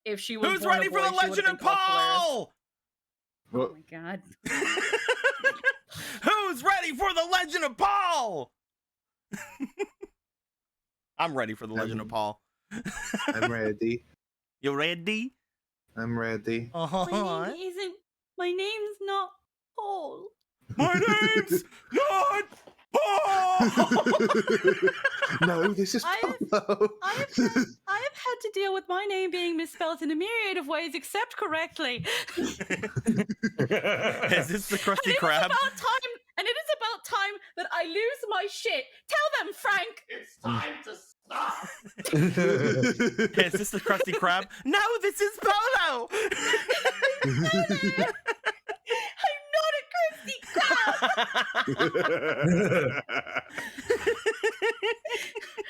If she was Who's ready for the Legend of Paul? Oh my god. Who's ready for the Legend of Paul? I'm ready for the Legend of Paul. I'm ready. You ready? I'm ready. My name's not Paul. My name's not Paul. No, this is Polo. I have had to deal with my name being misspelled in a myriad of ways except correctly. Is this the Krusty Krab? And it is about time that I lose my shit. Tell them, Frank. It's time to stop. Is this the Krusty Krab? No, this is Polo. I'm not a Krusty Krab.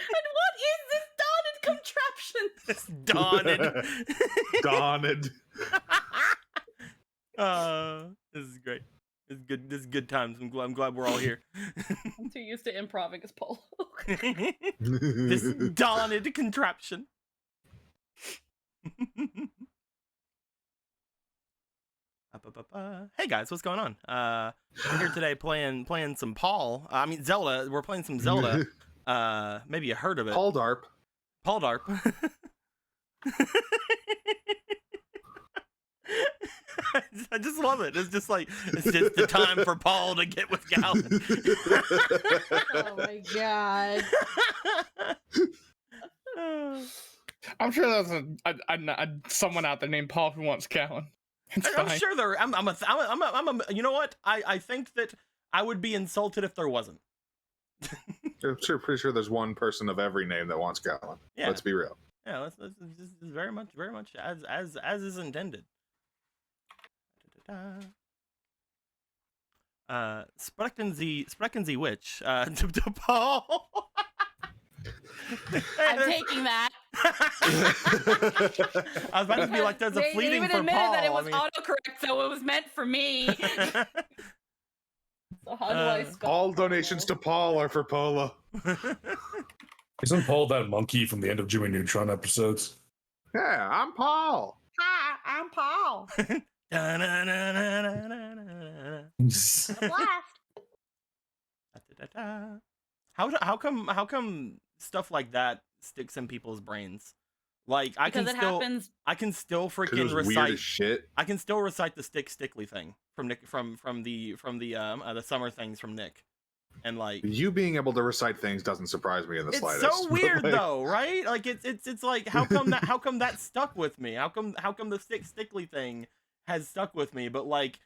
And what is this dawned contraption? This dawned. Dawned. This is great. This is good. This is good times. I'm glad we're all here. I'm too used to improving as Paul. This dawned contraption. Hey guys, what's going on? We're here today playing some Paul. I mean Zelda. We're playing some Zelda. Maybe you heard of it. Paul Darp. Paul Darp. I just love it. It's just like it's just the time for Paul to get with Gallon. Oh my god. I'm sure there's someone out there named Paul who wants Gallon. I'm sure there. You know what? I think that I would be insulted if there wasn't. I'm pretty sure there's one person of every name that wants Gallon. Yeah. Let's be real. Yeah, this is very much as is intended. Sprechen Sie Witch. To Paul. I'm taking that. I was about to be like, there's a fleeting they for even Paul. admitted that it was autocorrect, so it was meant for me. So how do I spell All donations to Paul are for Polo. Isn't Paul that monkey from the end of Jimmy Neutron episodes? Yeah, I'm Paul. Hi, I'm Paul. Da-na-na-na-na-na-na. Blast. Da-da-da. How come stuff like that sticks in people's brains? Like I Because can it still happens. I can still 'Cause it freaking was weird recite as shit. I can still recite the stickly thing from Nick from the summer things from Nick. And like You being able to recite things doesn't surprise me in the it's slightest. so but, weird like, though, right? Like it's like how come that stuck with me? How come the stickly thing has stuck with me, but like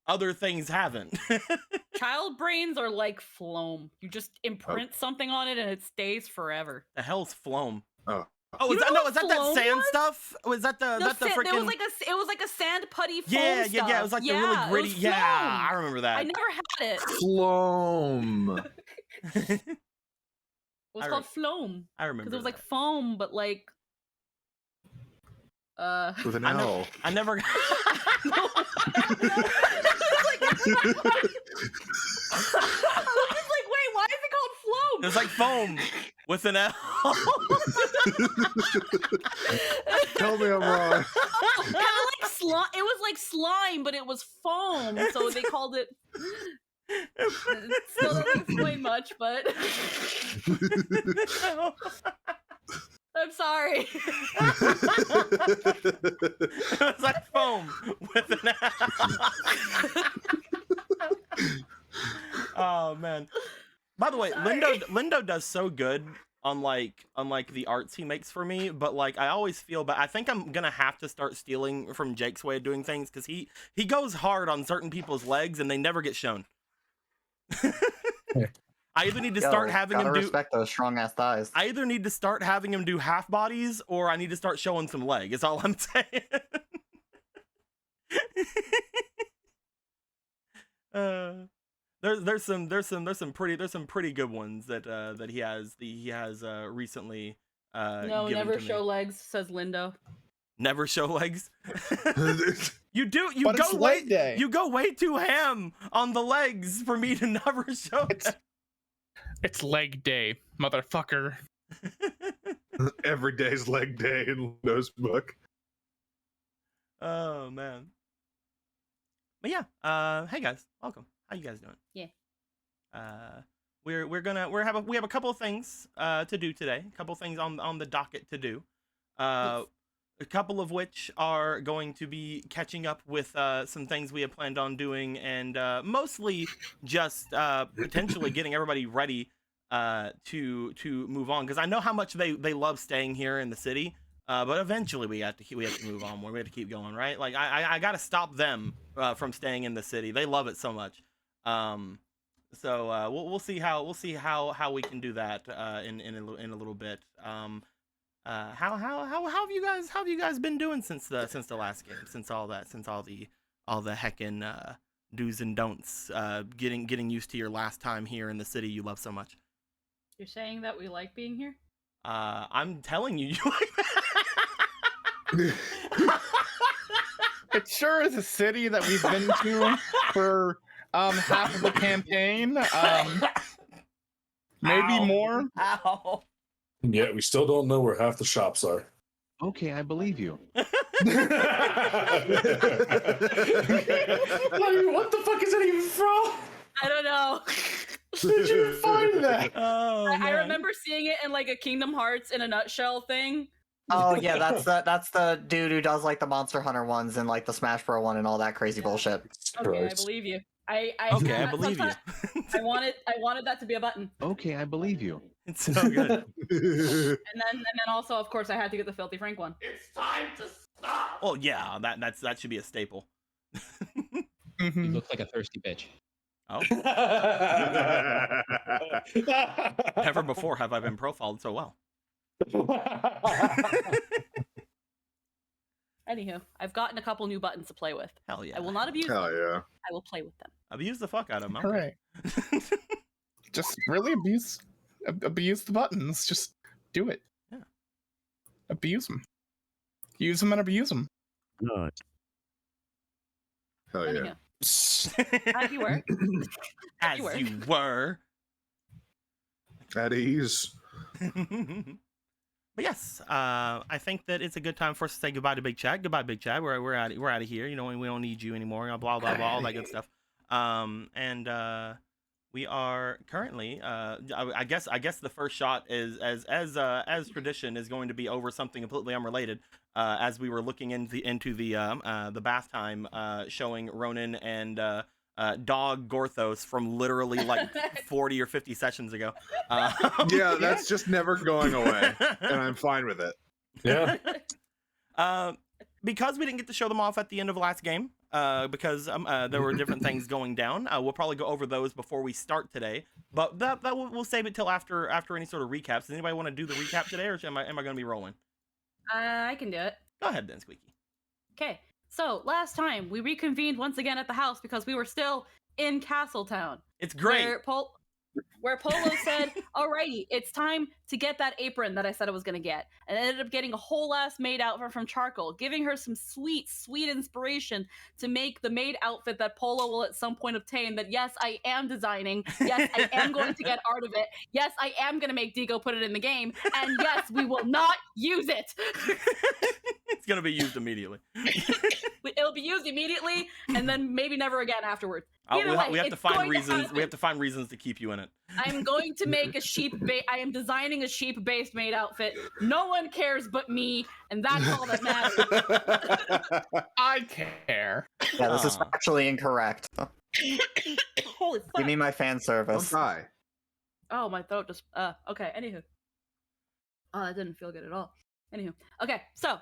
other things haven't? Child brains are like phloem. You just imprint something on it and it stays forever. The hell's phloem? Oh. Oh, You is know that no? what Is that that phloem sand was? stuff? Was that the freaking? There was like it was like a sand putty foam yeah, stuff. yeah. It was like the really it gritty. was Yeah, phloem. I remember that. I never had it. Floam. It was I called phloem I remember. because it was like that. foam, but like With an I know. L. I never. I was just like, wait, why is it called It was like foam with an L. Tell me I'm wrong. Kind of like slime. It was like slime, but it was foam, so they called it. It still doesn't explain much, but I'm sorry. It was like foam with an L. Oh man. By the way, Sorry. Lindo does so good on like the arts he makes for me, but like I always feel bad. I think I'm gonna have to start stealing from Jake's way of doing things because he goes hard on certain people's legs and they never get shown. I either need to start having him do respect those strong ass thighs. I either need to start having him do half bodies or I need to start showing some leg. Is all I'm saying. There's some pretty good ones that he has recently No, given never to me. show legs, says Lindo. Never show legs. You But it's leg day. You go way too ham on the legs for me to never show them. It's leg day, motherfucker. Every day's leg day in Lindo's book. Oh man. But yeah, hey guys, welcome. How you guys doing? Yeah. We have a couple of things to do today. A couple of things on the docket to do. Yes. A couple of which are going to be catching up with some things we have planned on doing, and mostly just potentially getting everybody ready to move on, because I know how much they love staying here in the city. But eventually we have to move on. We have to keep going, right? Like I got to stop them from staying in the city. They love it so much. So we'll see how we can do that in a little bit. How have you guys been doing since the last game? Since all the heckin' do's and don'ts, getting used to your last time here in the city you love so much. You're saying that we like being here? I'm telling you, It sure is a city that we've been to for half of the campaign. Maybe Ow. more. Ow. And yet we still don't know where half the shops are. Okay, I believe you. I mean, what the fuck is that even from? I don't know. Did you find that? Oh, I man. remember seeing it in like a Kingdom Hearts in a nutshell thing. Oh yeah, that's the dude who does like the Monster Hunter ones and like the Smash Bros one and all that crazy bullshit. Okay, I Christ. believe you. Okay, I believe you. sometimes I wanted that to be a button. Okay, I believe you. It's so good. And then also, of course, I had to get the Filthy Frank one. It's time to stop. Well, yeah, that should be a staple. You Mhm. look like a thirsty bitch. Oh, never before have I been profiled so well. Anywho, I've gotten a couple new buttons to play with. Hell yeah. I will not abuse Hell them. yeah. I will play with them. Abuse the fuck out of them. All right. Just really abuse the buttons. Just do it. Yeah. Abuse them. Use them and abuse them. Hell yeah. Anywho, as you were. As you were. At ease. But yes, I think that it's a good time for us to say goodbye to Big Chad. Goodbye, Big Chad. We're out of here. You know, we don't need you anymore. Blah blah blah, all that good stuff. And We are currently, I guess the first shot is as tradition is going to be over something completely unrelated. As we were looking into the bath time, showing Ronan and dog Gorthos from literally like 40 or 50 sessions ago. Yeah, that's just never going away, and I'm fine with it. Yeah. Because we didn't get to show them off at the end of last game, because there were different things going down. We'll probably go over those before we start today, but we'll save it till after any sort of recaps. Does anybody want to do the recap today, or am I going to be rolling? I can do it. Go ahead then, Squeaky. Okay, so last time we reconvened once again at the house because we were still in Castletown. It's great. Where Polo said, alrighty, it's time to get that apron that I said I was going to get. And I ended up getting a whole ass maid outfit from Charcoal, giving her some sweet, sweet inspiration to make the maid outfit that Polo will at some point obtain that, yes, I am designing. Yes, I am going to get art of it. Yes, I am going to make Digo put it in the game. And yes, we will not use it. It's going to be used immediately. It'll be used immediately and then maybe never again afterwards. We have to find reasons. We have to find reasons to keep you in it. I'm going to make a I am designing a sheep-based maid outfit. No one cares but me, and that's all that matters. I care. Yeah, this is factually incorrect. Holy fuck. Give me my fan Don't service. die. Oh, my throat just, okay, anywho. Oh, that didn't feel good at all. Anywho. Okay, so,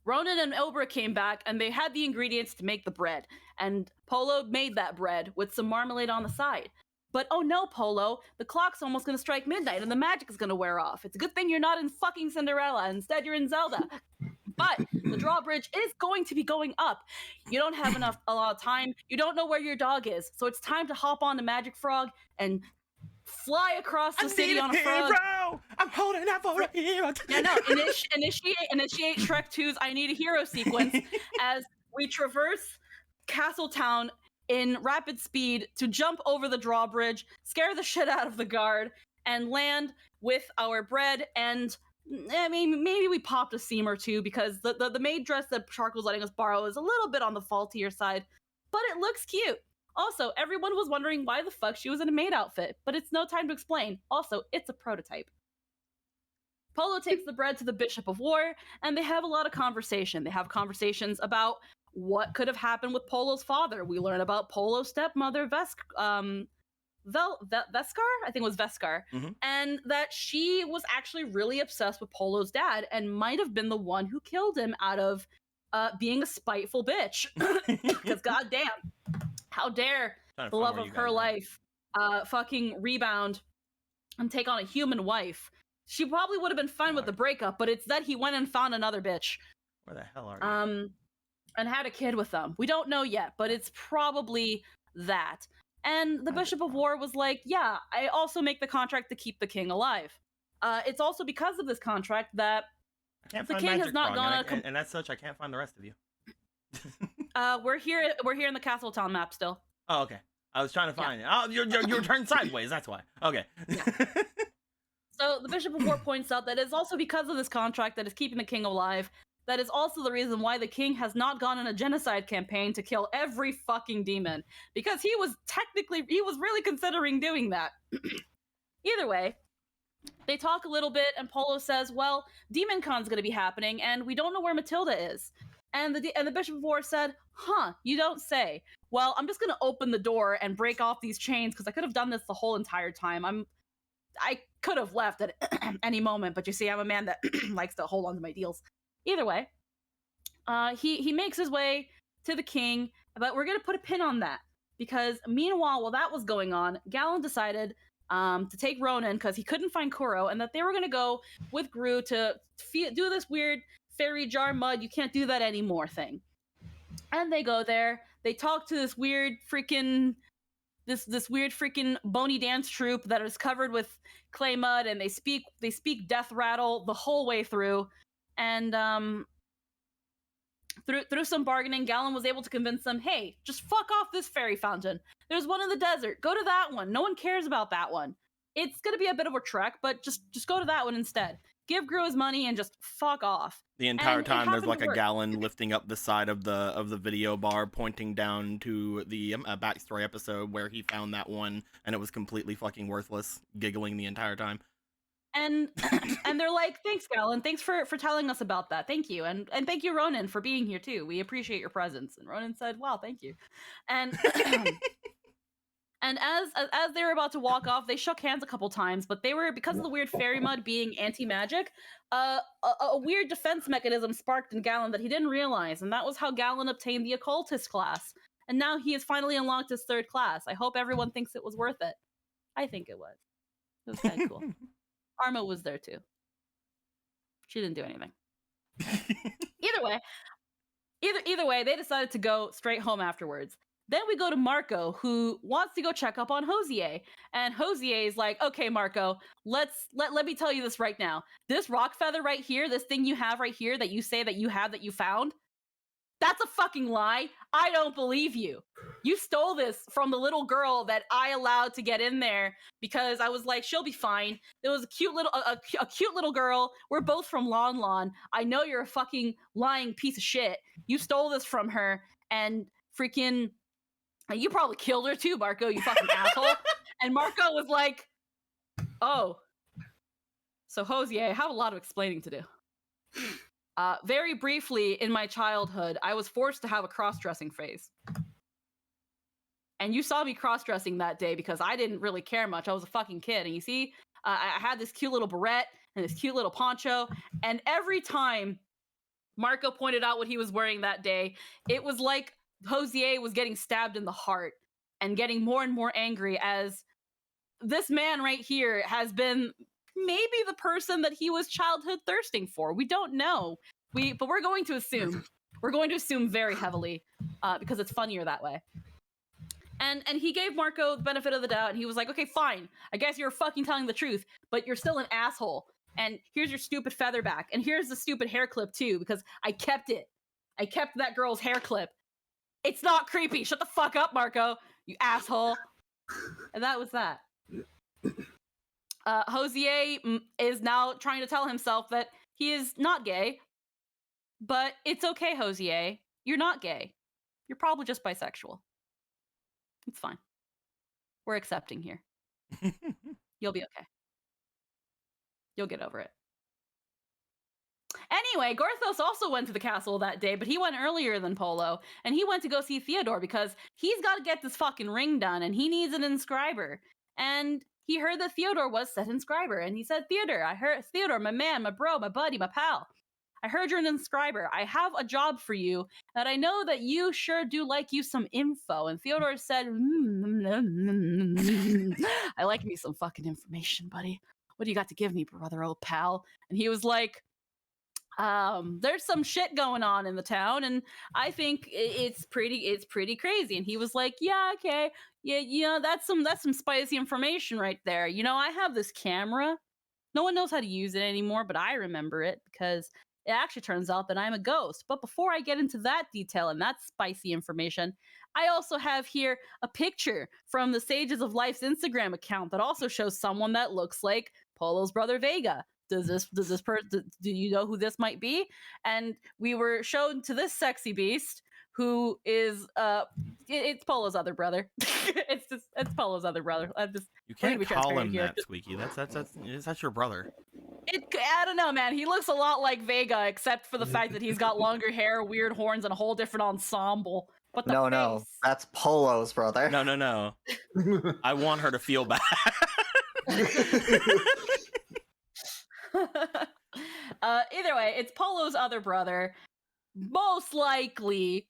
Ronan and Ilbra came back, and they had the ingredients to make the bread. And Polo made that bread with some marmalade on the side. But oh no, Polo, the clock's almost gonna strike midnight, and the magic is gonna wear off. It's a good thing you're not in fucking Cinderella. Instead, you're in Zelda. But the drawbridge is going to be going up. You don't have a lot of time. You don't know where your dog is. So it's time to hop on the Magic Frog and fly across the city on a frog. Hero! I'm holding out for a hero. Yeah, no, initiate Shrek 2's I Need a Hero sequence as we traverse Castletown in rapid speed to jump over the drawbridge, scare the shit out of the guard, and land with our bread. And I mean, maybe we popped a seam or two because the maid dress that Charcoal's letting us borrow is a little bit on the faultier side, but it looks cute. Also, everyone was wondering why the fuck she was in a maid outfit, but it's no time to explain. Also, it's a prototype. Polo takes the bread to the Bishop of War, and they have a lot of conversation. They have conversations about what could have happened with Polo's father. We learn about Polo's stepmother, Veskar? I think it was Veskar. Mm-hmm. And that she was actually really obsessed with Polo's dad and might have been the one who killed him out of being a spiteful bitch. Because goddamn, how dare the love of her life fucking rebound and take on a human wife. She probably would have been fine with the breakup, but it's that he went and found another bitch. Where the hell are you? And had a kid with them. We don't know yet, but it's probably that. And the Bishop of War was like, yeah, I also make the contract to keep the king alive. It's also because of this contract that the king has not gone and as such, I can't find the rest of you. we're here in the Castletown map still. Oh, okay. I was trying to find it. Oh, you're turned sideways. That's why. Okay. Yeah. So the Bishop of War points out that it's also because of this contract that is keeping the king alive. That is also the reason why the king has not gone on a genocide campaign to kill every fucking demon. Because he was really considering doing that. Either way, they talk a little bit and Polo says, well, Demon Con's gonna be happening and we don't know where Matilda is. And the Bishop of War said, huh, you don't say. Well, I'm just gonna open the door and break off these chains because I could have done this the whole entire time. I could have left at any moment, but you see, I'm a man that likes to hold on to my deals. Either way, he makes his way to the king, but we're going to put a pin on that. Because meanwhile, while that was going on, Galen decided to take Ronan because he couldn't find Kuro, and that they were going to go with Gru to do this weird fairy jar mud, you can't do that anymore thing. And they go there, they talk to this weird freaking bony dance troupe that is covered with clay mud, and they speak death rattle the whole way through. And through some bargaining, Galen was able to convince them, hey, just fuck off this fairy fountain. There's one in the desert. Go to that one. No one cares about that one. It's going to be a bit of a trek, but just go to that one instead. give Gru his money and just fuck off. The entire And it time, there's happened like to a work. Gallon lifting up the side of the video bar, pointing down to the backstory episode where he found that one, and it was completely fucking worthless, giggling the entire time. And and they're like, thanks, Gallon. Thanks for telling us about that. Thank you. And thank you, Ronan, for being here too. We appreciate your presence. And Ronan said, wow, thank you. And and as they were about to walk off, they shook hands a couple times, but they were, because of the weird fairy mud being anti-magic, a weird defense mechanism sparked in Gallon that he didn't realize, and that was how Gallon obtained the occultist class. And now he has finally unlocked his 3rd class. I hope everyone thinks it was worth it. I think it was. It was kind of cool. Arma was there too. She didn't do anything. Either way, they decided to go straight home afterwards. Then we go to Marco, who wants to go check up on Hosier. And Hosier is like, okay, Marco, let me tell you this right now. This rock feather right here, this thing you have right here that you say that you have that you found, that's a fucking lie. I don't believe you. You stole this from the little girl that I allowed to get in there because I was like, she'll be fine. It was a cute little girl. We're both from Lon Lon. I know you're a fucking lying piece of shit. You stole this from her and freaking, you probably killed her too, Marco, you fucking asshole. And Marco was like, oh. So Hosier, I have a lot of explaining to do. Very briefly in my childhood, I was forced to have a cross-dressing phase. And you saw me cross-dressing that day because I didn't really care much. I was a fucking kid. And you see, I had this cute little beret and this cute little poncho. And every time Marco pointed out what he was wearing that day, it was like Hosier was getting stabbed in the heart and getting more and more angry as this man right here has been maybe the person that he was childhood thirsting for. We don't know. But we're going to assume. We're going to assume very heavily because it's funnier that way. And he gave Marco the benefit of the doubt, and he was like, okay, fine. I guess you're fucking telling the truth, but you're still an asshole. And here's your stupid feather back. And here's the stupid hair clip too, because I kept it. I kept that girl's hair clip. It's not creepy. Shut the fuck up, Marco, you asshole. And that was that. Hosier is now trying to tell himself that he is not gay, but it's okay, Hosier. You're not gay. You're probably just bisexual. It's fine. We're accepting here. You'll be okay. You'll get over it. Anyway, Gorthos also went to the castle that day, but he went earlier than Polo, and he went to go see Theodore because he's got to get this fucking ring done, and he needs an inscriber. And he heard that Theodore was set inscriber, and he said, Theodore, my man, my bro, my buddy, my pal. I heard you're an inscriber. I have a job for you, and I know that you sure do like you some info. And Theodore said, I like me some fucking information, buddy. What do you got to give me, brother, old pal? And he was like, there's some shit going on in the town, and I think it's pretty crazy. And he was like, yeah, okay, yeah, that's some spicy information right there. You know, I have this camera. No one knows how to use it anymore, but I remember it because it actually turns out that I'm a ghost. But before I get into that detail and that spicy information, I also have here a picture from the Sages of Life's Instagram account that also shows someone that looks like Polo's brother Vega. Do you know who this might be? And we were shown to this sexy beast who is it's Polo's other brother. it's Polo's other brother. You can't call him that, Squeaky. That's your brother. I don't know, man. He looks a lot like Vega, except for the fact that he's got longer hair, weird horns, and a whole different ensemble. But no, that's Polo's brother. No. I want her to feel bad. Either way, it's Polo's other brother, most likely.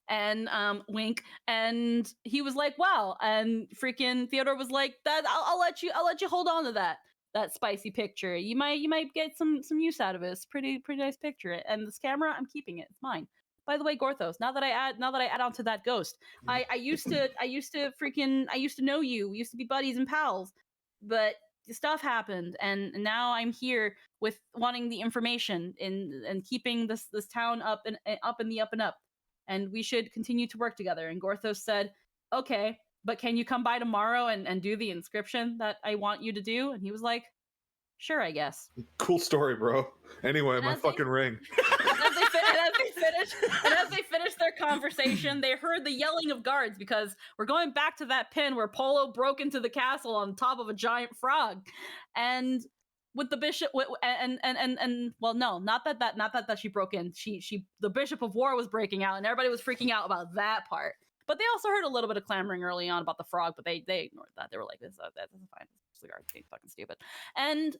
And wink. And he was like, wow. And freaking Theodore was like, that I'll let you hold on to that spicy picture. You might get some use out of it. It's pretty nice picture. And this camera, I'm keeping it. It's mine. By the way, Gorthos, now that I add on to that ghost, I used to know you. We used to be buddies and pals, but stuff happened, and now I'm here with wanting the information and keeping this town up and up. And we should continue to work together. And Gorthos said, okay, but can you come by tomorrow and do the inscription that I want you to do? And he was like, Sure, I guess. Cool story, bro. Anyway, And my as they- fucking ring. And as they finished their conversation, they heard the yelling of guards because we're going back to that pin where Polo broke into the castle on top of a giant frog, and with the bishop and well, no, not that she broke in. The Bishop of War was breaking out, and everybody was freaking out about that part. But they also heard a little bit of clamoring early on about the frog, but they ignored that. They were like, "This that's fine. The guards being fucking stupid." And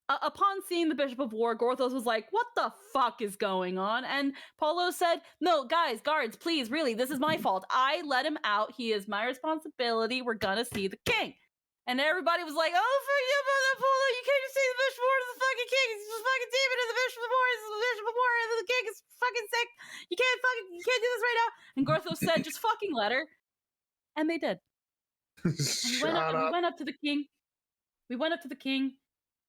upon seeing the Bishop of War, Gorthos was like, "What the fuck is going on?" And Polo said, "No, guys, guards, please, really, this is my fault. I let him out. He is my responsibility. We're gonna see the king." And everybody was like, "Oh, forget about that, Polo. You can't just see the Bishop of War to the fucking king. He's just fucking demon, and the Bishop of War is the Bishop of War, and the king is fucking sick. You can't do this right now." And Gorthos said, "Just fucking let her." And they did. And we went up to the king. We went up to the king.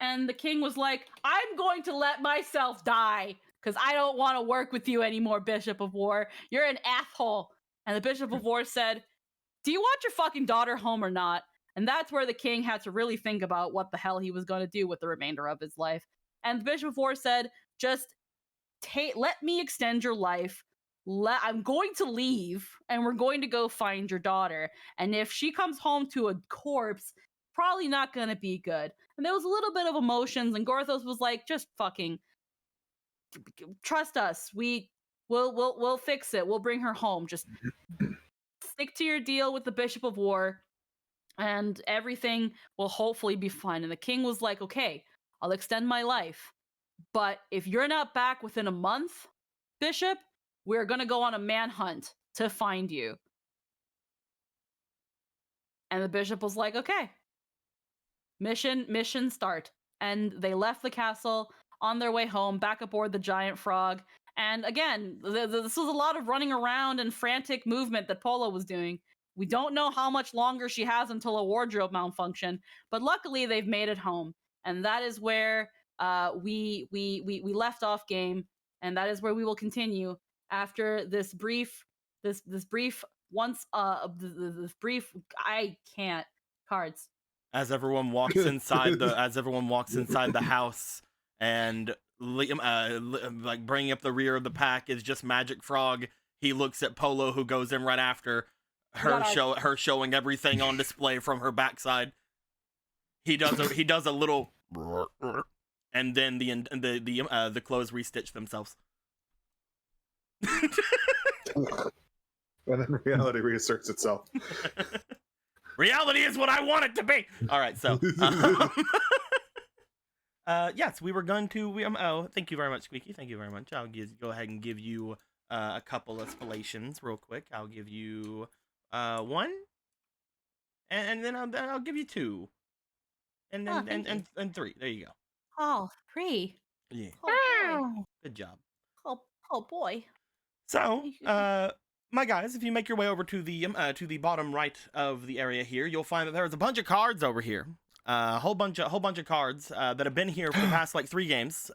And the king was like, "I'm going to let myself die because I don't want to work with you anymore, Bishop of War. You're an asshole." And the Bishop of War said, "Do you want your fucking daughter home or not?" And that's where the king had to really think about what the hell he was going to do with the remainder of his life. And the Bishop of War said, "Just let me extend your life. I'm going to leave and we're going to go find your daughter. And if she comes home to a corpse, probably not going to be good." And there was a little bit of emotions, and Gorthos was like, "Just fucking trust us. We'll fix it. We'll bring her home. Just stick to your deal with the Bishop of War, and everything will hopefully be fine." And the king was like, "Okay, I'll extend my life, but if you're not back within a month, Bishop, we're gonna go on a manhunt to find you." And the bishop was like, "Okay. Mission start." And they left the castle on their way home, back aboard the giant frog. And again, this was a lot of running around and frantic movement that Polo was doing. We don't know how much longer she has until a wardrobe malfunction, but luckily they've made it home. And that is where we left off game, and that is where we will continue after this brief I can't cards. As everyone walks inside the house, and Liam, like bringing up the rear of the pack is just Magic Frog. He looks at Polo, who goes in right after her, showing everything on display from her backside. He does a little, and then the clothes restitch themselves. And then reality reasserts itself. Reality is what I want it to be. All right, so yes, we were going to. Oh, thank you very much, Squeaky. Thank you very much. I'll go ahead and give you a couple of spalations real quick. I'll give you one, and then I'll give you two, and then and three. There you go. Oh, 3. Yeah. Oh, boy. Good job. Oh boy. So, my guys, if you make your way over to the bottom right of the area here, you'll find that there's a bunch of cards over here. A whole bunch of cards that have been here for the past like 3 games.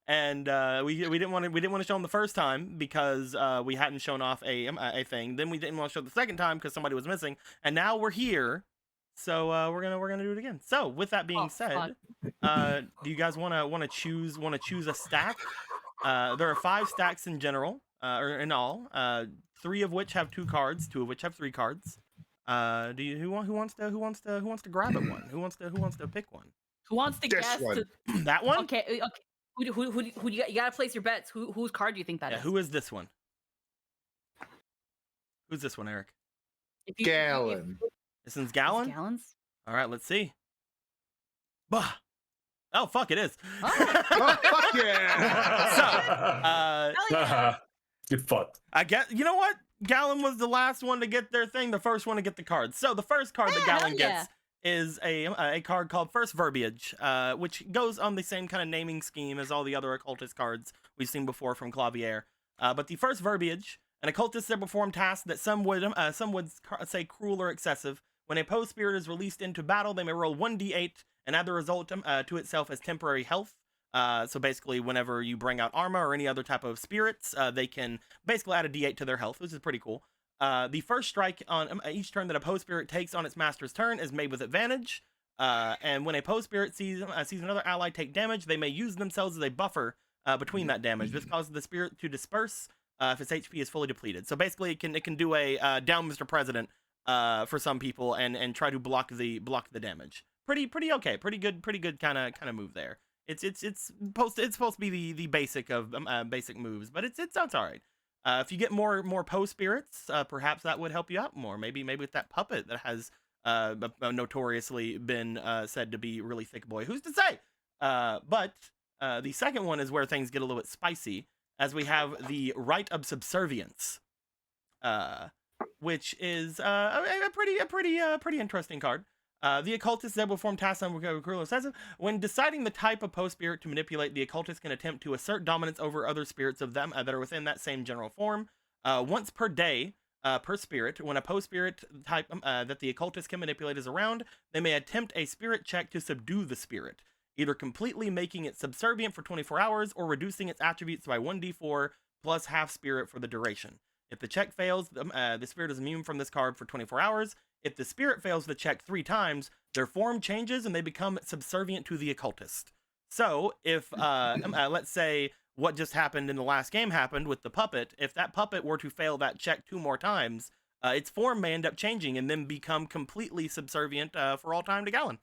And we didn't want to show them the first time because we hadn't shown off a thing. Then we didn't want to show the second time because somebody was missing. And now we're here, so we're gonna do it again. So with that being said, do you guys want to choose a stack? There are 5 stacks in general, or in all. 3 of which have 2 cards, 2 of which have 3 cards. Who wants to grab at one? Who wants to pick one? Who wants to guess? That one? Okay. Who you gotta place your bets. Whose card do you think that is? Who is this one? Who's this one, Eric? Gallon. This one's Gallon? Gallons? All right, let's see. Bah. Oh, fuck, it is. Oh, fuck yeah! So, get fucked. I guess, you know what? Gallon was the last one to get their thing, the first one to get the cards. So the first card that Gallon gets is a card called First Verbiage, which goes on the same kind of naming scheme as all the other occultist cards we've seen before from Clavier. But the First Verbiage, an occultist that perform tasks that some would say cruel or excessive. When a Poe spirit is released into battle, they may roll 1d8 and add the result to itself as temporary health. So basically, whenever you bring out Arma or any other type of spirits, they can basically add a d8 to their health, which is pretty cool. The first strike on each turn that a Poe spirit takes on its master's turn is made with advantage. And when a Poe spirit sees another ally take damage, they may use themselves as a buffer between that damage. This causes the spirit to disperse if its HP is fully depleted. So basically, it can do a down Mr. President for some people and try to block the damage. Pretty okay. Pretty good kind of move there. It's supposed to be the basic of basic moves, but it's all right. If you get more Poe spirits, perhaps that would help you out more. Maybe with that puppet that has notoriously been said to be really thick boy. Who's to say? But the second one is where things get a little bit spicy, as we have the Rite of Subservience, which is a pretty interesting card. The occultist that will perform tasks on Recruitment Assassin. When deciding the type of Poe spirit to manipulate, the occultist can attempt to assert dominance over other spirits of them that are within that same general form. Once per day, per spirit, when a Poe spirit type that the occultist can manipulate is around, they may attempt a spirit check to subdue the spirit, either completely making it subservient for 24 hours or reducing its attributes by 1d4 plus half spirit for the duration. If the check fails, the spirit is immune from this card for 24 hours. If the spirit fails the check 3 times, their form changes and they become subservient to the occultist. So if, let's say what just happened in the last game happened with the puppet, if that puppet were to fail that check 2 more times, its form may end up changing and then become completely subservient for all time to Galen.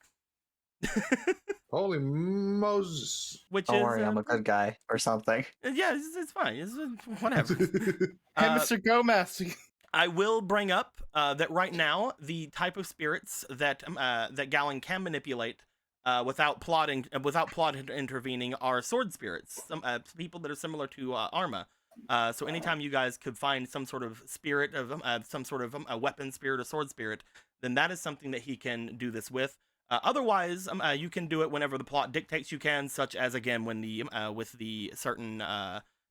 Holy Moses. Don't worry, I'm a good guy or something. Yeah, it's fine. It's whatever. Hey, Mr. Go Master. I will bring up that right now the type of spirits that that Galen can manipulate without plot intervening are sword spirits. Some people that are similar to Arma. So anytime you guys could find some sort of spirit of some sort of a weapon spirit or sword spirit, then that is something that he can do this with. Otherwise, you can do it whenever the plot dictates you can, such as again when the with the certain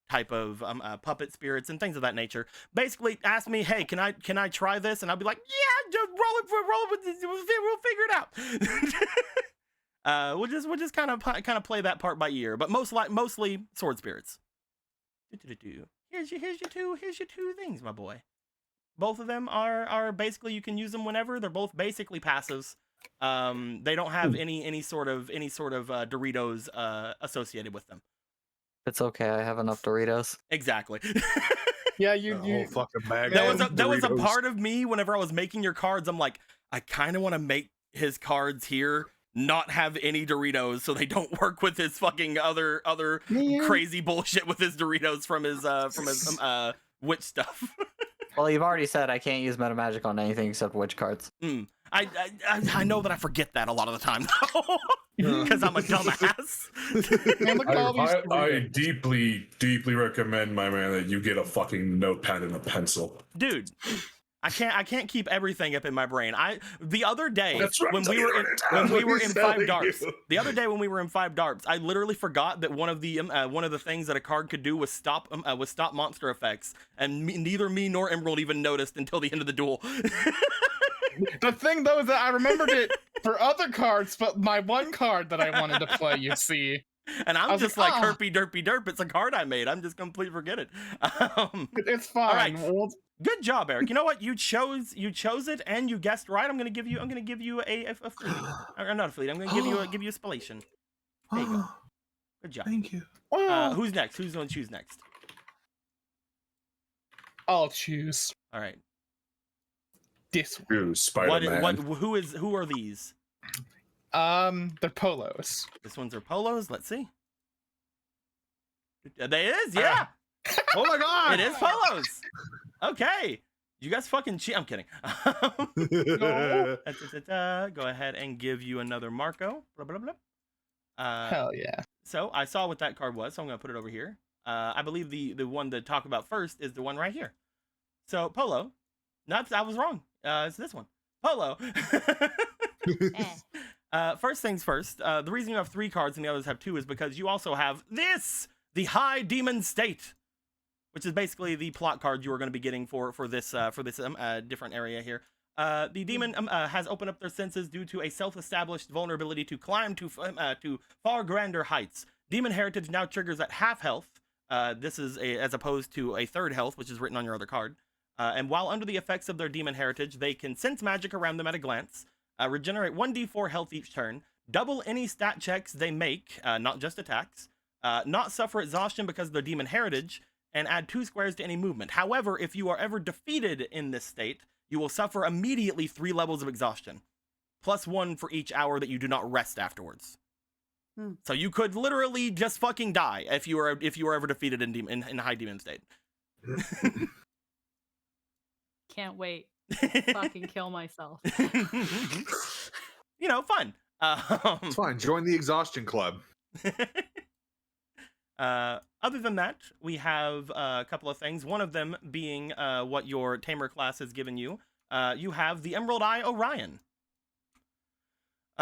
type of puppet spirits and things of that nature. Basically, ask me, hey, can I try this? And I'll be like, yeah, just roll it with this, we'll figure it out. We'll just kind of play that part by ear, but mostly sword spirits. Here's your two things, my boy. Both of them are basically, you can use them whenever. They're both basically passives. They don't have any sort of Doritos associated with them. It's okay, I have enough Doritos. Exactly. Yeah, A whole fucking bag. That was a Doritos. part of me whenever I was making your cards. I'm like, I kind of want to make his cards here not have any Doritos so they don't work with his fucking other crazy bullshit with his Doritos from his witch stuff. Well, you've already said I can't use Metamagic on anything except witch cards. I know that I forget that a lot of the time though. Because I'm a dumbass. Man, look at all these I deeply recommend, my man, that you get a fucking notepad and a pencil. Dude, I can't keep everything up in my brain. The other day That's what when I'm we were in, telling you. when we were in He's 5 telling darts. you. The other day when we were in 5 darts, I literally forgot that one of the things that a card could do was stop monster effects, and neither me nor Emerald even noticed until the end of the duel. The thing though is that I remembered it for other cards, but my one card that I wanted to play, you see. And I'm was just like, like, "Ah." herpy derpy derp. It's a card I made. I'm just completely forget it. It's fine. All right. Well, Good job, Eric. You know what? You chose it and you guessed right. I'm gonna give you a fleet. Or not a fleet. I'm gonna give you a spallation. There you go. Good job. Thank you. Who's next? Who's gonna choose next? I'll choose All right. this Ooh, Spider-Man. Who are these? one. The polos. This one's are polos. Let's see. They is, yeah. Oh my god! It is polos. Okay. You guys fucking cheat. I'm kidding. No. Go ahead and give you another Marco. Blah, blah, blah. Hell yeah. So I saw what that card was, so I'm going to put it over here. I believe the one to talk about first is the one right here. So Polo. Not, I was wrong. It's this one. Polo. First things first. The reason you have 3 cards and the others have 2 is because you also have this, the High Demon State, which is basically the plot card you are going to be getting for this different area here. The demon has opened up their senses due to a self-established vulnerability to climb to far grander heights. Demon heritage now triggers at half health. This is as opposed to a third health, which is written on your other card. And while under the effects of their demon heritage, they can sense magic around them at a glance. regenerate 1d4 health each turn, double any stat checks they make, not just attacks, not suffer exhaustion because of their demon heritage, and add 2 squares to any movement. However, if you are ever defeated in this state, you will suffer immediately 3 levels of exhaustion, plus 1 for each hour that you do not rest afterwards. So you could literally just fucking die if you were ever defeated in high demon state. Can't wait. Fucking kill myself. You know, fun. It's fine. Join the exhaustion club. Other than that, we have a couple of things. One of them being what your tamer class has given you. You have the Emerald Eye Orion.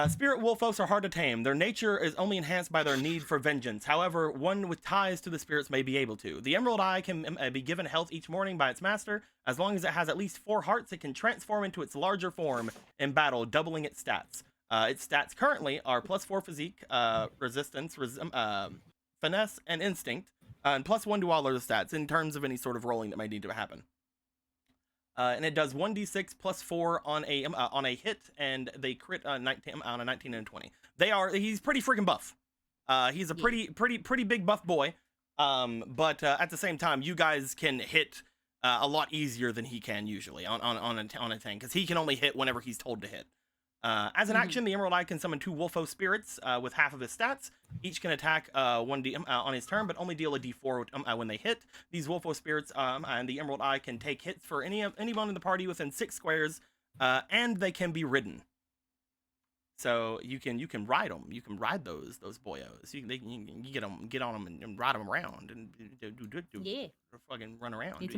Spirit Wolfos are hard to tame. Their nature is only enhanced by their need for vengeance. However, one with ties to the spirits may be able to. The Emerald Eye can be given health each morning by its master. As long as it has at least 4 hearts, it can transform into its larger form in battle, doubling its stats. Its stats currently are +4 physique, resistance, finesse, and instinct, and +1 to all other stats in terms of any sort of rolling that might need to happen. And it does 1d6 +4 on a hit, and they crit on a 19 and a 20. He's pretty freaking buff. He's a pretty big buff boy. But at the same time, you guys can hit a lot easier than he can usually on a thing, because he can only hit whenever he's told to hit. As an action, the Emerald Eye can summon 2 Wolfo spirits with half of his stats. Each can attack 1d on his turn, but only deal a d4 when they hit. These Wolfo spirits and the Emerald Eye can take hits for anyone in the party within 6 squares, and they can be ridden. So you can ride them. You can ride those boyos. You get on them and ride them around and do fucking run around. Need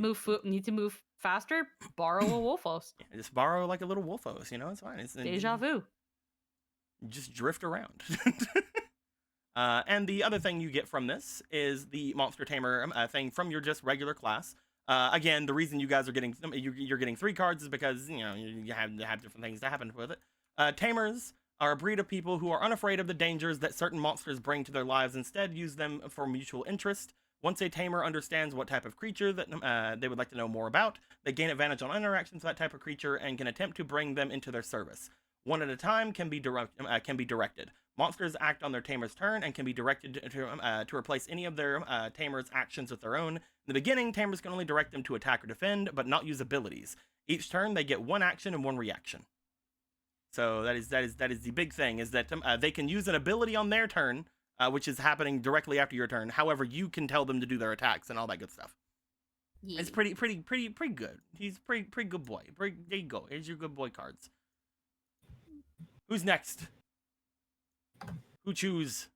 to move faster. Borrow a Wolfos. Yeah, just borrow like a little Wolfos. You know, it's fine. It's Deja vu. Just drift around. And the other thing you get from this is the Monster Tamer thing from your just regular class. Again, the reason you guys are getting you're getting 3 cards is because you have different things to happen with it. Tamers are a breed of people who are unafraid of the dangers that certain monsters bring to their lives. Instead, use them for mutual interest. Once a tamer understands what type of creature that they would like to know more about, they gain advantage on interactions with that type of creature and can attempt to bring them into their service. One at a time can be directed. Monsters act on their tamer's turn and can be directed to replace any of their tamer's actions with their own. In the beginning, tamers can only direct them to attack or defend, but not use abilities. Each turn, they get 1 action and 1 reaction. So that is the big thing, is that they can use an ability on their turn, which is happening directly after your turn. However, you can tell them to do their attacks and all that good stuff. Yeah. It's pretty good. He's pretty good boy. There you go. Here's your good boy cards. Who's next? Who choose?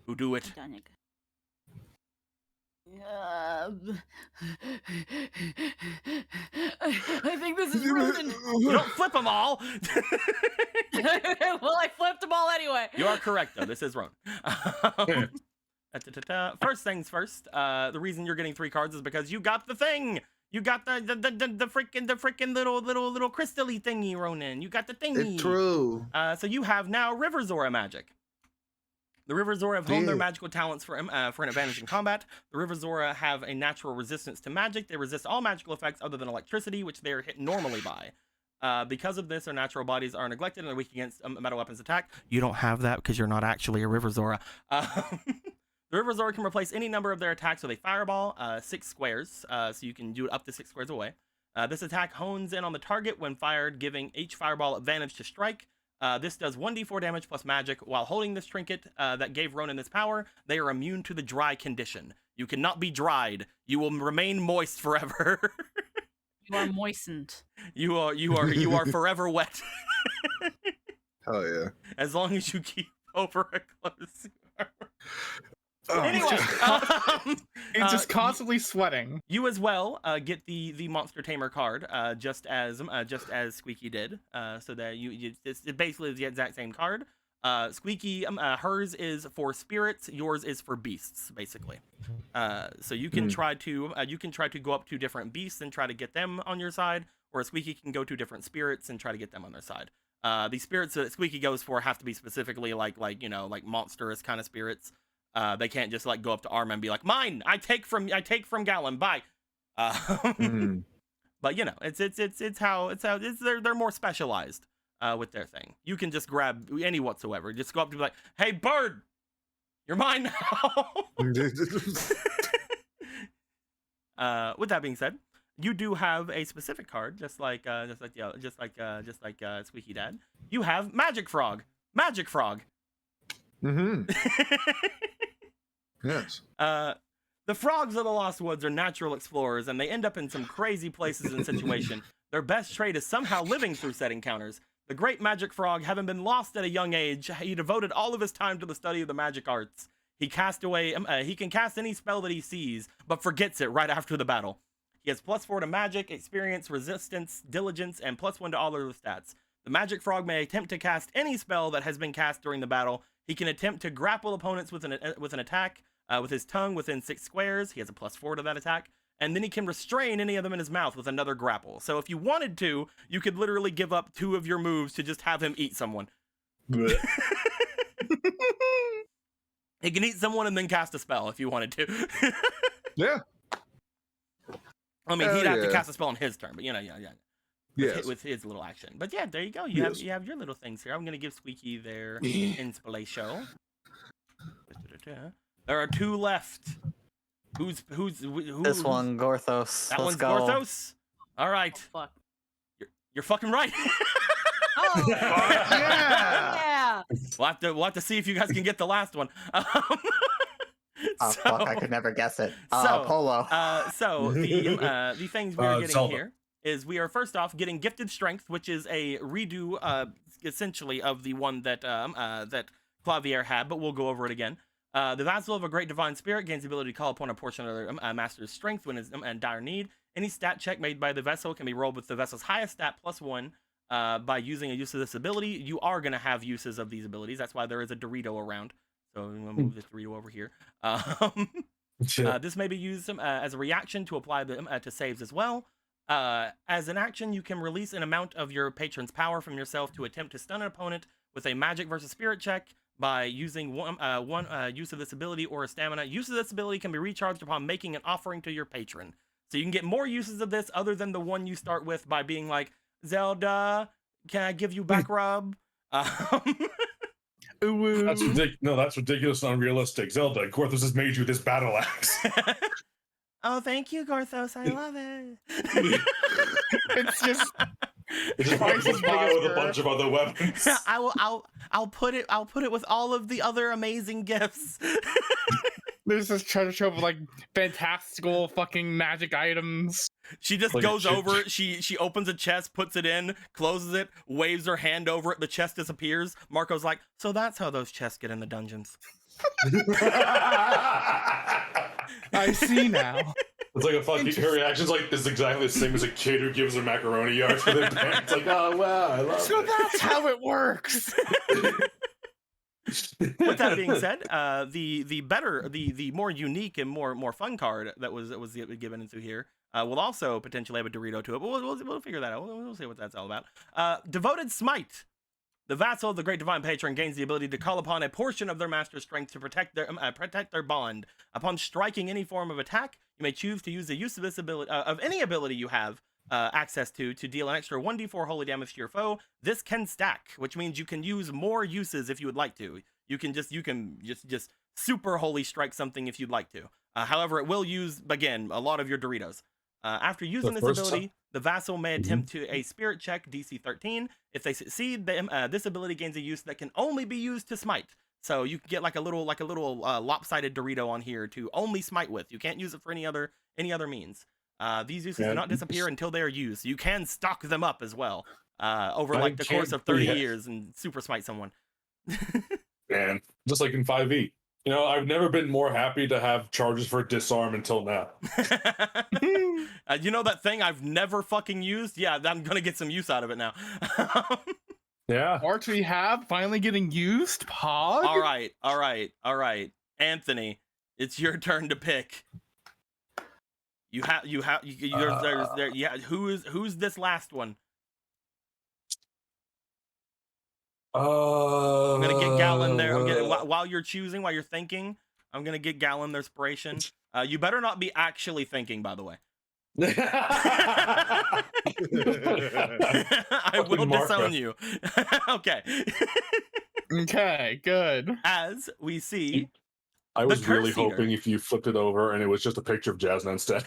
Who do it? I think this is Ronan. You don't flip them all. Well, I flipped them all anyway. You are correct, though. This is Ronan. First things first. The reason you're getting 3 cards is because you got the thing. You got the freaking little crystal-y thingy, Ronan. You got the thingy. It's true. So you have now River Zora magic. The River Zora have honed their magical talents for an advantage in combat. The River Zora have a natural resistance to magic. They resist all magical effects other than electricity, which they are hit normally by. Because of this, their natural bodies are neglected and are weak against metal weapons attack. You don't have that because you're not actually a River Zora. The River Zora can replace any number of their attacks with a fireball, 6 squares, so you can do it up to 6 squares away. This attack hones in on the target when fired, giving each fireball advantage to strike. This does 1d4 damage plus magic. While holding this trinket that gave Ronan this power, they are immune to the dry condition. You cannot be dried. You will remain moist forever. You are moistened. You are forever wet. Hell yeah. As long as you keep over a close. Anyway, it's just constantly sweating. You as well get the Monster Tamer card, just as Squeaky did. So that it's basically the exact same card. Squeaky, hers is for spirits, yours is for beasts, basically. So you can try to go up to different beasts and try to get them on your side, or Squeaky can go to different spirits and try to get them on their side. The spirits that Squeaky goes for have to be specifically like monstrous kind of spirits. They can't just go up to Arma and be like, mine, I take from Gallon, bye. But you know, they're more specialized with their thing. You can just grab any whatsoever. Just go up to be like, "Hey, bird, you're mine now." With that being said, you do have a specific card, just like Squeaky Dad. You have Magic Frog. Magic Frog. Mm-hmm. Yes. The frogs of the Lost Woods are natural explorers, and they end up in some crazy places and situations. Their best trait is somehow living through said encounters. The great Magic Frog, having been lost at a young age, he devoted all of his time to the study of the magic arts. He can cast any spell that he sees, but forgets it right after the battle. He has +4 to magic, experience, resistance, diligence, and +1 to all other stats. The Magic Frog may attempt to cast any spell that has been cast during the battle. He can attempt to grapple opponents with an attack with his tongue within 6 squares. He has a +4 to that attack. And then he can restrain any of them in his mouth with another grapple. So if you wanted to, you could literally give up 2 of your moves to just have him eat someone. He can eat someone and then cast a spell if you wanted to. Yeah. I mean, he'd have to cast a spell on his turn, but yeah. Yes. With his little action. But yeah, there you go. You have your little things here. I'm gonna give Squeaky their inspiration. There are 2 left. Who's This one, Gorthos. That Let's one's go. Gorthos. All right. Oh, fuck. You're fucking right. Oh, Yeah. We'll have to see if you guys can get the last one. Fuck, I could never guess it. So, Polo. So the things we are getting Zelda. here is we are first off getting Gifted Strength, which is a redo essentially of the one that that Clavier had, but we'll go over it again. The vassal of a great divine spirit gains the ability to call upon a portion of their master's strength when it's in dire need. Any stat check made by the vessel can be rolled with the vessel's highest stat +1 by using a use of this ability. You are going to have uses of these abilities. That's why there is a Dorito around. So I'm going to move this Dorito over here. This may be used as a reaction to apply to saves as well. As an action, you can release an amount of your patron's power from yourself to attempt to stun an opponent with a magic versus spirit check by using one use of this ability or a stamina. Use of this ability can be recharged upon making an offering to your patron. So you can get more uses of this other than the one you start with by being like, Zelda, can I give you back rub? That's ridiculous. No, that's ridiculous and unrealistic. Zelda, Gorthos has made you this battle axe. Oh, thank you, Gorthos. I love it. It's just It's just Twice as big fire as with a her. bunch of other weapons. I'll put it with all of the other amazing gifts. there's this treasure trove of like fantastical fucking magic items. She just Like a goes chip- over, she opens a chest, puts it in, closes it, waves her hand over it, the chest disappears. Marco's like, so that's how those chests get in the dungeons. I see now. It's like a fucking her reaction's like this is exactly the same as a kid who gives her macaroni yards for their parents. Like, oh wow, I love So it. that's how it works. With that being said, the more unique and more fun card that was given into here will also potentially have a Dorito to it, but we'll figure that out. We'll see what that's all about. Devoted Smite. The vassal of the great divine patron gains the ability to call upon a portion of their master's strength to protect their bond. Upon striking any form of attack, you may choose to use the use of this ability of any ability you have access to deal an extra 1d4 holy damage to your foe. This can stack, which means you can use more uses if you would like to. You can just super holy strike something if you'd like to. However, it will use again a lot of your Doritos. After using this ability, the vassal may attempt to a spirit check DC 13. If they succeed, this ability gains a use that can only be used to smite. So you can get like a little lopsided Dorito on here to only smite with. You can't use it for any other means. These uses do not disappear until they are used. You can stock them up as well over like the course of 30 years and super smite someone. Man, just like in 5e. You know, I've never been more happy to have charges for disarm until now. You know that thing I've never fucking used? Yeah, I'm gonna get some use out of it now. Yeah. Arts we have finally getting used. Pog. All right. Anthony, it's your turn to pick. Who's this last one? I'm gonna get Gallon there. While you're choosing, while you're thinking, I'm gonna get Gallon their inspiration. You better not be actually thinking, by the way. I will disown you. Okay. Okay, good. As we see, I was The really Curse Eater. hoping if you flipped it over and it was just a picture of Jasmine instead.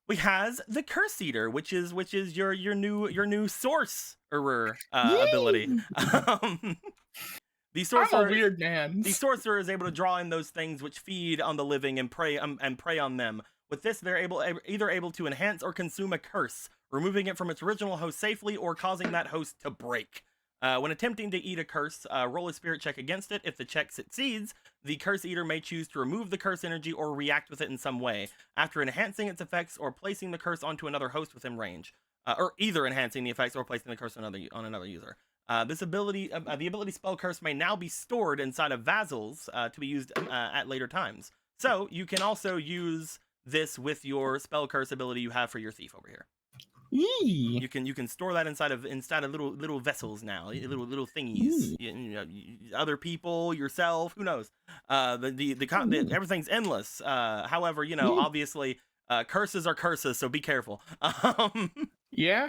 we has the Curse Eater, which is your new sorcerer ability. The I'm sorcerer, a weird man. the sorcerer is able to draw in those things which feed on the living and prey on them. With this, they're either able to enhance or consume a curse, removing it from its original host safely or causing that host to break. When attempting to eat a curse, roll a spirit check against it. If the check succeeds, the curse eater may choose to remove the curse energy or react with it in some way, after enhancing its effects or placing the curse onto another host within range, or either enhancing the effects or placing the curse on another user. This ability, the ability spell curse may now be stored inside of vassals to be used at later times. So you can also use this with your spell curse ability you have for your thief over here. Yee. You can store that inside of little vessels now, little thingies. Other people, yourself, who knows? Everything's endless. However, obviously, curses are curses, so be careful. Yeah.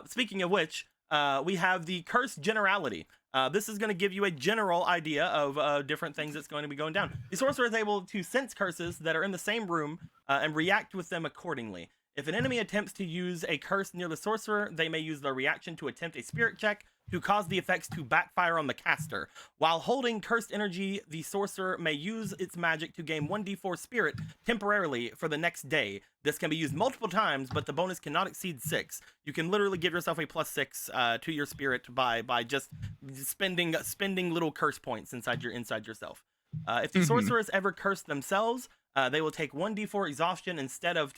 Speaking of which, we have the curse generality. This is going to give you a general idea of different things that's going to be going down. The sorcerer is able to sense curses that are in the same room and react with them accordingly. If an enemy attempts to use a curse near the sorcerer, they may use their reaction to attempt a spirit check to cause the effects to backfire on the caster. While holding cursed energy, the sorcerer may use its magic to gain 1d4 spirit temporarily for the next day. This can be used multiple times, but the bonus cannot exceed 6. You can literally give yourself a +6 to your spirit by just spending little curse points inside yourself. If the sorcerer has ever cursed themselves, they will take 1d4 exhaustion instead of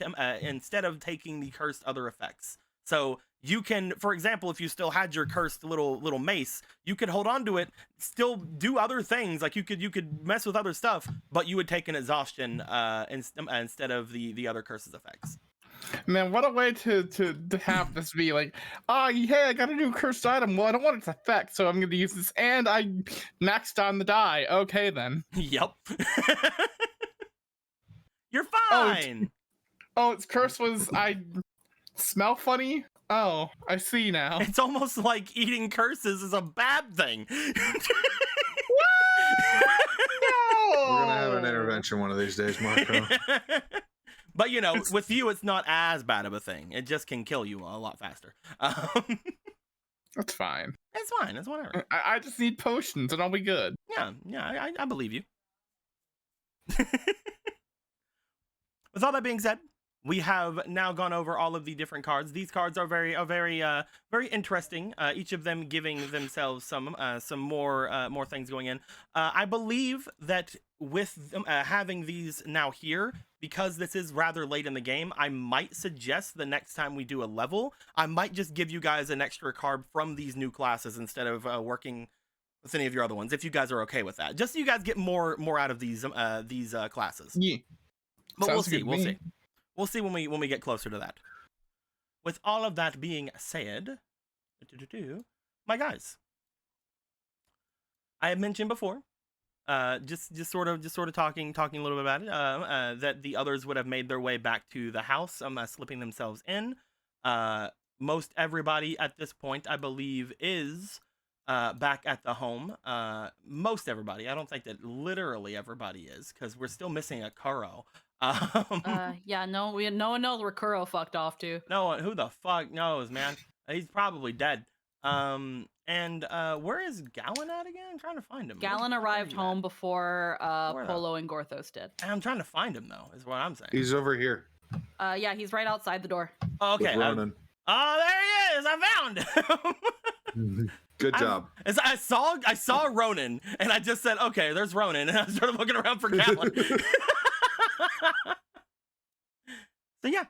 taking the cursed other effects. So you can, for example, if you still had your cursed little mace, you could hold on to it, still do other things, like you could mess with other stuff, but you would take an exhaustion instead of the other curses effects. Man, what a way to have this be like, yeah, I got a new cursed item. Well, I don't want its effect, so I'm going to use this, and I maxed on the die. Okay, then. Yep. You're fine. Its curse was I smell funny. Oh, I see now. It's almost like eating curses is a bad thing. We're gonna have an intervention one of these days, Marco. But with you, it's not as bad of a thing. It just can kill you a lot faster. That's fine. It's fine. It's whatever. I just need potions and I'll be good. Yeah, I believe you. With all that being said, we have now gone over all of the different cards. These cards are very interesting. Each of them giving themselves some more things going in. I believe that with them, having these now here, because this is rather late in the game, I might suggest the next time we do a level, I might just give you guys an extra card from these new classes instead of working with any of your other ones, if you guys are okay with that. Just so you guys get more out of these classes. Yeah. But Sounds we'll good to see. me. We'll see when we get closer to that. With all of that being said, my guys, I have mentioned before, just sort of talking a little bit about it, that the others would have made their way back to the house, slipping themselves in. Most everybody at this point, I believe, is back at the home. Most everybody. I don't think that literally everybody is, because we're still missing a Kuro. Yeah, no one knows where Kuro fucked off to. No one, who the fuck knows, man? He's probably dead. And where is Gallon at again? I'm trying to find him. Gallon arrived home before Where Polo and Gorthos did. I'm trying to find him though, is what I'm saying. He's over here. Yeah, he's right outside the door. Oh, okay. With Ronan. Oh, there he is! I found him. Good job. I saw Ronan, and I just said, "Okay, there's Ronan," and I started looking around for Gallon. So yeah,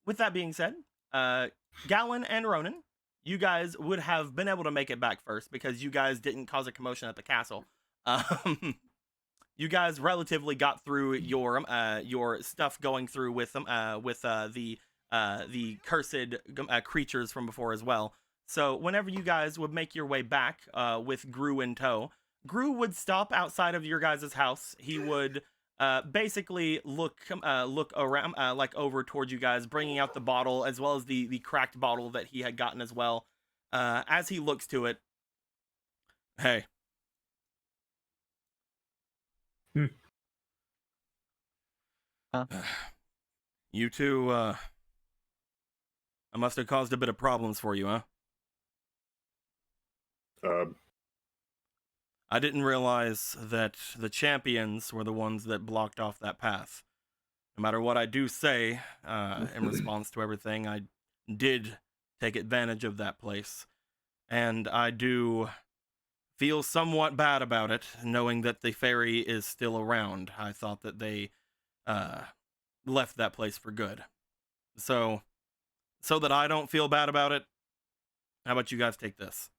with that being said, Gallon and Ronan, you guys would have been able to make it back first because you guys didn't cause a commotion at the castle. You guys relatively got through your stuff going through with the cursed creatures from before as well. So whenever you guys would make your way back with Gru in tow, Gru would stop outside of your guys' house. He would basically look around, like over towards you guys, bringing out the bottle as well as the cracked bottle that he had gotten as well. As he looks to it, hey. Huh? You two, I must have caused a bit of problems for you, huh? I didn't realize that the champions were the ones that blocked off that path. No matter what I do say, in response to everything, I did take advantage of that place. And I do feel somewhat bad about it, knowing that the fairy is still around. I thought that they left that place for good. So that I don't feel bad about it, how about you guys take this?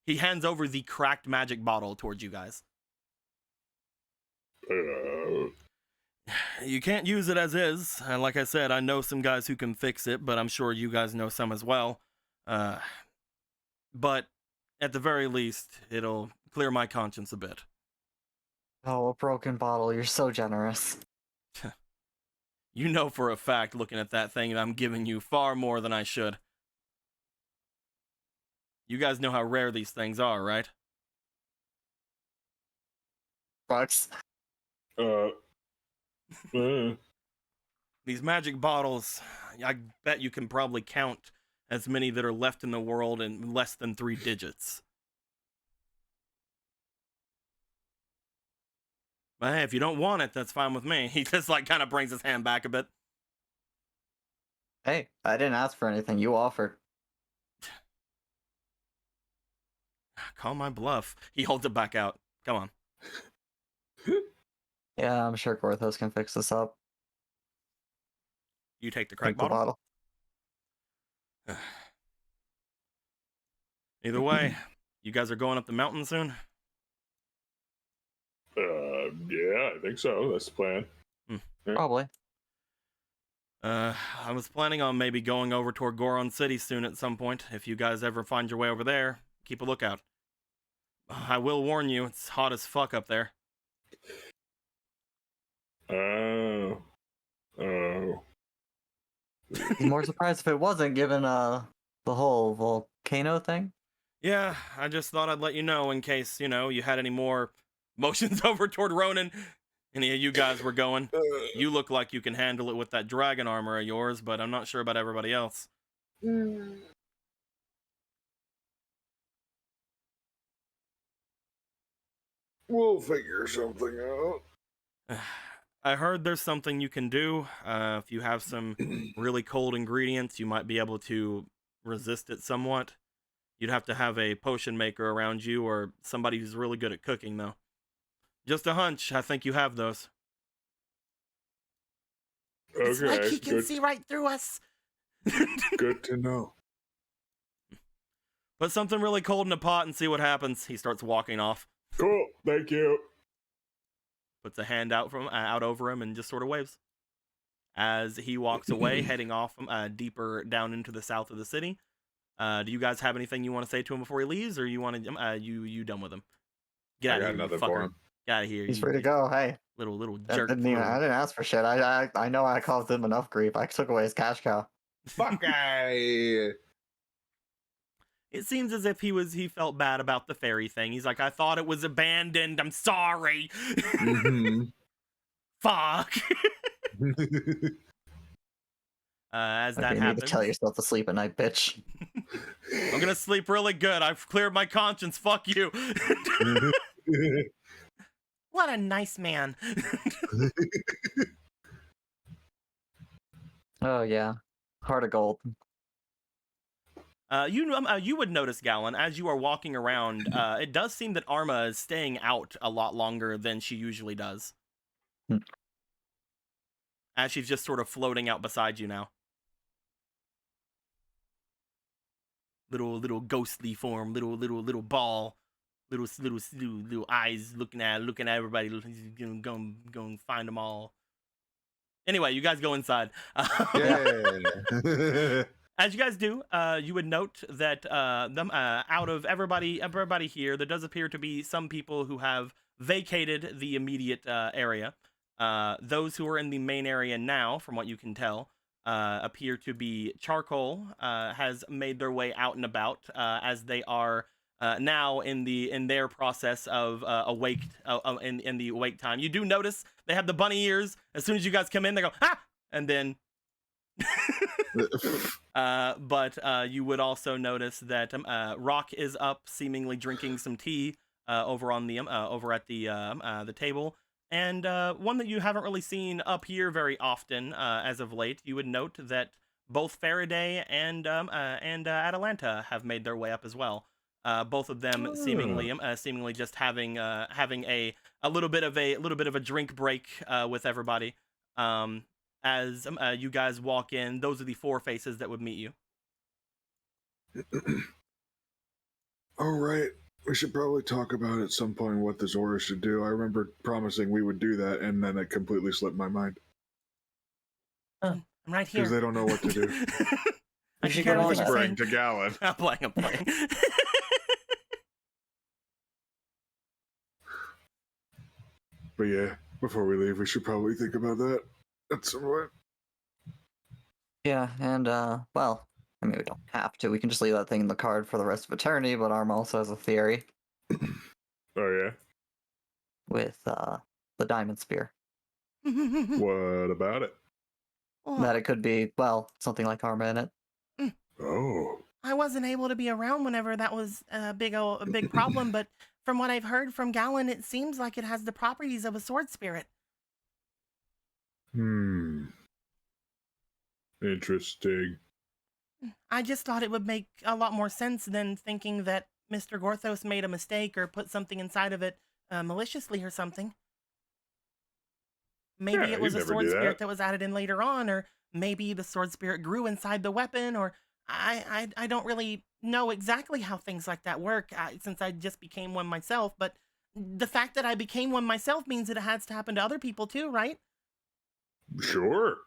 He hands over the cracked magic bottle towards you guys. You can't use it as is, and like I said, I know some guys who can fix it, but I'm sure you guys know some as well. But at the very least, it'll clear my conscience a bit. Oh, a broken bottle. You're so generous. You know for a fact, looking at that thing, that I'm giving you far more than I should. You guys know how rare these things are, right? Bucks. These magic bottles, I bet you can probably count as many that are left in the world in less than 3 digits. But hey, if you don't want it, that's fine with me. He just like kind of brings his hand back a bit. Hey, I didn't ask for anything. You offered. Call my bluff. He holds it back out. Come on. Yeah, I'm sure Gorthos can fix this up. You take the Drink crack the bottle. Either way, you guys are going up the mountain soon? Yeah, I think so. That's the plan. Probably. I was planning on maybe going over toward Goron City soon at some point. If you guys ever find your way over there, keep a lookout. I will warn you, it's hot as fuck up there. Oh. Be more surprised if it wasn't, given the whole volcano thing. Yeah, I just thought I'd let you know in case, you had any more motions over toward Ronan. Any of you guys were going. You look like you can handle it with that dragon armor of yours, but I'm not sure about everybody else. We'll figure something out. I heard there's something you can do. If you have some really cold ingredients, you might be able to resist it somewhat. You'd have to have a potion maker around you or somebody who's really good at cooking, though. Just a hunch. I think you have those. Okay, It's like he can good. see right through us. Good to know. Put something really cold in a pot and see what happens. He starts walking off. Cool. Thank you. Puts a hand out out over him and just sort of waves. As he walks away, heading off deeper down into the south of the city. Do you guys have anything you want to say to him before he leaves, or you want to you done with him? Get out of here, you nothing fucker. for him. Get out of here. He's you free to go. Hey, Little I jerk. didn't ask for shit. I know I caused him enough grief. I took away his cash cow. Fuck I. It seems as if he felt bad about the fairy thing. He's like, I thought it was abandoned. I'm sorry. Fuck. As that You need happens, to tell yourself to sleep at night, bitch. I'm gonna sleep really good. I've cleared my conscience. Fuck you. What a nice man. Oh yeah, heart of gold. You would notice, Gallon, as you are walking around, it does seem that Arma is staying out a lot longer than she usually does. As she's just sort of floating out beside you now. Little ghostly form, little ball, little eyes looking at everybody, going find them all. Anyway, you guys go inside. Yeah. As you guys do, you would note that out of everybody here, there does appear to be some people who have vacated the immediate area. Those who are in the main area now, from what you can tell, appear to be Charcoal has made their way out and about as they are now in their process of awake in the awake time. You do notice they have the bunny ears. As soon as you guys come in, they go ah, and then. But you would also notice that Rock is up, seemingly drinking some tea over on the over at the table. And one that you haven't really seen up here very often as of late, you would note that both Faraday and Atalanta have made their way up as well. Both of them seemingly just having a little bit of a drink break with everybody. As you guys walk in, those are the four faces that would meet you. All right. We should probably talk about at some point what the Zora should do. I remember promising we would do that, and then it completely slipped my mind. I'm right here. Because they don't know what to do. I should go whispering to Gallon. I'm playing. But yeah, before we leave, we should probably think about that at some point. Yeah, and well, I mean, we don't have to. We can just leave that thing in the card for the rest of eternity. But Arm also has a theory Oh yeah. with the diamond spear What about it? that it could be, well, something like Arma in it. Oh. I wasn't able to be around whenever that was a big problem, but from what I've heard from Gallon, it seems like it has the properties of a sword spirit. Interesting. I just thought it would make a lot more sense than thinking that Mr. Gorthos made a mistake or put something inside of it maliciously or something. Maybe Yeah, it was he'd a never sword do spirit that. that was added in later on, or maybe the sword spirit grew inside the weapon, or I don't really know exactly how things like that work since I just became one myself, but the fact that I became one myself means that it has to happen to other people too, right? Sure.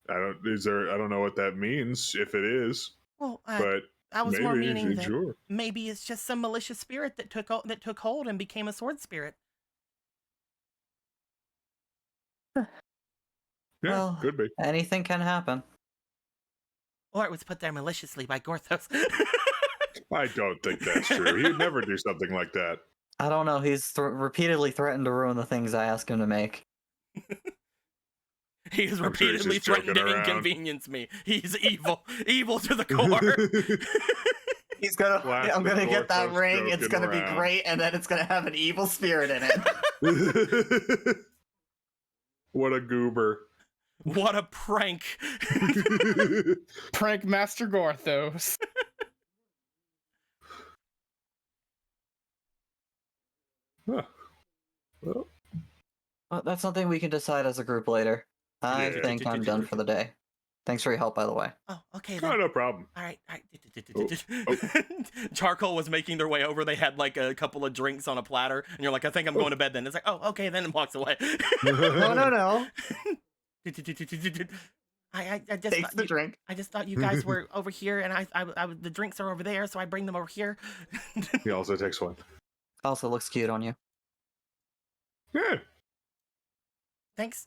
I don't know what that means, if it is. Well, But I was more maybe, meaning that sure. maybe it's just some malicious spirit that took hold and became a sword spirit. Yeah, Well, could be. anything can happen. Or it was put there maliciously by Gorthos. I don't think that's true. He'd never do something like that. I don't know. He's repeatedly threatened to ruin the things I ask him to make. He has I'm sure he's repeatedly just threatened to joking around. inconvenience me. He's evil. Evil to the core. He's gonna. Classic I'm gonna get that Gorthos ring. It's joking gonna be around. great, and then it's gonna have an evil spirit in it. What a goober. What a prank. Prank Master Gorthos. Huh. Well, Well, that's something we can decide as a group later. I Yeah. think I'm done for the day. Thanks for your help, by the way. Oh, okay oh, then. no problem. All right. Oh. Charcoal was making their way over. They had like a couple of drinks on a platter, and you're like, I think I'm going to bed then. It's like, oh, okay, then, and walks away. No. I just Takes thought the drink. I just thought you guys were over here, and I the drinks are over there, so I bring them over here. He also takes one. Also looks cute on you. Yeah. Thanks.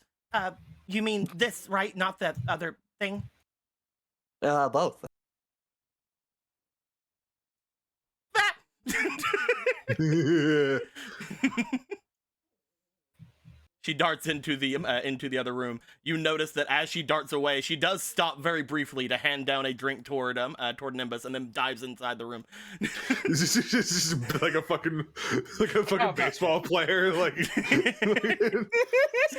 You mean this, right? Not that other thing? Both. Ah! She darts into the other room. You notice that as she darts away, she does stop very briefly to hand down a drink toward Nimbus, and then dives inside the room. This is like a fucking baseball player, like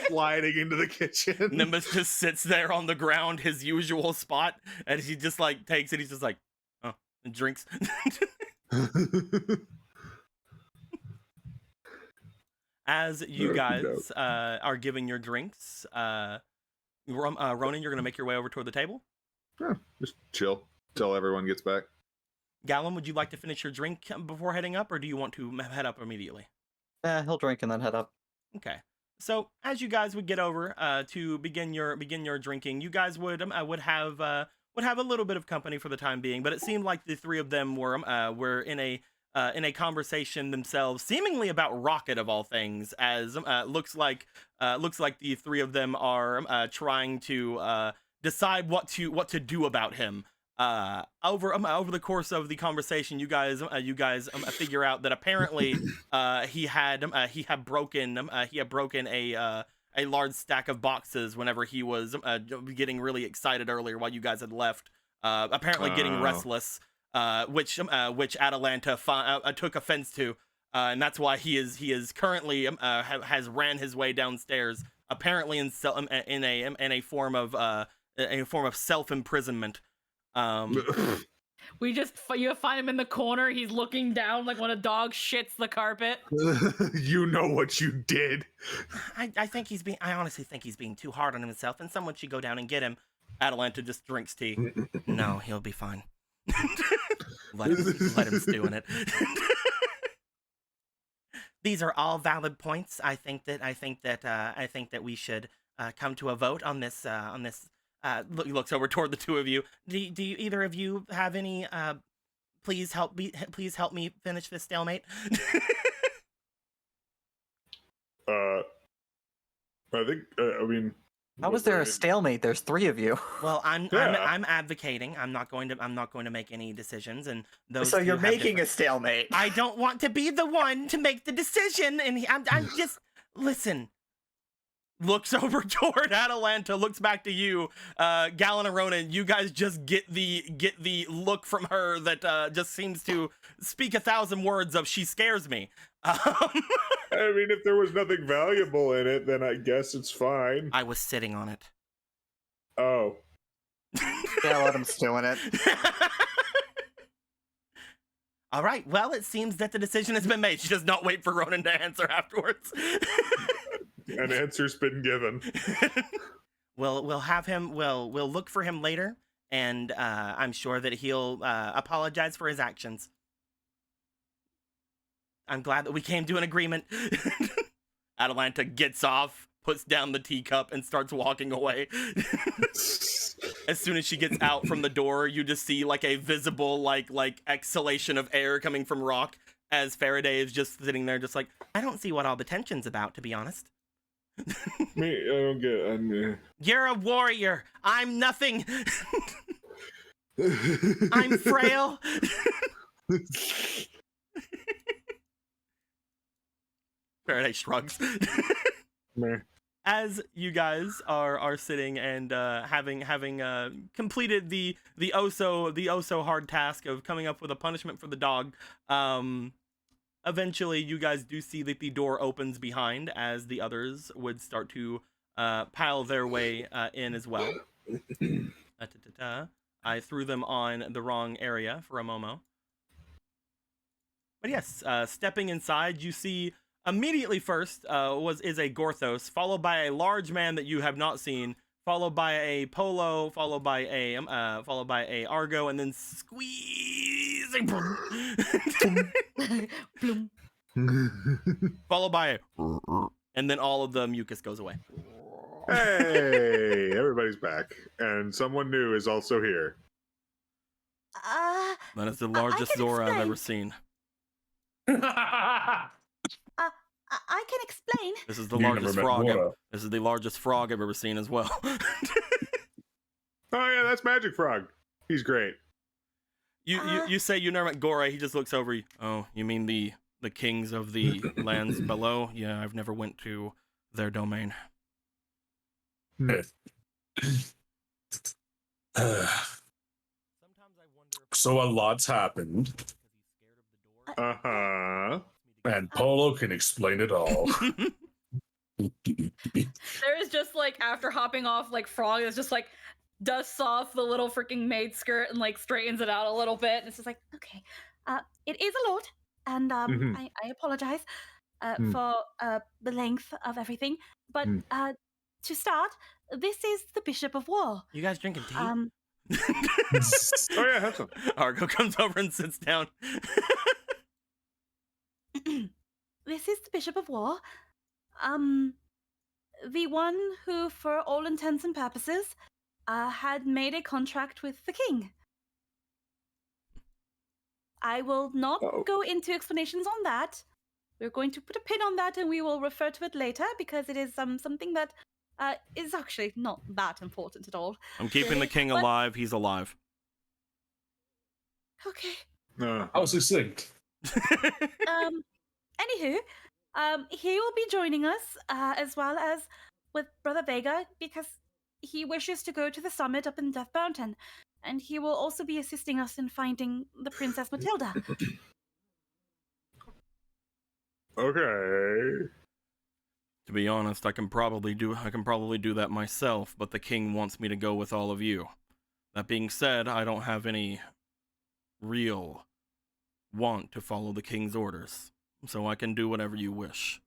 sliding into the kitchen. Nimbus just sits there on the ground, his usual spot, and he just like takes it. He's just like, oh, and drinks. As you guys are giving your drinks, Ronan, you're gonna make your way over toward the table. Yeah, just chill till everyone gets back. Gallon, would you like to finish your drink before heading up, or do you want to head up immediately? He'll drink and then head up. Okay. So as you guys would get over to begin your drinking, you guys would have a little bit of company for the time being, but it seemed like the three of them were in a conversation themselves, seemingly about Rocket of all things, as looks like the three of them are trying to decide what to do about him. Over the course of the conversation, you guys figure out that apparently he had broken a large stack of boxes whenever he was getting really excited earlier while you guys had left. Apparently getting restless, which Atalanta took offense to, and that's why he is currently has ran his way downstairs, apparently in a form of self imprisonment. You find him in the corner. He's looking down like when a dog shits the carpet. You know what you did. I honestly think he's being too hard on himself, and someone should go down and get him. Atalanta just drinks tea. No, he'll be fine. let him stew in it. These are all valid points. I think that we should come to a vote on this. He looks over toward the two of you. Do you either of you have any? Please help me finish this stalemate. I think. I mean. How was there a stalemate? There's three of you. Well, I'm advocating. I'm not going to make any decisions, and those. So two you're have making different- a stalemate. I don't want to be the one to make the decision, and I'm just listen. Looks over toward Atalanta, looks back to you, Gallon and Ronan. You guys just get the look from her that just seems to speak 1,000 words of "she scares me." I mean, if there was nothing valuable in it, then I guess it's fine. I was sitting on it. Oh. Yeah, let him stew in it. All right. Well, it seems that the decision has been made. She does not wait for Ronan to answer afterwards. An answer's been given. We'll have him. We'll look for him later, and I'm sure that he'll apologize for his actions. I'm glad that we came to an agreement. Atalanta gets off, puts down the teacup, and starts walking away. As soon as she gets out from the door, you just see like a visible like exhalation of air coming from Rock, as Faraday is just sitting there, just like, I don't see what all the tension's about, to be honest. Me, I don't get. You're a warrior. I'm nothing. I'm frail. Faraday shrugs. Meh. As you guys are sitting and having completed the oh so hard task of coming up with a punishment for the dog, eventually you guys do see that the door opens behind, as the others would start to pile their way in as well. I threw them on the wrong area for a moment. But yes, stepping inside, you see immediately first is a Gorthos, followed by a large man that you have not seen, followed by a Polo, followed by a Argo, and then squeezing, followed by a, and then all of the mucus goes away. Hey, everybody's back, and someone new is also here. That is the largest Zora I've ever seen. I can explain. This is the You largest never met frog. Zora. This is the largest frog I've ever seen as well. Oh yeah, that's Magic Frog. He's great. You say you never met Gora. He just looks over you. Oh, you mean the kings of the lands below? Yeah, I've never went to their domain. So a lot's happened, Uh-huh. and Polo can explain it all. There is just like, after hopping off, like Frog is just like dusts off the little freaking maid skirt and like straightens it out a little bit. It's just like, Okay. It is a lot, and Mhm. I apologize Mm. for the length of everything. But to start, this is the Bishop of War. You guys drinking tea? Um, Oh yeah, have some. Argo comes over and sits down. This is the Bishop of War. The one who, for all intents and purposes, had made a contract with the king. I will not Uh-oh. go into explanations on that. We're going to put a pin on that, and we will refer to it later because it is something that is actually not that important at all. I'm keeping the really. king But- alive. He's alive. Okay. How succinct. Anywho, he will be joining us as well as with Brother Vega because he wishes to go to the summit up in Death Mountain, and he will also be assisting us in finding the Princess Matilda. Okay. To be honest, I can probably do that myself, but the king wants me to go with all of you. That being said, I don't have any real want to follow the king's orders, so I can do whatever you wish.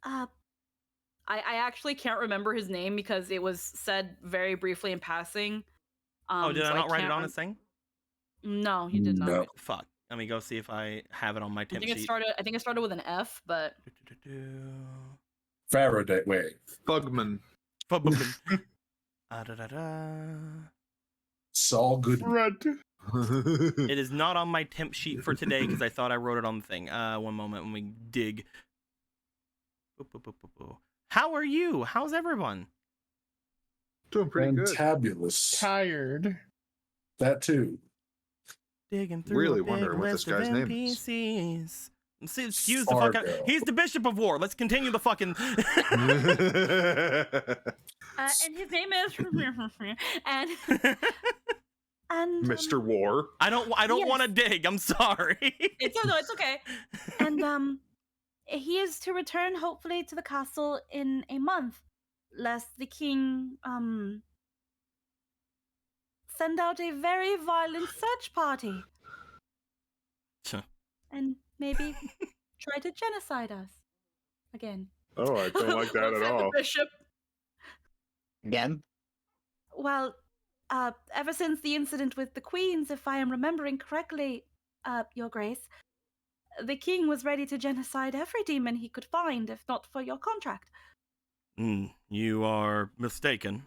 Uh, I actually can't remember his name because it was said very briefly in passing. Oh, did so I not write it can't on his thing? No, you did not. No. write- Fuck. Let me go see if I have it on my I temp think sheet. I think it started with an F, but Faraday. Wait. Bugman. Saul Good. Fred. It is not on my temp sheet for today because I thought I wrote it on the thing. One moment, when we dig. How are you? How's everyone? Doing pretty good. Fantabulous. Tired. That too. Digging through Really a big wondering what list this guy's of name is. NPCs. See, excuse the fuck out. Fargo. He's the Bishop of War. Let's continue the fucking. and his name is and Mr. War. I don't Yes. want to dig. I'm sorry. it's okay. and he is to return hopefully to the castle in a month, lest the king send out a very violent search party and maybe try to genocide us again. Oh, I don't like that Looks at the all. bishop. Again? Well, ever since the incident with the queens, if I am remembering correctly, Your Grace, the king was ready to genocide every demon he could find, if not for your contract. You are mistaken.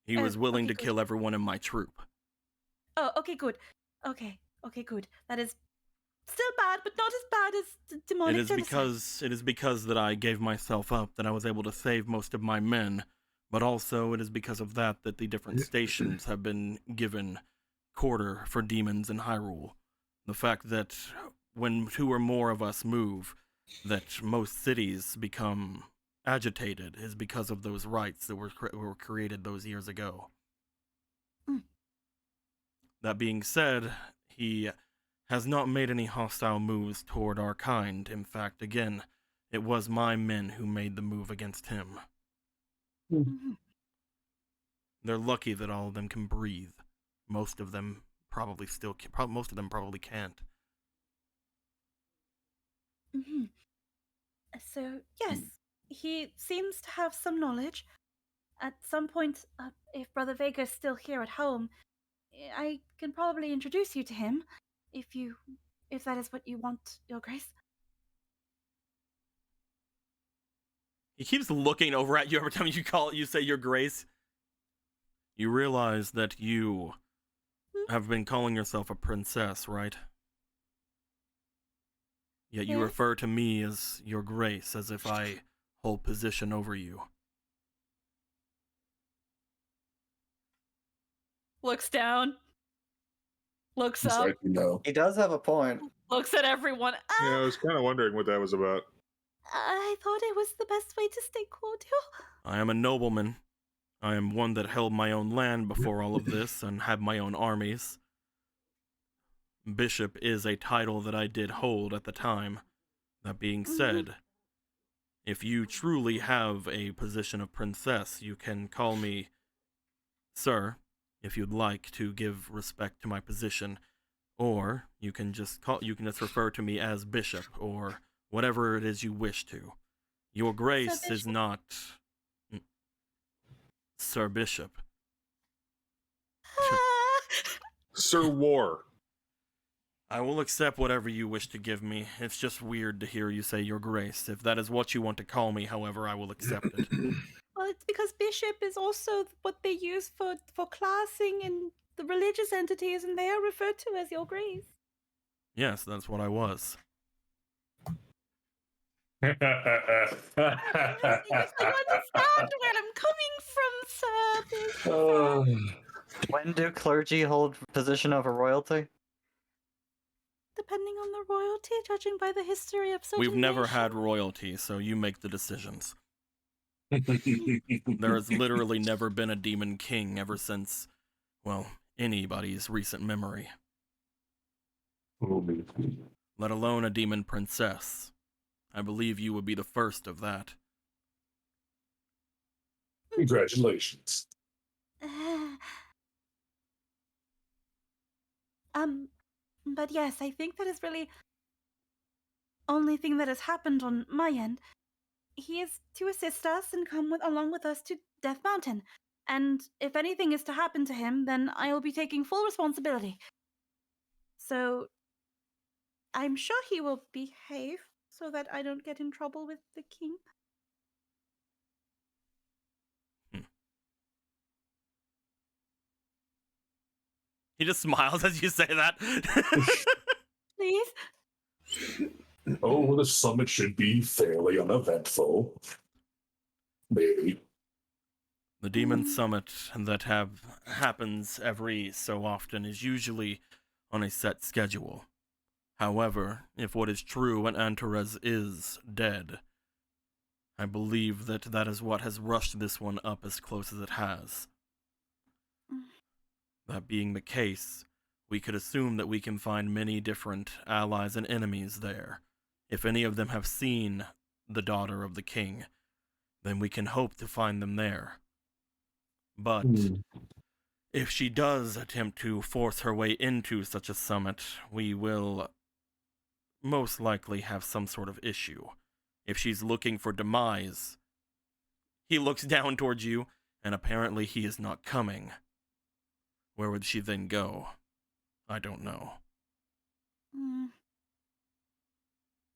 He was willing okay, to good. kill everyone in my troop. Oh, okay, good. Okay, good. That is still bad, but not as bad as demonic genocide. It is because that I gave myself up that I was able to save most of my men, but also it is because of that the different stations have been given quarter for demons in Hyrule. The fact that when 2 or more of us move, that most cities become agitated is because of those rights that were created those years ago. That being said, he has not made any hostile moves toward our kind. In fact, again, it was my men who made the move against him. Mhm. They're lucky that all of them can breathe. Most of them probably can't. Mhm. So, yes, he seems to have some knowledge. At some point, if Brother Vega is still here at home, I can probably introduce you to him, if that is what you want, Your Grace. He keeps looking over at you every time you say your grace. You realize that you have been calling yourself a princess, right? Yet you Yes. refer to me as your grace, as if I hold position over you. Looks down. Looks It's up. like, you know. He does have a point. Looks at everyone. Yeah, I was kind of wondering what that was about. I thought it was the best way to stay cordial. I am a nobleman. I am one that held my own land before all of this and had my own armies. Bishop is a title that I did hold at the time. That being said, if you truly have a position of princess, you can call me sir, if you'd like to give respect to my position, or you can just refer to me as bishop, or whatever it is you wish to. Your grace is Bishop. not Sir Bishop. Sir War. I will accept whatever you wish to give me. It's just weird to hear you say your grace. If that is what you want to call me, however, I will accept it. Well, it's because bishop is also what they use for classing in the religious entities, and they are referred to as your grace. Yes, that's what I was. Yes, you understand where I'm coming from, sir. When do clergy hold position over royalty? Depending on the royalty, judging by the history of certain We've never had nations. royalty, so you make the decisions. There has literally never been a demon king ever since, well, anybody's recent memory. Let alone a demon princess. I believe you would be the first of that. Congratulations. But yes, I think that is really only thing that has happened on my end. He is to assist us and come along with us to Death Mountain. And if anything is to happen to him, then I will be taking full responsibility. So I'm sure he will behave so that I don't get in trouble with the king. He just smiles as you say that. Please? Oh, the summit should be fairly uneventful. Maybe. The demon summit that happens every so often is usually on a set schedule. However, if what is true and Antares is dead, I believe that is what has rushed this one up as close as it has. That being the case, we could assume that we can find many different allies and enemies there. If any of them have seen the daughter of the king, then we can hope to find them there. But if she does attempt to force her way into such a summit, we will most likely have some sort of issue. If she's looking for demise, he looks down towards you, and apparently he is not coming. Where would she then go? I don't know.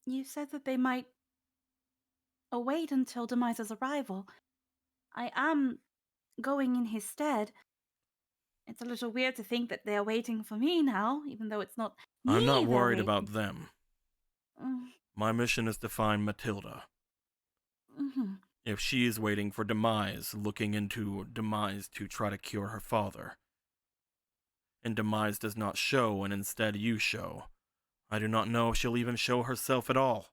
You said that they might await until Demise's arrival. I am going in his stead. It's a little weird to think that they're waiting for me now, even though it's not me. I'm not they're worried waiting. about them. My mission is to find Matilda. If she is waiting for Demise, looking into Demise to try to cure her father, and Demise does not show and instead you show, I do not know if she'll even show herself at all.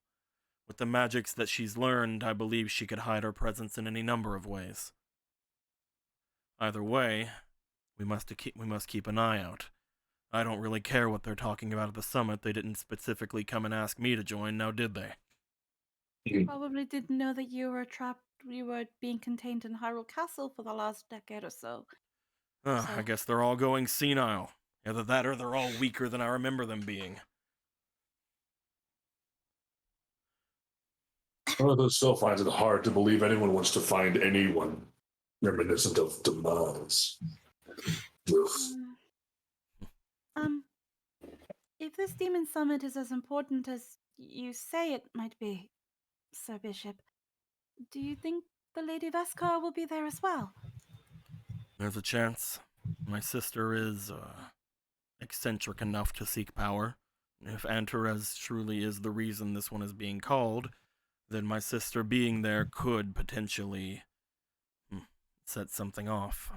With the magics that she's learned, I believe she could hide her presence in any number of ways. Either way, we must keep an eye out. I don't really care what they're talking about at the summit. They didn't specifically come and ask me to join, now did they? Probably didn't know that you were being contained in Hyrule Castle for the last decade or so. I guess they're all going senile. Either that or they're all weaker than I remember them being. Although still finds it hard to believe anyone wants to find anyone reminiscent of Demise. If this demon summit is as important as you say it might be, Sir Bishop, do you think the Lady Vescar will be there as well? There's a chance. My sister is eccentric enough to seek power. If Antares truly is the reason this one is being called, then my sister being there could potentially set something off.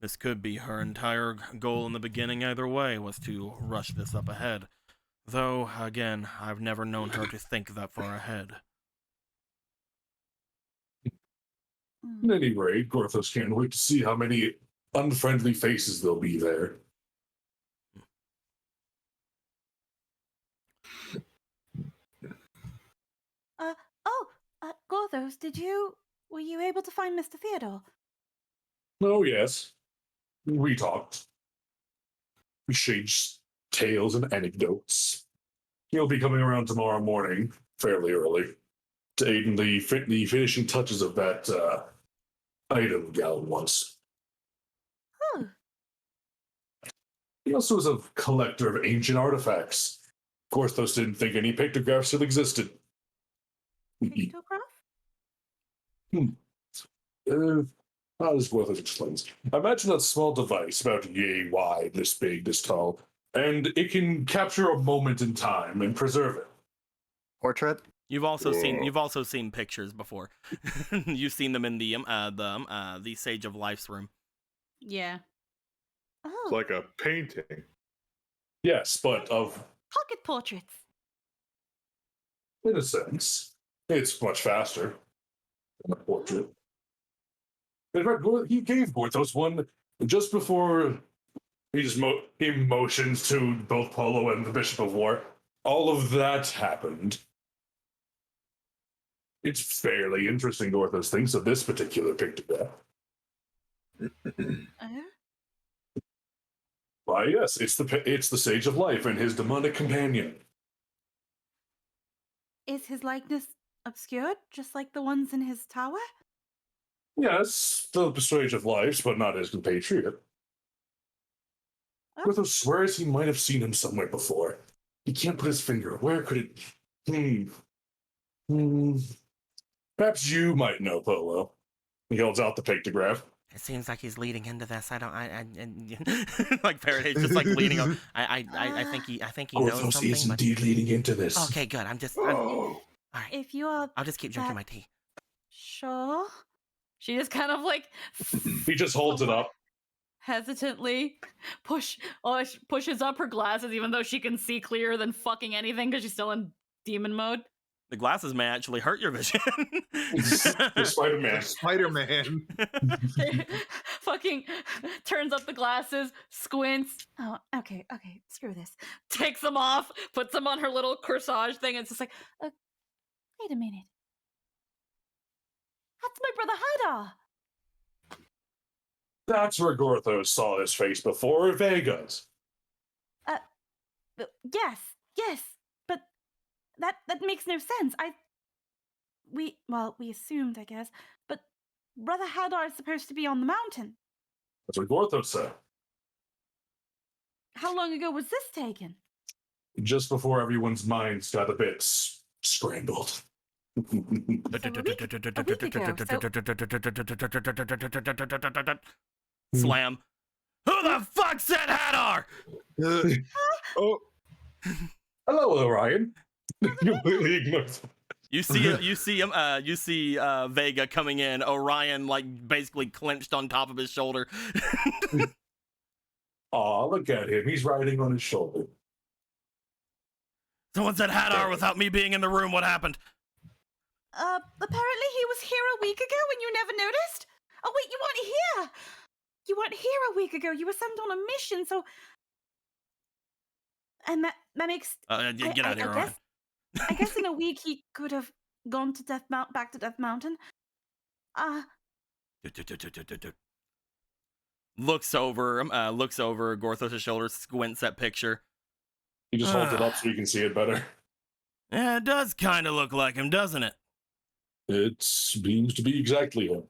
This could be her entire goal in the beginning either way, was to rush this up ahead. Though, again, I've never known her to think that far ahead. At any rate, Gorthos can't wait to see how many unfriendly faces there'll be there. Gorthos, were you able to find Mr. Theodore? Oh, yes. We talked. We exchanged tales and anecdotes. He'll be coming around tomorrow morning, fairly early, to aid in the finishing touches of that item Gal wants. Oh. He also is a collector of ancient artifacts. Of course, those didn't think any pictographs still existed. Pictograph? As Gwilthus explains, imagine that small device about yay wide, this big, this tall, and it can capture a moment in time and preserve it. Portrait? You've also seen pictures before. You've seen them in the Sage of Life's room. Yeah. It's Oh, like a painting. Yes, but of, pocket portraits. in a sense, it's much faster than a portrait. In fact, he gave Gorthos one just before he motions to both Polo and the Bishop of War. All of that happened. It's fairly interesting, Gorthos thinks, of this particular pictograph. Why, yes, it's the Sage of Life and his demonic companion. Is his likeness obscured, just like the ones in his tower? Yes, the Sage of Life, but not his compatriot. Oh. Gorthos swears he might have seen him somewhere before. He can't put his finger. Where could it? Perhaps you might know, Polo. He holds out the pictograph. It seems like he's leading into this. Like Faraday's just like leading up. I think he knows Gorthos something. is indeed leading into this. Okay, good. All right. If you are I'll just keep drinking my tea. sure. She just kind of like He just holds it up. hesitantly pushes up her glasses, even though she can see clearer than fucking anything because she's still in demon mode. The glasses may actually hurt your vision. Spider-Man. Spider-Man. Fucking turns up the glasses, squints. Oh, okay, screw this. Takes them off, puts them on her little corsage thing, and it's just like, Wait a minute. That's my brother Hadar. That's where Gorthos saw his face before Vega's. Yes, but that makes no sense. We assumed, I guess, but brother Hadar is supposed to be on the mountain. That's what Gorthos said. How long ago was this taken? Just before everyone's minds got a bit scrambled. Slam. Who the fuck said Hadar? Oh, Hello, Orion. Completely ignored. You see Vega coming in. Orion like basically clenched on top of his shoulder. Aw, look at him. He's riding on his shoulder. Someone said Hadar without me being in the room. What happened? Apparently he was here a week ago and you never noticed? Oh wait, you weren't here! You weren't here a week ago. You were sent on a mission, so... And that makes... Get out of here, Orion. I guess in a week he could have gone to back to Death Mountain. Looks over Gorthos' shoulder, squints at picture. He just holds it up so you can see it better. Yeah, it does kind of look like him, doesn't it? It seems to be exactly him.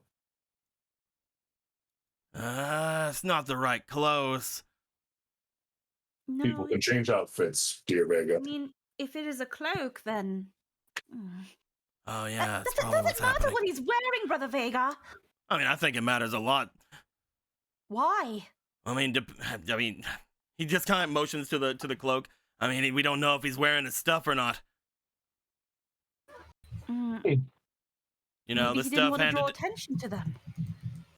It's not the right clothes. No, People can change outfits, dear Vega. I mean, if it is a cloak, then... Oh yeah, that's that probably what's doesn't matter happening. what he's wearing, Brother Vega. I mean, I think it matters a lot. Why? I mean, he just kind of motions to the cloak. I mean, we don't know if he's wearing his stuff or not. You know, Maybe the he didn't stuff want to draw handed. attention to them.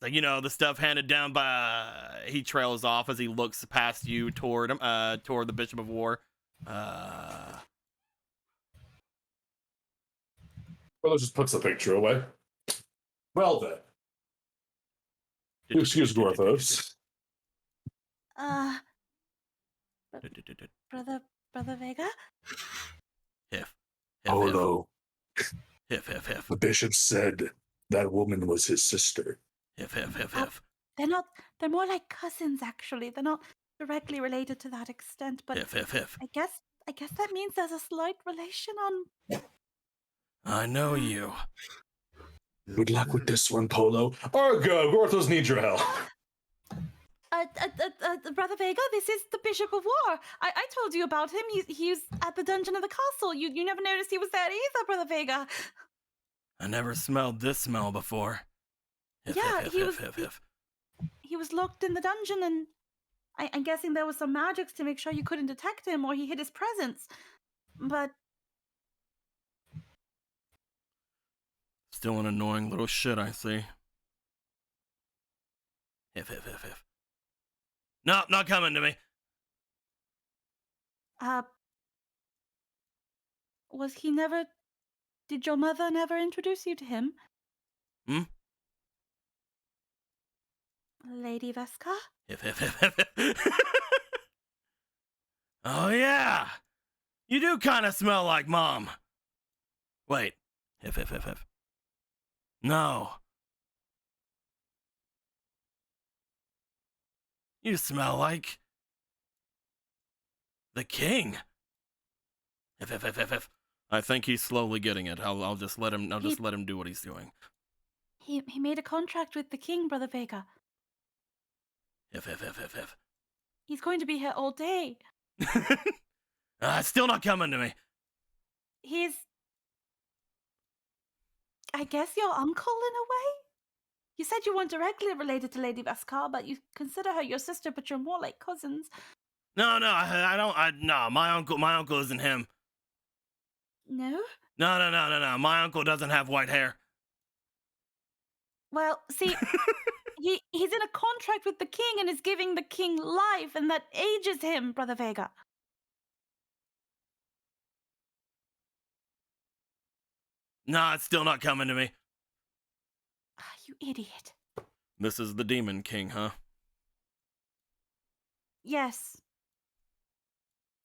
Like, you know, the stuff handed down by. He trails off as he looks past you toward the Bishop of War. Well, just puts the picture away. Well then. Excuse Gorthos. Brother Vega? Hiff. Oh no. Hiff. The bishop said that woman was his sister. Hiff. They're more like cousins, actually. They're not directly related to that extent, but Hiff. I guess that means there's a slight relation on... I know you. Good luck with this one, Polo. Argo, Gorthos needs your help. Brother Vega, this is the Bishop of War. I told you about him. He's at the dungeon of the castle. You never noticed he was there either, Brother Vega. I never smelled this smell before. Yeah, he was locked in the dungeon, and I'm guessing there was some magics to make sure you couldn't detect him, or he hid his presence. But Still an annoying little shit, I see. If. No, not coming to me. was he never? Did your mother never introduce you to him? Hmm? Lady Vesca? If. Oh, yeah. You do kind of smell like Mom. Wait. If. No. You smell like the king. If. I think he's slowly getting it. I'll just let him. I'll just let him do what he's doing. He made a contract with the king, Brother Vega. If. He's going to be here all day. Still not coming to me. He's, I guess, your uncle in a way? You said you weren't directly related to Lady Vesca, but you consider her your sister, but you're more like cousins. No, I don't. No, my uncle isn't him. No? No. My uncle doesn't have white hair. Well, see, he's in a contract with the king and is giving the king life, and that ages him, Brother Vega. No, it's still not coming to me. You idiot. This is the Demon King, huh? Yes.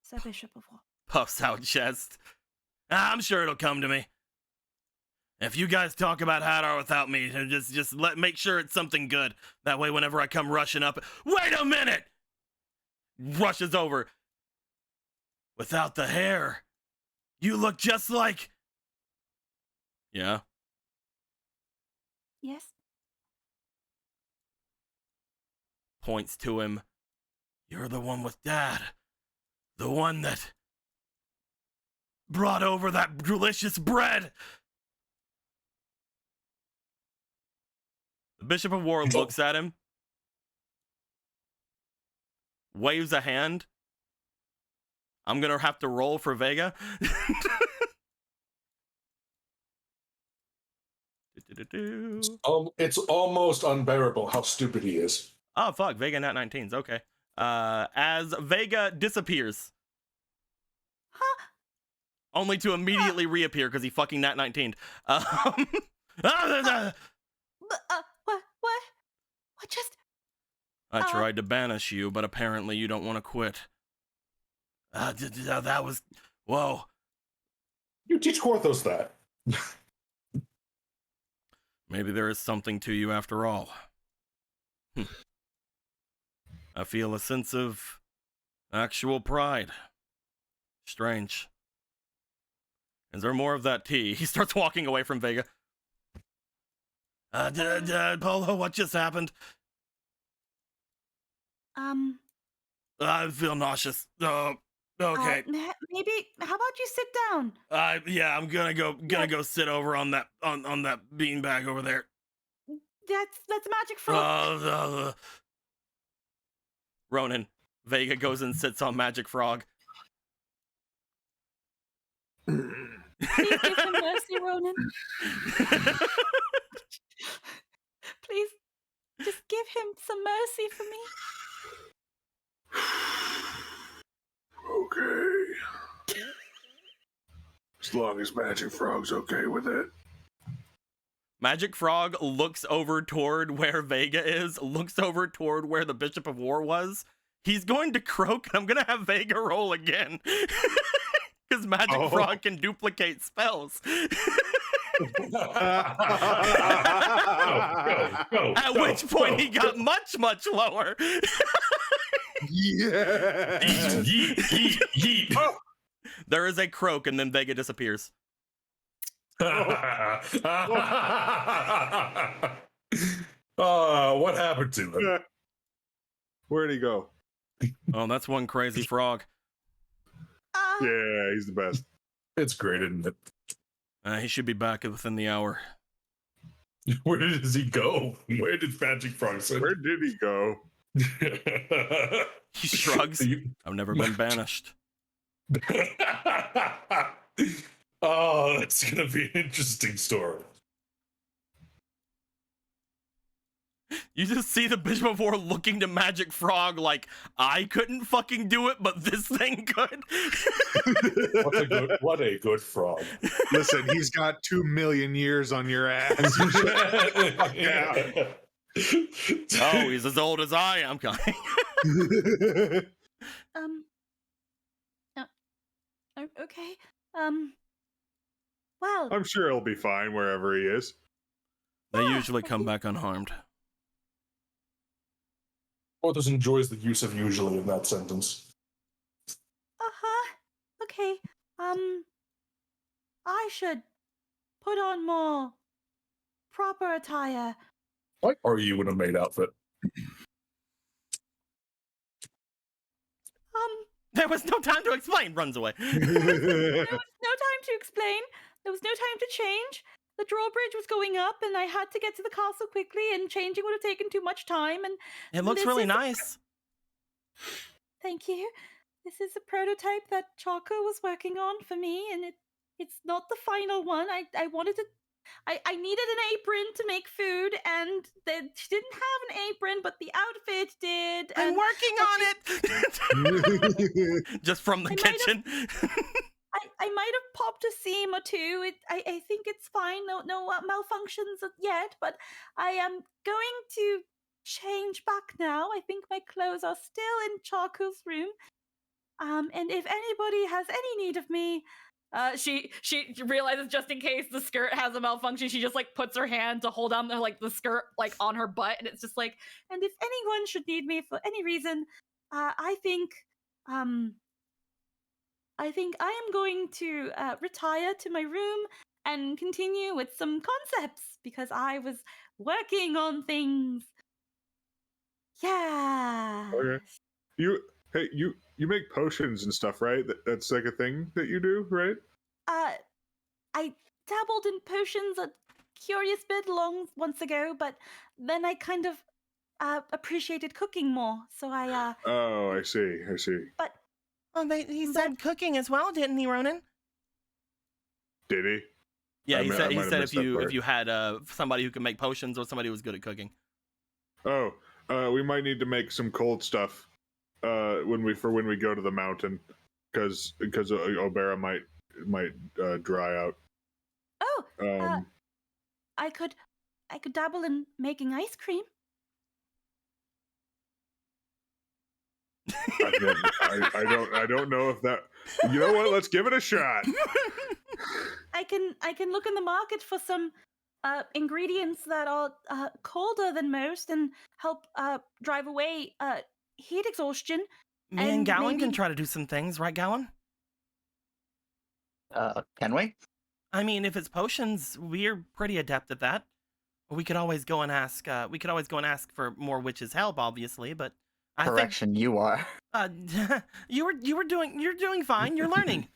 Sir Bishop of War. Puffs out chest. I'm sure it'll come to me. If you guys talk about Hadar without me, just make sure it's something good. That way, whenever I come rushing up, wait a minute! Rushes over. Without the hair, you look just like. Yeah. Yes. Points to him. You're the one with Dad. The one that brought over that delicious bread. The Bishop of War looks at him, waves a hand. I'm gonna have to roll for Vega. It's almost unbearable how stupid he is. Oh fuck, Vega nat 19s. Okay. As Vega disappears, only to immediately reappear because he fucking nat 19'd. What just? I tried to banish you, but apparently you don't want to quit. That was. Whoa. You teach Quarthos that. Maybe there is something to you after all. I feel a sense of actual pride. Strange. Is there more of that tea? He starts walking away from Vega. Polo, what just happened? I feel nauseous. Oh, okay. Maybe. How about you sit down? Yeah, I'm gonna go sit over on that on that beanbag over there. That's magic frog. Ronan. Vega goes and sits on Magic Frog. Please give him mercy, Ronan. Please, just give him some mercy for me. Okay. As long as Magic Frog's okay with it. Magic Frog looks over toward where Vega is, looks over toward where the Bishop of War was. He's going to croak, and I'm going to have Vega roll again. Because Magic Frog can duplicate spells. At which point he got much lower. Yeah. Yeet. There is a croak, and then Vega disappears. What happened to him? Where'd he go? Oh, that's one crazy frog. Yeah, he's the best. It's great, isn't it? He should be back within the hour. Where does he go? Where did Magic Frog send? Where did he go? He shrugs. I've never been banished. Oh, that's gonna be an interesting story. You just see the Bishop of War looking to Magic Frog like, I couldn't fucking do it, but this thing could. What a good frog. Listen, he's got 2 million years on your ass. Yeah. Oh, he's as old as I am. Okay. Well, I'm sure he'll be fine wherever he is. They usually come back unharmed. Porthos enjoys the use of usually in that sentence. okay. I should put on more proper attire. Why are you in a maid outfit? There was no time to explain. Runs away. There was no time to explain. There was no time to change. The drawbridge was going up, and I had to get to the castle quickly, and changing would have taken too much time. And It looks really nice. Thank you. This is a prototype that Choco was working on for me, and it's not the final one. I wanted to. I needed an apron to make food, and she didn't have an apron, but the outfit did. I'm and working on it. Just from the kitchen. I might have popped a seam or two. I think it's fine. No malfunctions yet, but I am going to change back now. I think my clothes are still in Charcoal's room. And if anybody has any need of me, she realizes just in case the skirt has a malfunction, she just like puts her hand to hold on the skirt like on her butt, and it's just like, and if anyone should need me for any reason, I think I am going to retire to my room and continue with some concepts because I was working on things. Yeah. Okay. You make potions and stuff, right? That's like a thing that you do, right? I dabbled in potions a curious bit once ago, but then I kind of appreciated cooking more. So I Oh, I see. But he said cooking as well, didn't he, Ronan? Did he? Yeah, he said if you had somebody who could make potions or somebody who was good at cooking. Oh, we might need to make some cold stuff when we go to the mountain, because Obera might dry out. Oh, I could dabble in making ice cream. I don't know if that. You know what? Let's give it a shot. I can look in the market for some ingredients that are colder than most and help drive away heat exhaustion. Me and Gowan can try to do some things, right, Gowan? Can we? I mean, if it's potions, we're pretty adept at that. We could always go and ask. For more witches' help, obviously. But Correction, you are. You're doing fine. You're learning.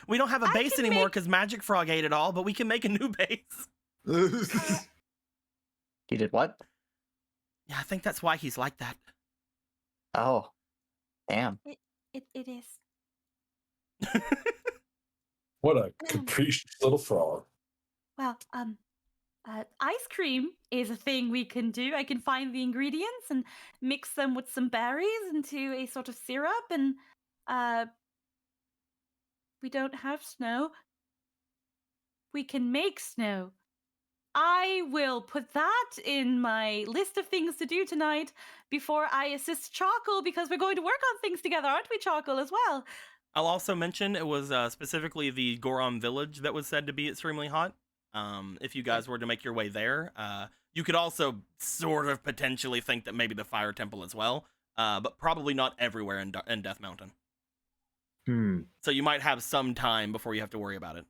We don't have a base anymore because Magic Frog ate it all, but we can make a new base. He did what? Yeah, I think that's why he's like that. Oh, damn. It is. What a capricious little frog. Well, ice cream is a thing we can do. I can find the ingredients and mix them with some berries into a sort of syrup, and we don't have snow. We can make snow. I will put that in my list of things to do tonight before I assist Charcoal, because we're going to work on things together, aren't we, Charcoal, as well? I'll also mention it was specifically the Goron village that was said to be extremely hot. If you guys were to make your way there, you could also sort of potentially think that maybe the Fire Temple as well, but probably not everywhere in Death Mountain. So you might have some time before you have to worry about it.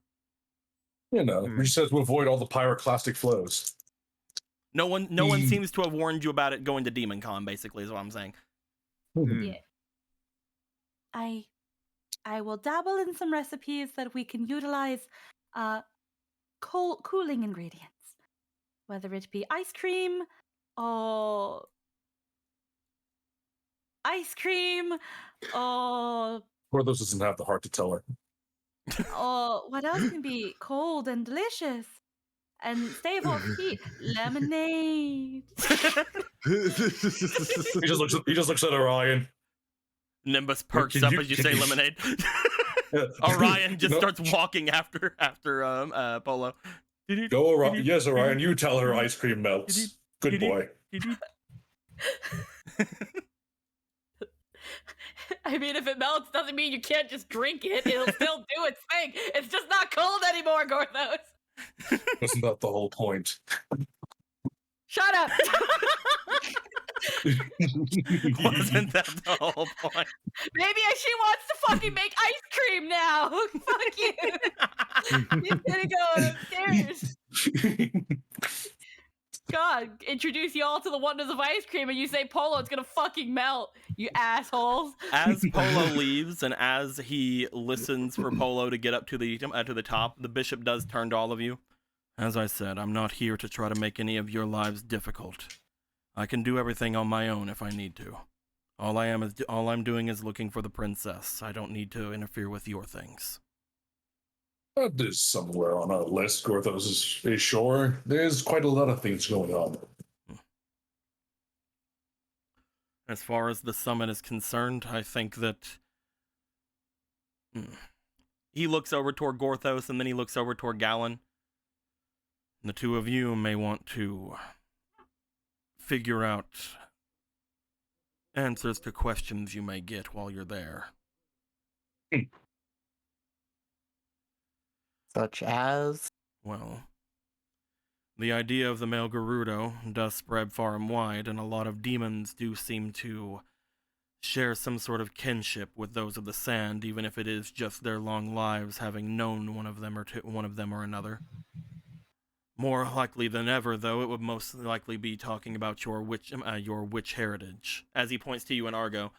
You know, we just have to avoid all the pyroclastic flows. No one seems to have warned you about it going to Demon Con, basically, is what I'm saying. Yeah. I will dabble in some recipes that we can utilize cooling ingredients, whether it be ice cream or Porthos doesn't have the heart to tell her. or what else can be cold and delicious and stave off heat? Lemonade. He just looks at Orion. Nimbus perks Can up you- as you can say you- lemonade. Yeah. Orion just No. starts walking after Polo. Go, Orion. Yes, Orion. You tell her ice cream melts. Good boy. I mean, if it melts, doesn't mean you can't just drink it. It'll still do its thing. It's just not cold anymore, Gorthos. Wasn't that the whole point? Shut up. Wasn't that the whole point? Maybe she wants to fucking make ice cream now. Fuck you. He's gonna go upstairs. God, introduce you all to the wonders of ice cream, and you say, Polo, it's gonna fucking melt, you assholes. As Polo leaves, and as he listens for Polo to get up to the top, the bishop does turn to all of you. As I said, I'm not here to try to make any of your lives difficult. I can do everything on my own if I need to. All I'm doing is looking for the princess. I don't need to interfere with your things. That is somewhere on our list, Gorthos is sure. There's quite a lot of things going on. As far as the summit is concerned, I think that... He looks over toward Gorthos, and then he looks over toward Gallon. The two of you may want to figure out answers to questions you may get while you're there. Such as? Well, the idea of the male Gerudo does spread far and wide, and a lot of demons do seem to share some sort of kinship with those of the sand, even if it is just their long lives having known one of them or another. More likely than ever, though, it would most likely be talking about your witch heritage. As he points to you in Argo,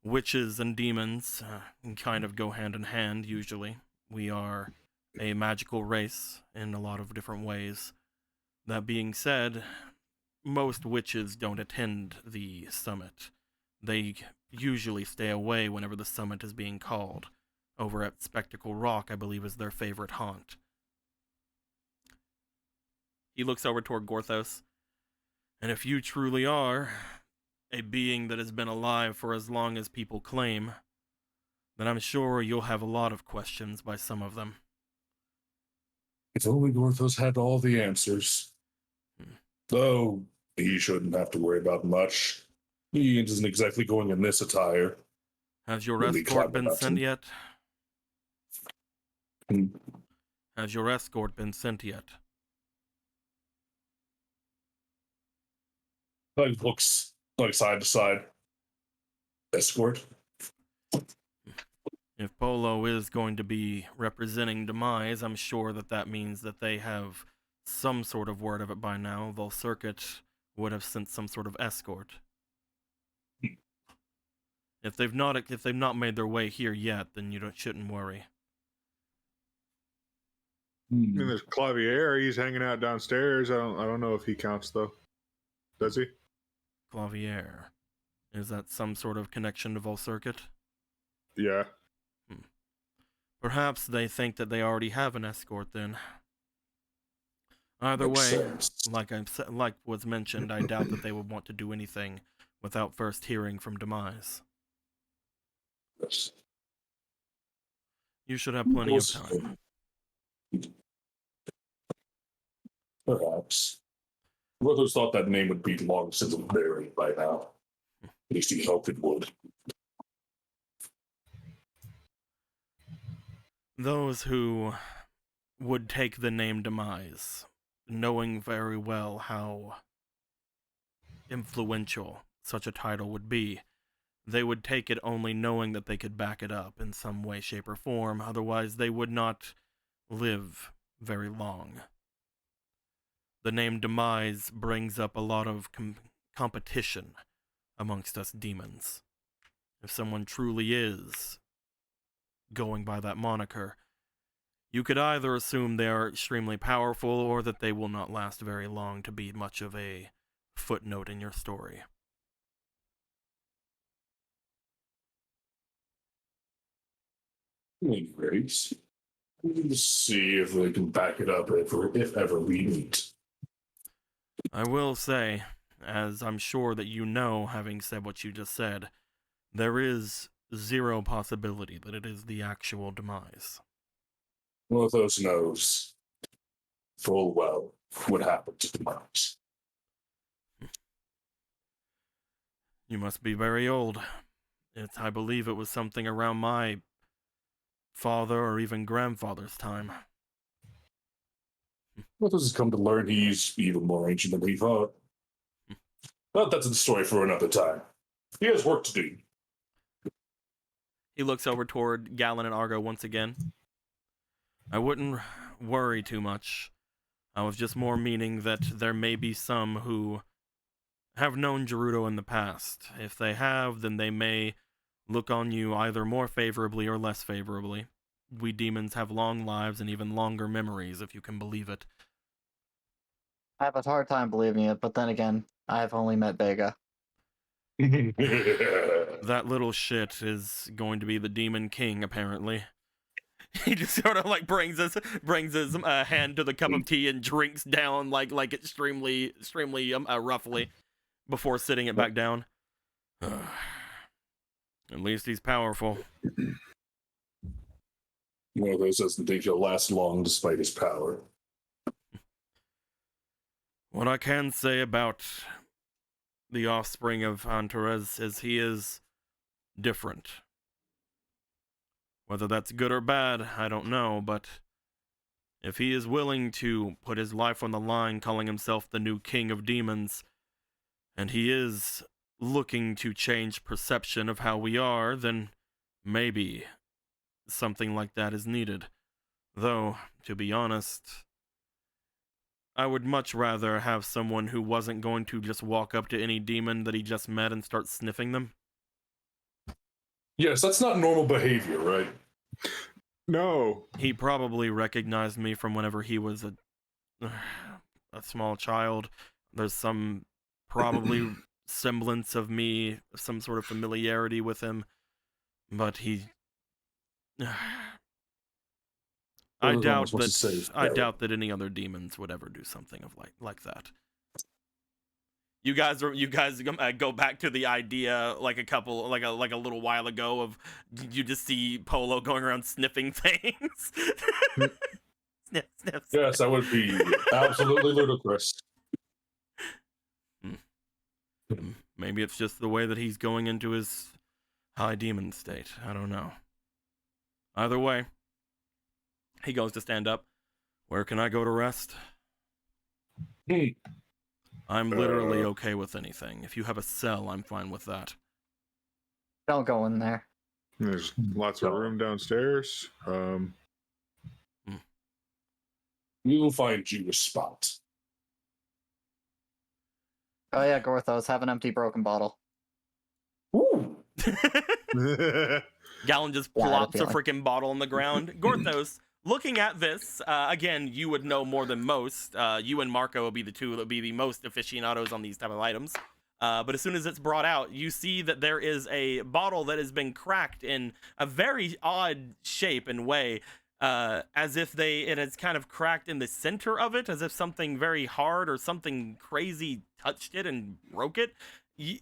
witches and demons kind of go hand in hand, usually. We are a magical race in a lot of different ways. That being said, most witches don't attend the summit. They usually stay away whenever the summit is being called. Over at Spectacle Rock, I believe, is their favorite haunt. He looks over toward Gorthos. And if you truly are a being that has been alive for as long as people claim, then I'm sure you'll have a lot of questions by some of them. If only Gorthos had all the answers. Though, he shouldn't have to worry about much. He isn't exactly going in this attire. Has your Really escort climb been the sent mountain. yet? Hmm. Has your escort been sent yet? He looks like side to side. Escort? If Polo is going to be representing Demise, I'm sure that means that they have some sort of word of it by now. Volcircuit would have sent some sort of escort. If they've not made their way here yet, then you shouldn't worry. I mean, there's Clavier. He's hanging out downstairs. I don't know if he counts though. Does he? Clavier. Is that some sort of connection to Volcircuit? Yeah. Perhaps they think that they already have an escort then. Either Makes way, sense. like was mentioned, I doubt that they would want to do anything without first hearing from Demise. Yes. You should have plenty of time. Perhaps. Gorthos thought that name would be long since buried by now. At least he hoped it would. Those who would take the name Demise, knowing very well how influential such a title would be, they would take it only knowing that they could back it up in some way, shape, or form. Otherwise, they would not live very long. The name Demise brings up a lot of competition amongst us demons. If someone truly is going by that moniker, You could either assume they are extremely powerful or that they will not last very long to be much of a footnote in your story. Anyways, we'll see if they can back it up if ever we meet. I will say, as I'm sure that you know, having said what you just said, there is zero possibility that it is the actual demise. One of those knows full well what happened to the Mars. You must be very old. I believe it was something around my father or even grandfather's time. What does come to learn he's even more ancient than he thought? But that's a story for another time. He has work to do. He looks over toward Gallon and Argo once again. I wouldn't worry too much. I was just more meaning that there may be some who have known Gerudo in the past. If they have, then they may look on you either more favorably or less favorably. We demons have long lives and even longer memories, if you can believe it. I have a hard time believing it, but then again, I've only met Vega. That little shit is going to be the Demon King, apparently. He just sort of like brings his hand to the cup of tea and drinks down like extremely roughly before sitting it back down. At least he's powerful. One of those doesn't think he'll last long despite his power. What I can say about the offspring of Antares is he is different. Whether that's good or bad, I don't know, but if he is willing to put his life on the line, calling himself the new king of demons, and he is looking to change perception of how we are, then maybe something like that is needed. Though, to be honest, I would much rather have someone who wasn't going to just walk up to any demon that he just met and start sniffing them. Yes, that's not normal behavior, right? No. He probably recognized me from whenever he was a small child. There's some probably semblance of me, some sort of familiarity with him, but he... I doubt that any other demons would ever do something of like that. You guys go back to the idea like a little while ago of you just see Polo going around sniffing things. Sniff, sniff, sniff. Yes, that would be absolutely ludicrous. Maybe it's just the way that he's going into his high demon state. I don't know. Either way, he goes to stand up. Where can I go to rest? I'm literally okay with anything. If you have a cell, I'm fine with that. Don't go in there. There's lots of room downstairs. We will find you a spot. Oh yeah, Gorthos, have an empty broken bottle. Ooh. Gallon just plops a freaking bottle on the ground. Gorthos, looking at this, again, you would know more than most. You and Marco will be the two that would be the most aficionados on these type of items. But as soon as it's brought out, you see that there is a bottle that has been cracked in a very odd shape and way, as if it has kind of cracked in the center of it, as if something very hard or something crazy touched it and broke it. You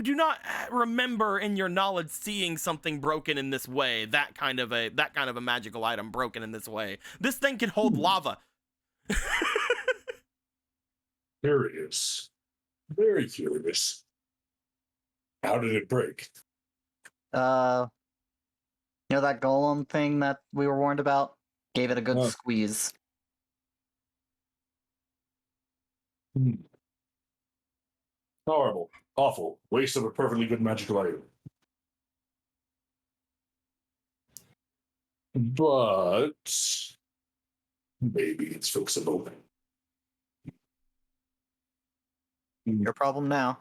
do not remember in your knowledge seeing something broken in this way, that kind of a magical item broken in this way. This thing can hold lava. Curious. Very curious. How did it break? You know that golem thing that we were warned about? Gave it a good squeeze. Horrible. Awful. Waste of a perfectly good magical item. But maybe it's fixable. Your problem now.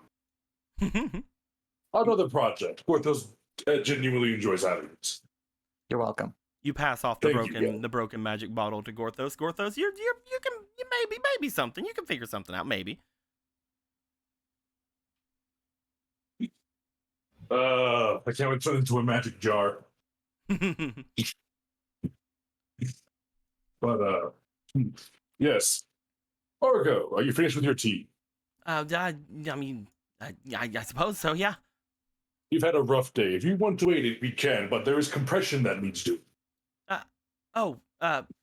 Another project. Porthos genuinely enjoys having it. You're welcome. You pass off the Thank you, broken magic bottle to Gorthos. Gorthos, you maybe something. You can figure something out, maybe. I can't wait to turn into a magic jar. But yes. Argo, are you finished with your tea? I mean, I suppose so. Yeah. You've had a rough day. If you want to wait, we can, but there is compression that needs to.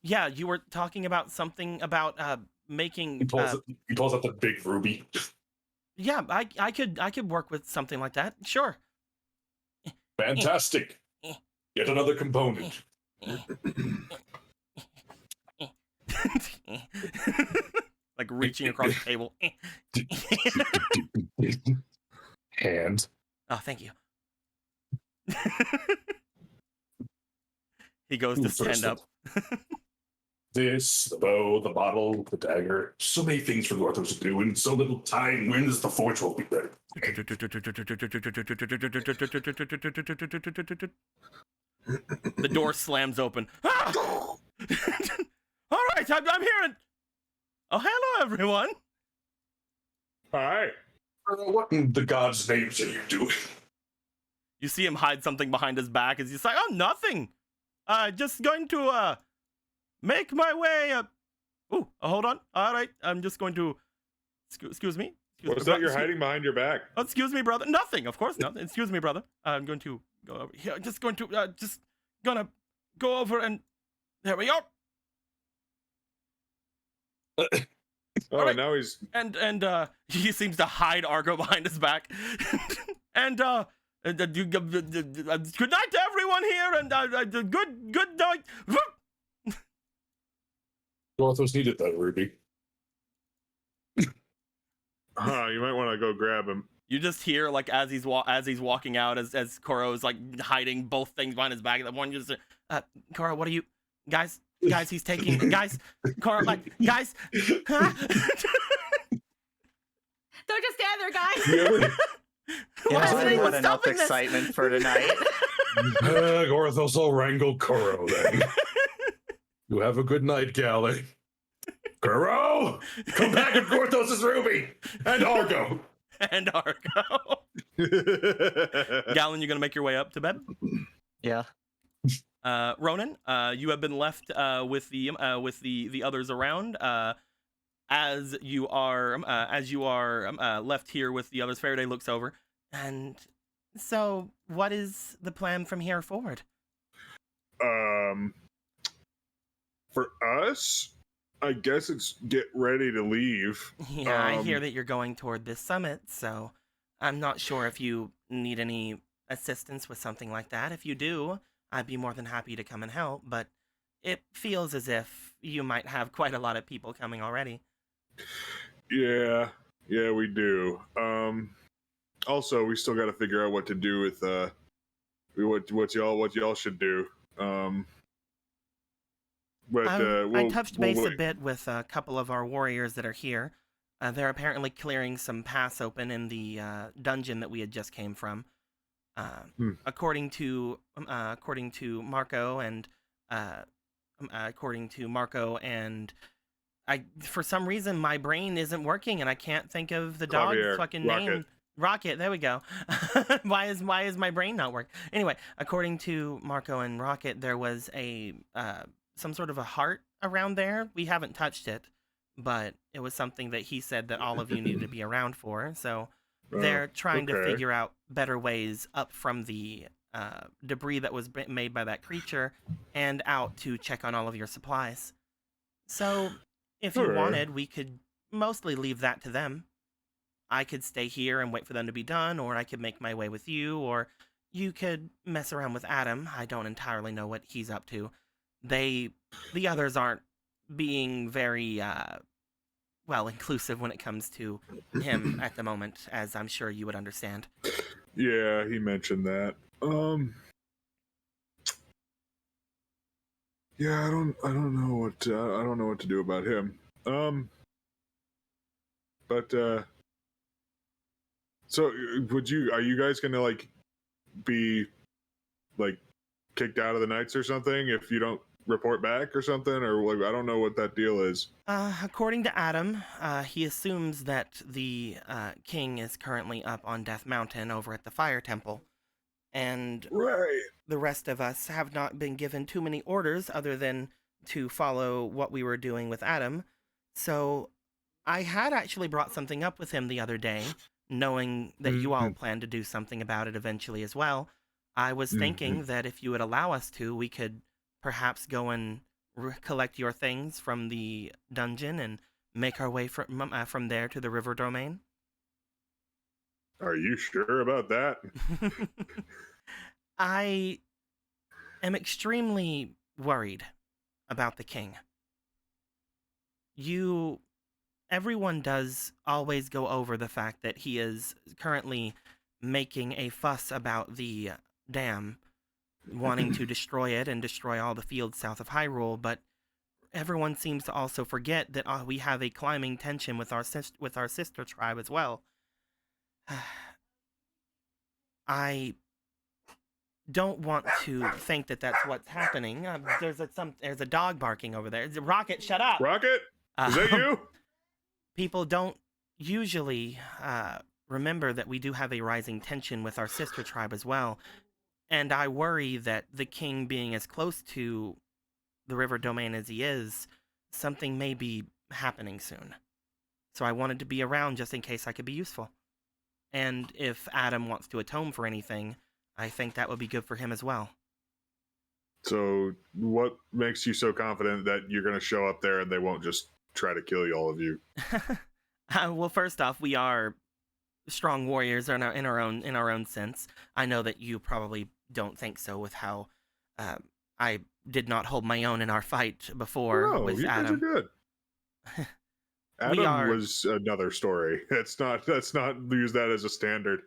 Yeah. You were talking about something about making. He pulls out the big ruby. Yeah, I could work with something like that. Sure. Fantastic. Yet another component. Like reaching across the table. Hand. Oh, thank you. He goes to stand up. This, the bow, the bottle, the dagger. So many things for Gorthos to do in so little time. When does the forge will be ready? The door slams open. Ah! All right, I'm here. Oh, hello, everyone. Hi. What in the gods' names are you doing? You see him hide something behind his back as he's like, oh, nothing. Just going to make my way up. Oh, hold on. All right, I'm just going to. Excuse me. What's that you're hiding behind your back? Oh, excuse me, brother. Nothing, of course, nothing. Excuse me, brother. I'm going to go over here. Just gonna go over and there we go. Oh, right. now he's and he seems to hide Argo behind his back. And good night to everyone here, and good night. Gorthos needed that ruby. You might want to go grab him. You just hear like as he's walking out, as Koro's like hiding both things behind his back. That one just, Koro, what are you, guys? He's taking guys. Koro, like guys. Huh? Don't just stand there, guys. Yeah, Why what is enough stopping this? excitement for tonight. Gorthos will wrangle Koro then. You have a good night, Gally. Koro, come back and Gorthos' ruby and Argo. And Argo. Galen, you gonna make your way up to bed? Yeah. Ronan, you have been left with the others around. As you are left here with the others, Faraday looks over. And so, what is the plan from here forward? For us, I guess it's get ready to leave. Yeah, I hear that you're going toward this summit, so I'm not sure if you need any assistance with something like that. If you do, I'd be more than happy to come and help, but it feels as if you might have quite a lot of people coming already. Yeah, we do. Also, we still got to figure out what to do with what y'all should do. I touched base a bit with a couple of our warriors that are here. They're apparently clearing some paths open in the dungeon that we had just came from. According to Marco and I, for some reason, my brain isn't working and I can't think of the dog's fucking name. Rocket, there we go. Why is my brain not working? Anyway, according to Marco and Rocket, there was a some sort of a heart around there. We haven't touched it, but it was something that he said that all of you needed to be around for. So they're trying to figure out better ways up from the debris that was made by that creature and out to check on all of your supplies. So if you wanted, we could mostly leave that to them. I could stay here and wait for them to be done, or I could make my way with you, or you could mess around with Adam. I don't entirely know what he's up to. The others aren't being very, inclusive when it comes to him at the moment, as I'm sure you would understand. Yeah, he mentioned that. Yeah, I don't know what to do about him. So are you guys gonna be kicked out of the Knights or something if you don't report back or something, or like I don't know what that deal is. According to Adam, he assumes that the king is currently up on Death Mountain over at the Fire Temple, and Right. the rest of us have not been given too many orders other than to follow what we were doing with Adam. So I had actually brought something up with him the other day, knowing that you all plan to do something about it eventually as well. I was thinking that if you would allow us to, we could perhaps go and collect your things from the dungeon and make our way from there to the river domain. Are you sure about that? I am extremely worried about the king. Everyone does always go over the fact that he is currently making a fuss about the dam, wanting to destroy it and destroy all the fields south of Hyrule, but everyone seems to also forget that we have a climbing tension with our sister tribe as well. I don't want to think that that's what's happening. There's a dog barking over there. Rocket, shut up! Rocket, is that you? People don't usually remember that we do have a rising tension with our sister tribe as well, and I worry that the king being as close to the river domain as he is, something may be happening soon. So I wanted to be around just in case I could be useful. And if Adam wants to atone for anything, I think that would be good for him as well. So what makes you so confident that you're going to show up there and they won't just try to kill all of you? Well, first off, we are strong warriors in our own sense. I know that you probably don't think so with how I did not hold my own in our fight before with you Adam. guys are good. Adam was another story. Let's not use that as a standard.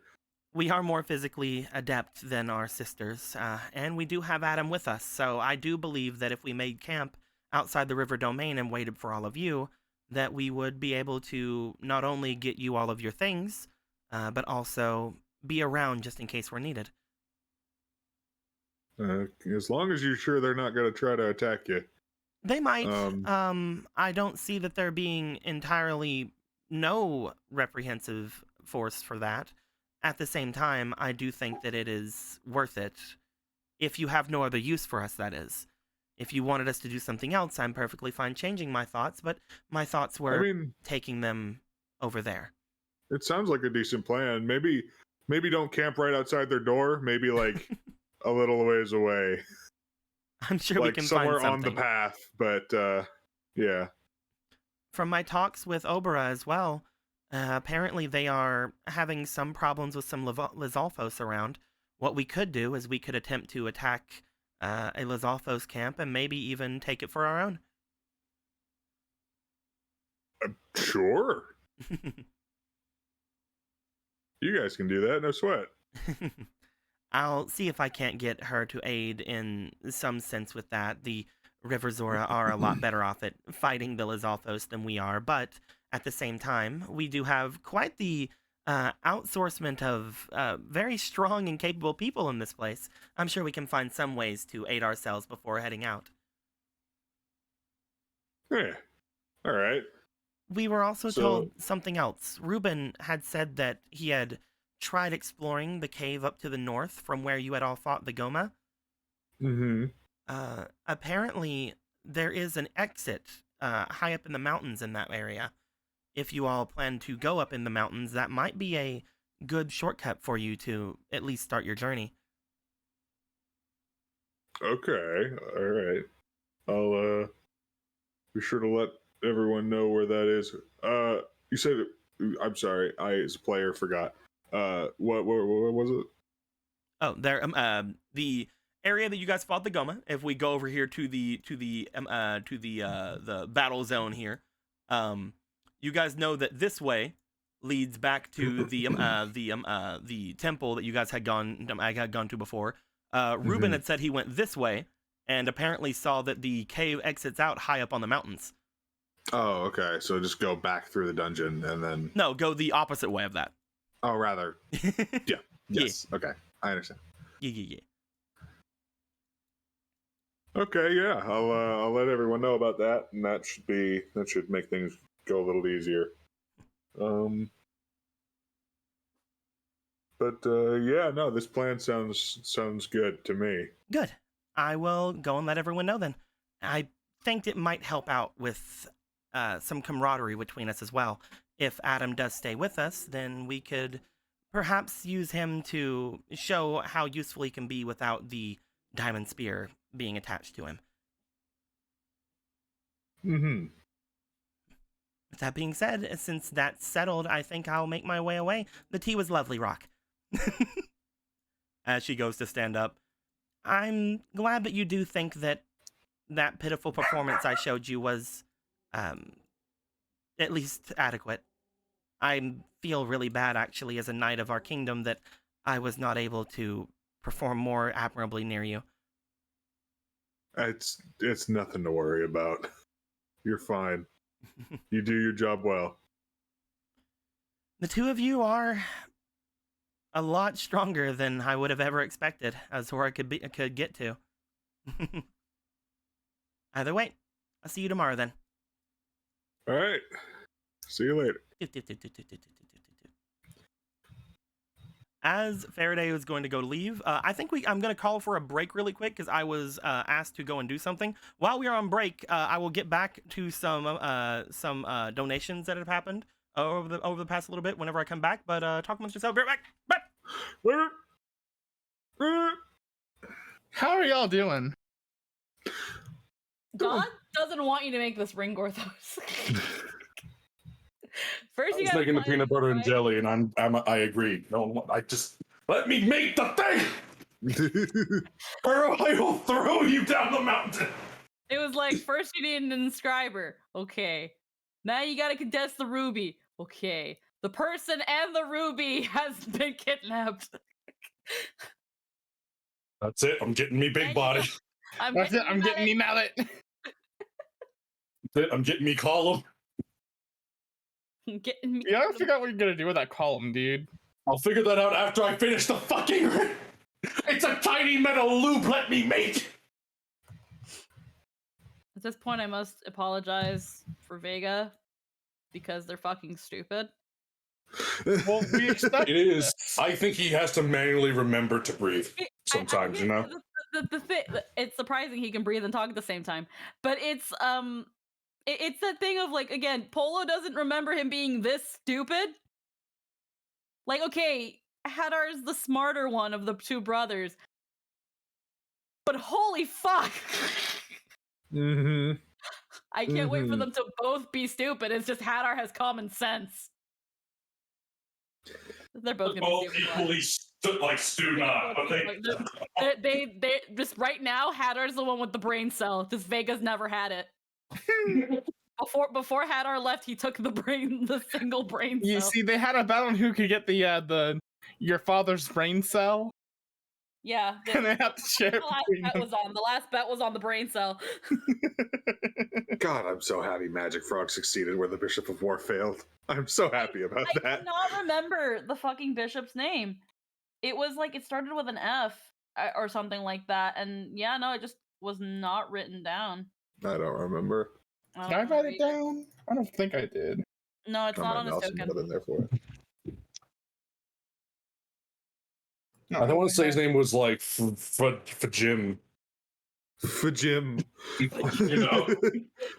We are more physically adept than our sisters, and we do have Adam with us, so I do believe that if we made camp outside the river domain and waited for all of you, that we would be able to not only get you all of your things, but also be around just in case we're needed. As long as you're sure they're not going to try to attack you. They might. I don't see that there being entirely no reprehensive force for that. At the same time, I do think that it is worth it. If you have no other use for us, that is. If you wanted us to do something else, I'm perfectly fine changing my thoughts, but my thoughts were taking them over there. It sounds like a decent plan. Maybe don't camp right outside their door. Maybe like a little ways away. I'm sure we can somewhere find something on the path, but yeah. From my talks with Obera as well, apparently they are having some problems with some Lizalfos around. What we could do is we could attempt to attack a Lizalfos camp and maybe even take it for our own. Sure. You guys can do that, no sweat. I'll see if I can't get her to aid in some sense with that. The River Zora are a lot better off at fighting the Lizalfos than we are, but at the same time, we do have quite the outsourcement of very strong and capable people in this place. I'm sure we can find some ways to aid ourselves before heading out. Yeah. All right. We were also told something else. Ruben had said that he had tried exploring the cave up to the north from where you had all fought the Goma. Mm-hmm. Apparently, there is an exit high up in the mountains in that area. If you all plan to go up in the mountains, that might be a good shortcut for you to at least start your journey. Okay, all right. I'll be sure to let everyone know where that is. You said, I'm sorry, I as a player forgot. What was it? Oh, there. The area that you guys fought the Goma. If we go over here to the battle zone here, you guys know that this way leads back to the temple that you guys had gone to before. Ruben had said he went this way, and apparently saw that the cave exits out high up on the mountains. Oh, okay. So just go back through the dungeon and then... No, go the opposite way of that. Oh, rather. Yeah. Yes. Yeah. Okay. I understand. Yeah. Okay, yeah, I'll let everyone know about that, and that should make things go a little easier. But yeah, no, this plan sounds good to me. Good. I will go and let everyone know then. I think it might help out with some camaraderie between us as well. If Adam does stay with us, then we could perhaps use him to show how useful he can be without the diamond spear being attached to him. Mm-hmm. With that being said, since that's settled, I think I'll make my way away. The tea was lovely, Rock. As she goes to stand up, I'm glad that you do think that that pitiful performance I showed you was at least adequate. I feel really bad, actually, as a knight of our kingdom, that I was not able to perform more admirably near you. It's nothing to worry about. You're fine. You do your job well. The two of you are a lot stronger than I would have ever expected, as where I could get to. Either way, I'll see you tomorrow then. All right. See you later. As Faraday was going to go leave, I think I'm going to call for a break really quick because I was asked to go and do something. While we are on break, I will get back to some donations that have happened over the past little bit whenever I come back. But talk amongst yourself. Be right back. Bye. How are y'all doing? God doesn't want you to make this ring, Gorthos. First, I you was gotta making the find peanut butter and right? jelly, and I agree. No, I just let me make the thing, or I will throw you down the mountain. It was like, first you need an inscriber. Okay. Now you gotta contest the ruby. Okay. The person and the ruby has been kidnapped. That's it. I'm getting me big And body. I'm That's it. getting, I'm getting me mallet. That's it. I'm getting me column. getting me. You gotta figure out what you're gonna do with that column, dude. I'll figure that out after I finish the fucking ring. It's a tiny metal loop. Let me make. At this point, I must apologize for Vega because they're fucking stupid. Well, we expect It is. I think he has to manually remember to breathe sometimes. I You know. the thing. It's surprising he can breathe and talk at the same time, but it's it's that thing of like, again, Polo doesn't remember him being this stupid. Like, okay, Hadar's the smarter one of the two brothers, but holy fuck. Mm-hmm. I can't wait for them to both be stupid. It's just Hadar has common sense. They're both gonna be Both stupid. equally like Stu not, but They just right now, Hadar's the one with the brain cell. Just Vega's never had it. Before Hadar left, he took the single brain cell. You see, they had a battle on who could get the your father's brain cell. Yeah, And they have to share it between them. the last bet was on the brain cell. God, I'm so happy Magic Frog succeeded where the Bishop of War failed. I'm so happy about I that. cannot remember the fucking bishop's name. It was like it started with an F or something like that, and yeah, no, it just was not written down. I don't remember. Did I write it down? I don't think I did. No, it's not on his Nelson would have token. been there for it. I don't want to say his name was like for Jim. For Jim. You know,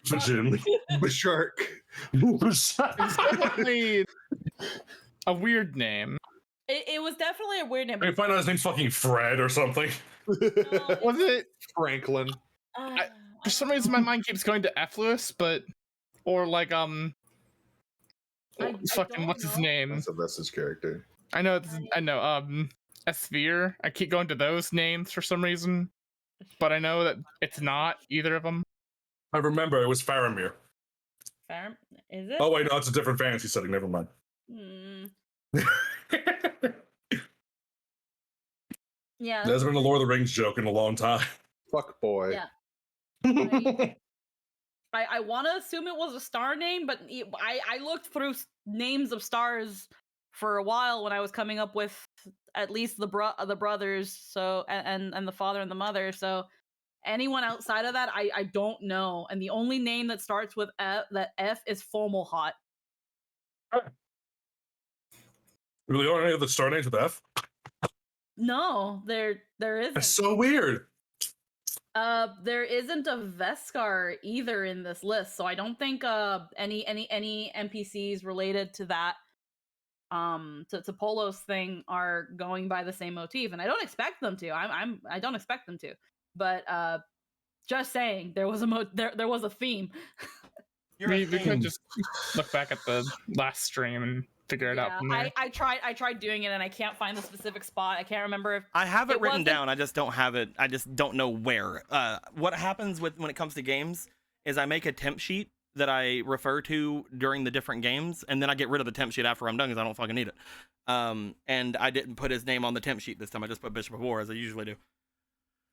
for Jim. Bashark. It's definitely a weird name. It was definitely a weird name. I can find out his name's fucking Fred or something. Was it Franklin? for some reason my mind keeps going to Effluus, but or like fucking what's his name? That's his character. I know a sphere. I keep going to those names for some reason, but I know that it's not either of them. I remember it was Faramir. Is it? Oh wait, no, it's a different fantasy setting. Never mind. Yeah. There's been a Lord of the Rings joke in a long time. Fuck boy. Yeah. I want to assume it was a star name, but I looked through names of stars for a while when I was coming up with at least the brothers, so and the father and the mother. So Anyone outside of that, I don't know. And the only name that starts with F is Fomalhot. Really, aren't any of the star names with F? No, there isn't. That's so weird. There isn't a Veskar either in this list, so I don't think any NPCs related to that to Polo's thing are going by the same motif, and I don't expect them to. I don't expect them to. But just saying, there was a theme. We could just look back at the last stream and figure it out from there. I tried doing it and I can't find the specific spot. I can't remember if I have it written down. I just don't have it. I just don't know where. What happens when it comes to games is I make a temp sheet that I refer to during the different games, and then I get rid of the temp sheet after I'm done because I don't fucking need it. And I didn't put his name on the temp sheet this time. I just put Bishop of War as I usually do.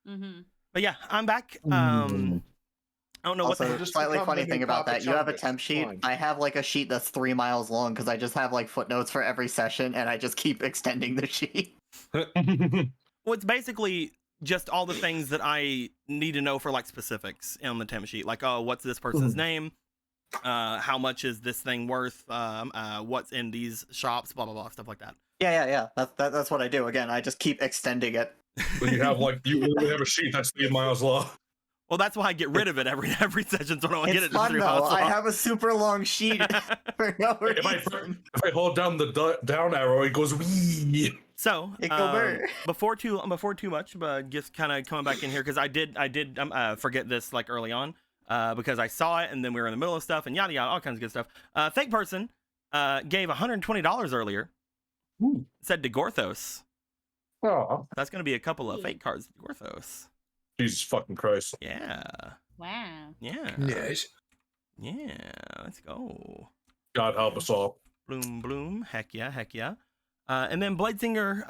Mm-hmm. But yeah, I'm back. I don't know also, what the slightly funny thing about that, you have a temp sheet. Fine. I have like a sheet that's 3 miles long because I just have like footnotes for every session, and I just keep extending the sheet. Well, it's basically just all the things that I need to know for like specifics on the temp sheet. Like, oh, what's this person's name? How much is this thing worth? What's in these shops? Blah blah blah, stuff like that. Yeah. That's what I do. Again, I just keep extending it. When you have you literally have a sheet that's 3 miles long. Well, that's why I get rid of it every session, so I don't get It's it. fun though. I have a super long sheet for no reason. If I hold down the down arrow, it goes wee. So before too much, but just kind of coming back in here because I did forget this like early on because I saw it and then we were in the middle of stuff and yada yada, all kinds of good stuff. Fake person gave $120 earlier. Ooh. Said to Gorthos. Oh, that's gonna be a couple of fake cards to Gorthos. Jesus fucking Christ. Yeah. Wow. Yeah. Yes. Yeah. Let's go. God help us all. Bloom, bloom. Heck yeah. And then Bladesinger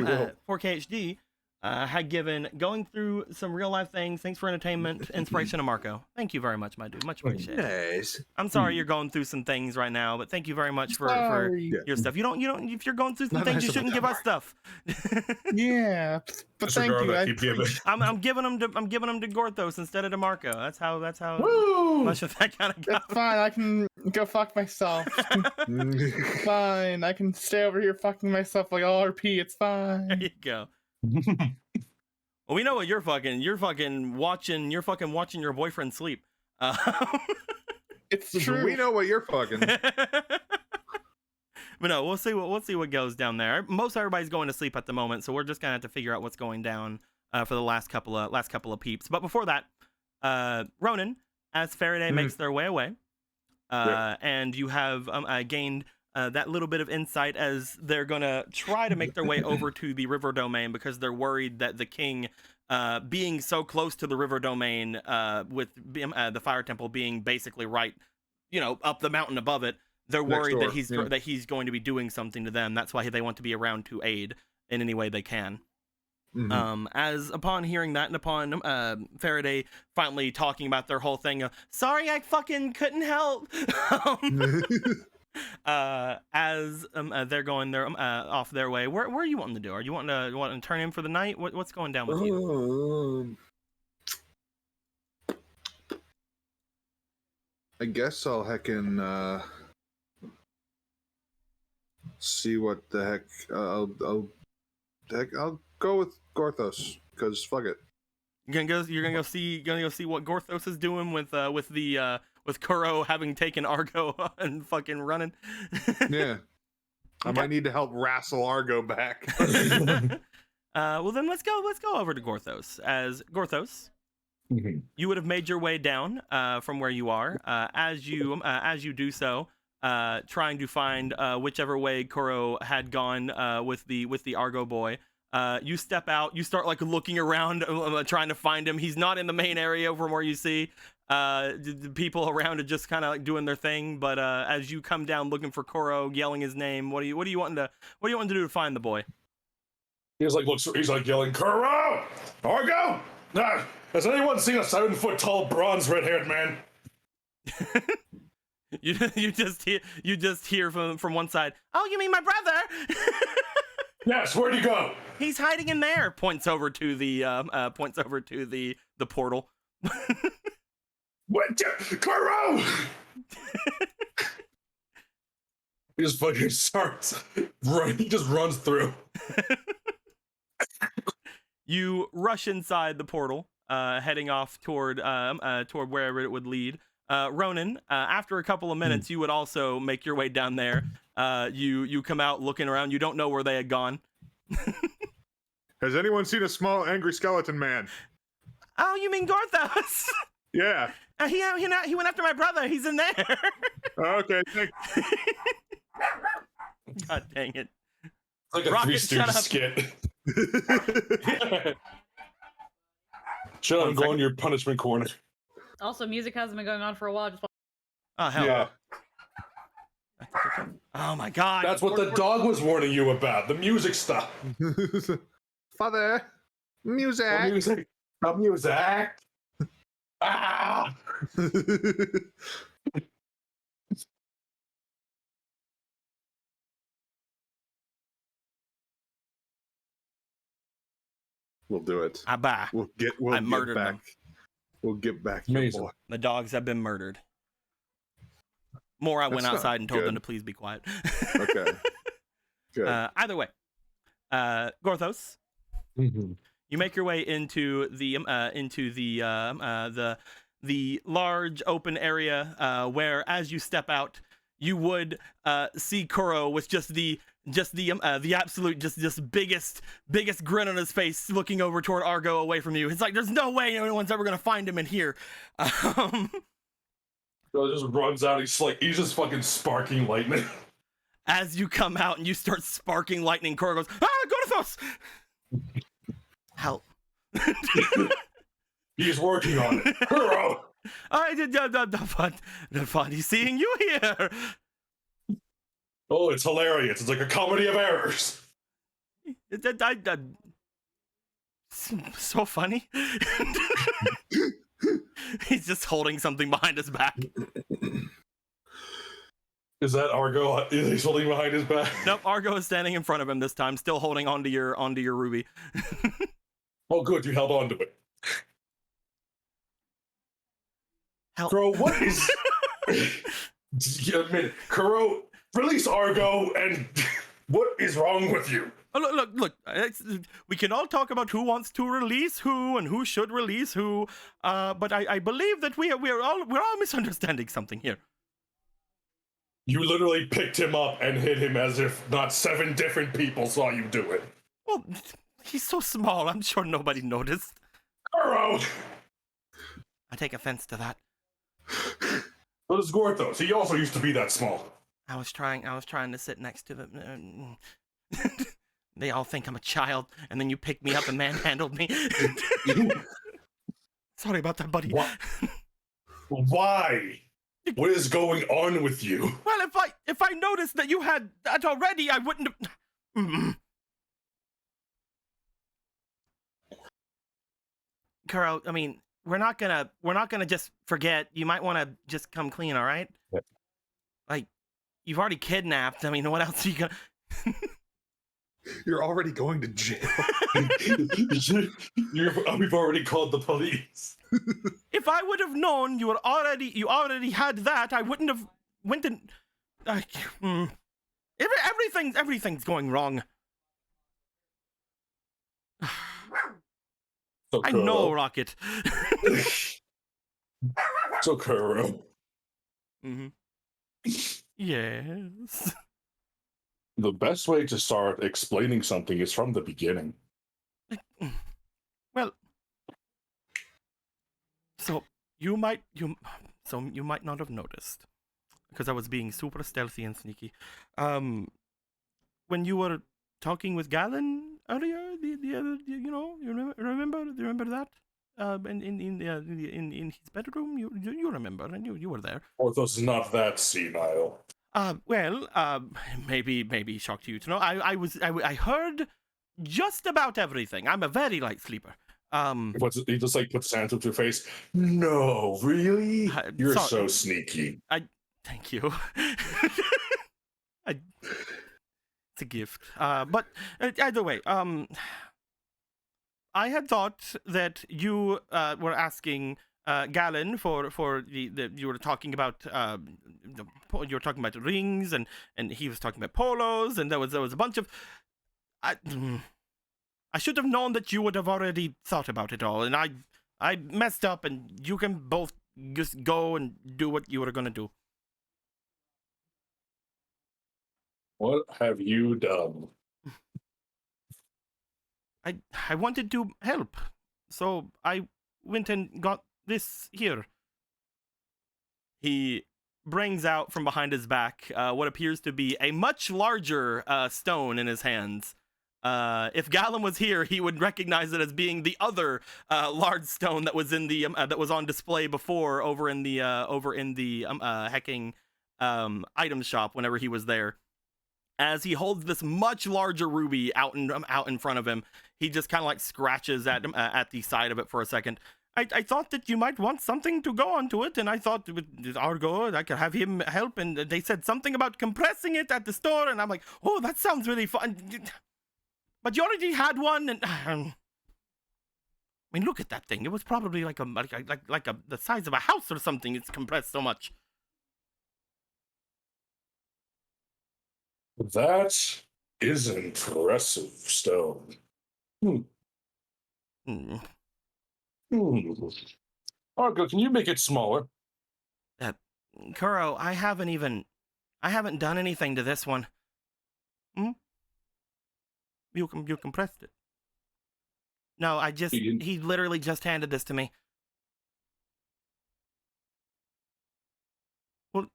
will. 4KHD had given going through some real life things. Thanks for entertainment, inspiration, and Marco. Thank you very much, my dude. Much appreciated. Nice. I'm sorry you're going through some things right now, but thank you very much for your stuff. You don't. If you're going through some things, you shouldn't give us stuff. Yeah, but thank you. I'm giving them to Gorthos instead of to Marco. That's how Woo! much of that kind of goes. It's fine. I can go fuck myself. Fine. I can stay over here fucking myself like all RP. It's fine. There you go. Well, we know what you're fucking watching your boyfriend sleep. It's true. We know what you're fucking. But no, we'll see what goes down there. Most everybody's going to sleep at the moment, so we're just gonna have to figure out what's going down for the last couple of peeps. But before that, Ronan, as Faraday makes their way away, and you have gained that little bit of insight as they're gonna try to make their way over to the river domain because they're worried that the king, being so close to the river domain, with the fire temple being basically right, up the mountain above it, they're worried that he's going to be doing something to them. That's why they want to be around to aid in any way they can. Mm-hmm. As upon hearing that and upon Faraday finally talking about their whole thing, sorry I fucking couldn't help. As they're going off their way, where are you wanting to do? Are you wanting to turn in for the night? What's going down with you? I guess I'll heckin' see what the heck. I'll go with Gorthos because fuck it. You're gonna go see what Gorthos is doing with Kuro having taken Argo and fucking running. Yeah. I might need to help wrestle Argo back. Well then let's go over to Gorthos. As Gorthos, you would have made your way down from where you are. As you do so, trying to find whichever way Kuro had gone with the Argo boy. You step out, you start like looking around, trying to find him. He's not in the main area from where you see. The people around are just kind of like doing their thing. But as you come down looking for Kuro, yelling his name, what do you wanting to do to find the boy? He's like yelling, Kuro! Argo! Has anyone seen a 7-foot tall, bronze, red-haired man? You just hear from one side. Oh, you mean my brother? Yes, where'd he go? He's hiding in there. Points over to the portal. What? Kuro! He just fucking starts running. He just runs through. You rush inside the portal, heading off toward wherever it would lead. Ronan, after a couple of minutes, you would also make your way down there. You come out looking around. You don't know where they had gone. Has anyone seen a small angry skeleton man? Oh, you mean Gorthos? Yeah. He went after my brother. He's in there. Okay, thanks. God dang it. It's like a Rocket, Three shut Stooges up. skit. Shut up and go in your punishment corner. Also, music hasn't been going on for a while. Just Oh, hell. Yeah. Oh, my God. That's what the dog was warning you about. The music stuff. Father, music. The music. The music. Ah! We'll do it. Abba. We'll I get murdered back. them. We'll get back. Your Amazing. boy. The dogs have been murdered. Mora went That's not outside and told them good. to please be quiet. Okay. Good. Either way, Gorthos, you make your way into the large open area where, as you step out, you would see Kuro with just the absolute biggest grin on his face, looking over toward Argo away from you. It's like there's no way anyone's ever gonna find him in here. So it just runs out. He's just fucking sparking lightning. As you come out and you start sparking lightning, Kuro goes, Gorthos! Help. He's working on it. Kuro! I did the funny seeing you here. Oh, it's hilarious. It's like a comedy of errors. So funny. He's just holding something behind his back. Is that Argo? He's holding behind his back? Nope, Argo is standing in front of him this time, still holding onto your ruby. Oh, good. You held on to it. Help. Kuro, what is... Kuro, release Argo, and what is wrong with you? Oh, look. We can all talk about who wants to release who and who should release who, but I believe that we're all misunderstanding something here. You literally picked him up and hit him as if not 7 different people saw you do it. Well, he's so small. I'm sure nobody noticed. Kuro! I take offense to that. What is Gorthos? He also used to be that small. I was trying to sit next to them. They all think I'm a child, and then you picked me up and manhandled me. Sorry about that, buddy. Why? What is going on with you? Well, if I noticed that you had that already, I wouldn't have. Kuro, I mean, we're not gonna just forget. You might want to just come clean, all right? Yep. Like, you've already kidnapped. I mean, what else are you gonna? You're already going to jail. We've already called the police. If I would have known you already had that, I wouldn't have went and. Everything's going wrong. So I know, Rocket. So Kuro. Mm-hmm. Yes. The best way to start explaining something is from the beginning. Well, so you might not have noticed, because I was being super stealthy and sneaky. When you were talking with Galen earlier, the other, you remember that? In his bedroom, you remember, and you were there. Orthos is not that senile. Maybe shocked you to know. I heard just about everything. I'm a very light sleeper. He just like puts his hands up to your face. No, really? You're sorry. so sneaky. Thank you. It's a gift. But either way, I had thought that you were asking Galen for the you were talking about you were talking about rings and he was talking about polos and there was a bunch of I should have known that you would have already thought about it all, and I messed up, and you can both just go and do what you were gonna do. What have you done? I wanted to help, so I went and got this here. He brings out from behind his back what appears to be a much larger stone in his hands. If Galen was here, he would recognize it as being the other large stone that was in the that was on display before over in the hecking item shop whenever he was there. As he holds this much larger ruby out in front of him, he just kind of like scratches at the side of it for a second. I thought that you might want something to go onto it, and I thought with Argo I could have him help, and they said something about compressing it at the store, and I'm like, oh, that sounds really fun. But you already had one, and I mean, look at that thing. It was probably like the size of a house or something. It's compressed so much. That is an impressive stone. Argo, can you make it smaller? Kuro, I haven't done anything to this one. You compressed it. No, he literally just handed this to me. Well,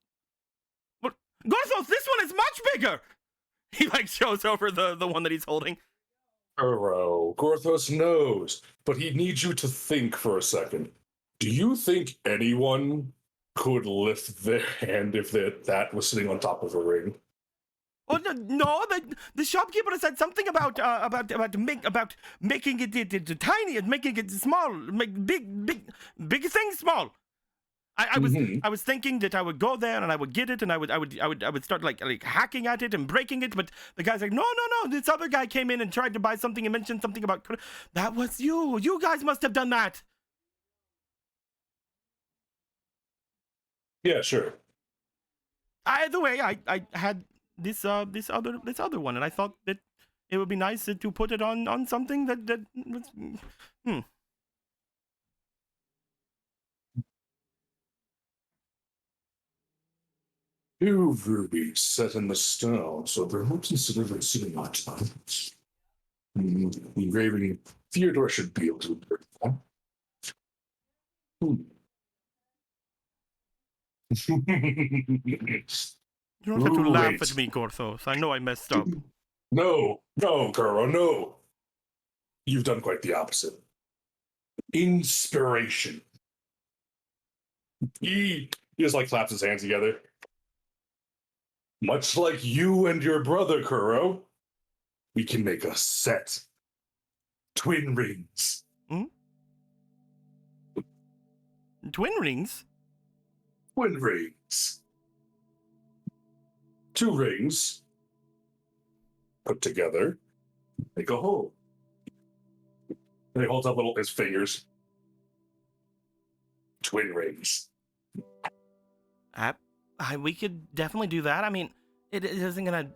Gorthos, this one is much bigger! He like shows over the one that he's holding. Kuro, Gorthos knows, but he needs you to think for a second. Do you think anyone could lift their hand if that was sitting on top of a ring? Oh no! The shopkeeper said something about making it tiny and making it small, make big things small. I was thinking that I would go there and I would get it and I would start like hacking at it and breaking it, but the guy's like, no, this other guy came in and tried to buy something and mentioned something about that was you. You guys must have done that. Yeah, sure. Either way, I had this other one, and I thought that it would be nice to put it on something that was. 2 rubies set in the stone, so they're not considered as sitting on top. The engraving Theodore should be able to interpret that. You don't have to laugh at me, Gorthos. I know I messed up. No, Kuro, no. You've done quite the opposite. Inspiration. He just like claps his hands together. Much like you and your brother, Kuro, we can make a set. Twin rings. Twin rings? Twin rings. 2 rings put together make a hole. And he holds up his fingers. Twin rings. We could definitely do that. I mean, it isn't gonna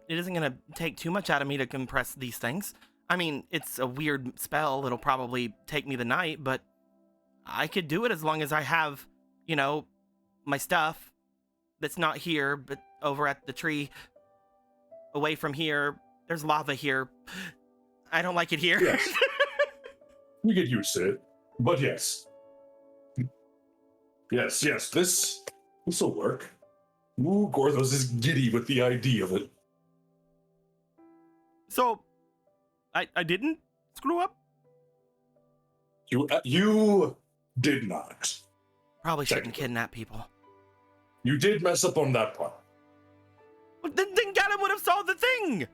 take too much out of me to compress these things. I mean, it's a weird spell. It'll probably take me the night, but I could do it as long as I have, my stuff that's not here, but over at the tree, away from here. There's lava here. I don't like it here. Yes. We get used to it. But yes. Yes, this will work. Ooh, Gorthos is giddy with the idea of it. So, I didn't screw up? You did not. Probably shouldn't kidnap people. You did mess up on that part. Well, then Galen would have solved the thing!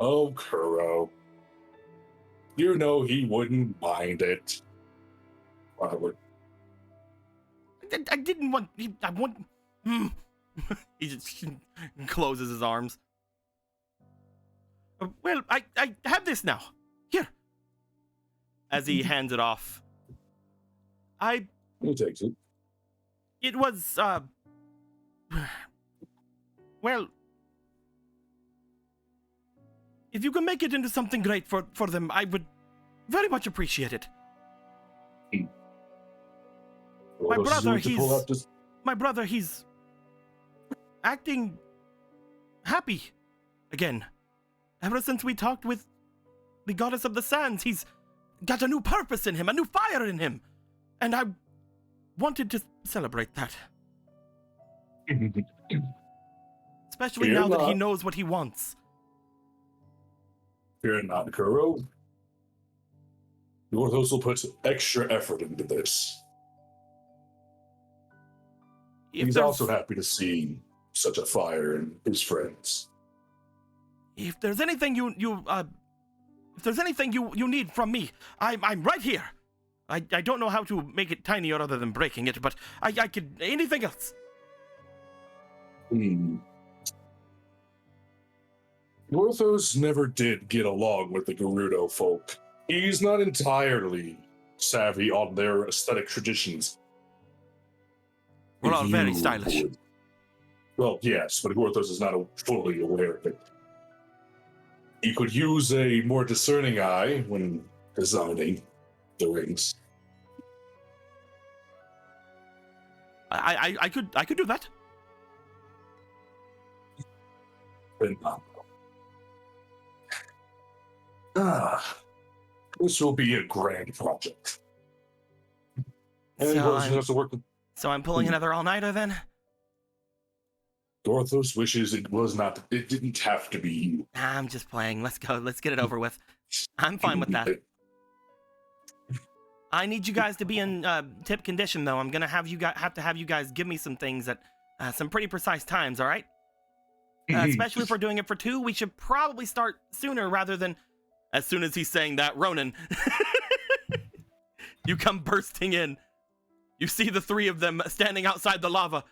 Oh, Kuro. You know he wouldn't mind it. I would. I didn't want... I want... He just closes his arms. Well, I have this now. Here. As he hands it off. He takes it. It was, well, if you can make it into something great for them, I would very much appreciate it. Well, My brother, he's acting happy again. Ever since we talked with the goddess of the sands, he's got a new purpose in him, a new fire in him. And I wanted to celebrate that. Especially now that he knows what he wants. Fear not, Kuro. Northos will put extra effort into this. He's also happy to see such a fire in his friends. If there's anything you need from me, I'm right here. I don't know how to make it tinier other than breaking it, but I could anything else. Northos never did get along with the Gerudo folk. He's not entirely savvy on their aesthetic traditions. We're all very stylish. Well, yes, but Gorthos is not fully aware of it. He could use a more discerning eye when designing the rings. I could do that. This will be a grand project. So I'm pulling another all-nighter then? Dorthos wishes it didn't have to be you. I'm just playing. Let's go. Let's get it over with. I'm fine with that. I need you guys to be in tip condition, though. I'm gonna have to have you guys give me some things at some pretty precise times. All right? Especially if we're doing it for 2, we should probably start sooner rather than as soon as he's saying that. Ronan, you come bursting in. You see the 3 of them standing outside the lava.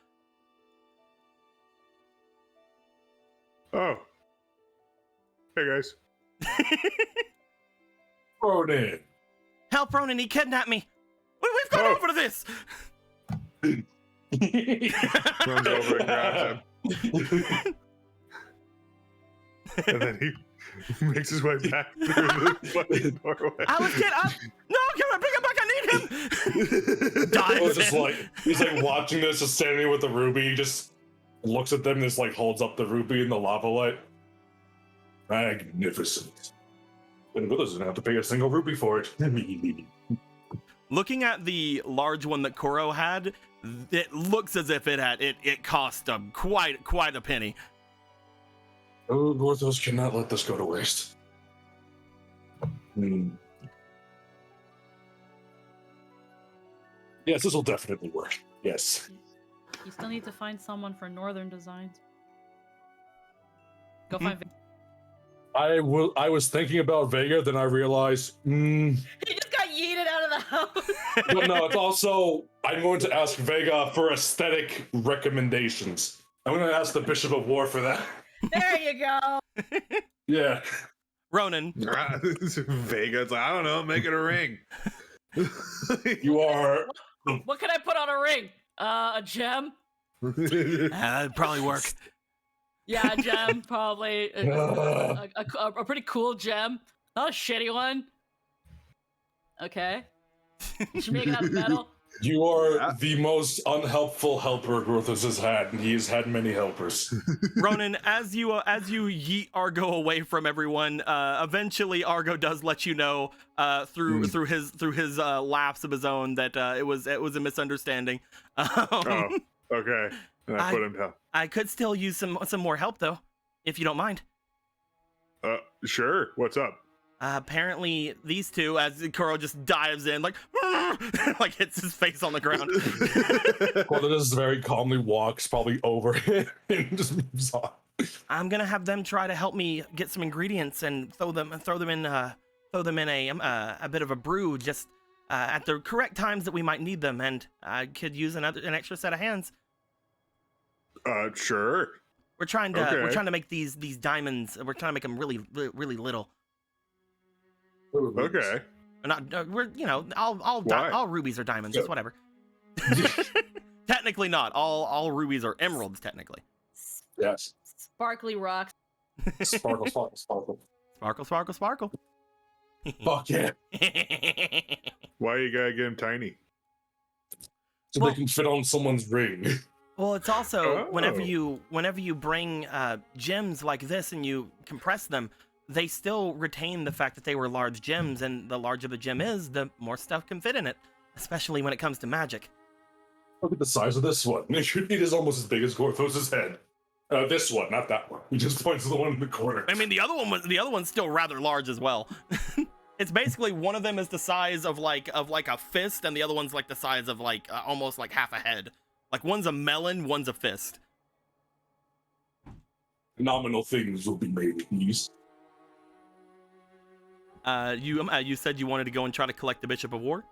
Oh. Hey, guys. Ronan. Help, Ronan, he kidnapped me. We've gone over to this. Runs over and grabs him. And then he makes his way back through the fucking doorway. I was kidding. No, come on, bring him back. I need him. Dives Just in. like he's like watching this, just standing there with the ruby. He just looks at them, and just like holds up the ruby in the lava light. Magnificent. And Willis doesn't have to pay a single rupee for it. Looking at the large one that Koro had, it looks as if it cost quite a penny. Oh, Gorthos cannot let this go to waste. Yes, this will definitely work. Yes. You still need to find someone for northern designs. Go find Vega. I was thinking about Vega, then I realized, He just got yeeted out of the house. But no, it's also, I'm going to ask Vega for aesthetic recommendations. I'm going to ask the Bishop of War for that. There you go. Yeah. Ronan. Vega's like, I don't know, make it a ring. You are... What can I put on a ring? A gem? That'd probably work. Yeah, a gem, probably. A pretty cool gem. Not a shitty one. Okay. You should make it out of metal. You are the most unhelpful helper Grothos has had, and he has had many helpers. Ronan, as you yeet Argo away from everyone, eventually Argo does let you know through his laughs of his own that it was a misunderstanding. Oh, okay. And I put him down. I could still use some more help though, if you don't mind. Sure. What's up? Apparently these 2, as Kuro just dives in, like hits his face on the ground. Well, just very calmly walks probably over him and just moves on. I'm gonna have them try to help me get some ingredients and throw them in a bit of a brew just at the correct times that we might need them, and I could use an extra set of hands. Sure. We're trying to Okay. make these diamonds. We're trying to make them really little. Okay. Not we're Why? all rubies are diamonds. It's So- whatever. Technically not. All rubies are emeralds. Technically. Yes. Sparkly rocks. Sparkle, sparkle, sparkle. Sparkle, sparkle, sparkle. Fuck yeah. Why you gotta get him tiny? So Well- they can fit on someone's ring. Well, it's also whenever Oh. you bring gems like this and you compress them, they still retain the fact that they were large gems, and the larger the gem is, the more stuff can fit in it, especially when it comes to magic. Look at the size of this one. It is almost as big as Gorthos' head. This one, not that one. He just points to the one in the corner. I mean, the other one's still rather large as well. It's basically one of them is the size of like a fist, and the other one's like the size of like almost like half a head. Like one's a melon, one's a fist. Nominal things will be made with these. You said you wanted to go and try to collect the Bishop of War.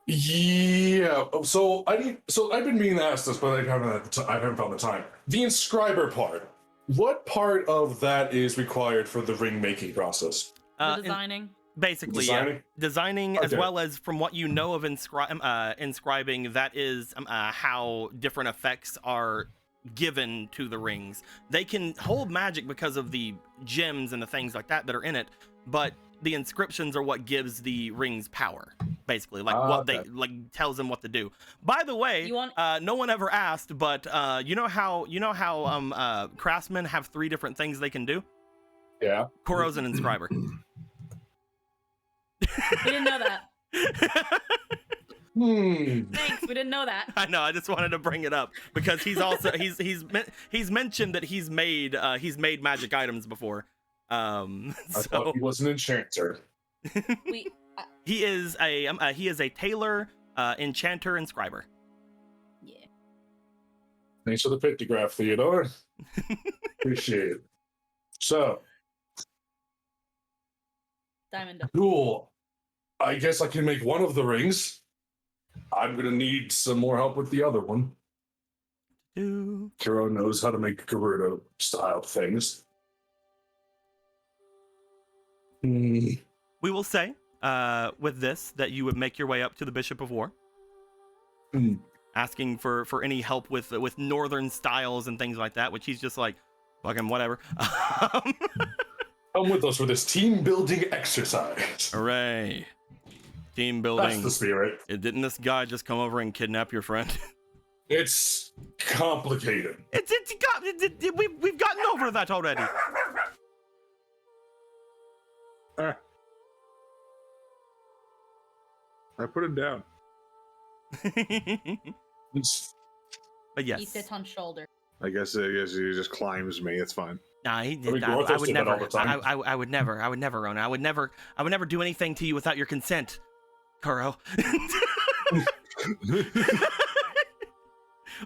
Yeah. So I've been meaning to ask this, but I haven't found the time. The inscriber part. What part of that is required for the ring making process? The And designing. basically, Designing? yeah, designing as Okay. well as from what you know of inscribing. That is how different effects are given to the rings. They can hold magic because of the gems and the things like that are in it, but the inscriptions are what gives the rings power, basically, like what okay. they like tells them what to do. By the way, You want- no one ever asked, but you know how craftsmen have 3 different things they can do? Yeah. Koro's an inscriber. We didn't know that. Thanks. We didn't know that. I know. I just wanted to bring it up because he's also he's mentioned that he's made magic items before. I So thought he was an enchanter. We. he is a tailor, enchanter, and scriber. Yeah. Thanks for the pictograph, Theodore. Appreciate it. So, Diamond. cool. I guess I can make one of the rings. I'm gonna need some more help with the other one. Do. Kuro knows how to make Gerudo style things. Hmm. We will say with this that you would make your way up to the Bishop of War, asking for any help with northern styles and things like that, which he's just like, fucking whatever. Come with us for this team building exercise. Hooray! Team That's building. the spirit. Didn't this guy just come over and kidnap your friend? It's complicated. We've gotten over that already. I put him down. It's But He yes, sits on shoulder. I guess he just climbs me. It's fine. nah, he mean, did. I Gorthos would did that never. all the time. I would never, Rona. I would never do anything to you without your consent, Kuro.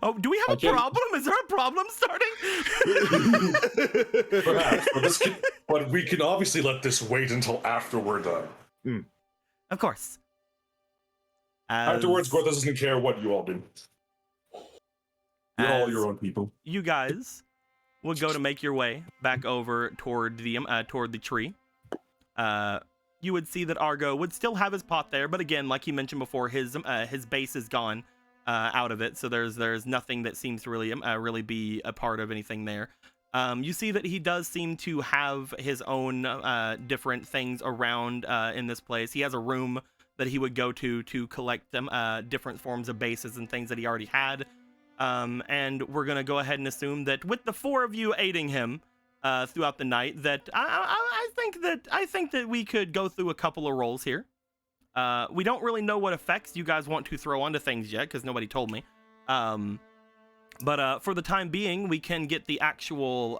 Oh, do we have a problem? Is there a problem starting? perhaps, but we can obviously let this wait until after we're done. Of course. Afterwards, Gorthos doesn't care what you all do. You're all As your own people. you guys will go to make your way back over toward the tree. You would see that Argo would still have his pot there, but again, like he mentioned before, his base is gone out of it, so there's nothing that seems to really be a part of anything there. You see that he does seem to have his own different things around in this place. He has a room that he would go to collect them different forms of bases and things that he already had. And we're gonna go ahead and assume that with the 4 of you aiding him throughout the night, that I think that we could go through a couple of rolls here. We don't really know what effects you guys want to throw onto things yet, because nobody told me. But for the time being, we can get the actual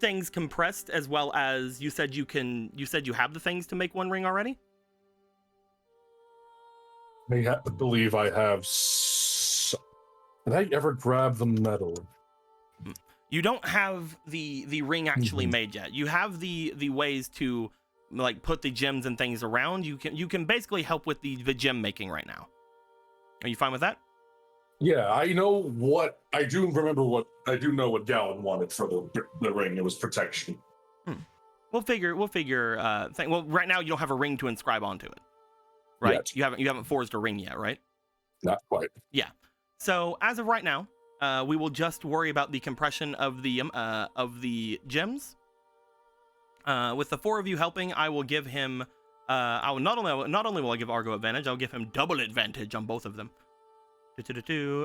things compressed, as well as you said you have the things to make one ring already. I believe I have. Did I ever grab the metal? You don't have the ring actually made yet. You have the ways to like put the gems and things around. You can basically help with the gem making right now. Are you fine with that? Yeah, I know what I do know what Gallon wanted for the ring. It was protection. We'll figure well, right now you don't have a ring to inscribe onto it. Right? Yet. You haven't forged a ring yet, right? Not quite. Yeah. So as of right now, we will just worry about the compression of the gems. With the 4 of you helping, I will give him I will not only will I give Argo advantage, I'll give him double advantage on both of them.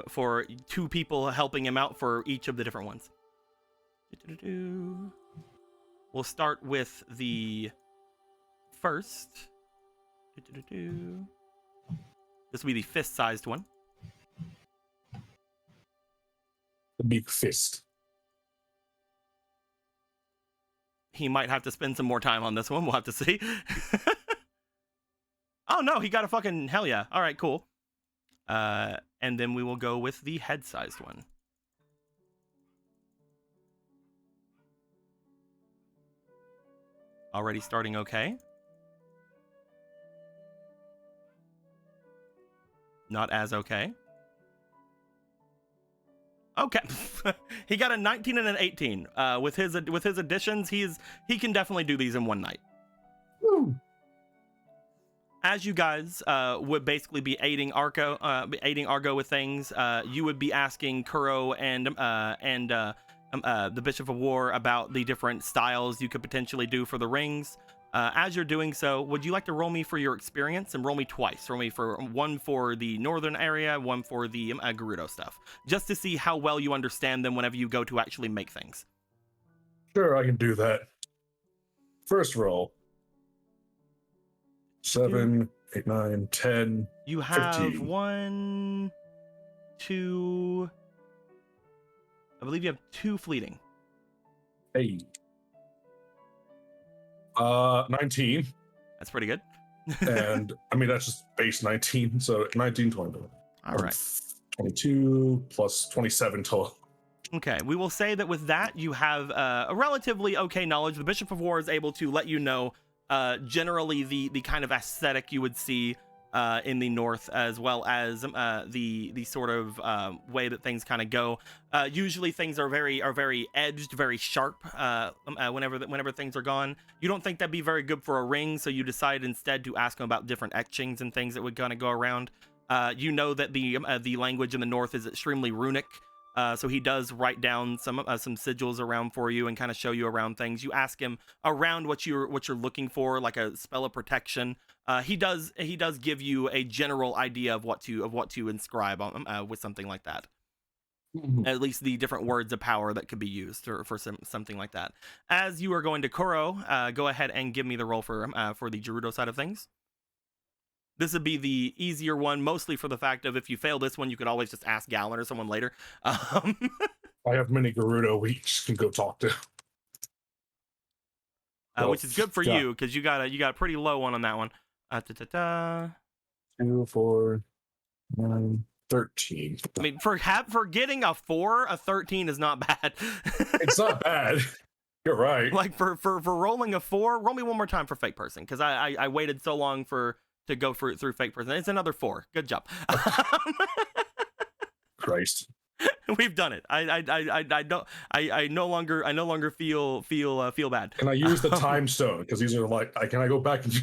For 2 people helping him out for each of the different ones. We'll start with the first. This will be the fist-sized one. The big fist. He might have to spend some more time on this one. We'll have to see. Oh no, he got a fucking hell yeah. All right, cool. And then we will go with the head-sized one. Already starting okay. Not as okay. Okay. He got a 19 and an 18. With his additions, he can definitely do these in one night. Woo. As you guys would basically be aiding Argo with things, you would be asking Kuro and the Bishop of War about the different styles you could potentially do for the rings. As you're doing so, would you like to roll me for your experience and roll me twice? Roll me for one for the northern area, one for the Gerudo stuff, just to see how well you understand them whenever you go to actually make things. Sure, I can do that. First roll. 7, 8, 9, 10. You have 15. 1, 2. I believe you have 2 fleeting. Hey. 19. That's pretty good. And I mean, that's just base 19. So 19, 20. All right. 22 plus 27 total. Okay, we will say that with that, you have a relatively okay knowledge. The Bishop of War is able to let you know generally the kind of aesthetic you would see in the north, as well as the sort of way that things kind of go. Usually things are very edged, very sharp whenever things are gone. You don't think that'd be very good for a ring, so you decide instead to ask him about different etchings and things that would kind of go around. You know that the language in the north is extremely runic. So he does write down some sigils around for you and kind of show you around things. You ask him around what you're looking for, like a spell of protection. He does give you a general idea of what to inscribe on with something like that. Mm-hmm. At least the different words of power that could be used for something like that. As you are going to Kuro, go ahead and give me the roll for the Gerudo side of things. This would be the easier one, mostly for the fact of if you fail this one, you could always just ask Gallon or someone later. I have many Gerudo we can go talk to. Which is good for you, because you got a pretty low one on that one. 2, 4, 9, 13. I mean, for getting a 4, a 13 is not bad. It's not bad. You're right. Like for rolling a 4, roll me one more time for fake person, because I waited so long to go through fake person. It's another 4. Good job. Christ. We've done it. I no longer feel bad. Can I use the time stone? Because these are like, can I go back and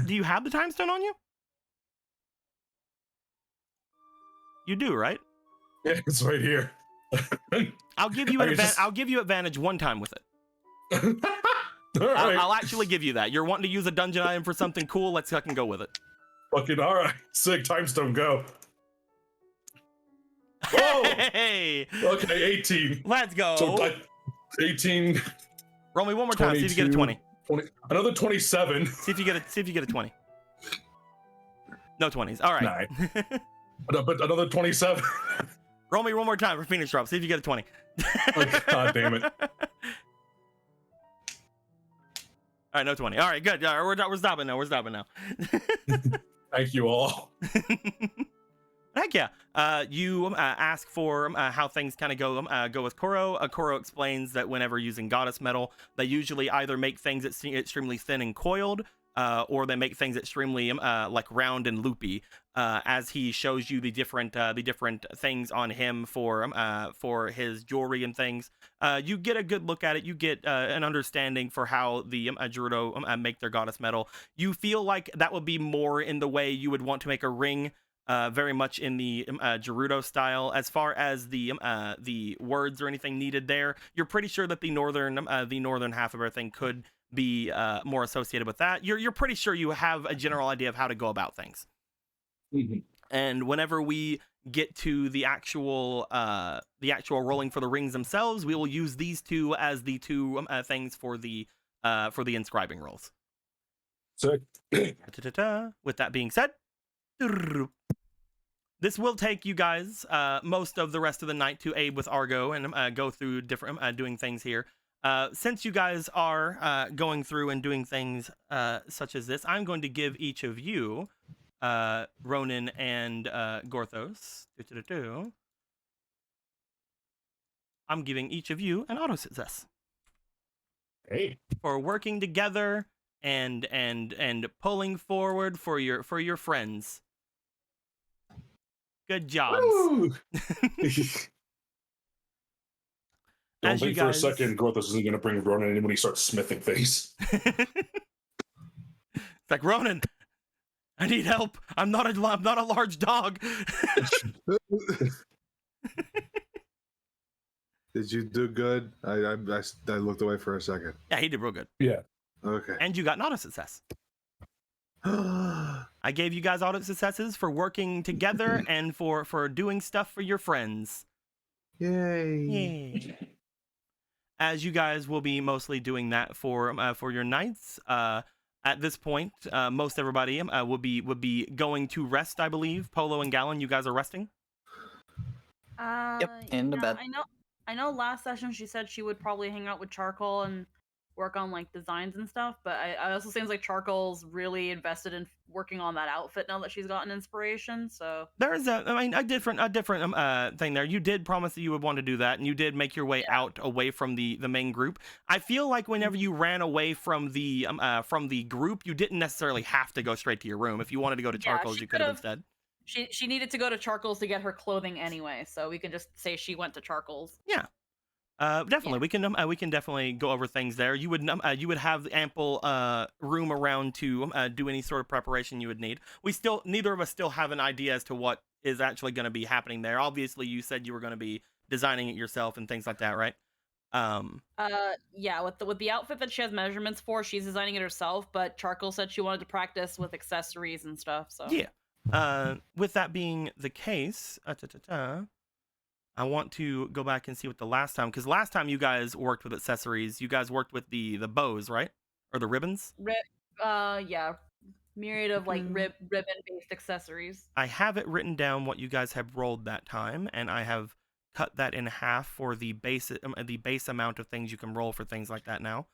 do you have the time stone on you? You do, right? Yeah, it's right here. I'll give you I'll give you advantage one time with it. All right. I'll actually give you that. You're wanting to use a dungeon item for something cool. Let's fucking go with it. Fucking all right. Sick. Time stone, go. Whoa. Hey. Okay, 18. Let's go. So 18. Roll me one more time. See if you get a 20. 20. Another 27. See if you get a 20. No 20s. All right. 9. But another 27. Roll me one more time for Phoenix Drop. See if you get a 20. Oh, God damn it. All right, no 20. All right, good. All right, we're stopping now. Thank you all. Heck yeah. You ask for how things kind of go with Kuro. Kuro explains that whenever using goddess metal, they usually either make things extremely thin and coiled, or they make things extremely like round and loopy. As he shows you the different things on him for his jewelry and things, you get a good look at it. You get an understanding for how the Gerudo make their goddess metal. You feel like that would be more in the way you would want to make a ring. Very much in the Gerudo style. As far as the words or anything needed there, you're pretty sure that the northern half of everything could be more associated with that. You're pretty sure you have a general idea of how to go about things. Mhm. And whenever we get to the actual rolling for the rings themselves, we will use these two as the two things for the inscribing rolls. Sick. With that being said, this will take you guys most of the rest of the night to aid with Argo and go through different doing things here. Since you guys are going through and doing things such as this, I'm going to give each of you, Ronan and Gorthos, I'm giving each of you an auto success Hey. for working together and pulling forward for your friends. Good jobs. Woo! Don't As you think for a guys- second Gorthos isn't going to bring Ronan in when he starts smithing things. It's like, Ronan, I need help. I'm not a large dog. Did you do good? I looked away for a second. Yeah, he did real good. Yeah. Okay. And you got an auto success. I gave you guys auto successes for working together and for doing stuff for your friends. Yay. Yay. As you guys will be mostly doing that for your nights. At this point, most everybody would be going to rest, I believe. Polo and Gallon, you guys are resting? Yep, in the bed. I know last session she said she would probably hang out with Charcoal and work on like designs and stuff, but I also seems like Charcoal's really invested in working on that outfit now that she's gotten inspiration. So There is a different thing there. You did promise that you would want to do that, and you did make your way out away from the main group. I feel like whenever you ran away from the group, you didn't necessarily have to go straight to your room. If you wanted to go to Charcoal's, she you could have could've- instead. she needed to go to Charcoal's to get her clothing anyway, so we can just say she went to Charcoal's. Yeah. Definitely, we can definitely go over things there. You would have ample room around to do any sort of preparation you would need. Neither of us still have an idea as to what is actually going to be happening there. Obviously, you said you were going to be designing it yourself and things like that, right? Yeah, with the outfit that she has measurements for, she's designing it herself. But Charcoal said she wanted to practice with accessories and stuff. So yeah. With that being the case, I want to go back and see what the last time, because last time you guys worked with accessories, you guys worked with the bows, right? Or the ribbons? Yeah, myriad of like ribbon-based accessories. I have it written down what you guys have rolled that time, and I have cut that in half for the base amount of things you can roll for things like that now.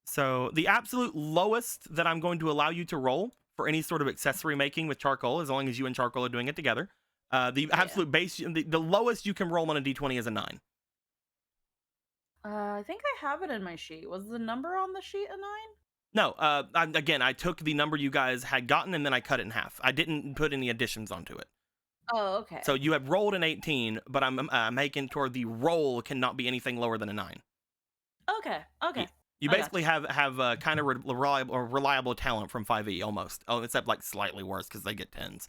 So the absolute lowest that I'm going to allow you to roll for any sort of accessory making with Charcoal, as long as you and Charcoal are doing it together, the absolute base, the lowest you can roll on a d20 is a 9. I think I have it in my sheet. Was the number on the sheet a 9? No, I took the number you guys had gotten and then I cut it in half. I didn't put any additions onto it. Oh, okay. So you have rolled an 18, but I'm making toward the roll cannot be anything lower than a 9. Okay. You I basically have kind of reliable talent from 5e almost. Oh, except like slightly worse because they get 10s.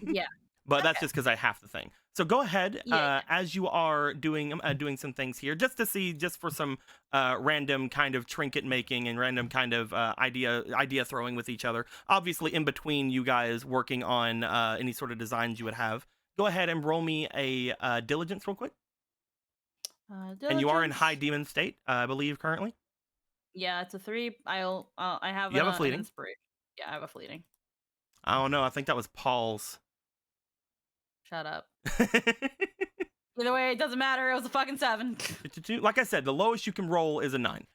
Yeah. But that's just because I have the thing. So go ahead as you are doing some things here, just to see, just for some random kind of trinket making and random kind of idea throwing with each other. Obviously, in between you guys working on any sort of designs you would have. Go ahead and roll me a diligence real quick. And you are in high demon state, I believe, currently. Yeah, it's a 3. I have. You have a fleeting. Inspiration. Yeah, I have a fleeting. I don't know. I think that was Paul's. Shut up. Either way, it doesn't matter. It was a fucking 7. Like I said, the lowest you can roll is a 9.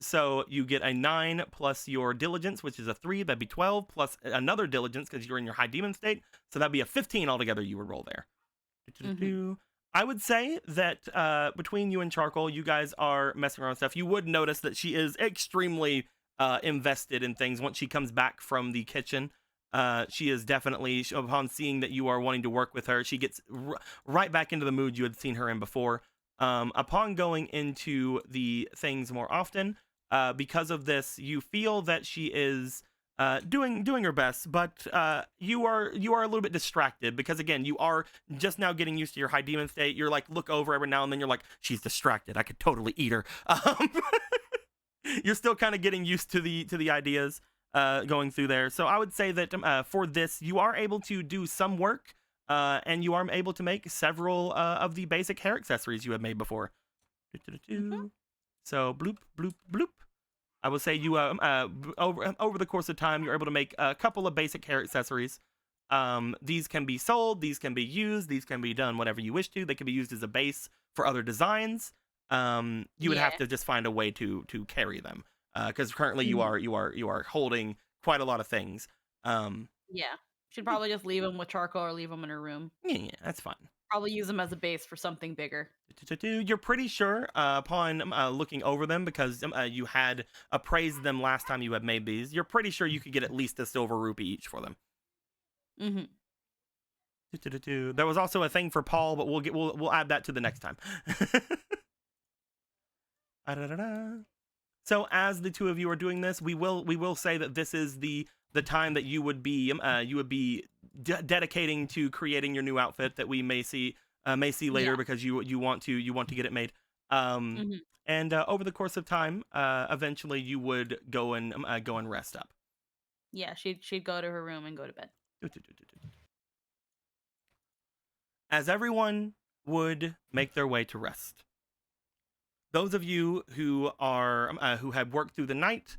So you get a 9 plus your diligence, which is a 3. That'd be 12 plus another diligence because you're in your high demon state. So that'd be a 15 altogether. You would roll there. I would say that between you and Charcoal, you guys are messing around with stuff. You would notice that she is extremely invested in things once she comes back from the kitchen. She is definitely, upon seeing that you are wanting to work with her, she gets right back into the mood you had seen her in before. Upon going into the things more often, because of this, you feel that she is doing her best, but you are a little bit distracted because again, you are just now getting used to your high demon state. You're like look over every now and then. You're like, she's distracted. I could totally eat her. You're still kind of getting used to the ideas going through there. So I would say that for this, you are able to do some work, and you are able to make several of the basic hair accessories you had made before. So bloop bloop bloop. I would say you over the course of time, you're able to make a couple of basic hair accessories. These can be sold, these can be used, these can be done whatever you wish to. They can be used as a base for other designs. You would have to just find a way to carry them because currently you are holding quite a lot of things. Yeah, should probably just leave them with Charcoal or leave them in her room. Yeah, that's fine. Probably use them as a base for something bigger. You're pretty sure upon looking over them, because you had appraised them last time you had made these, you're pretty sure you could get at least a silver rupee each for them. There was also a thing for Paul, but we'll add that to the next time. So as the two of you are doing this, we will say that this is the time that you would be dedicating to creating your new outfit that we may see later, because you want to get it made. And over the course of time, eventually you would go and rest up. Yeah, she'd go to her room and go to bed. As everyone would make their way to rest, those of you who have worked through the night,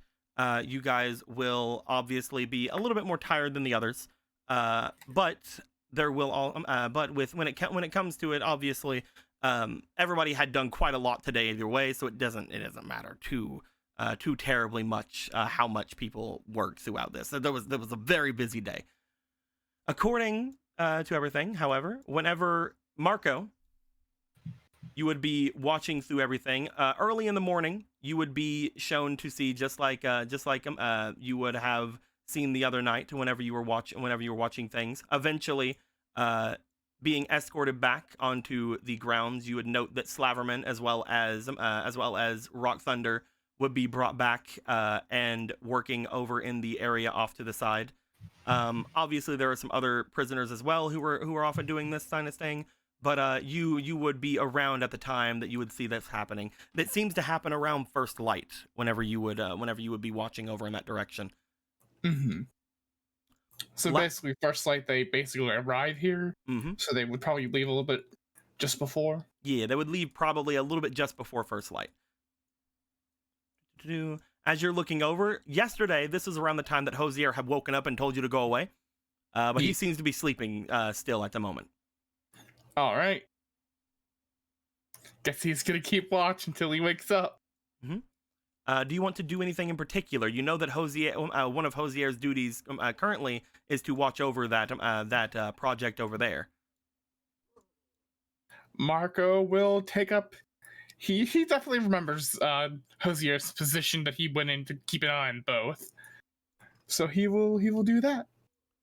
you guys will obviously be a little bit more tired than the others. But there will when it comes to it, obviously, everybody had done quite a lot today either way, so it doesn't matter too terribly much how much people worked throughout this. There was a very busy day. According to everything, however, whenever Marco, you would be watching through everything. Early in the morning, you would be shown to see just like you would have seen the other night whenever you were watching things. Eventually, being escorted back onto the grounds, you would note that Slaverman as well as Rock Thunder would be brought back and working over in the area off to the side. Obviously, there are some other prisoners as well who were often doing this kind of thing. But you would be around at the time that you would see this happening. That seems to happen around first light, whenever you would be watching over in that direction. So basically, first light, they basically arrive here. So they would probably leave a little bit just before. Yeah, they would leave probably a little bit just before first light. As you're looking over, yesterday, this is around the time that Hosier had woken up and told you to go away. But he seems to be sleeping still at the moment. All right. Guess he's gonna keep watch until he wakes up. Do you want to do anything in particular? You know that Hosier, one of Hosier's duties currently is to watch over that project over there. Marco will take up. He definitely remembers Hosier's position that he went in to keep an eye on both. So he will do that.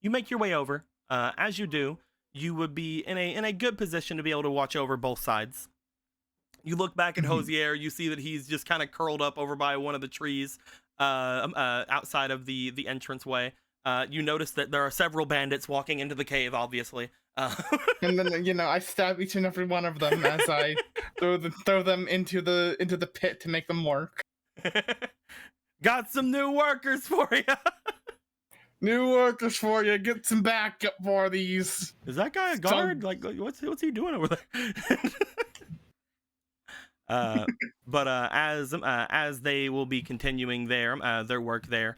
You make your way over. As you do, you would be in a good position to be able to watch over both sides. You look back at Hosier, you see that he's just kind of curled up over by one of the trees outside of the entranceway. You notice that there are several bandits walking into the cave, obviously. And then I stab each and every one of them as I throw them into the pit to make them work. Got some new workers for you. New workers for you. Get some backup for these. Is that guy a guard? Like, what's he doing over there? But as they will be continuing their work there,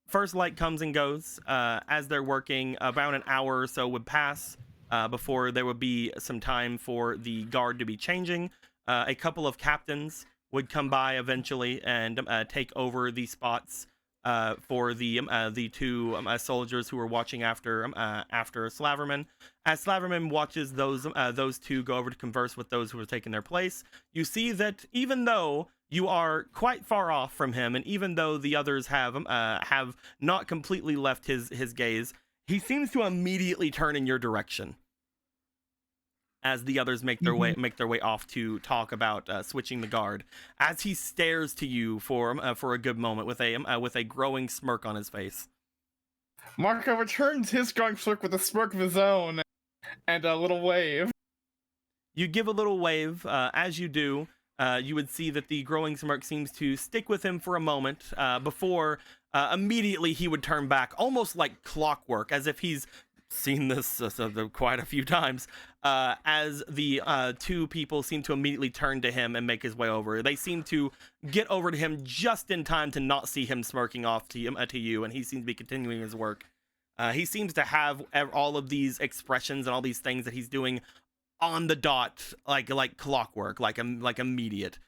first light comes and goes. As they're working, about an hour or so would pass before there would be some time for the guard to be changing. A couple of captains would come by eventually and take over the spots for the two soldiers who are watching after Slaverman. As Slaverman watches those two go over to converse with those who have taken their place, you see that even though you are quite far off from him, and even though the others have not completely left his gaze, he seems to immediately turn in your direction as the others make their way off to talk about switching the guard. As he stares to you for a good moment with a growing smirk on his face. Marco returns his growing smirk with a smirk of his own and a little wave. You give a little wave. As you do, you would see that the growing smirk seems to stick with him for a moment before immediately he would turn back, almost like clockwork, as if he's seen this quite a few times, as the two people seem to immediately turn to him and make his way over. They seem to get over to him just in time to not see him smirking off to you, and he seems to be continuing his work. He seems to have all of these expressions and all these things that he's doing on the dot, like clockwork, like immediate.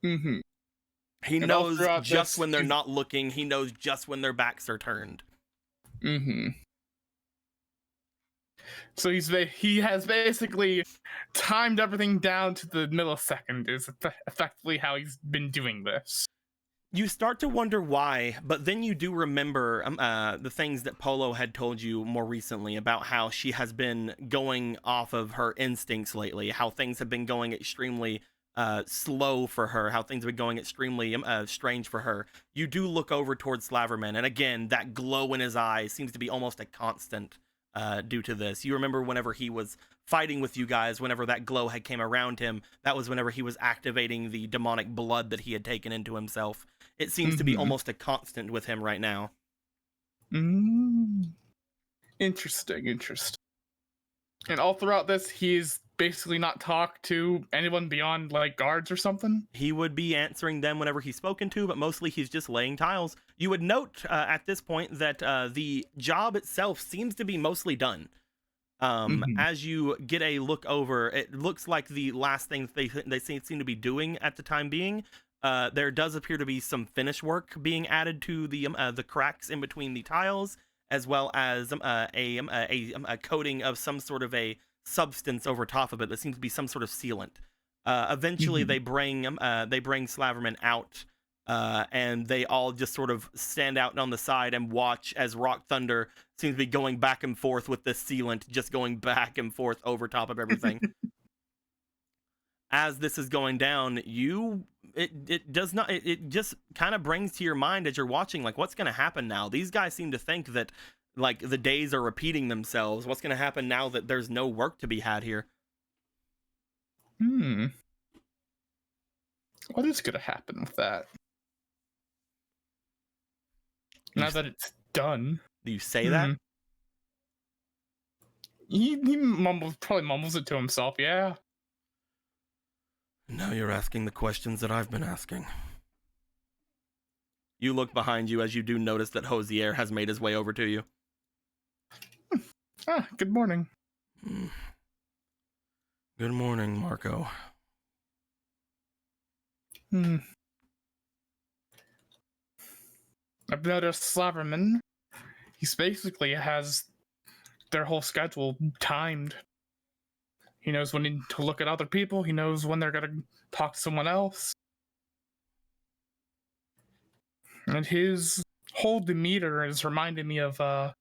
Mm-hmm. He And knows all just throughout when they're this- not looking. He knows just when their backs are turned. Mm-hmm. So he has basically timed everything down to the millisecond, is effectively how he's been doing this. You start to wonder why, but then you do remember the things that Polo had told you more recently about how she has been going off of her instincts lately, how things have been going extremely slow for her, how things have been going extremely strange for her. You do look over towards Slaverman, and again, that glow in his eyes seems to be almost a constant due to this. You remember whenever he was fighting with you guys, whenever that glow had came around him, that was whenever he was activating the demonic blood that he had taken into himself. It seems to be almost a constant with him right now. Interesting. And all throughout this, he's basically not talked to anyone beyond, like, guards or something? He would be answering them whenever he's spoken to, but mostly he's just laying tiles. You would note at this point that the job itself seems to be mostly done. As you get a look over, it looks like the last thing they seem to be doing at the time being, there does appear to be some finish work being added to the cracks in between the tiles, as well as a coating of some sort of a substance over top of it that seems to be some sort of sealant. Eventually, they bring Slaverman out, and they all just sort of stand out on the side and watch as Rock Thunder seems to be going back and forth with this sealant, just going back and forth over top of everything. As this is going down, it just kind of brings to your mind as you're watching, like, what's going to happen now? These guys seem to think that, like, the days are repeating themselves. What's going to happen now that there's no work to be had here? What is going to happen with that? Now that it's done. Do you say that? He probably mumbles it to himself, yeah. Now you're asking the questions that I've been asking. You look behind you as you do notice that Hosier has made his way over to you. Good morning. Good morning, Marco. I've noticed Slaverman. He basically has their whole schedule timed. He knows when to look at other people. He knows when they're gonna talk to someone else. And his whole demeanor is reminding me of how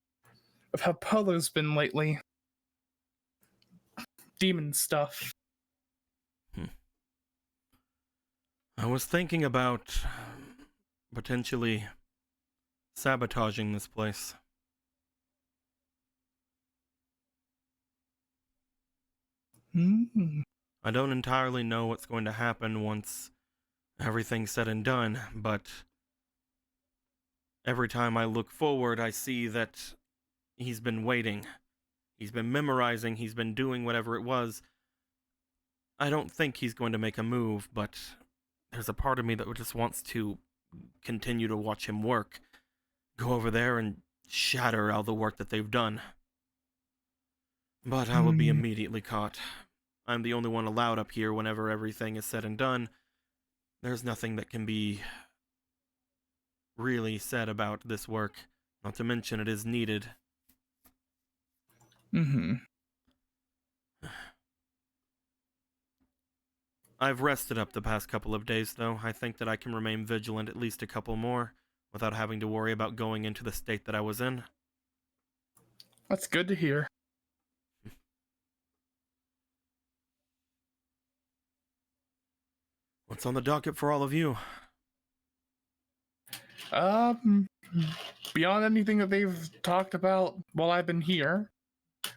Polo's been lately. Demon stuff. I was thinking about potentially sabotaging this place. I don't entirely know what's going to happen once everything's said and done, but every time I look forward, I see that he's been waiting. He's been memorizing, he's been doing whatever it was. I don't think he's going to make a move, but there's a part of me that just wants to continue to watch him work. Go over there and shatter all the work that they've done. But I will be immediately caught. I'm the only one allowed up here whenever everything is said and done. There's nothing that can be really said about this work. Not to mention it is needed. Mm-hmm. I've rested up the past couple of days, though. I think that I can remain vigilant at least a couple more without having to worry about going into the state that I was in. That's good to hear. What's on the docket for all of you? Beyond anything that they've talked about while I've been here,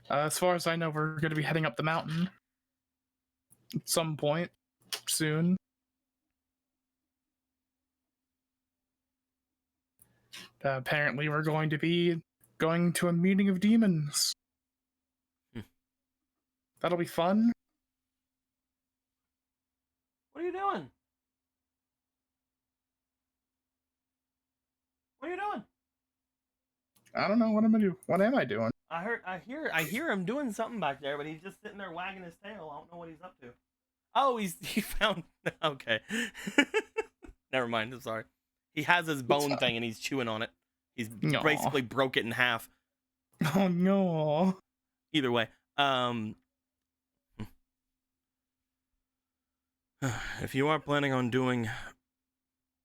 as far as I know, we're going to be heading up the mountain at some point soon. Apparently, we're going to be going to a meeting of demons. That'll be fun. What are you doing? What are you doing? I don't know. What am I doing? What am I doing? I hear him doing something back there, but he's just sitting there wagging his tail. I don't know what he's up to. Oh, he found. Okay. Never mind. I'm sorry. He has his bone thing and he's chewing on it. He's basically broke it in half. Oh no. Either way, if you are planning on doing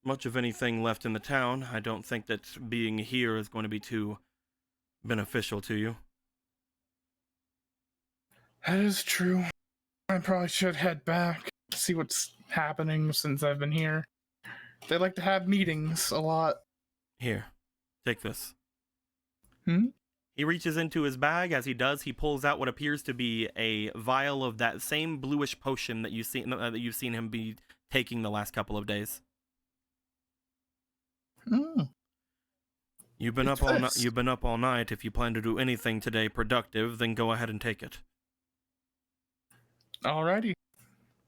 much of anything left in the town, I don't think that being here is going to be too beneficial to you. That is true. I probably should head back, see what's happening since I've been here. They like to have meetings a lot. Here, take this. Hmm? He reaches into his bag. As he does, he pulls out what appears to be a vial of that same bluish potion that you've seen him be taking the last couple of days. Mm. You've been up all night. If you plan to do anything today productive, then go ahead and take it. Alrighty.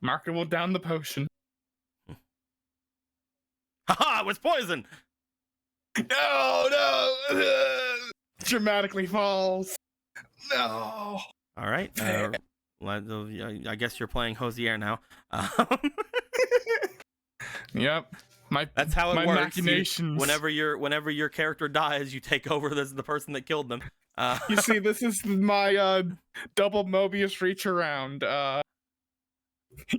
Marker will down the potion. Haha, it was poison! No! Dramatically falls. No! Alright, I guess you're playing Hosier now. Yep. That's how it my works. Machinations. Whenever your character dies, you take over as the person that killed them. You see, this is my double Mobius reach around.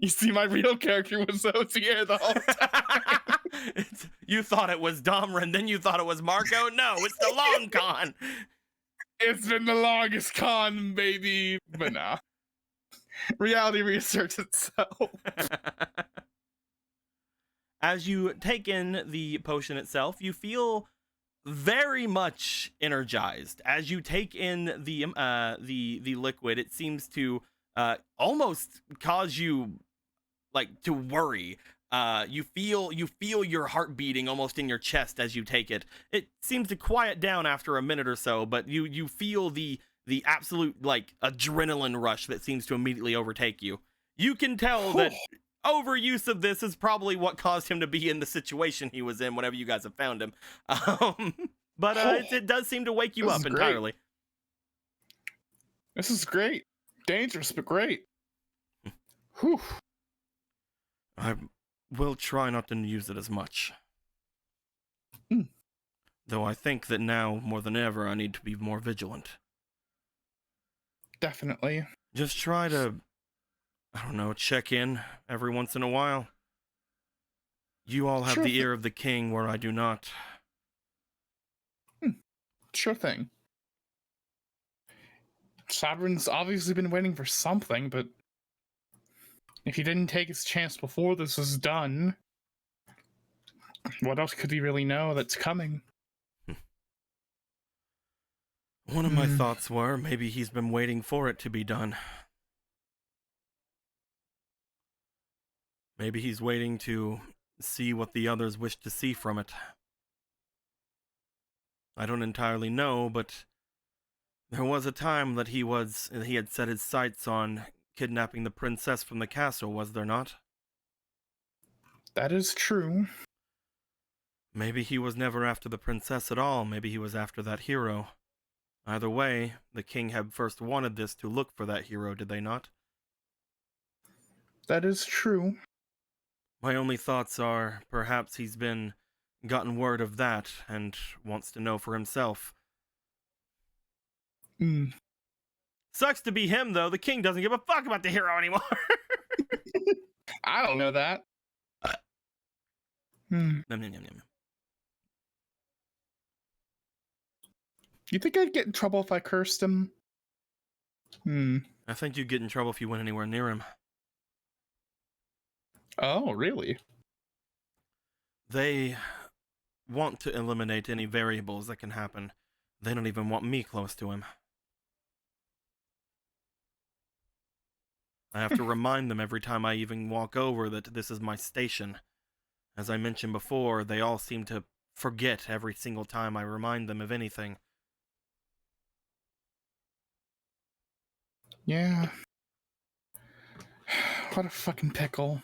You see, my real character was Hosier the whole time. You thought it was Domran, then you thought it was Marco. No, it's the long con. It's been the longest con, baby. But nah. Reality reasserts itself. As you take in the potion itself, you feel very much energized. As you take in the liquid, it seems to almost cause you to worry. You feel your heart beating almost in your chest as you take it. It seems to quiet down after a minute or so, but you feel the absolute adrenaline rush that seems to immediately overtake you. You can tell that overuse of this is probably what caused him to be in the situation he was in whenever you guys have found him. But it does seem to wake you up entirely. This is great. Dangerous, but great. Whew. I will try not to use it as much. Though I think that now, more than ever, I need to be more vigilant. Definitely. Just try to, I don't know, check in every once in a while. You all have the ear of the king where I do not. Sure thing. Sovereign's obviously been waiting for something, but if he didn't take his chance before this was done, what else could he really know that's coming? One of my thoughts were maybe he's been waiting for it to be done. Maybe he's waiting to see what the others wish to see from it. I don't entirely know, but there was a time that he had set his sights on kidnapping the princess from the castle, was there not? That is true. Maybe he was never after the princess at all. Maybe he was after that hero. Either way, the king had first wanted this to look for that hero, did they not? That is true. My only thoughts are, perhaps he's been gotten word of that and wants to know for himself. Hmm. Sucks to be him, though. The king doesn't give a fuck about the hero anymore. I don't know that. Hmm. Nom, nom, nom, nom. You think I'd get in trouble if I cursed him? Hmm. I think you'd get in trouble if you went anywhere near him. Oh, really? They want to eliminate any variables that can happen. They don't even want me close to him. I have to remind them every time I even walk over that this is my station. As I mentioned before, they all seem to forget every single time I remind them of anything. Yeah. What a fucking pickle.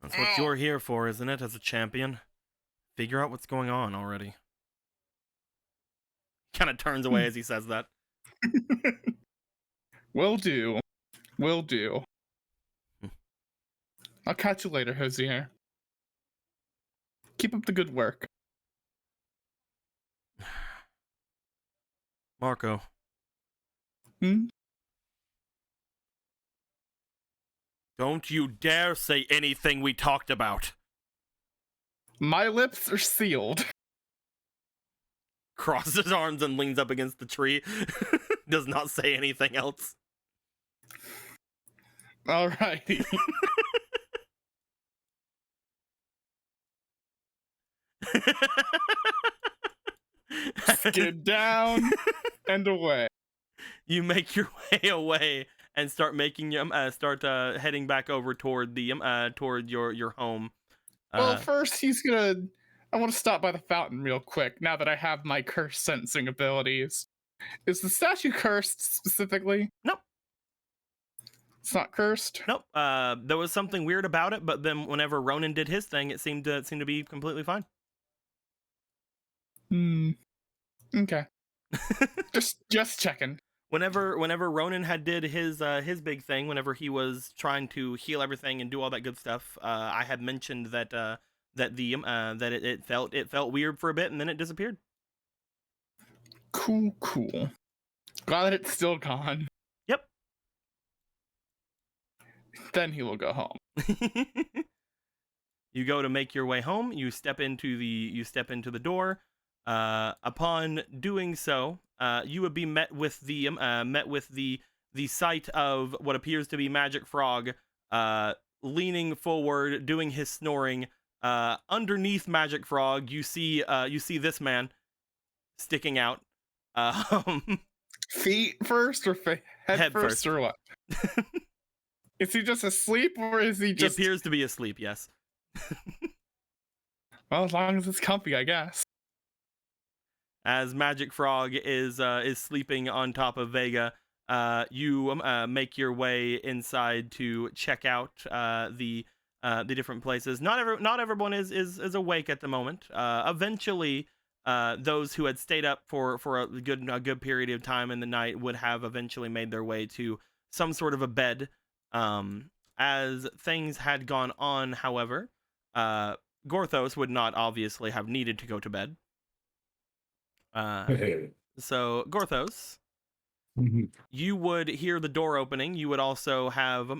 That's what you're here for, isn't it, as a champion? Figure out what's going on already. Kind of turns away as he says that. Will do. Will do. I'll catch you later, Hosier. Keep up the good work. Marco. Hmm? Don't you dare say anything we talked about. My lips are sealed. Crosses his arms and leans up against the tree. Does not say anything else. Alrighty. Skid down and away. You make your way away and start making heading back over toward the toward your home. Well, first I want to stop by the fountain real quick. Now that I have my curse sensing abilities, is the statue cursed specifically? Nope. It's not cursed. Nope. There was something weird about it, but then whenever Ronan did his thing, it seemed to be completely fine. Hmm. Okay. just checking. Whenever Ronan had did his big thing, whenever he was trying to heal everything and do all that good stuff, I had mentioned that it felt weird for a bit and then it disappeared. Cool. Glad that it's still gone. Yep. Then he will go home. You go to make your way home. You step into the door. Upon doing so, you would be met with the sight of what appears to be Magic Frog, leaning forward, doing his snoring. Underneath Magic Frog, you see this sticking out. Feet first or head first first. or what? Is he just asleep or is he just? He appears to be asleep. Yes. Well, as long as it's comfy, I guess. As Magic Frog is sleeping on top of Vega, you make your way inside to check out the different places. Not everyone is awake at the moment. Eventually, those who had stayed up for a good period of time in the night would have eventually made their way to some sort of a bed. As things had gone on, however, Gorthos would not obviously have needed to go to bed. So Gorthos, you would hear the door opening. You would also have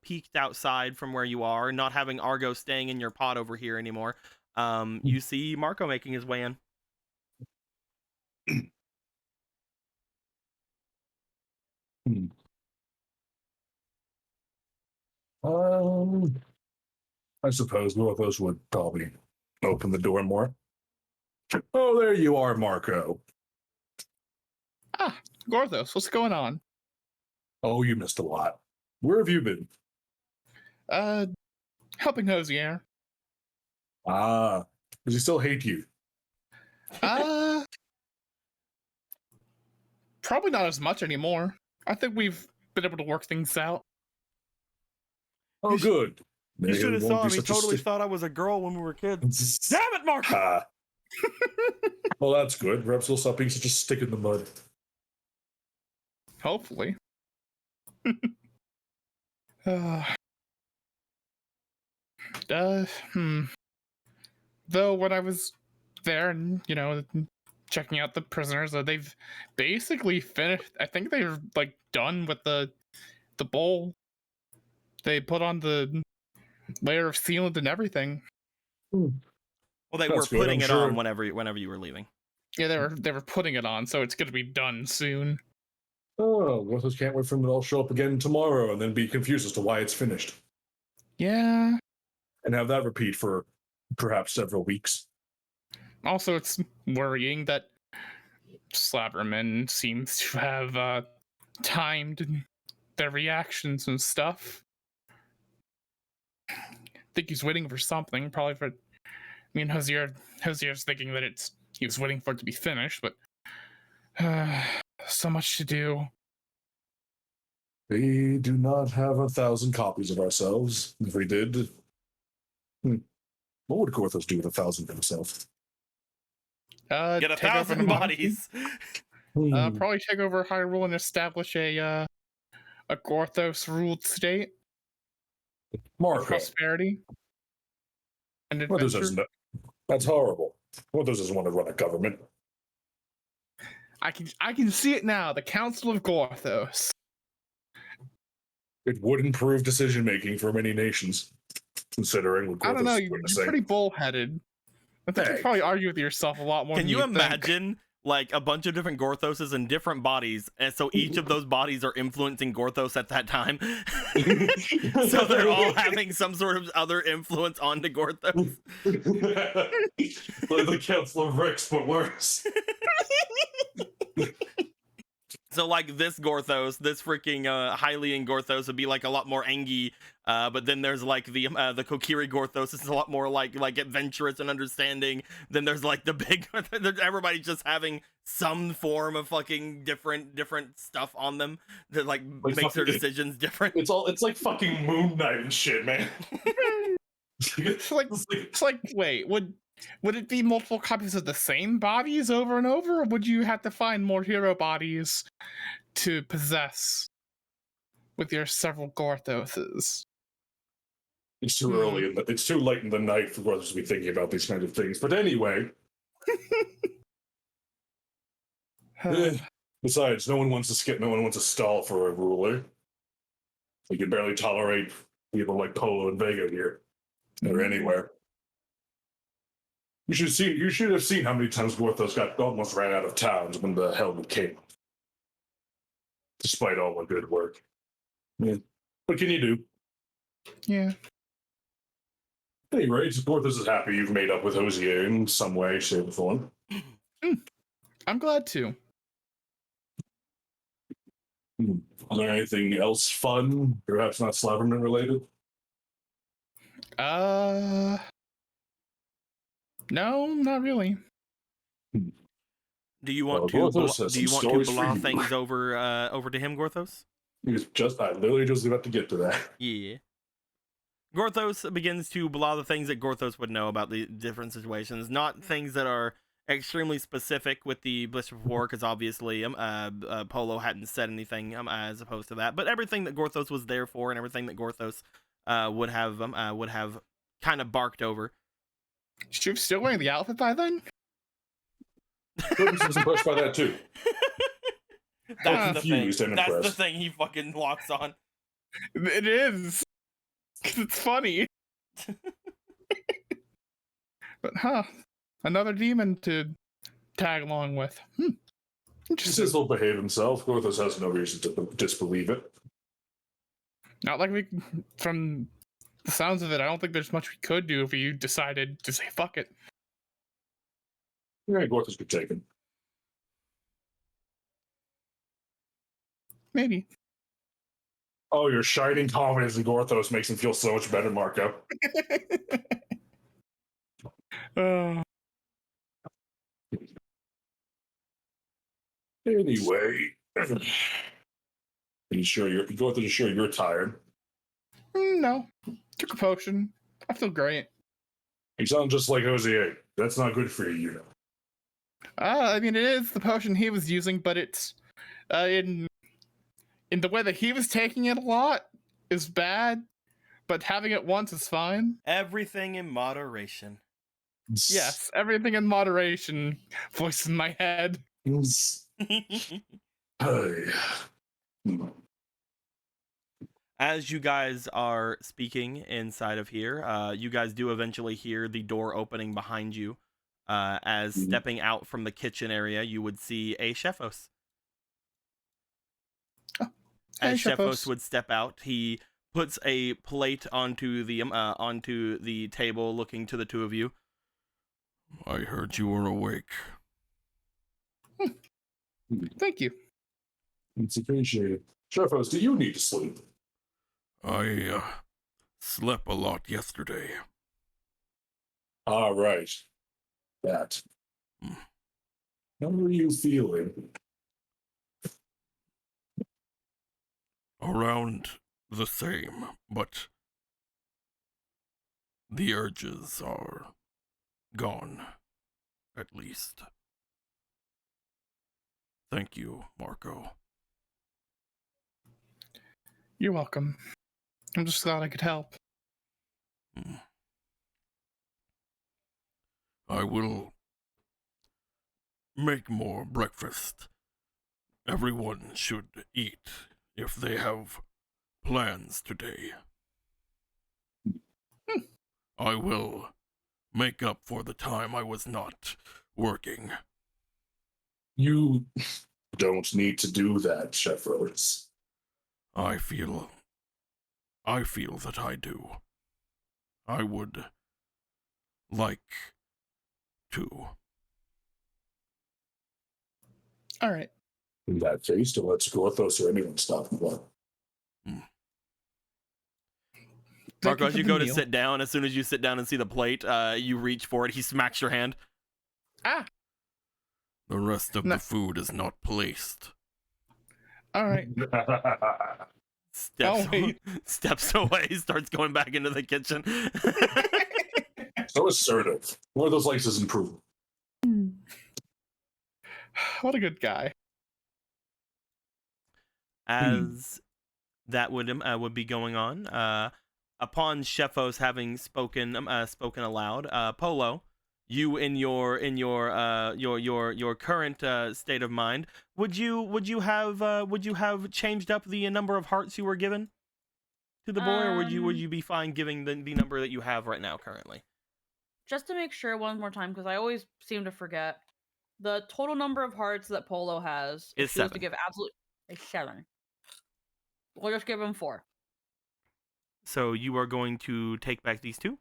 peeked outside from where you are, not having Argo staying in your pod over here anymore. You see Marco making his way in. I suppose Northos would probably open the door more. Oh, there you are, Marco. Ah, Gorthos, what's going on? Oh, you missed a lot. Where have you been? Helping Hosier. Ah, does he still hate you? Probably not as much anymore. I think we've been able to work things out. Oh, good. You should have saw him. He totally thought I was a girl when we were kids. Damn it, Marco! Well, that's good. Perhaps he'll stop being such a stick in the mud. Hopefully. Uh, hmm. Though when I was there and, checking out the prisoners, they've basically finished. I think they're like done with the bowl. They put on the layer of sealant and everything. Well, they That's were good, putting I'm it sure. on whenever you were leaving. Yeah, they were putting it on, so it's gonna be done soon. Oh, Gothos can't wait for them to all show up again tomorrow and then be confused as to why it's finished. Yeah. And have that repeat for perhaps several weeks. Also, it's worrying that Slabberman seems to have timed their reactions and stuff. I think he's waiting for something, probably for. I mean, Hosier's thinking that he was waiting for it to be finished, but so much to do. We do not have 1,000 copies of ourselves. If we did, what would Gorthos do with 1,000 of himself? Get 1,000 bodies. Probably take over Hyrule and establish a Gorthos ruled state. Marco. Prosperity. And adventure. That's horrible. Gorthos doesn't want to run a government. I can see it now. The Council of Gorthos. It would improve decision making for many nations, considering what Gorthos I don't know. is You're witnessing. pretty bullheaded. I think you probably argue with yourself a lot more. Can than you think. imagine like a bunch of different Gorthoses in different bodies, and so each of those bodies are influencing Gorthos at that time? So they're all having some sort of other influence onto Gorthos. Like the Council of Ricks, but worse. So like this Gorthos, this freaking Hylian Gorthos would be like a lot more Engi, but then there's like the Kokiri Gorthos is a lot more like adventurous and understanding. Then there's like the big, everybody's just having some form of fucking different stuff on them that like makes their decisions different. It's like fucking Moon Knight and shit, man. It's like wait, would it be multiple copies of the same bodies over and over, or would you have to find more hero bodies to possess with your several Gorthoses? It's too early. It's too late in the night for Gorthos to be thinking about these kind of things. But anyway. Besides, no one wants to skip. No one wants to stall for a ruler. We can barely tolerate people like Polo and Vega here, or anywhere. You should have seen how many times Gorthos got almost ran out of towns when the Helmet came. Despite all the good work. Yeah. What can you do? Yeah. Anyway, Gorthos is happy you've made up with Hosier in some way, shape, or form. I'm glad to. Is there anything else fun? Perhaps not Slaverman related? No, not really. Do you want Well, to Gorthos has do you some want to stories for blah you. things over to him, Gorthos? I literally just about to get to that. Yeah. Gorthos begins to blah the things that Gorthos would know about the different situations, not things that are extremely specific with the Blister of War, because obviously Polo hadn't said anything as opposed to that, but everything that Gorthos was there for and everything that Gorthos would have kind of barked over. She was still wearing the outfit by then? Gorthos was impressed by that too. That's the thing. Confused and That's the impressed. thing he fucking locks on. It is. 'Cause it's funny. But another demon to tag along with. He Interesting. says he'll behave himself. Gorthos has no reason to disbelieve it. Not like from the sounds of it, I don't think there's much we could do if you decided to say fuck it. Yeah, Gorthos could take him. Maybe. Oh, your shining confidence in Gorthos makes him feel so much better, Marco. Anyway, Gorthos is sure you're tired. No. Took a potion. I feel great. You sound just like Hosier. That's not good for you, you know. I mean, it is the potion he was using, but it's in the way that he was taking it a lot is bad. but having it once is fine. Everything in moderation. Yes, everything in moderation. Voice in my head. As you guys are speaking inside of here, you guys do eventually hear the door opening behind you. As stepping out from the kitchen area, you would see a Shefos. Hey, As Shefos Shefos. would step out, he puts a plate onto the table, looking to the two of you. I heard you were awake. Thank you. It's appreciated. Shefos, do you need to sleep? I slept a lot yesterday. All right. That. How are you feeling? Around the same, but the urges are gone, at least. Thank you, Marco. You're welcome. I'm just glad I could help. I will make more breakfast. Everyone should eat if they have plans today. I will make up for the time I was not working. You don't need to do that, Shefos. I feel that I do. I would like to. All right. In that case, don't let Scorthos or anyone stop you. Marco, as you go to sit down, as soon as you sit down and see the plate, you reach for it. He smacks your hand. Ah. The rest of the food is not placed. All right. Steps away, starts going back into the kitchen. So assertive. One of those likes is improvement. What a good guy. As that would be going on, upon Shefos having spoken aloud, Polo, you in your current state of mind, would you have changed up the number of hearts you were given to the boy, or would you be fine giving the number that you have right now currently? Just to make sure one more time, because I always seem to forget, the total number of hearts that Polo has is 7. To give is 7. We'll just give him 4. So you are going to take back these 2?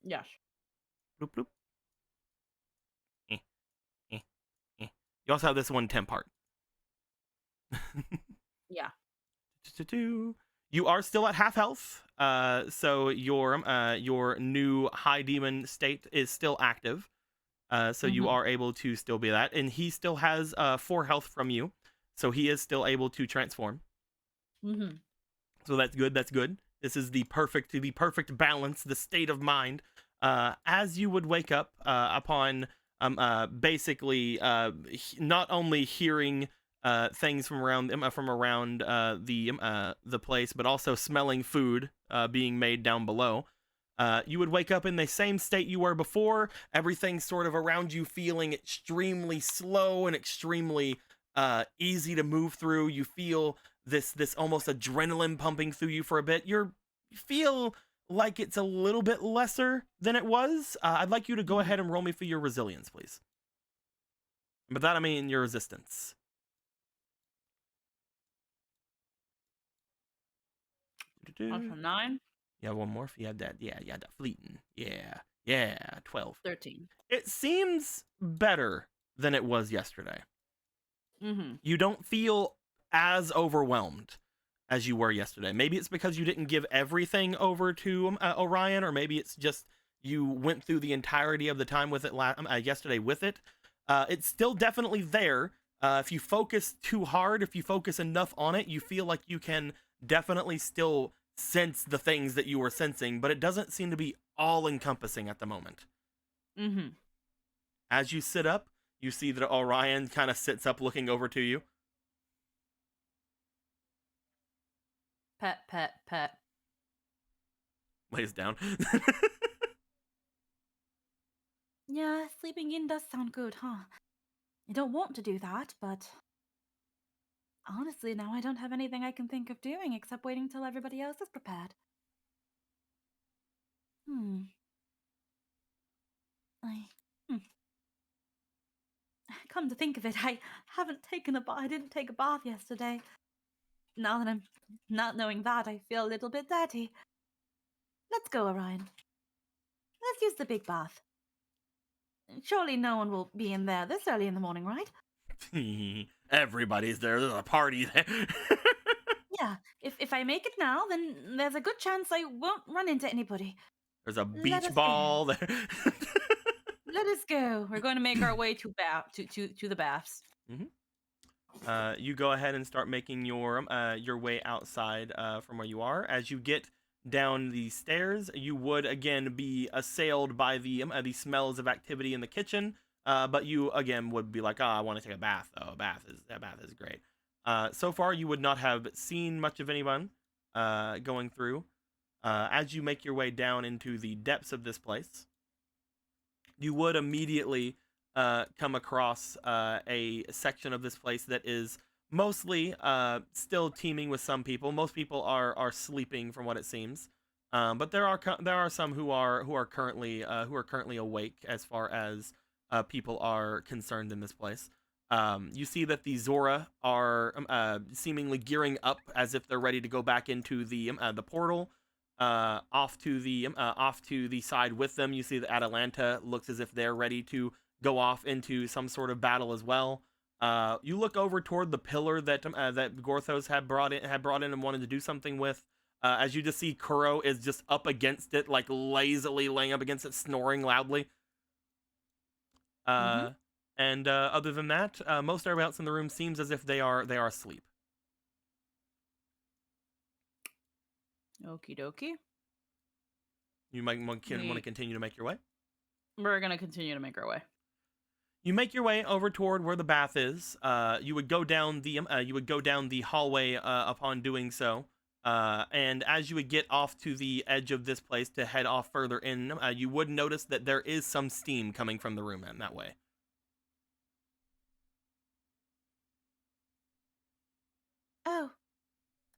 Yes. Bloop, bloop. You also have this one temp heart. Yeah. You are still at half health, so your new high demon state is still active. So you are able to still be that, and he still has 4 health from you, so he is still able to transform. So that's good. That's good. This is the perfect balance, the state of mind. As you would wake up upon basically not only hearing things from around the place, but also smelling food being made down below. You would wake up in the same state you were before. Everything sort of around you feeling extremely slow and extremely easy to move through. You feel this almost adrenaline pumping through you for a bit. You feel like it's a little bit lesser than it was. I'd like you to go ahead and roll me for your resilience, please. By that I mean your resistance. That's from 9. Yeah, one more if you had that. Yeah, that fleeting. Yeah, 12. 13. It seems better than it was yesterday. You don't feel as overwhelmed as you were yesterday. Maybe it's because you didn't give everything over to Orion, or maybe it's just you went through the entirety of the time with it yesterday with it. It's still definitely there. If you focus too hard, if you focus enough on it, you feel like you can definitely still sense the things that you were sensing, but it doesn't seem to be all encompassing at the moment. As you sit up, you see that Orion kind of sits up looking over to you. Pet. lays down. Yeah, sleeping in does sound good, huh? I don't want to do that, but honestly, now I don't have anything I can think of doing except waiting till everybody else is prepared. Hmm. I. Hmm. Come to think of it, I haven't taken a bath. I didn't take a bath yesterday. Now that I'm not knowing that, I feel a little bit dirty. Let's go, Orion. Let's use the big bath. Surely no one will be in there this early in the morning, right? Everybody's there. There's a party there. Yeah, if I make it now, then there's a good chance I won't run into anybody. There's a Let beach us ball go. there. Let us go. We're going to make our way to the baths. You go ahead and start making your way outside from where you are. As you get down the stairs, you would again be assailed by the smells of activity in the kitchen. But you again would be like, "Oh, I want to take a bath. Oh, a bath is great." So far, you would not have seen much of anyone going through. As you make your way down into the depths of this place, you would immediately come across a section of this place that is mostly still teeming with some people. Most people are sleeping, from what it seems, but there are some who are currently awake as far as people are concerned in this place. You see that the Zora are seemingly gearing up as if they're ready to go back into the portal. Off to the side with them, you see that Atalanta looks as if they're ready to go off into some sort of battle as well. You look over toward the pillar that Gorthos had brought in and wanted to do something with. As you just see, Kuro is just up against it, like lazily laying up against it, snoring loudly. And other than that, most everybody else in the room seems as if they are asleep. Okie dokie. You might want to continue to make your way. We're gonna continue to make our way. You make your way over toward where the bath is. You would go down the hallway upon doing so. And as you would get off to the edge of this place to head off further in, you would notice that there is some steam coming from the room in that way. Oh,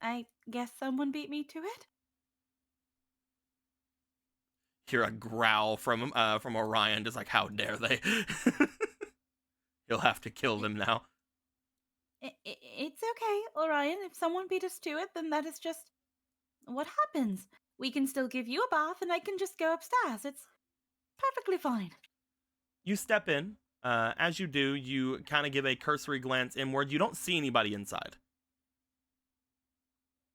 I guess someone beat me to it? Hear a growl from Orion, just like, how dare they? You'll have to kill them now. It's okay, Orion. If someone beat us to it, then that is just what happens. We can still give you a bath, and I can just go upstairs. It's perfectly fine. You step in. As you do, you kind of give a cursory glance inward. You don't see anybody inside.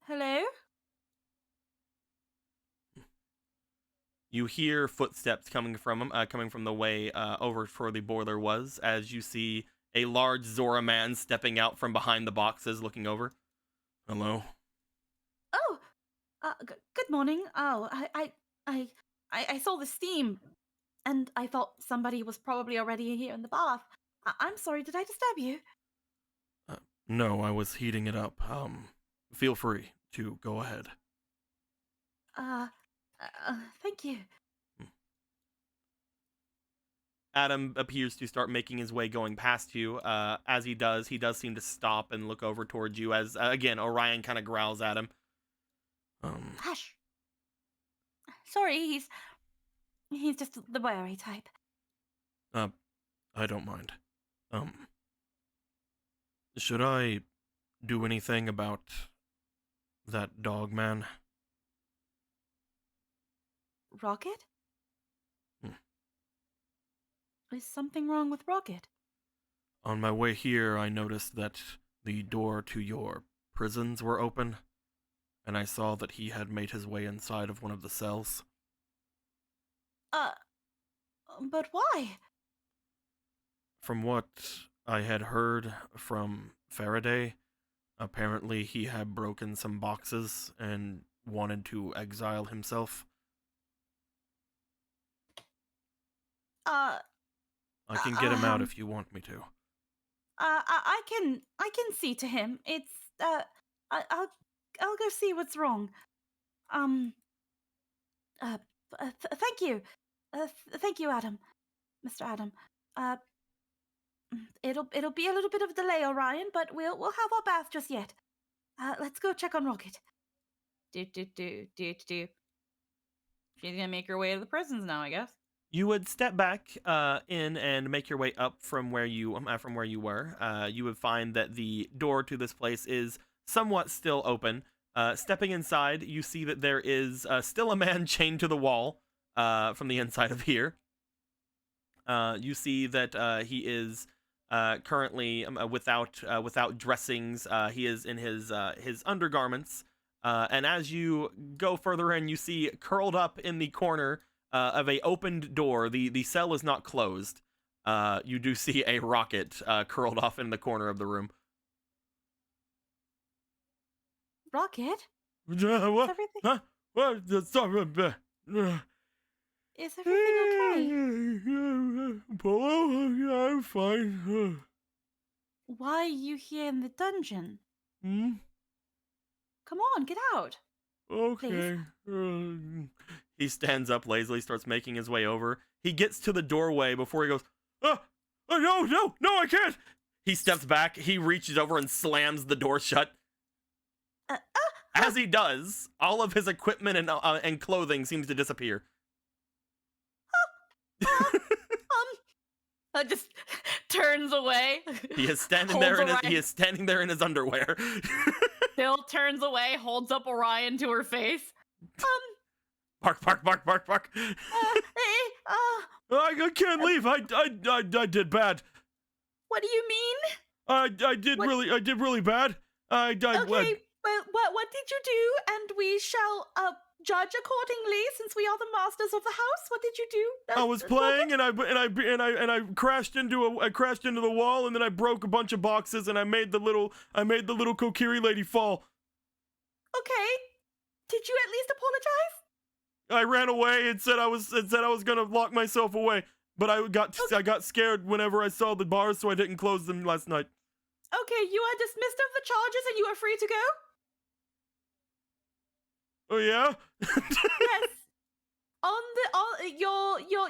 Hello? You hear footsteps coming from the way over where the boiler was, as you see a large Zora man stepping out from behind the boxes, looking over. Hello. Oh, good morning. Oh, I saw the steam, and I thought somebody was probably already here in the bath. I'm sorry. Did I disturb you? No, I was heating it up. Feel free to go ahead. Thank you. Adam appears to start making his way going past you. As he does seem to stop and look over towards you as, again, Orion kind of growls at him. Hush. Sorry, he's just the wary type. I don't mind. Should I do anything about that dog man? Rocket? Is something wrong with Rocket? On my way here, I noticed that the door to your prisons were open, and I saw that he had made his way inside of one of the cells. But why? From what I had heard from Faraday, apparently he had broken some boxes and wanted to exile himself. I can get him out if you want me to. I can see to him. It's I'll go see what's wrong. Thank you. Thank you, Adam. Mr. Adam. It'll be a little bit of a delay, Orion, but we'll have our bath just yet. Let's go check on Rocket. Do. She's gonna make her way to the prisons now, I guess. You would step back in and make your way up from where you were. You would find that the door to this place is somewhat still open. Stepping inside, you see that there is still a man chained to the wall from the inside of here. You see that he is currently without dressings. He is in his undergarments. And as you go further in, you see curled up in the corner of a opened door. The cell is not closed. You do see a Rocket curled off in the corner of the room. Rocket? What? Is everything, Huh? What? is everything okay? Polo, I'm fine. Why are you here in the dungeon? Hmm? Come on, get out. Okay. He stands up lazily, starts making his way over. He gets to the doorway before he goes, oh, no, I can't. He steps back. He reaches over and slams the door shut. As he does, all of his equipment and clothing seems to disappear. Just turns away. He is standing Holds there. Orion. He is standing there in his underwear. Bill turns away, holds up Orion to her face. Bark. I can't leave. I did bad. What do you mean? I did really bad. Okay, well, what did you do? And we shall judge accordingly, since we are the masters of the house. What did you do? I was playing and I crashed into the wall, and then I broke a bunch of boxes, and I made the little Kokiri lady fall. Okay. Did you at least apologize? I ran away and said I was gonna lock myself away, but I got scared whenever I saw the bars, so I didn't close them last night. Okay, you are dismissed of the charges and you are free to go? Oh yeah? Yes.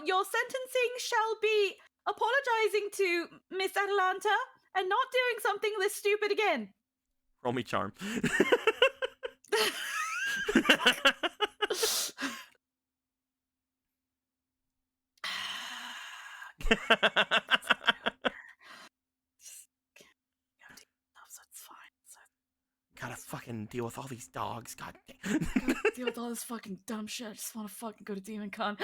Your sentencing shall be apologizing to Miss Atalanta and not doing something this stupid again. Roll me charm. Gotta fucking deal with all these dogs. God damn. Deal with all this fucking dumb shit. I just want to fucking go to Demon Con.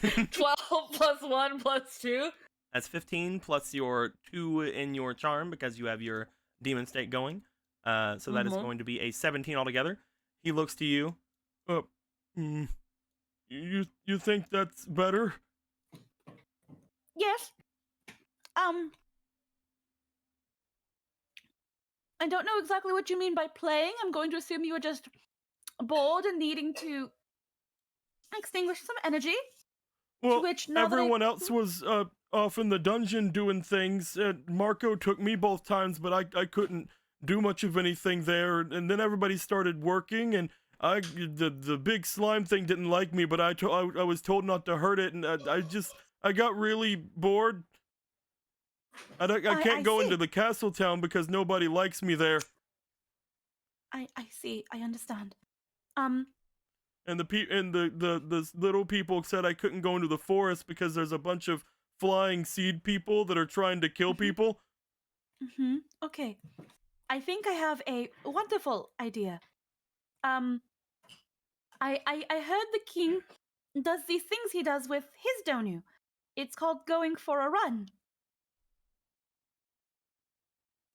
12 plus 1 plus 2. That's 15 plus your 2 in your charm because you have your demon state going. So that is going to be a 17 altogether. He looks to you. You think that's better? Yes. I don't know exactly what you mean by playing. I'm going to assume you were just bored and needing to extinguish some energy. Well, which now that everyone else was off in the dungeon doing things. Marco took me both times, but I couldn't do much of anything there. And then everybody started working, and the big slime thing didn't like me, but I was told not to hurt it, and I got really bored. I can't go into the castle town because nobody likes me there. I see. I understand. And the little people said I couldn't go into the forest because there's a bunch of flying seed people that are trying to kill people. Okay. I think I have a wonderful idea. I heard the king does these things he does with his Donu. It's called going for a run.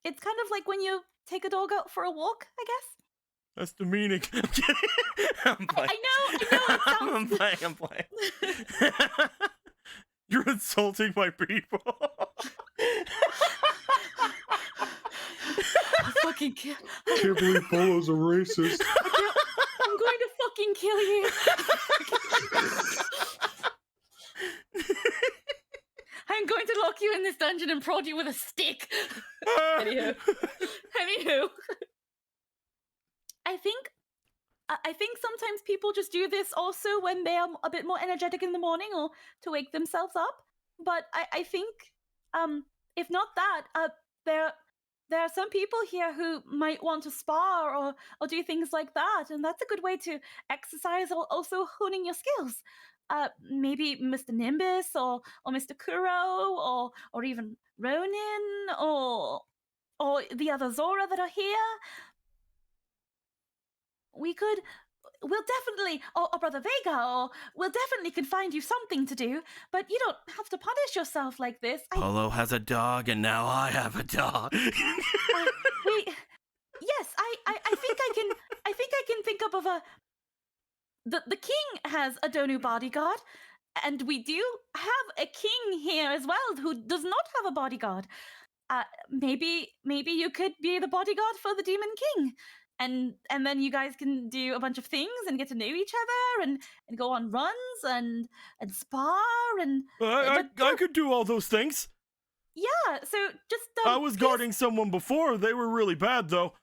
It's kind of like when you take a dog out for a walk, I guess. That's demeaning. I'm kidding. I'm playing. I know. It sounds... I'm playing. You're insulting my people. I'll fucking kill. I can't believe Polo's a racist. I'm going to fucking kill you. I'm going to lock you in this dungeon and prod you with a stick. Anywho. I think I think sometimes people just do this also when they are a bit more energetic in the morning or to wake themselves up. But I think, if not that, there are some people here who might want to spar or do things like that, and that's a good way to exercise or also honing your skills. Maybe Mr. Nimbus or Mr. Kuro or even Ronin or the other Zora that are here. We'll definitely, or Brother Vega, or we'll definitely can find you something to do, but you don't have to punish yourself like this. Polo has a dog, and now I have a dog. Yes, I think I can think of the king has a Donu bodyguard, and we do have a king here as well who does not have a bodyguard. Maybe you could be the bodyguard for the Demon King. And then you guys can do a bunch of things and get to know each other and go on runs and spar and I could do all those things. yeah, so just I was guarding someone before. They were really bad, though.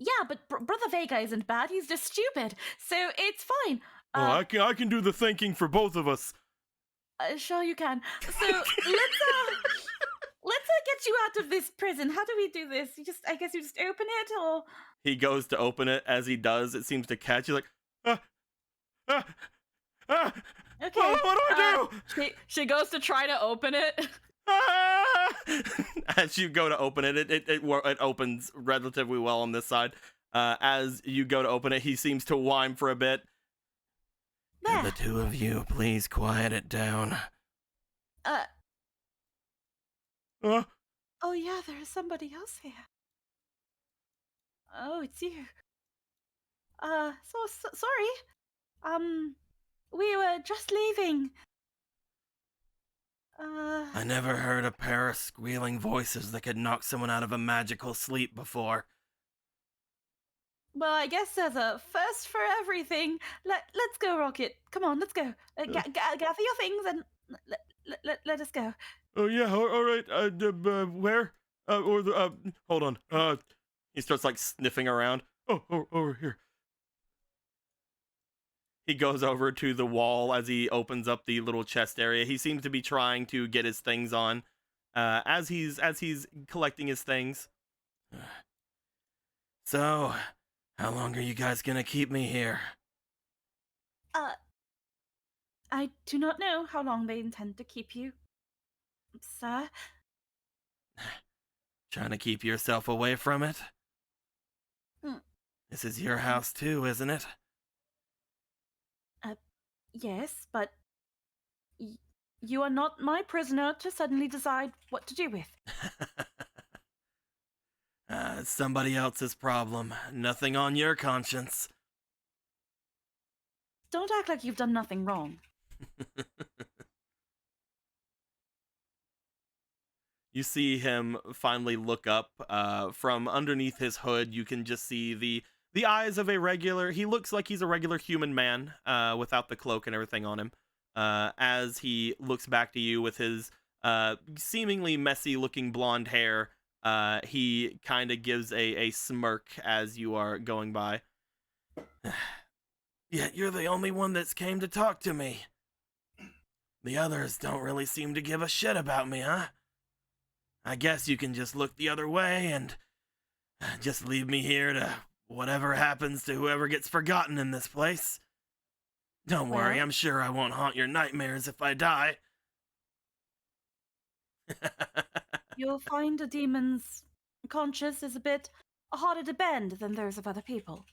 yeah, but Brother Vega isn't bad. He's just stupid, so it's fine. Well, I can do the thinking for both of us. Sure you can. So let's get you out of this prison. How do we do this? I guess you just open it, or He goes to open it. As he does, it seems to catch you. Like, okay. What do I do? She goes to try to open it. As you go to open it, it opens relatively well on this side. As you go to open it, he seems to whine for a bit. Can the two of you please quiet it down? Oh yeah, there is somebody else here. Oh, it's you. So sorry. We were just leaving. I never heard a pair of squealing voices that could knock someone out of a magical sleep before. Well, I guess there's a first for everything. Let's go, Rocket. Come on, let's go. Gather your things and let us go. Oh yeah, all right. Where? Hold on. He starts like sniffing around. Oh, over here. He goes over to the wall as he opens up the little chest area. He seems to be trying to get his things on. As he's collecting his things. So, how long are you guys gonna keep me here? I do not know how long they intend to keep you, sir. Trying to keep yourself away from it? This is your house too, isn't it? Yes, but you are not my prisoner to suddenly decide what to do with. It's somebody else's problem. Nothing on your conscience. Don't act like you've done nothing wrong. You see him finally look up from underneath his hood. You can just see the eyes of a regular. He looks like he's a regular human man without the cloak and everything on him. As he looks back to you with his seemingly messy looking blonde hair, he kind of gives a smirk as you are going by. Yet you're the only one that's came to talk to me. The others don't really seem to give a shit about me, huh? I guess you can just look the other way and just leave me here to whatever happens to whoever gets forgotten in this place. Don't worry, I'm sure I won't haunt your nightmares if I die. You'll find a demon's conscience is a bit harder to bend than those of other people.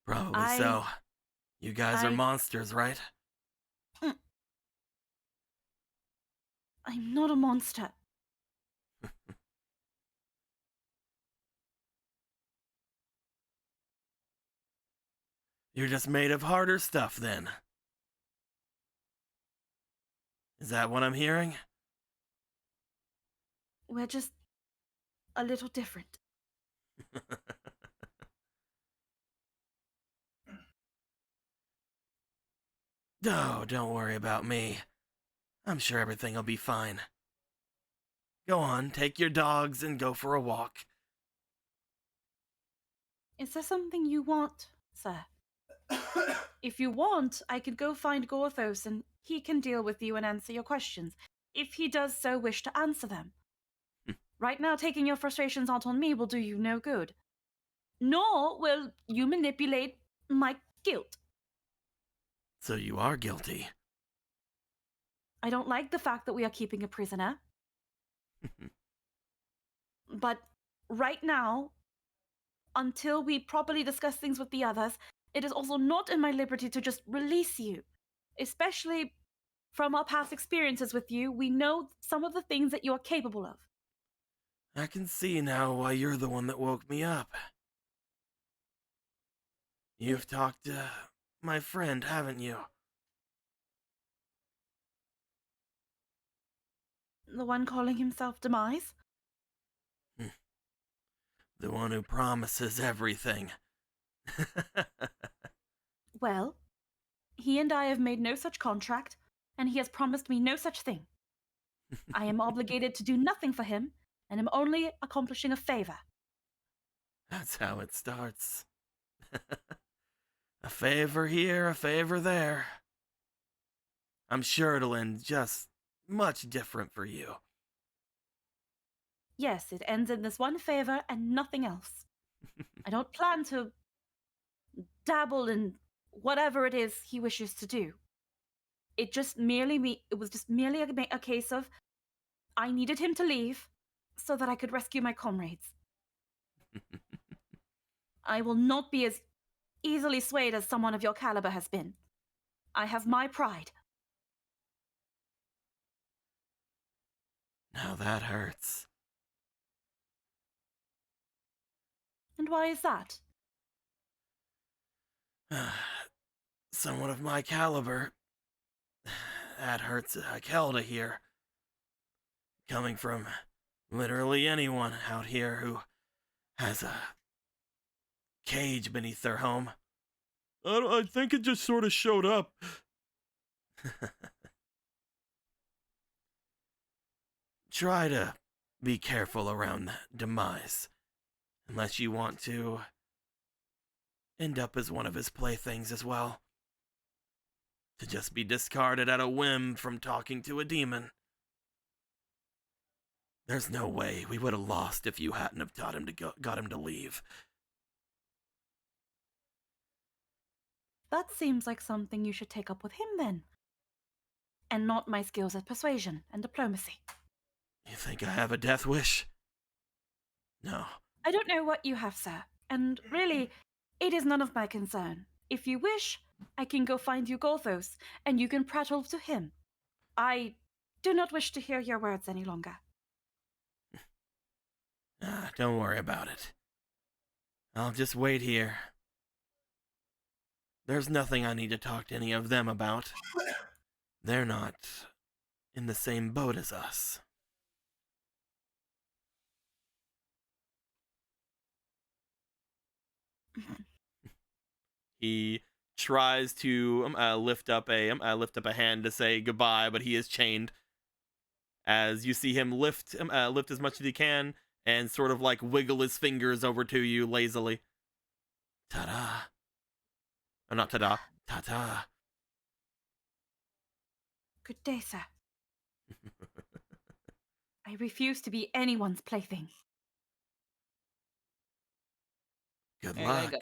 Probably so. You guys are monsters, right? I'm not a monster. You're just made of harder stuff, then. Is that what I'm hearing? We're just a little different. Oh, don't worry about me. I'm sure everything will be fine. Go on, take your dogs and go for a walk. Is there something you want, sir? If you want, I could go find Gorthos and he can deal with you and answer your questions, if he does so wish to answer them. Right now, taking your frustrations out on me will do you no good. Nor will you manipulate my guilt. So you are guilty. I don't like the fact that we are keeping a prisoner. But right now, until we properly discuss things with the others, it is also not in my liberty to just release you. Especially from our past experiences with you, we know some of the things that you are capable of. I can see now why you're the one that woke me up. You've talked to my friend, haven't you? The one calling himself Demise? The one who promises everything. Well, he and I have made no such contract, and he has promised me no such thing. I am obligated to do nothing for him, and am only accomplishing a favor. That's how it starts. A favor here, a favor there. I'm sure it'll end just much different for you. Yes, it ends in this one favor and nothing else. I don't plan to dabble in whatever it is he wishes to do. It was just merely a case of I needed him to leave so that I could rescue my comrades. I will not be as easily swayed as someone of your caliber has been. I have my pride. Now that hurts. And why is that? Someone of my caliber. That hurts like hell to hear. Coming from literally anyone out here who has a cage beneath their home. I think it just sort of showed up. Try to be careful around Demise. Unless you want to end up as one of his playthings as well. To just be discarded at a whim from talking to a demon. There's no way we would have lost if you hadn't have got him to leave. That seems like something you should take up with him then. And not my skills at persuasion and diplomacy. You think I have a death wish? No. I don't know what you have, sir. And really, it is none of my concern. If you wish, I can go find you Gorthos, and you can prattle to him. I do not wish to hear your words any longer. Don't worry about it. I'll just wait here. There's nothing I need to talk to any of them about. They're not in the same boat as us. He tries to lift up a hand to say goodbye, but he is chained. As you see him lift as much as he can and sort of like wiggle his fingers over to you lazily. Ta-da. Or not ta-da. Ta-ta. Good day, sir. I refuse to be anyone's plaything. Good There you luck. go.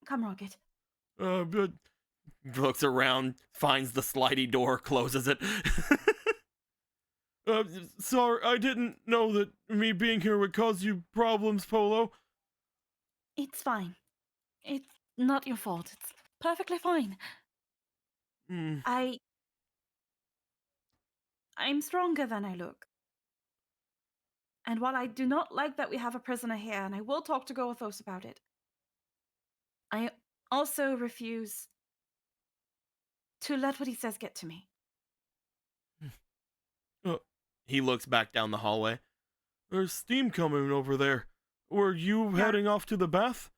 Come, Rocket. But looks around, finds the slidey door, closes it. Sorry, I didn't know that me being here would cause you problems, Polo. It's fine. It's not your fault. It's perfectly fine. I'm stronger than I look. And while I do not like that we have a prisoner here, and I will talk to Gorthos about it, I also refuse to let what he says get to me. He looks back down the hallway. There's steam coming over there. Were you heading off to the bath?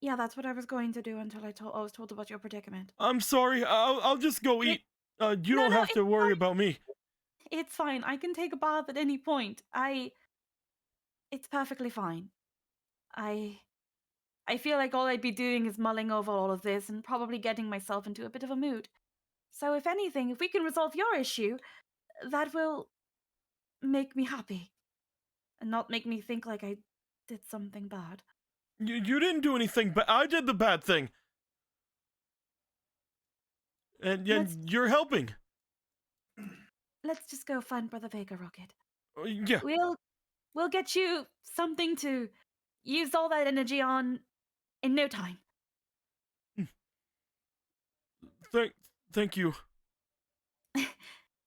Yeah, that's what I was going to do until I was told about your predicament. I'm sorry. I'll just go eat. You don't have to worry about me. It's fine. I can take a bath at any point. It's perfectly fine. I feel like all I'd be doing is mulling over all of this and probably getting myself into a bit of a mood. So if anything, if we can resolve your issue, that will make me happy. And not make me think like I did something bad. You didn't do anything, but I did the bad thing. And you're helping. Let's just go find Brother Vega Rocket. Yeah. We'll get you something to use all that energy on in no time. Thank you.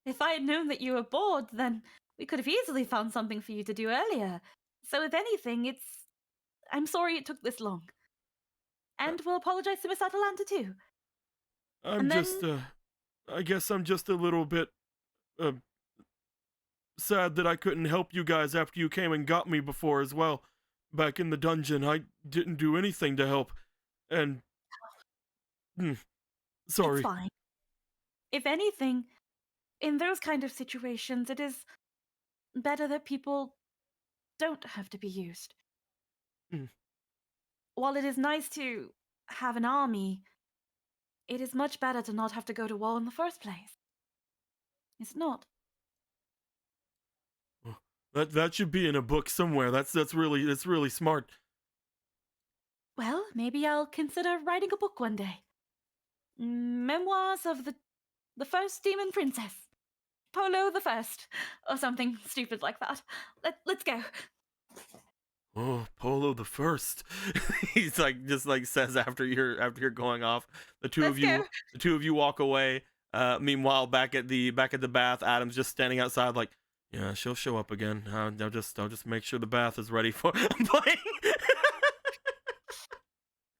If I had known that you were bored, then we could have easily found something for you to do earlier. So if anything, I'm sorry it took this long. And we'll apologize to Miss Atalanta too. I guess I'm just a little bit sad that I couldn't help you guys after you came and got me before as well. Back in the dungeon, I didn't do anything to help. And sorry. It's fine. If anything, in those kind of situations, it is better that people don't have to be used. While it is nice to have an army, it is much better to not have to go to war in the first place. It's not. That should be in a book somewhere. That's really smart. Well, maybe I'll consider writing a book one day. Memoirs of the first demon princess. Polo the First. Or something stupid like that. Let's go. Oh, Polo the First. He's just says after you're going off. The two of you walk away. Meanwhile, back at the bath, Adam's just standing outside like, yeah, she'll show up again. I'll just make sure the bath is ready for playing.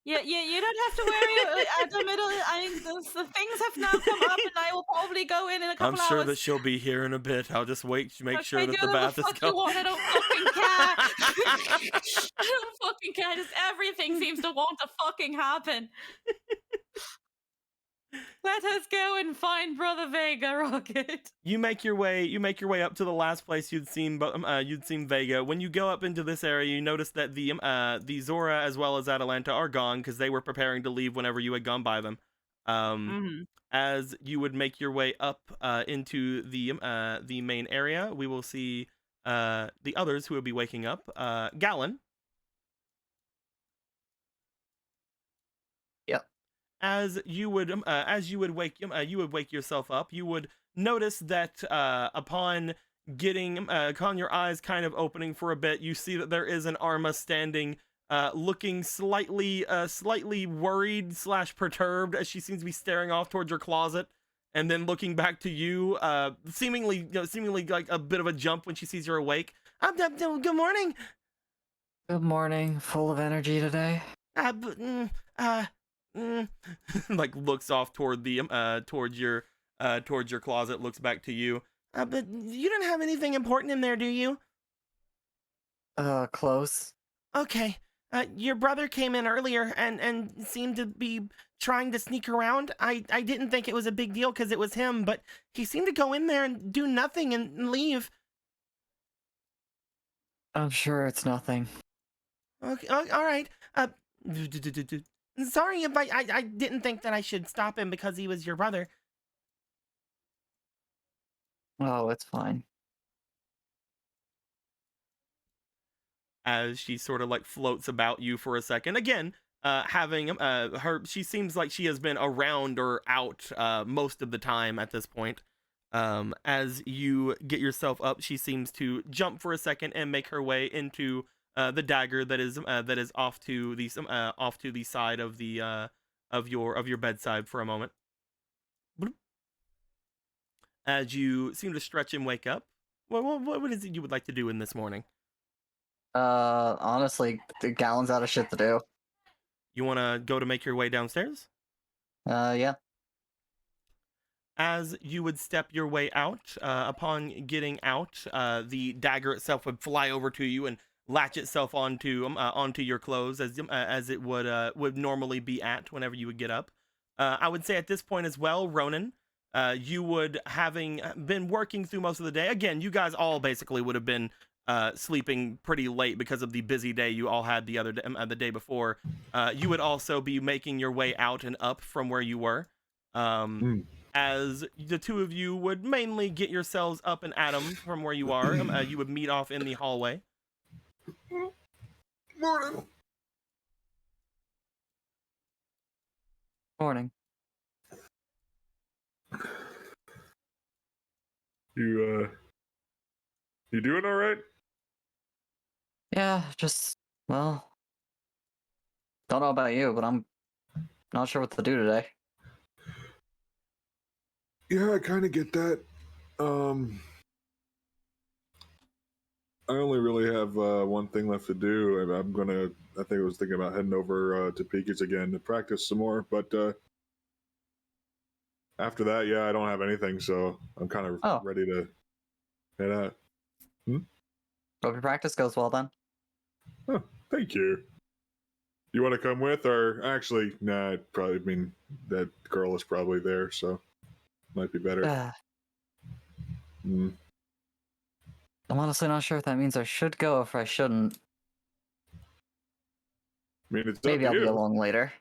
Yeah, you don't have to worry, Adam. The things have now come up, and I will probably go in a couple hours. I'm sure that she'll be here in a bit. I'll just make sure that the bath is going. I don't fucking care. I don't fucking care. Just everything seems to want to fucking happen. Let us go and find Brother Vega Rocket. You make your way up to the last place you'd seen Vega. When you go up into this area, you notice that the Zora as well as Atalanta are gone because they were preparing to leave whenever you had gone by them. As you would make your way up into the main area, we will see the others who will be waking up. Gallon. As you would wake yourself up, you would notice that upon your eyes kind of opening for a bit, you see that there is an Arma standing, looking slightly worried / perturbed as she seems to be staring off towards your closet, and then looking back to you, seemingly like a bit of a jump when she sees you're awake. Good morning. Good morning. Full of energy today. Like looks off toward towards your closet, looks back to you. But you don't have anything important in there, do you? Close. Okay. Your brother came in earlier and seemed to be trying to sneak around. I didn't think it was a big deal because it was him, but he seemed to go in there and do nothing and leave. I'm sure it's nothing. Okay, all right. Sorry if I didn't think that I should stop him because he was your brother. Oh, it's fine. As she sort of like floats about you for a second. Again, having she seems like she has been around or out most of the time at this point. As you get yourself up, she seems to jump for a second and make her way into the dagger that is off to the side of your bedside for a moment. As you seem to stretch and wake up, what is it you would like to do in this morning? Honestly, the Gallon's out of shit to do. You want to go to make your way downstairs? Yeah. As you would step your way out, upon getting out, the dagger itself would fly over to you and latch itself onto your clothes as it would normally be at whenever you would get up. I would say at this point as well, Ronan, you would, having been working through most of the day, again, you guys all basically would have been sleeping pretty late because of the busy day you all had the day before, you would also be making your way out and up from where you were. As the two of you would mainly get yourselves up and at 'em from where you are. You would meet off in the hallway. Morning. Morning. You doing all right? Yeah, just, well, don't know about you, but I'm not sure what to do today. Yeah, I kind of get that. I only really have one thing left to do, and I think I was thinking about heading over to Pika's again to practice some more, but after that, yeah, I don't have anything, so I'm kind of ready to head out. Hope your practice goes well then. Oh, thank you. You want to come with, or actually, nah, that girl is probably there, so might be better. I'm honestly not sure if that means I should go or if I shouldn't. I mean, it's Maybe up I'll to be you. along later.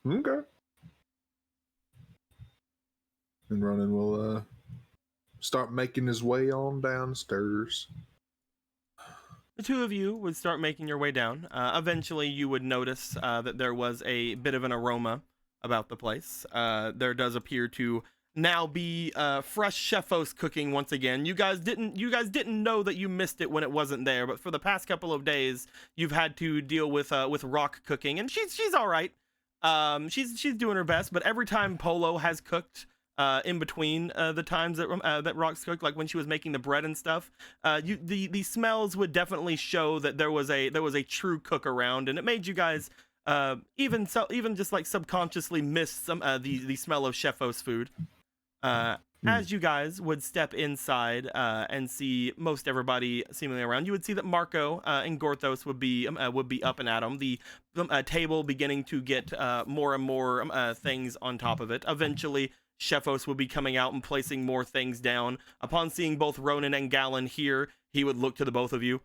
Okay. And Ronan will start making his way on downstairs. The two of you would start making your way down. Eventually, you would notice that there was a bit of an aroma about the place. There does appear to now be fresh chefos cooking once again. You guys didn't know that you missed it when it wasn't there, but for the past couple of days, you've had to deal with Rock cooking, and she's all right. She's doing her best, but every time Polo has cooked, in between the times that Rock's cooked, like when she was making the bread and stuff, the smells would definitely show that there was a true cook around, and it made you guys even just like subconsciously miss some the smell of Chefos food. As you guys would step inside and see most everybody seemingly around, you would see that Marco and Gorthos would be up and at them. The table beginning to get more and more things on top of it. Eventually, Chefos would be coming out and placing more things down. Upon seeing both Ronan and Gallon here, he would look to the both of you.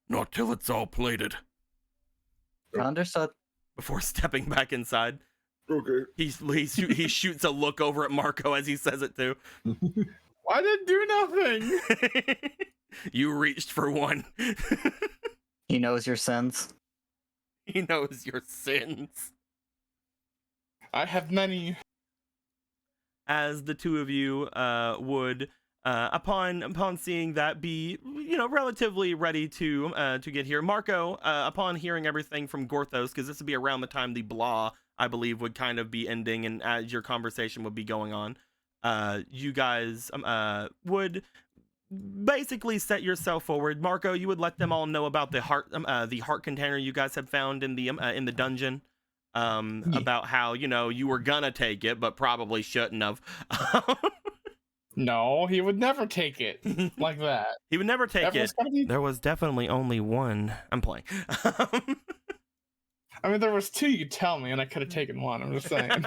Not till it's all plated. Understood. Before stepping back inside. Okay. He shoots a look over at Marco as he says it too. I didn't do nothing. You reached for one. He knows your sins. He knows your sins. I have many. As the two of you would, upon seeing that, be relatively ready to get here. Marco, upon hearing everything from Gorthos, because this would be around the time the blah, I believe, would kind of be ending, and as your conversation would be going on, you guys would basically set yourself forward. Marco, you would let them all know about the heart container you guys had found in the dungeon. About how you were gonna take it but probably shouldn't have. No, he would never take it like that. He would never take it. There was definitely only one. I'm playing. I mean, there was two you tell me, and I could have taken one. I'm just saying.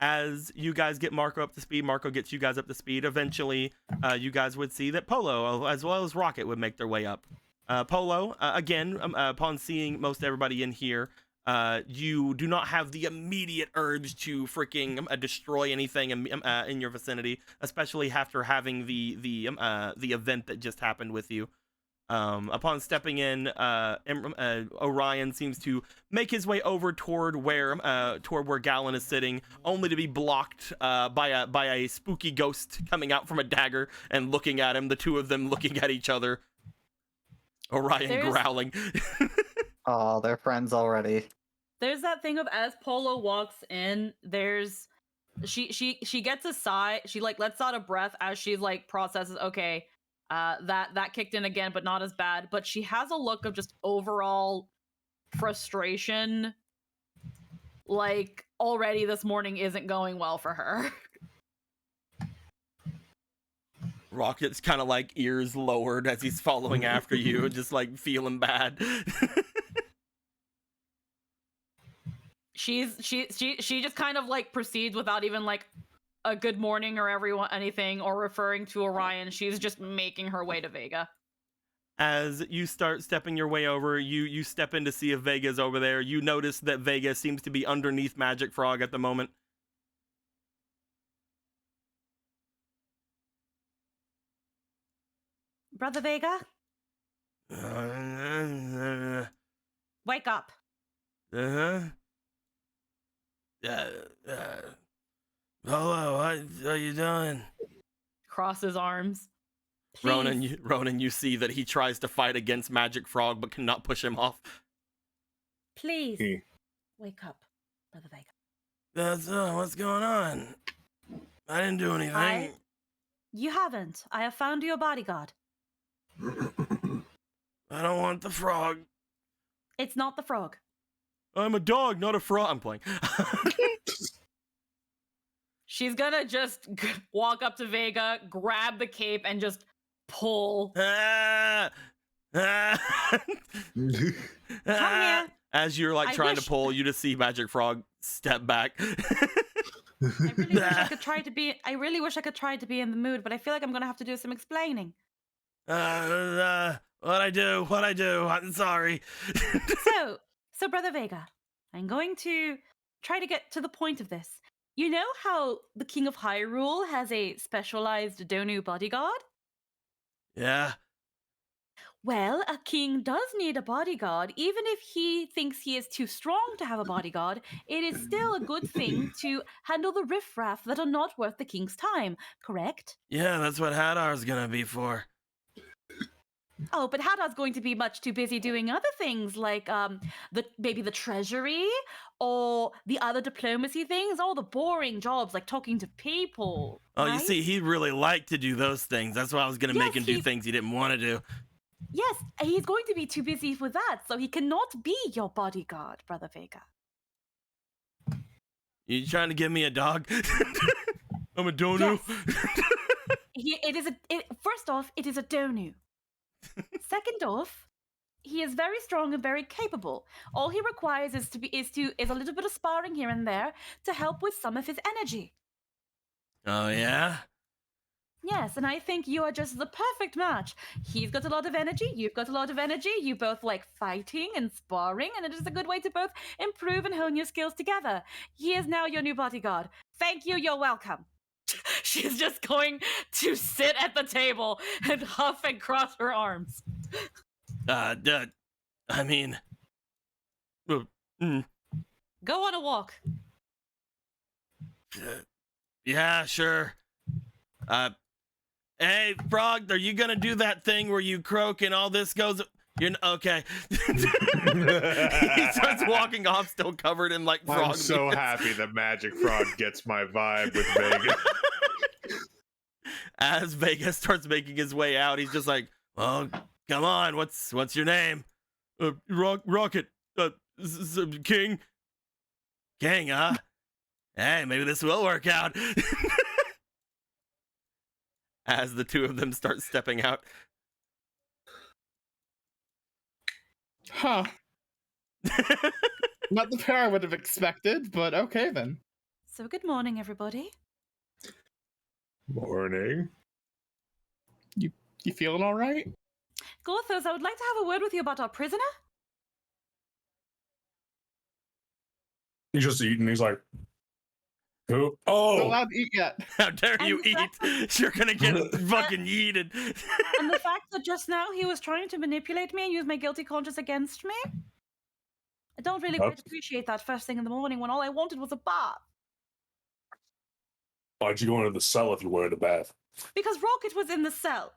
As you guys get Marco up to speed, Marco gets you guys up to speed. Eventually, you guys would see that Polo, as well as Rocket, would make their way up. Polo, again, upon seeing most everybody in here, you do not have the immediate urge to freaking destroy anything in your vicinity, especially after having the event that just happened with you. Upon stepping in, Orion seems to make his way over toward where Gallon is sitting, only to be blocked by a spooky ghost coming out from a dagger and looking at him. The two of them looking at each other. Orion growling. Oh, they're friends already. There's that thing of, as Polo walks in, she gets a sigh. She lets out a breath as she processes. Okay, that kicked in again, but not as bad. But she has a look of just overall frustration. Like, already this morning isn't going well for her. Rocket's kind of ears lowered as he's following after you, just feeling bad. She just kind of proceeds without even a good morning or everyone anything or referring to Orion. She's just making her way to Vega. As you start stepping your way over, you step in to see if Vega's over there. You notice that Vega seems to be underneath Magic Frog at the moment. Brother Vega, wake up. Uh-huh. Hello, what are you doing? Crosses arms. Please. Ronan, you see that he tries to fight against Magic Frog but cannot push him off. Please. Hmm. Wake up, Brother Vega. That's what's going on? I didn't do anything. You haven't. I have found you a bodyguard. I don't want the frog. It's not the frog. I'm a dog, not a frog. I'm playing. She's gonna just walk up to Vega, grab the cape, and just pull. Come here. As you're like I trying wish- to pull, you just see Magic Frog step back. I really wish I could try to be. I really wish I could try to be in the mood, but I feel like I'm gonna have to do some explaining. What I do? I'm sorry. So, Brother Vega, I'm going to try to get to the point of this. You know how the King of Hyrule has a specialized Donu bodyguard? Yeah. Well, a king does need a bodyguard. Even if he thinks he is too strong to have a bodyguard, it is still a good thing to handle the riffraff that are not worth the king's time, correct? Yeah, that's what Hadar's gonna be for. Oh, but Hadar's going to be much too busy doing other things like maybe the treasury or the other diplomacy things, all the boring jobs like talking to people. Oh, you right? see, he really liked to do those things. That's why I was gonna make him do things he didn't want to do. Yes, he's going to be too busy for that, so he cannot be your bodyguard, Brother Vega. You trying to give me a dog? I'm a Donu. First off, it is a Donu. Second off, he is very strong and very capable. All he requires is a little bit of sparring here and there to help with some of his energy. Oh yeah. Yes, and I think you are just the perfect match. He's got a lot of energy, you've got a lot of energy, you both like fighting and sparring, and it is a good way to both improve and hone your skills together. He is now your new bodyguard. Thank you, you're welcome. She's just going to sit at the table and huff and cross her arms. I mean, Go on a walk. Yeah, sure. Hey, Frog, are you gonna do that thing where you croak and all this goes? You're okay. He starts walking off, still covered in like frog. I'm so bits. happy that Magic Frog gets my vibe with Vega. As Vega starts making his way out, he's just like, "Well, come on, what's your name? Rocket, King, huh? Hey, maybe this will work out." As the two of them start stepping out. Huh. Not the pair I would have expected, but okay then. So good morning, everybody. Morning. You feeling all right? Gothos, I would like to have a word with you about our prisoner. He's just eating. He's like, who? Not Oh, allowed to eat yet. How dare And you the eat? You're gonna get fucking yeeted. And the fact that just now he was trying to manipulate me and use my guilty conscience against me. I don't really quite appreciate that first thing in the morning when all I wanted was a bath. why'd you go into the cell if you wanted a bath? Because Rocket was in the cell.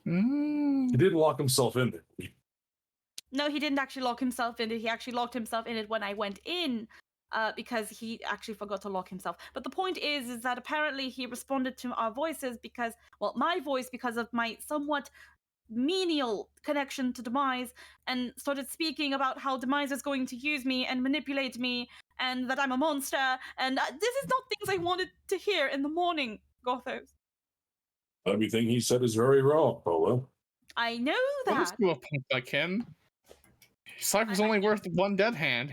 He did lock himself in there. No, he didn't actually lock himself in it. He actually locked himself in it when I went in, because he actually forgot to lock himself. But the point is that apparently he responded to our voices because, well, my voice because of my somewhat menial connection to Demise, and started speaking about how Demise is going to use me and manipulate me, and that I'm a monster. And this is not things I wanted to hear in the morning, Gothos. Everything he said is very wrong, Polo. I know What is that. to a point like him? His life was only worth one dead hand.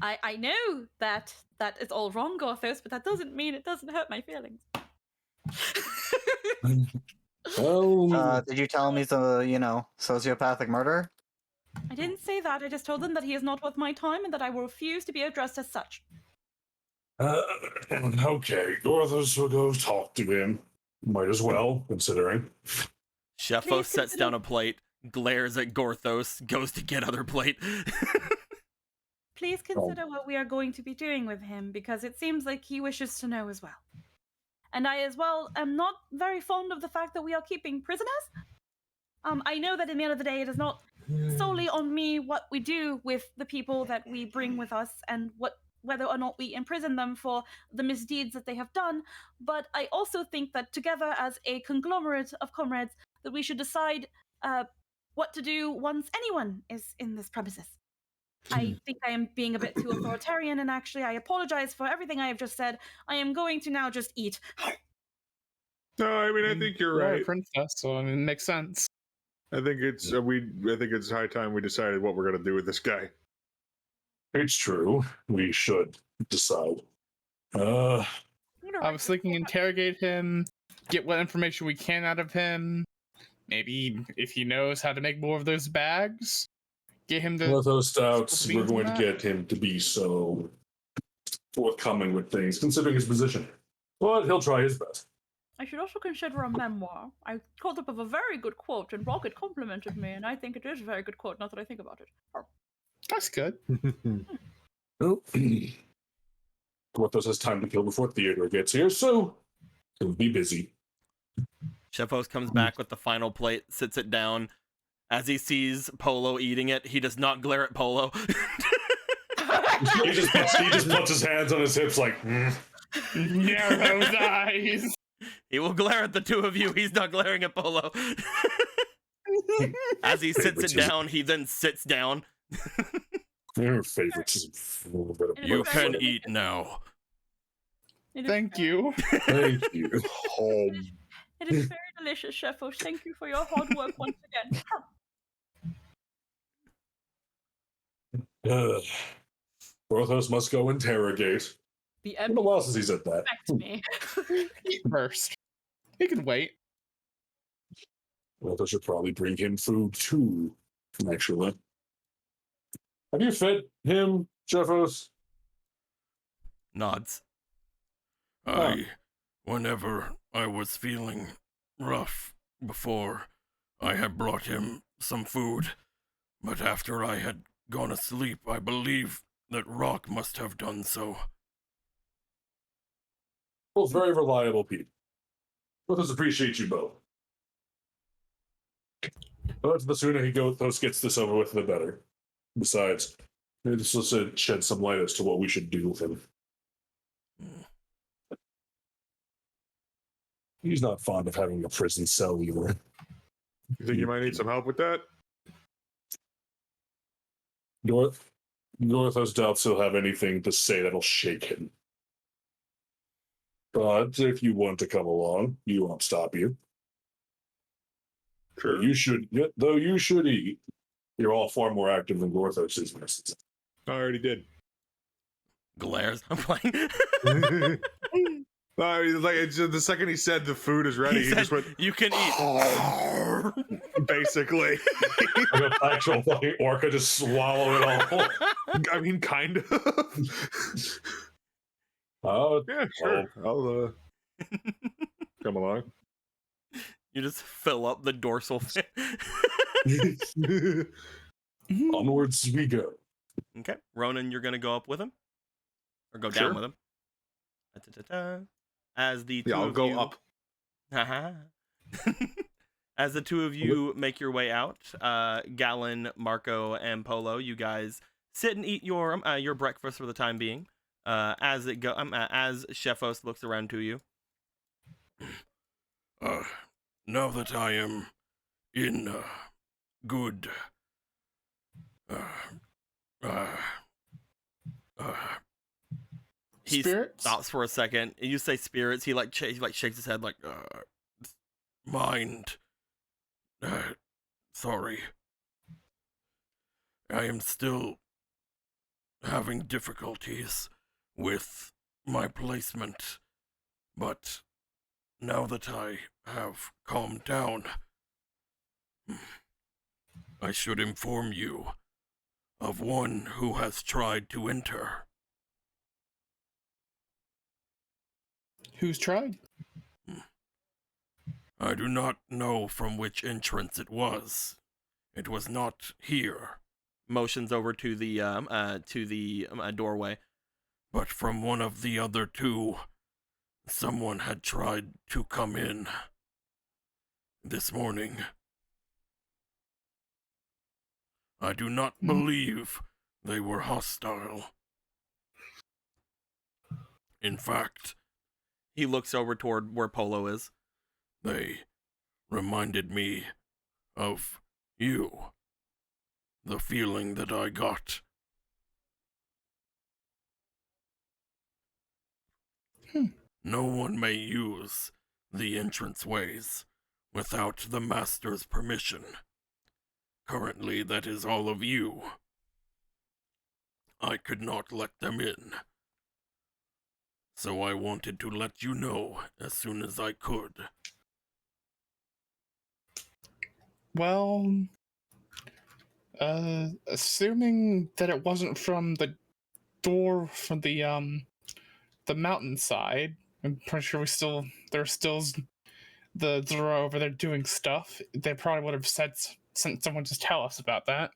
I know that is all wrong, Gothos, but that doesn't mean it doesn't hurt my feelings. Well, Did you tell him he's a, sociopathic murderer? I didn't say that. I just told them that he is not worth my time and that I will refuse to be addressed as such. okay, Gorthos will go talk to him. Might as well, considering. Sheffo Please sets consider- down a plate, glares at Gorthos, goes to get other plate. Please consider what we are going to be doing with him, because it seems like he wishes to know as well. And I as well am not very fond of the fact that we are keeping prisoners. I know that in the end of the day, it is not solely on me what we do with the people that we bring with us and whether or not we imprison them for the misdeeds that they have done, but I also think that together as a conglomerate of comrades, that we should decide what to do once anyone is in this premises. I think I am being a bit too authoritarian, and actually I apologize for everything I have just said. I am going to now just eat. No, I mean, I think you're You're right. a princess, so I mean, it makes sense. I think it's I think it's high time we decided what we're gonna do with this guy. It's true. We should decide. I was thinking interrogate him, get what information we can out of him. Maybe if he knows how to make more of those bags, get him to. With those doubts, we're beans going to and get him to be so forthcoming with things, considering his position. But he'll try his best. I should also consider a memoir. I caught up with a very good quote, and Rocket complimented me, and I think it is a very good quote, now that I think about it. That's good. Oh. Porthos has time to kill before Theodore gets here, so he'll be busy. Sheffos comes back with the final plate, sits it down. As he sees Polo eating it, he does not glare at Polo. he just puts his hands on his hips like, Narrow those eyes. He will glare at the two of you. He's not glaring at Polo. As he sits it down, he then sits down. Your favoritism. You can eat now. Thank you. Thank you. It is very delicious, Sheffos. Thank you for your hard work once again. Porthos must go interrogate. The It's been a while since he said that. Expect me. Eat first. He can wait. Porthos should probably bring him food too, actually. Have you fed him, Jeffos? Nods. Whenever I was feeling rough before, I had brought him some food. But after I had gone asleep, I believe that Rock must have done so. Both very reliable people. Porthos appreciate you both. But the sooner Porthos gets this over with, the better. Besides, this will shed some light as to what we should do with him. He's not fond of having a prison cell either. You think you might need some help with that? Dorthos doubts he'll have anything to say that'll shake him. But if you want to come along, you won't stop you. Sure. You should eat. You're all far more active than Gorthos is. I already did. Glares. I'm playing. No, it's just the second he said the food is ready, he said, just went, you can eat. basically. Like an actual fucking orca just swallow it all. I mean, kind of. Oh, Yeah, sure. I'll come along. You just fill up the dorsal fin. Onwards we go. Okay. Ronan, you're going to go up with him? Or go Sure. down with him? Da-da-da-da. As the two Yeah, I'll of go you... up. Haha. As the two of you make your way out, Gallon, Marco, and Polo, you guys sit and eat your breakfast for the time being. As Sheffos looks around to you. Now that I am in good He Spirits? stops for a second. And you say spirits. He shakes his head like mind. Sorry. I am still having difficulties with my placement, but now that I have calmed down, I should inform you of one who has tried to enter. Who's tried? I do not know from which entrance it was. It was not here. Motions over to the doorway. But from one of the other two, someone had tried to come in this morning. I do not believe they were hostile. In fact, he looks over toward where Polo is. They reminded me of you. The feeling that I got. No one may use the entranceways without the Master's permission. Currently, that is all of you. I could not let them in. So I wanted to let you know as soon as I could. Well, assuming that it wasn't from the door from the mountainside, I'm pretty sure there's still the Zoro over there doing stuff. They probably would have sent someone to tell us about that.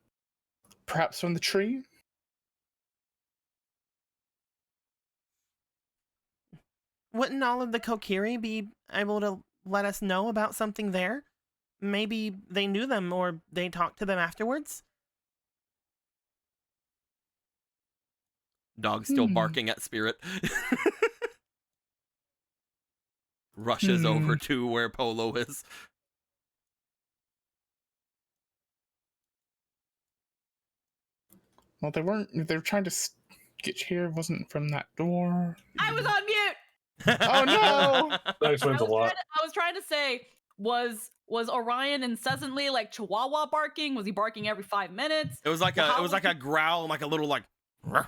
Perhaps from the tree? Wouldn't all of the Kokiri be able to let us know about something there? Maybe they knew them or they talked to them afterwards? Dog still barking at Spirit. Rushes over to where Polo is. Well, they were trying to get here. It wasn't from that door. I was on mute! Oh no! That explains a lot. I was trying to say, was Orion incessantly like Chihuahua barking? Was he barking every 5 minutes? It was like a growl, like a little like. It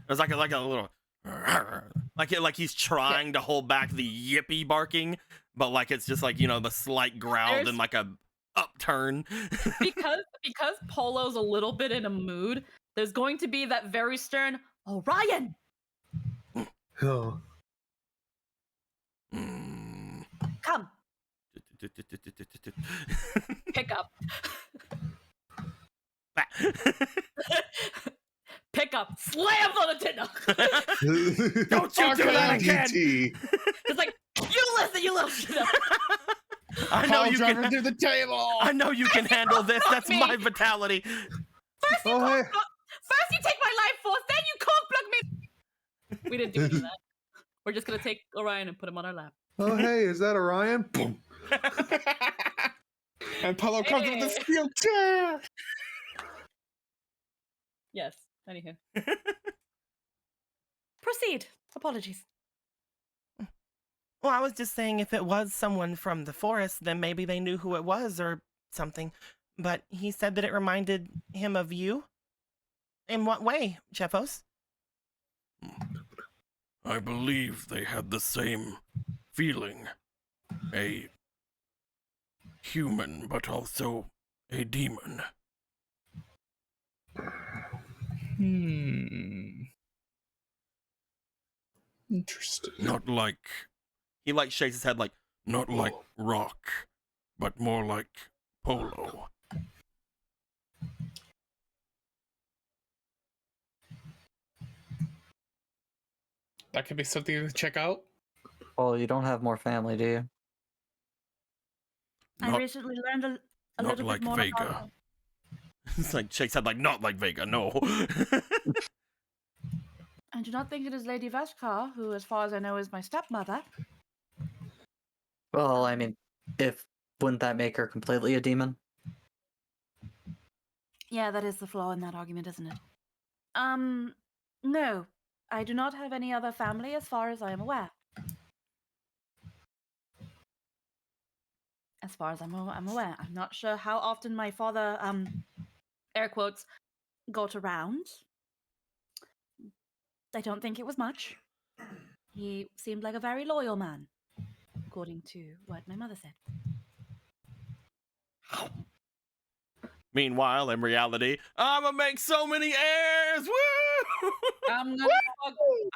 was like a little. Like he's trying to hold back the yippy barking, but like it's just like, you know, the slight growl and like a upturn. because Polo's a little bit in a mood, there's going to be that very stern Orion. Oh. Come. Pick up. Pick up. Slam on the Tinder. Don't you do that again. It's like, you listen, you little shit up. I know you can do the table. I know you can handle this. That's my vitality. First you take my life force, then you cold plug me. We didn't do any of that. We're just gonna take Orion and put him on our lap. Oh hey, is that Orion? Boom. And Polo comes with the steel chair. Yes. Anywho. Proceed. Apologies. Well, I was just saying if it was someone from the forest, then maybe they knew who it was or something. But he said that it reminded him of you? In what way, Chefos? I believe they had the same feeling. A human, but also a demon. Interesting. Not like... He like shakes his head like... Not like Rock, but more like Polo. That could be something to check out. Well, you don't have more family, do you? I recently learned a not little like bit more Vega. about It's like shakes head like, not like Vega, no. I do not think it is Lady Veskar, who, as far as I know, is my stepmother. Well, I mean, wouldn't that make her completely a demon? Yeah, that is the flaw in that argument, isn't it? No. I do not have any other family as far as I am aware. As far as I'm aware. I'm not sure how often my father, air quotes, got around. I don't think it was much. He seemed like a very loyal man, according to what my mother said. Meanwhile, in reality, I'ma make so many heirs. Woo!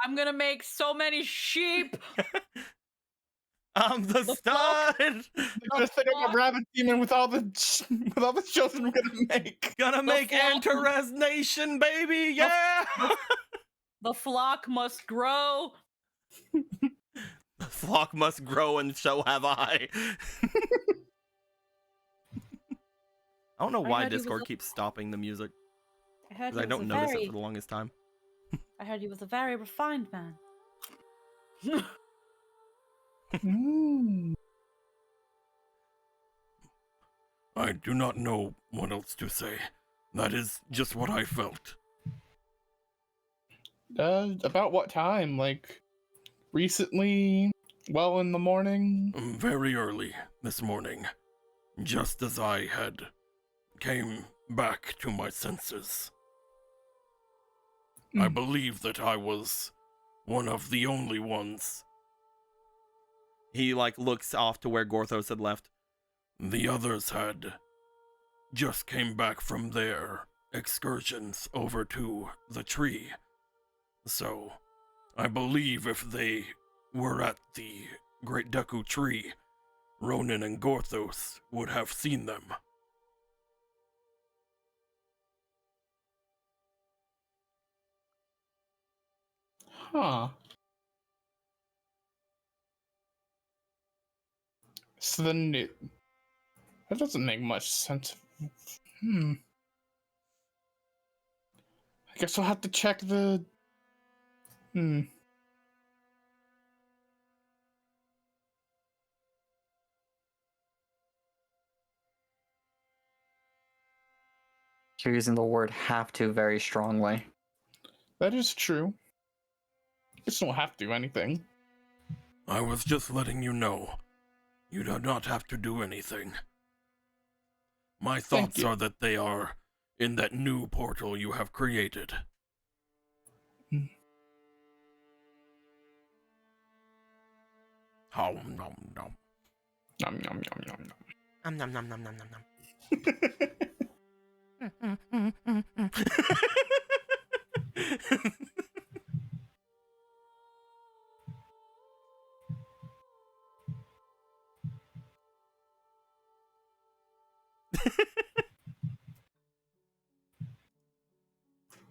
I'm gonna make so many sheep. I'm the flock- stud. Just think of a rabbit demon with all the children we're gonna make. Gonna make flock- Antares Nation, baby. Yeah. The flock must grow. The flock must grow, and so have I. I don't know why heard he was Discord a- keeps stopping the music, I heard because I don't notice it for the longest time. I heard he was a very refined man. Mm. I do not know what else to say. That is just what I felt. About what time? Like, recently? Well, in the morning? Very early this morning, just as I had came back to my senses. I believe that I was one of the only ones. He looks off to where Gorthos had left. The others had just came back from their excursions over to the tree. So, I believe if they were at the Great Deku tree, Ronan and Gorthos would have seen them. Huh. So then that doesn't make much sense. I guess we'll have to check the... You're using the word have to very strongly. That is true. Guess don't have to do anything. I was just letting you know. You do not have to do anything. My Thank thoughts you. are that they are in that new portal you have created. How nom nom. Nom nom nom nom nom. Nom nom nom nom nom nom.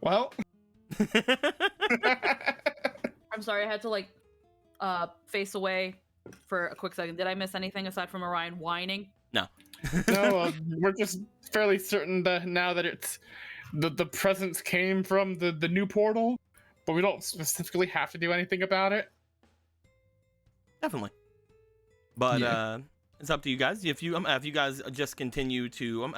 Well. I'm sorry, I had to face away for a quick second. Did I miss anything aside from Orion whining? No. No, we're just fairly certain that now that it's the presence came from the new portal, but we don't specifically have to do anything about it. Definitely. But Yeah. it's up to you guys. If you guys just continue to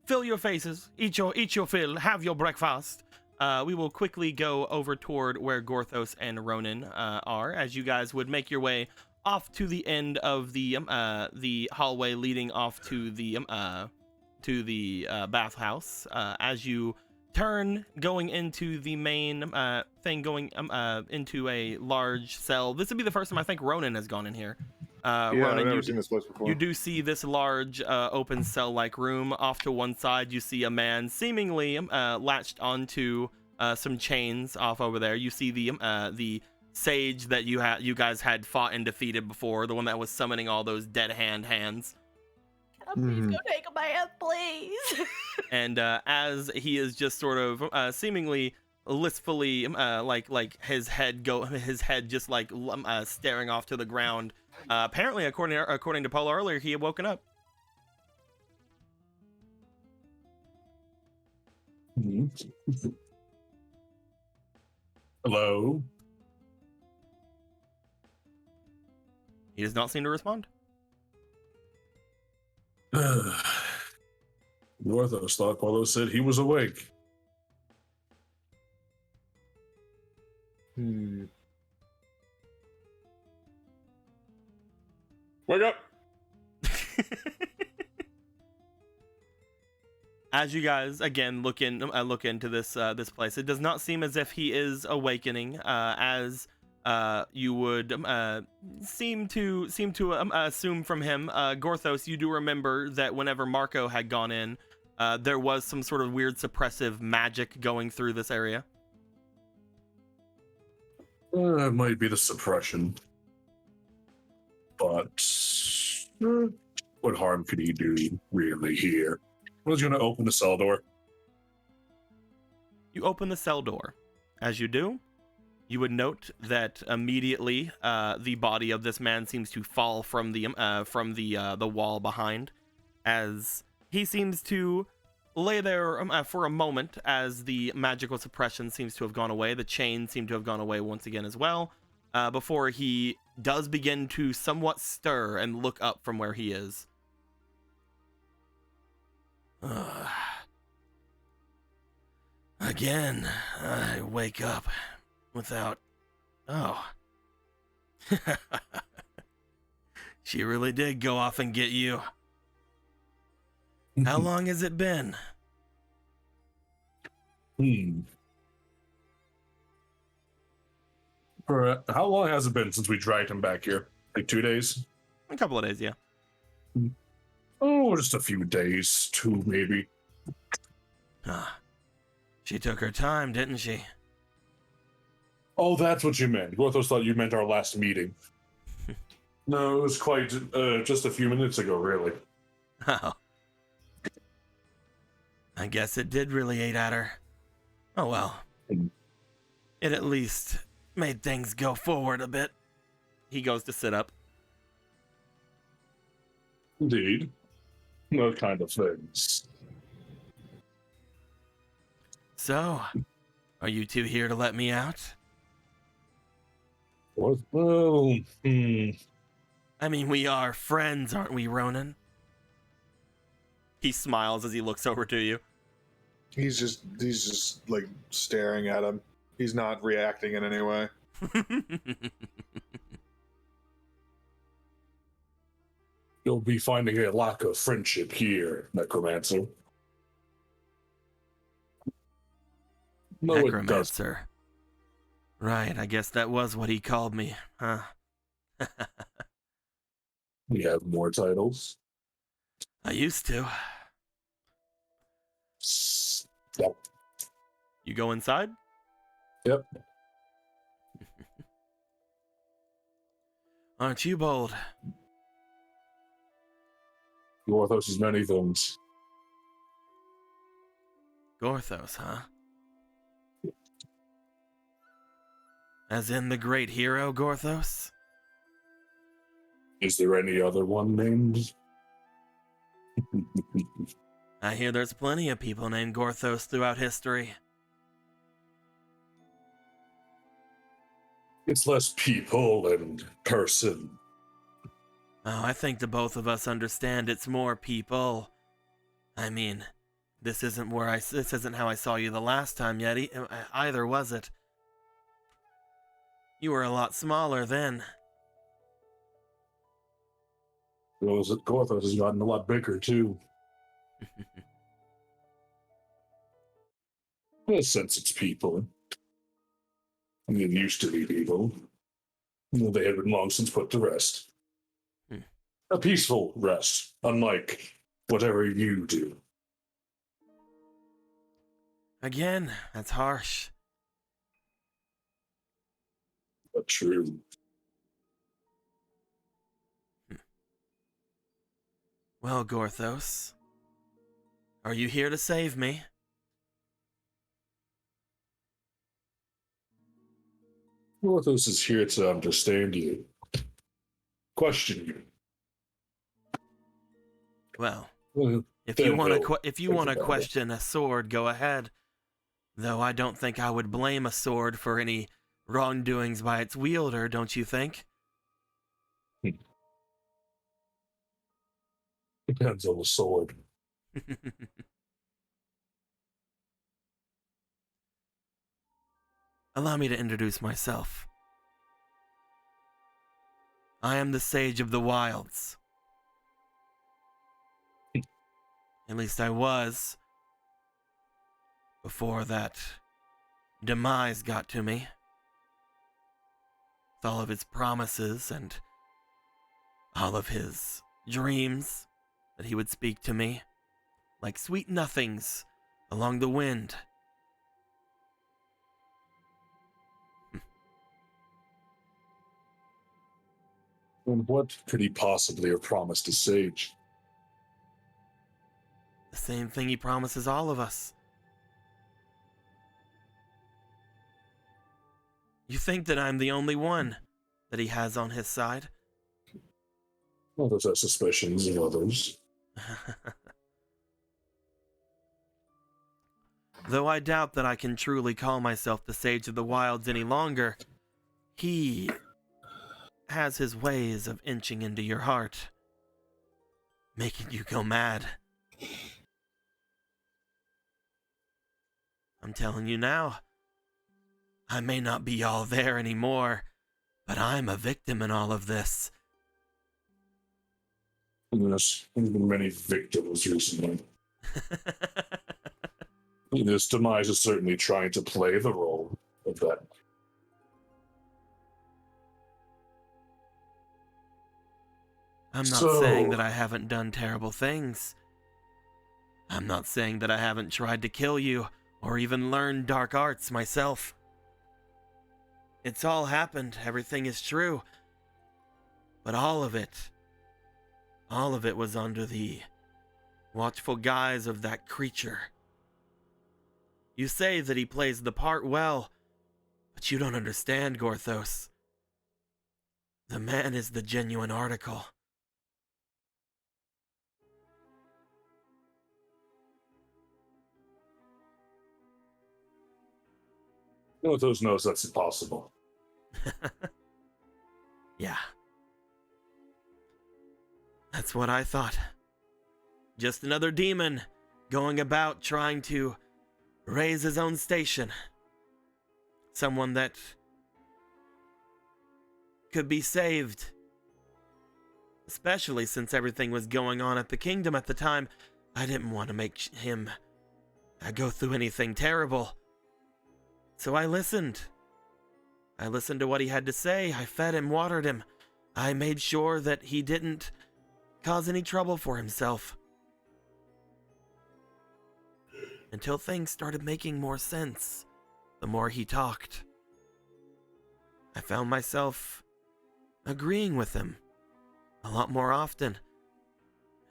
fill your faces, eat your fill, have your breakfast. We will quickly go over toward where Gorthos and Ronan are, as you guys would make your way off to the end of the hallway leading off to the bathhouse. As you turn, going into the main thing, going into a large cell. This would be the first time I think Ronan has gone in here. Yeah, Ronan, I've never seen this place before. you do see this large open cell-like room. Off to one side, you see a man seemingly latched onto some chains off over there. You see the sage that you guys had fought and defeated before, the one that was summoning all those dead hands. Please go take a bath, please. And as he is just sort of seemingly listfully like his head just staring off to the ground. Apparently, according to Polo earlier, he had woken up. Hello? He does not seem to respond. Gorthos thought Polo said he was awake. Wake up! As you guys again look into this this place, it does not seem as if he is awakening, as you would seem to assume from him. Gorthos, you do remember that whenever Marco had gone in, there was some sort of weird suppressive magic going through this area. It might be the suppression. But what harm could he do really here? I was going to open the cell door. You open the cell door. As you do, you would note that immediately the body of this man seems to fall from the wall behind, as he seems to lay there for a moment as the magical suppression seems to have gone away. The chains seem to have gone away once again as well, before he does begin to somewhat stir and look up from where he is. Again, I wake up without... Oh. She really did go off and get you. How long has it been? How long has it been since we dragged him back here? Like 2 days? A couple of days, yeah. Oh, just a few days, 2 maybe. She took her time, didn't she? Oh, that's what you meant. Gorthos thought you meant our last meeting. No, it was quite just a few minutes ago, really. Oh. I guess it did really eat at her. Oh well. It at least made things go forward a bit. He goes to sit up. Indeed. What kind of things? So, are you two here to let me out? What? Oh, I mean, we are friends, aren't we, Ronan? He smiles as he looks over to you. He's just like staring at him. He's not reacting in any way. You'll be finding a lack of friendship here, Necromancer. No, it does. Necromancer. Right, I guess that was what he called me, huh? We have more titles. I used to. Yep. You go inside? Yep. Aren't you bold? Gorthos is many things. Gorthos, huh? As in the great hero, Gorthos? Is there any other one named? I hear there's plenty of people named Gorthos throughout history. It's less people and person. Oh, I think the both of us understand it's more people. I mean, this isn't how I saw you the last time yet, either, was it? You were a lot smaller then. Gorthos has gotten a lot bigger, too. In a sense, it's people. I mean, it used to be people. Well, they had been long since put to rest. A peaceful rest, unlike whatever you do. Again, that's harsh. But true. Well, Gorthos, are you here to save me? Gorthos is here to understand you. Question you. Well, Well, if you then want to about question a sword, go ahead. Though I don't think I would blame a sword for any wrongdoings by its wielder, don't you think? Depends on the sword. Allow me to introduce myself. I am the Sage of the Wilds. At least I was, before that demise got to me. With all of his promises and all of his dreams that he would speak to me like sweet nothings along the wind. And what could he possibly have promised a sage? The same thing he promises all of us. You think that I'm the only one that he has on his side? Others have suspicions of others. Though I doubt that I can truly call myself the Sage of the Wilds any longer, he has his ways of inching into your heart, making you go mad. I'm telling you now, I may not be all there anymore, but I'm a victim in all of this. Yes, there's been many victims recently. This demise is certainly trying to play the role of that. I'm not saying that I haven't done terrible things. I'm not saying that I haven't tried to kill you or even learned dark arts myself. It's all happened, everything is true. But all of it was under the watchful guise of that creature. You say that he plays the part well, but you don't understand, Gorthos. The man is the genuine article. Gorthos knows that's impossible. Yeah. That's what I thought. Just another demon going about trying to raise his own station. Someone that could be saved. Especially since everything was going on at the kingdom at the time. I didn't want to make him go through anything terrible. So I listened. I listened to what he had to say. I fed him, watered him. I made sure that he didn't cause any trouble for himself. Until things started making more sense, the more he talked. I found myself agreeing with him a lot more often.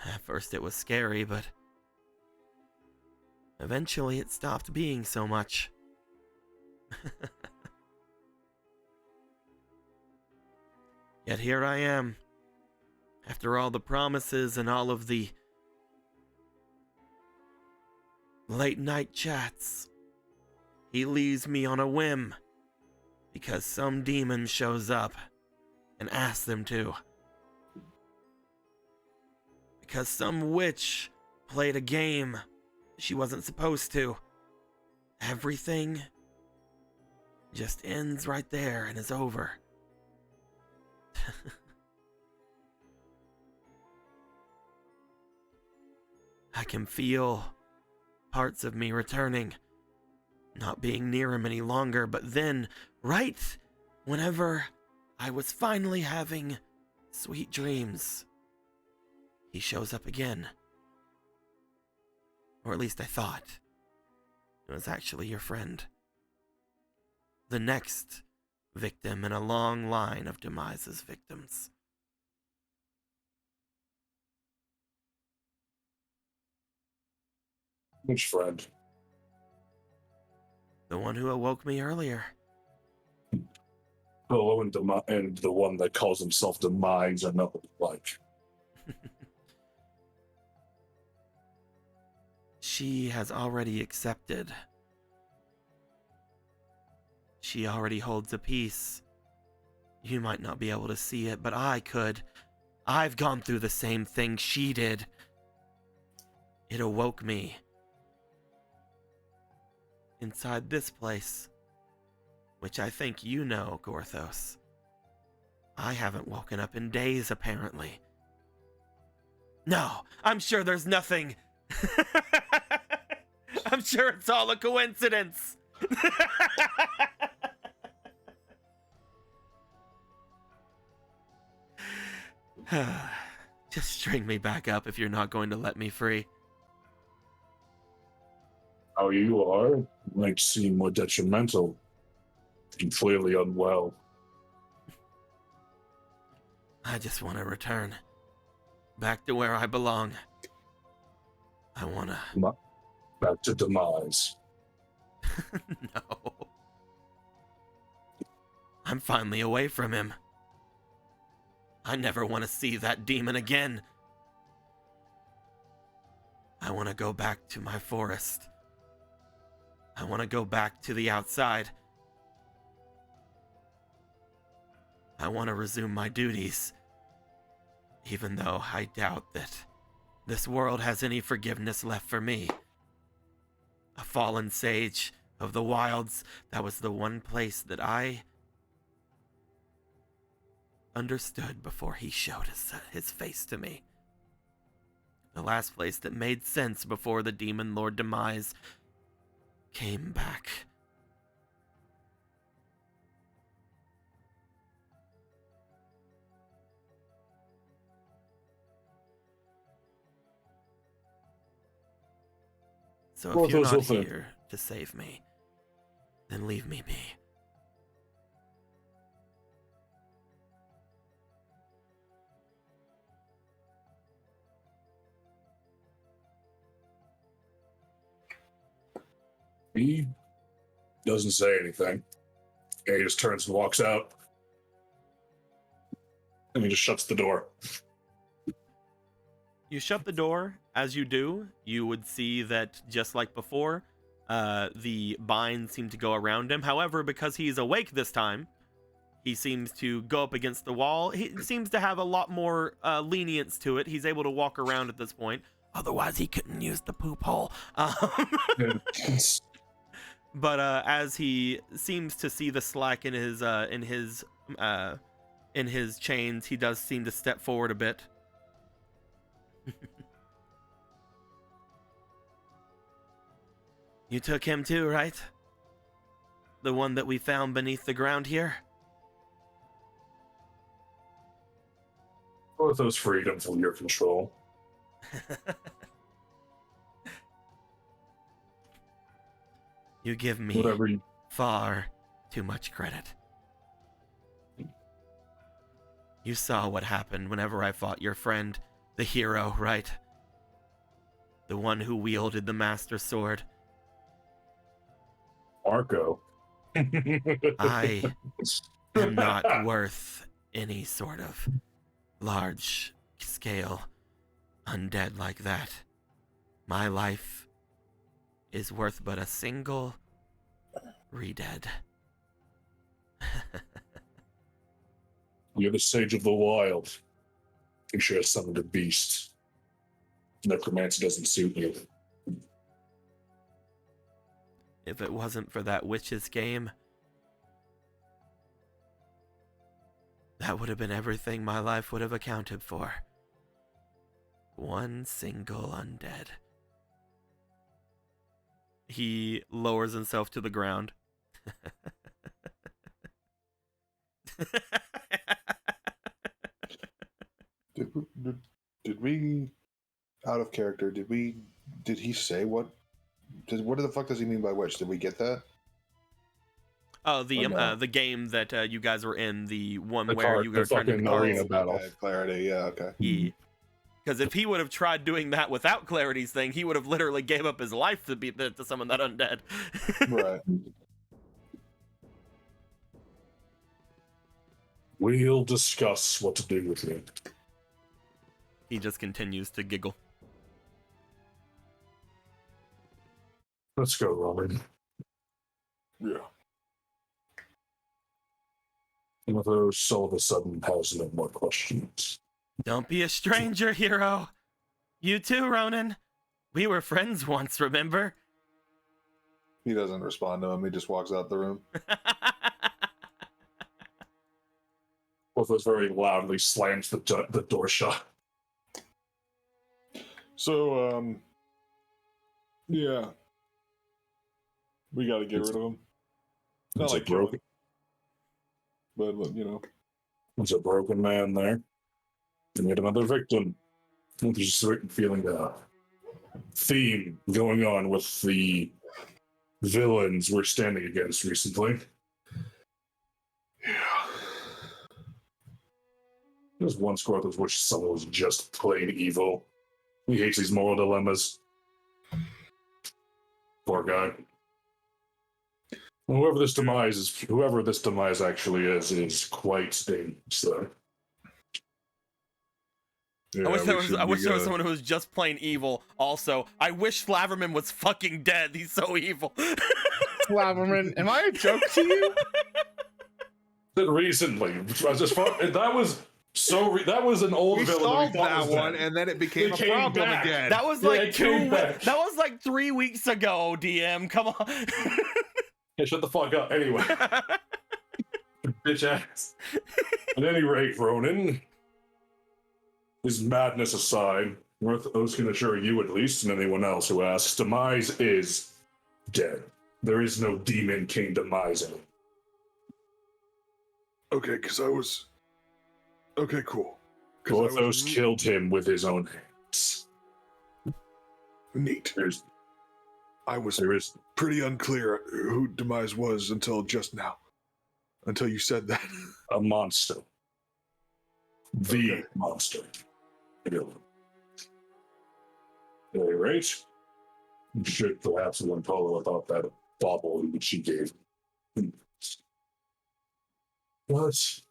At first it was scary, but eventually it stopped being so much. Yet here I am, after all the promises and all of the late night chats. He leaves me on a whim because some demon shows up and asks them to. Because some witch played a game she wasn't supposed to. Everything just ends right there and is over. I can feel parts of me returning, not being near him any longer, but then, right whenever I was finally having sweet dreams, he shows up again. Or at least I thought. It was actually your friend. The next victim in a long line of Demise's victims. Which friend? The one who awoke me earlier. Oh, and the one that calls himself Demise and nothing like. She has already accepted. She already holds a piece. You might not be able to see it, but I could. I've gone through the same thing she did. It awoke me. Inside this place. Which I think you know, Gorthos. I haven't woken up in days, apparently. No, I'm sure there's nothing. I'm sure it's all a coincidence. Just string me back up if you're not going to let me free. How you are might seem more detrimental. You're clearly unwell. I just want to return back to where I belong. I want to... Back to demise. No. I'm finally away from him. I never want to see that demon again. I want to go back to my forest. I want to go back to the outside. I want to resume my duties. Even though I doubt that this world has any forgiveness left for me. A fallen sage of the wilds, that was the one place that I understood before he showed his face to me. The last place that made sense before the Demon Lord Demise came back. So if you're not here to save me, then leave me be. He doesn't say anything. He just turns and walks out. And he just shuts the door. You shut the door. As you do, you would see that just like before, the binds seem to go around him. However, because he's awake this time, he seems to go up against the wall. He seems to have a lot more lenience to it. He's able to walk around at this point. Otherwise, he couldn't use the poop hole. But as he seems to see the slack in his chains, he does seem to step forward a bit. You took him too, right? The one that we found beneath the ground here? Ortho's freedom from your control. You give me far too much credit. You saw what happened whenever I fought your friend, the hero, right? The one who wielded the Master Sword. Marco. I am not worth any sort of large-scale undead like that. My life is worth but a single re-dead. You're the Sage of the Wild. You should have summoned a beast. Necromancy doesn't suit you. If it wasn't for that witch's game, that would have been everything my life would have accounted for. One single undead. He lowers himself to the ground. Did we, out of character, did he say what the fuck does he mean by witch? Did we get that? Oh, the game that you guys were in, the one where you guys turned into cards. Battle. Okay, clarity, yeah, okay. Because if he would have tried doing that without Clarity's thing, he would have literally gave up his life to summon that undead. Right. We'll discuss what to do with you. He just continues to giggle. Let's go, Roman. Yeah. Ortho all of a sudden has no more questions. Don't be a stranger, hero. You too, Ronan. We were friends once, remember? He doesn't respond to him. He just walks out the room. Ortho very loudly slams the door shut. So, yeah. We got to get rid of him. Not It's like a killing, broken, but you know. there's a broken man there. And yet another victim. There's a certain feeling theme going on with the villains we're standing against recently. Yeah. There's one squad that which someone was just plain evil. He hates these moral dilemmas. Poor guy. Whoever this demise actually is quite dangerous, though. Yeah, I wish we there was someone who was just plain evil. Also, I wish Flaverman was fucking dead. He's so evil. Flaverman, am I a joke to you? Recently, that was an old We villain. solved thought that was one, dead. and then it became It a came problem back. again. That was Yeah, like it came back. That was like 3 weeks ago. DM, come on. Hey, shut the fuck up. Anyway, bitch ass. At any rate, Ronan, his madness aside, Northos can assure you at least, and anyone else who asks, Demise is dead. There is no demon king Demise in it. Okay, because I was. Okay, cool. 'Cause I was Northos killed him with his own hands. Neat. I was There is pretty unclear who Demise was until just now. Until you said that. a monster. The Okay. monster. At any rate, you should perhaps have Polo about that bauble which she gave. But Dorthos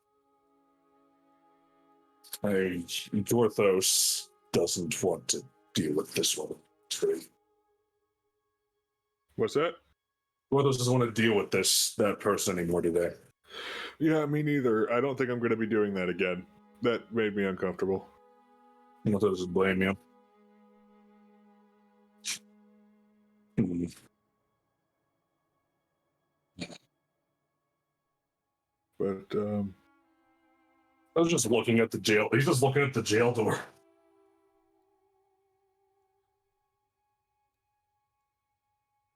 doesn't want to deal with this one. What's that? Dorthos doesn't want to deal with that person anymore today. Yeah, me neither. I don't think I'm going to be doing that again. That made me uncomfortable. Dorthos doesn't blame you. But, I was just looking at the jail. He's just looking at the jail door.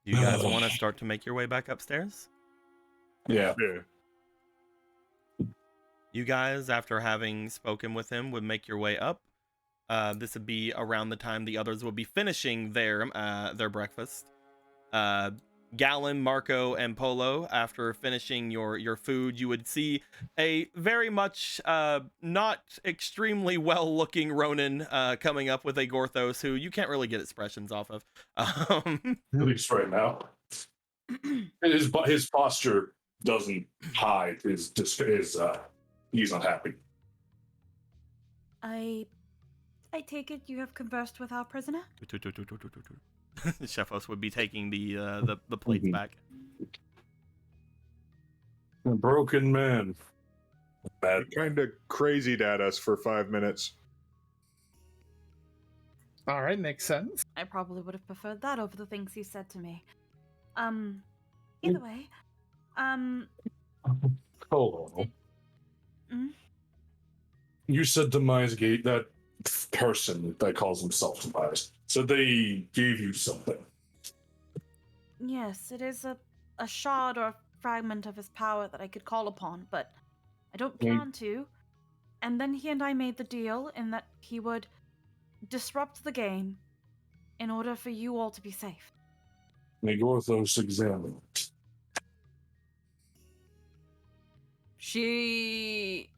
Do you guys want to start to make your way back upstairs? Yeah. You guys, after having spoken with him, would make your way up. This would be around the time the others will be finishing their breakfast. Gallon, Marco, and Polo, after finishing your food, you would see a very much not extremely well-looking Ronin coming up with a Gorthos who you can't really get expressions off of. At least right now. His posture doesn't hide his he's unhappy. I take it you have conversed with our prisoner? Shefos would be taking the plates back. A broken man. he kind of crazied at us for 5 minutes. All right, makes sense. I probably would have preferred that over the things he said to me. Either way, Hold on. Mm? You said Demise gave that person that calls himself Demise. So they gave you something. Yes, it is a shard or a fragment of his power that I could call upon, but I don't plan to. And then he and I made the deal in that he would disrupt the game in order for you all to be safe. May Gorthos examine it. She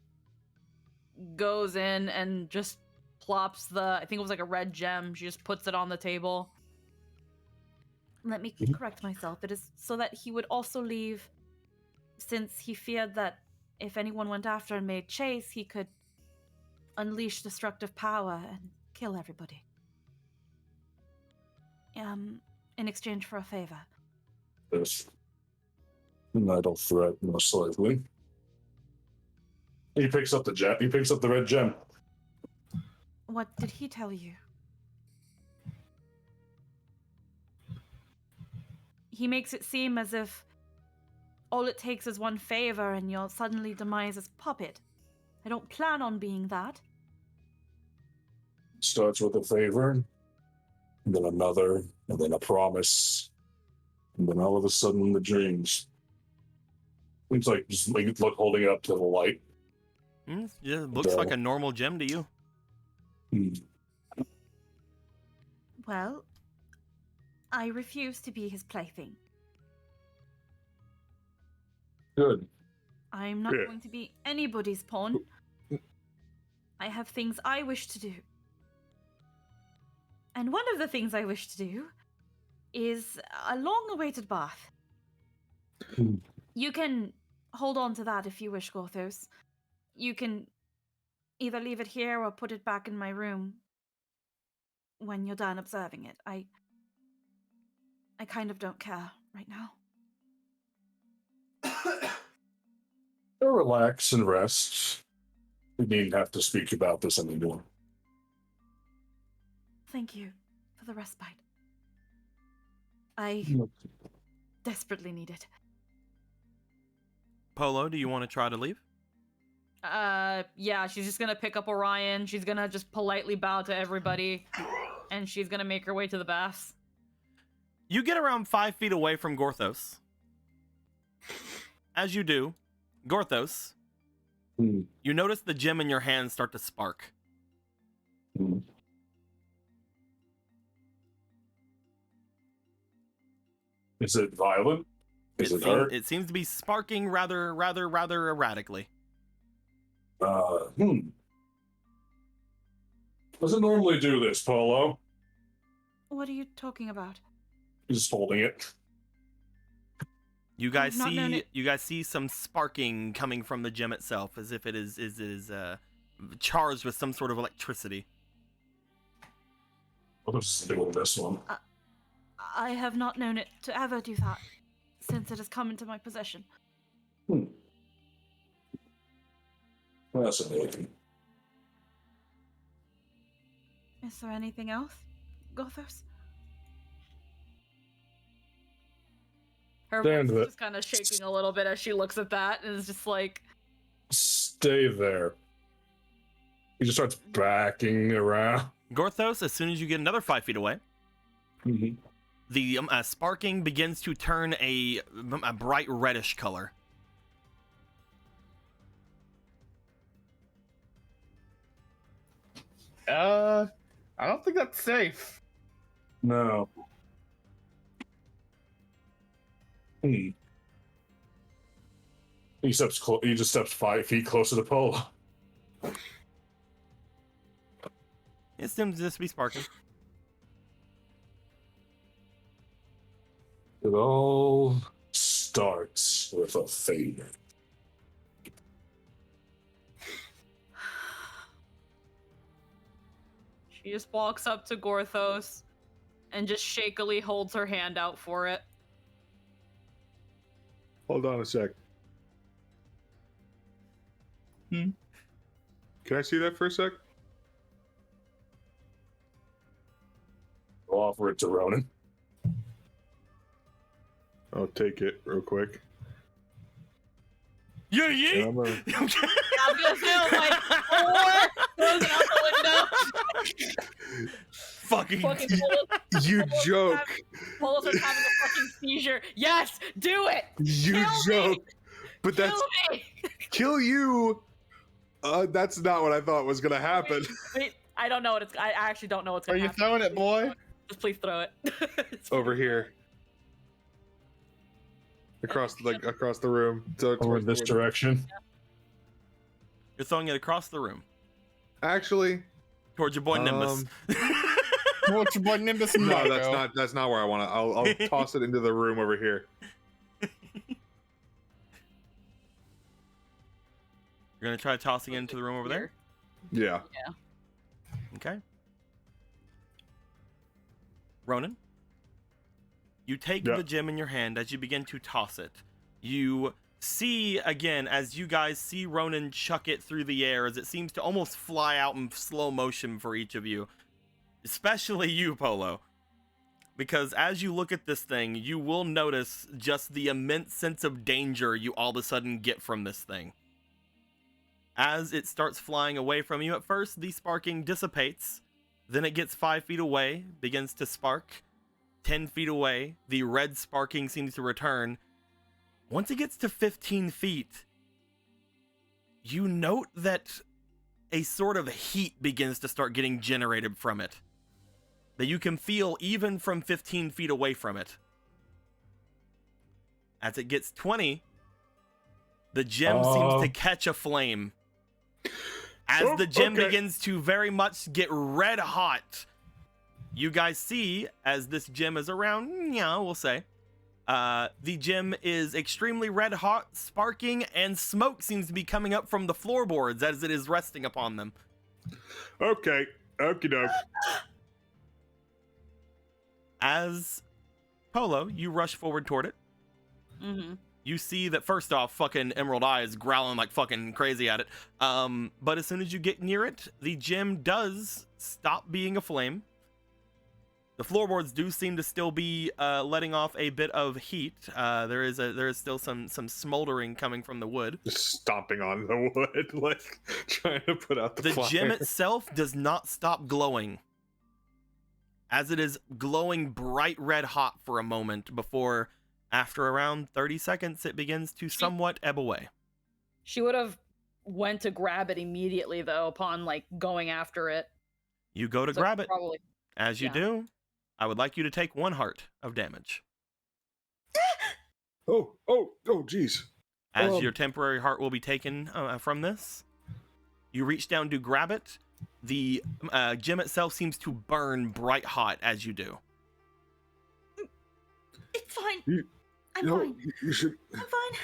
goes in and just plops I think it was like a red gem. She just puts it on the table. Let me correct myself. It is so that he would also leave, since he feared that if anyone went after and made chase, he could unleash destructive power and kill everybody. In exchange for a favor. This an idle threat, most likely. He picks up the gem. He picks up the red gem. What did he tell you? He makes it seem as if all it takes is one favor and you'll suddenly demise as puppet. I don't plan on being that. Starts with a favor, and then another, and then a promise. And then all of a sudden, the dreams. Seems like just look holding it up to the light. Yeah, looks like a normal gem to you. Well, I refuse to be his plaything. Good. I'm not going to be anybody's pawn. I have things I wish to do. And one of the things I wish to do is a long-awaited bath. You can hold on to that if you wish, Gothos. You can either leave it here or put it back in my room when you're done observing it. I kind of don't care right now. So relax and rest. We needn't have to speak about this anymore. Thank you for the respite. I desperately need it. Polo, do you want to try to leave? Yeah, she's just gonna pick up Orion. She's gonna just politely bow to everybody, and she's gonna make her way to the baths. You get around 5 feet away from Gorthos. As you do, Gorthos, you notice the gem in your hand start to spark. Is it violent? Is it hurt? It seems to be sparking rather erratically. Doesn't normally do this, Polo. What are you talking about? He's holding it. You guys see some sparking coming from the gem itself, as if it is charged with some sort of electricity. I'll just stick with this one. I have not known it to ever do that since it has come into my possession. Fascinating. Is there anything else, Gothos? Her voice is just kind of shaking a little bit as she looks at that, and is just like, Stay there. He just starts backing around. Gorthos, as soon as you get another 5 feet away, the sparking begins to turn a bright reddish color. I don't think that's safe. No. He just steps 5 feet closer to Polo. It seems to just be sparking. It all starts with a favor. she just walks up to Gorthos and just shakily holds her hand out for it. Hold on a sec. Can I see that for a sec? I'll offer it to Ronan. I'll take it real quick. Yeah. I'm gonna feel like four goes out the window. Fucking you joke. Polo's having a fucking seizure. Yes, do it. You Kill joke. Me. But that's me. Kill you. That's not what I thought was gonna happen. Wait, I don't know what it's. I actually don't know what's Are gonna you happen. throwing it, boy? Just please throw it. Over here. Across the room. Over this direction. You're throwing it across the room. Actually, towards your boy Nimbus. Towards your boy Nimbus. No, that's not where I want to. I'll toss it into the room over here. You're gonna try tossing it into the room over there? Yeah. Okay. Ronan, you take the gem in your hand as you begin to toss it. You see, again, as you guys see Ronan chuck it through the air, as it seems to almost fly out in slow motion for each of you. Especially you, Polo. Because as you look at this thing, you will notice just the immense sense of danger you all of a sudden get from this thing. As it starts flying away from you, at first the sparking dissipates, then it gets 5 feet away, begins to spark, 10 feet away, the red sparking seems to return. Once it gets to 15 feet, you note that a sort of heat begins to start getting generated from it, that you can feel even from 15 feet away from it. As it gets 20, the gem seems to catch a flame. As the gem begins to very much get red hot, you guys see, as this gem is around, we'll say, the gem is extremely red hot, sparking, and smoke seems to be coming up from the floorboards as it is resting upon them. Okay, okie doke. As Polo, you rush forward toward it. Mm-hmm. You see that first off, fucking Emerald Eye is growling like fucking crazy at it. But as soon as you get near it, the gem does stop being a flame. The floorboards do seem to still be letting off a bit of heat. There is still some smoldering coming from the wood. Just stomping on the wood, like trying to put out the fire. gem itself does not stop glowing, as it is glowing bright red hot for a moment before, after around 30 seconds, it begins to somewhat ebb away. She would have went to grab it immediately, though, upon like going after it. You go to grab it. Probably. As you do, I would like you to take 1 heart of damage. Oh, jeez. As your temporary heart will be taken from this, you reach down to grab it. The gem itself seems to burn bright hot as you do. It's fine. I'm fine. You should. I'm fine.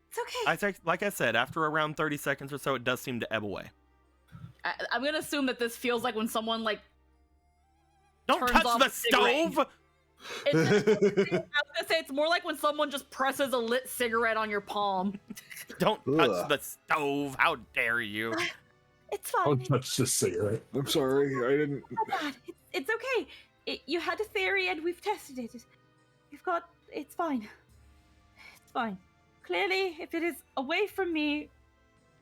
It's okay. Like I said, after around 30 seconds or so, it does seem to ebb away. I'm gonna assume that this feels like when someone like don't touch the stove. I was gonna say it's more like when someone just presses a lit cigarette on your palm. Don't touch the stove! How dare you? It's fine. Don't touch the cigarette. I'm sorry, I didn't. It's okay. You had a theory and we've tested it. It's fine. It's fine. Clearly, if it is away from me,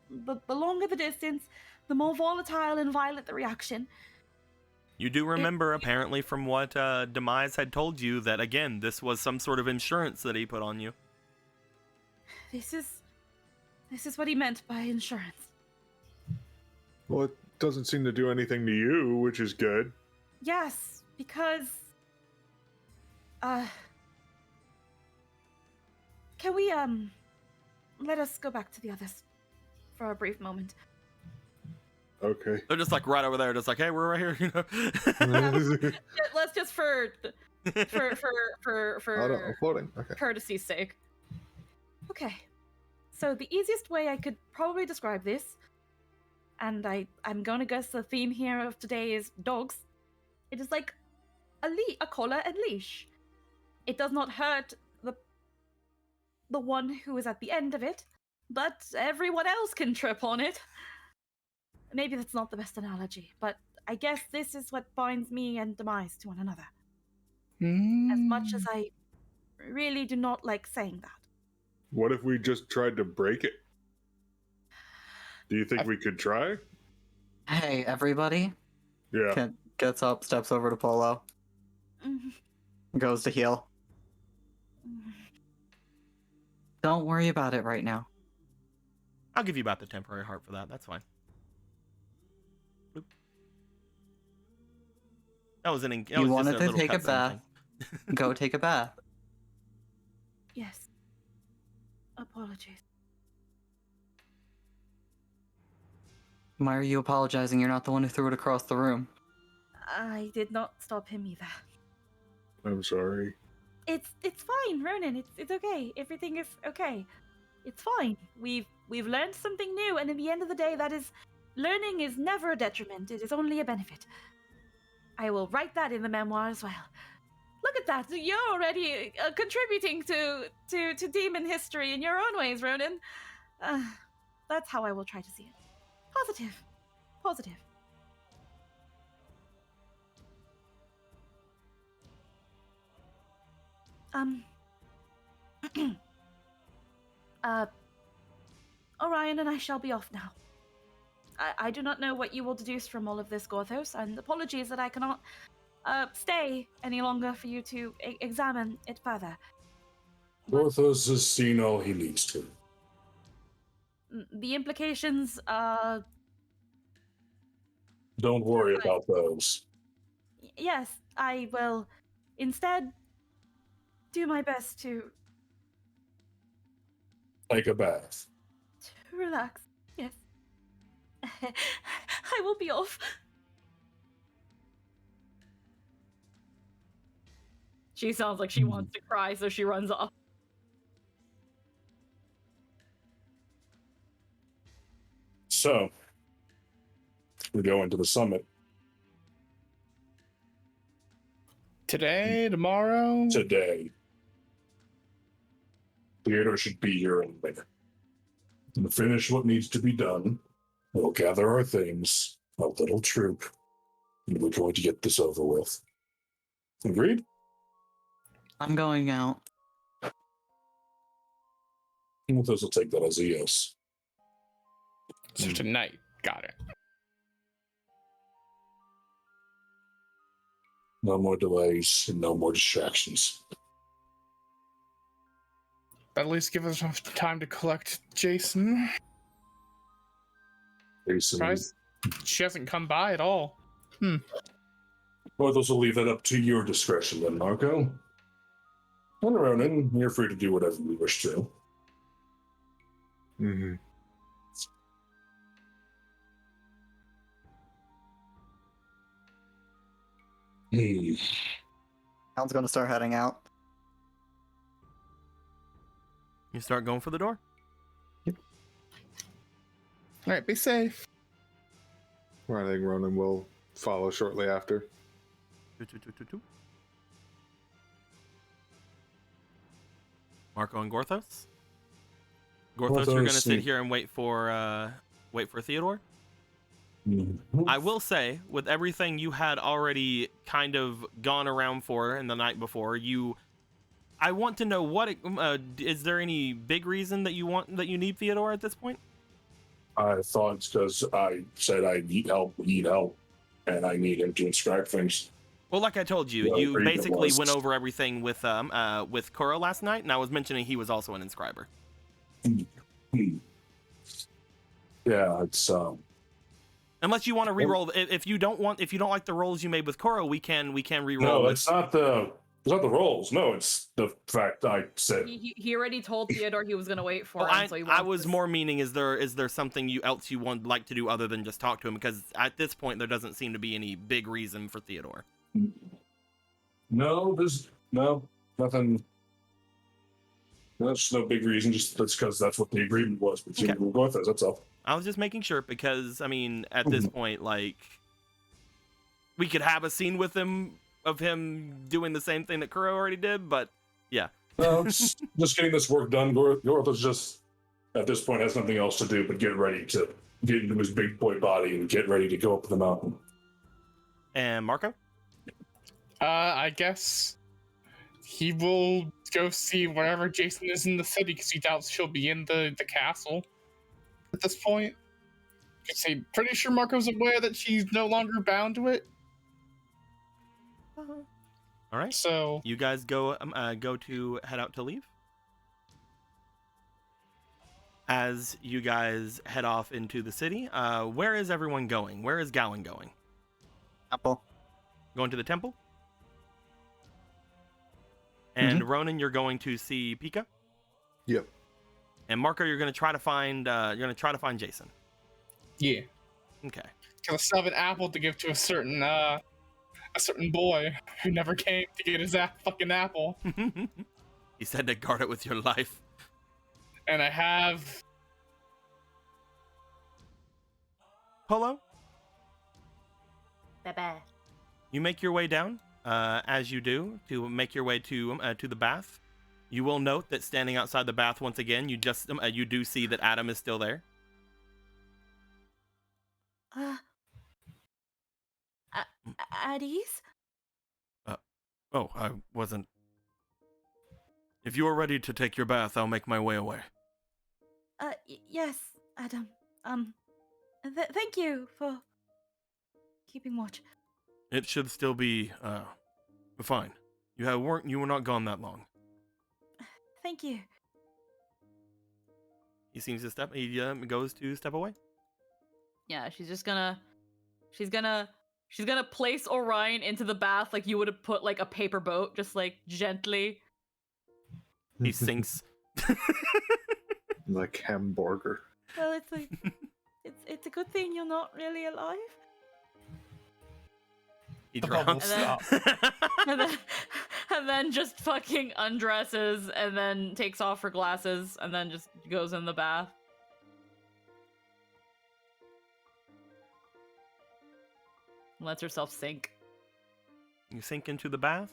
the longer the distance, the more volatile and violent the reaction. You do remember, apparently, from what Demise had told you, that, again, this was some sort of insurance that he put on you. This is what he meant by insurance. Well, it doesn't seem to do anything to you, which is good. Yes, because... Can we, let us go back to the others for a brief moment. Okay. They're just like right over there, just like, hey, we're right here, you know. Let's just for I'm floating. Okay. courtesy's sake. Okay. So the easiest way I could probably describe this, and I'm gonna guess the theme here of today is dogs. It is like a collar and leash. It does not hurt the one who is at the end of it, but everyone else can trip on it. Maybe that's not the best analogy, but I guess this is what binds me and Demise to one another. As much as I really do not like saying that. What if we just tried to break it? Do you think we could try? Hey, everybody. Yeah. Gets up, steps over to Polo, goes to heal. Don't worry about it right now. I'll give you about the temporary heart for that. That's fine. Bloop. That was an. You wanted to take a bath. Go take a bath. Yes. Apologies. Why are you apologizing? You're not the one who threw it across the room. I did not stop him either. I'm sorry. It's fine, Ronan. It's okay. Everything is okay. It's fine. We've learned something new, and in the end of the day, learning is never a detriment. It is only a benefit. I will write that in the memoir as well. Look at that. You're already contributing to demon history in your own ways, Ronan. That's how I will try to see it. Positive. Positive. Orion and I shall be off now. I do not know what you will deduce from all of this, Gorthos, and apologies that I cannot stay any longer for you to examine it further. Porthos has seen all he needs to. The implications, Don't worry Terrifying. about those. Yes, I will instead do my best to Take a bath. relax. Yes. I will be off. She sounds like she wants to cry, so she runs off. So, we go into the summit Today, tomorrow. today. Theodore should be here in a minute. And finish what needs to be done. We'll gather our things, a little troop, and we're going to get this over with. Agreed? I'm going out. Porthos will take that as a yes. So tonight, got it. No more delays and no more distractions. At least give us enough time to collect Jason. Jason. Surprised she hasn't come by at all. Porthos will leave that up to your discretion then, Marco. And Ronan, you're free to do whatever you wish to. Mm-hmm. Alan's gonna start heading out. You start going for the door. All right, be safe. I think Ronan will follow shortly after. Marco and Gorthos. Gorthos, you're gonna sit here and wait for Theodore. I will say, with everything you had already kind of gone around for in the night before, I want to know what is there any big reason that you need Theodore at this point? I thought it's because I said I need help, and I need him to inscribe things. Well, like I told you, Yeah, you pretty good basically was. went over everything with Kuro last night, and I was mentioning he was also an inscriber. Yeah, it's Unless you want to re-roll, if you don't like the rolls you made with Kuro, we can re-roll. no, with... it's not the rolls. No, it's the fact I said. He already told Theodore he was gonna wait for Well, him, so he I wants was to- more meaning, is there something else you would like to do other than just talk to him? Because at this point, there doesn't seem to be any big reason for Theodore. No, there's nothing. That's no big reason. Just that's because that's what the agreement was between both of us. That's all. I was just making sure because, I mean, at this point, like, we could have a scene with him of him doing the same thing that Kuro already did, but yeah. No, it's just getting this work done. Gorthos just at this point has nothing else to do but get ready to get into his big boy body and get ready to go up the mountain. And Marco? I guess he will go see wherever Jason is in the city because he doubts she'll be in the castle at this point. Because I'm pretty sure Marco's aware that she's no longer bound to it. All right. So you guys go to head out to leave. As you guys head off into the city, where is everyone going? Where is Gowan going? Temple. Going to the temple? And Ronan, you're going to see Pika? Yep. And Marco, you're going to try to find Jason. yeah, Okay. because I still have an apple to give to a certain boy who never came to get his fucking apple. He said to guard it with your life. And I have Polo, Bebe. you make your way down. As you do, to make your way to the bath. You will note that standing outside the bath once again, you do see that Adam is still there. At ease? Oh, I wasn't. If you are ready to take your bath, I'll make my way away. Yes, Adam. Thank you for keeping watch. It should still be fine. You were not gone that long. Thank you. He seems to step. He goes to step away. Yeah, she's gonna place Orion into the bath like you would have put like a paper boat, just like gently. He sinks. Like hamburger. Well, it's like it's a good thing you're not really alive. He The bubble drowns. stop. and then just fucking undresses and then takes off her glasses and then just goes in the bath. Lets herself sink. You sink into the bath,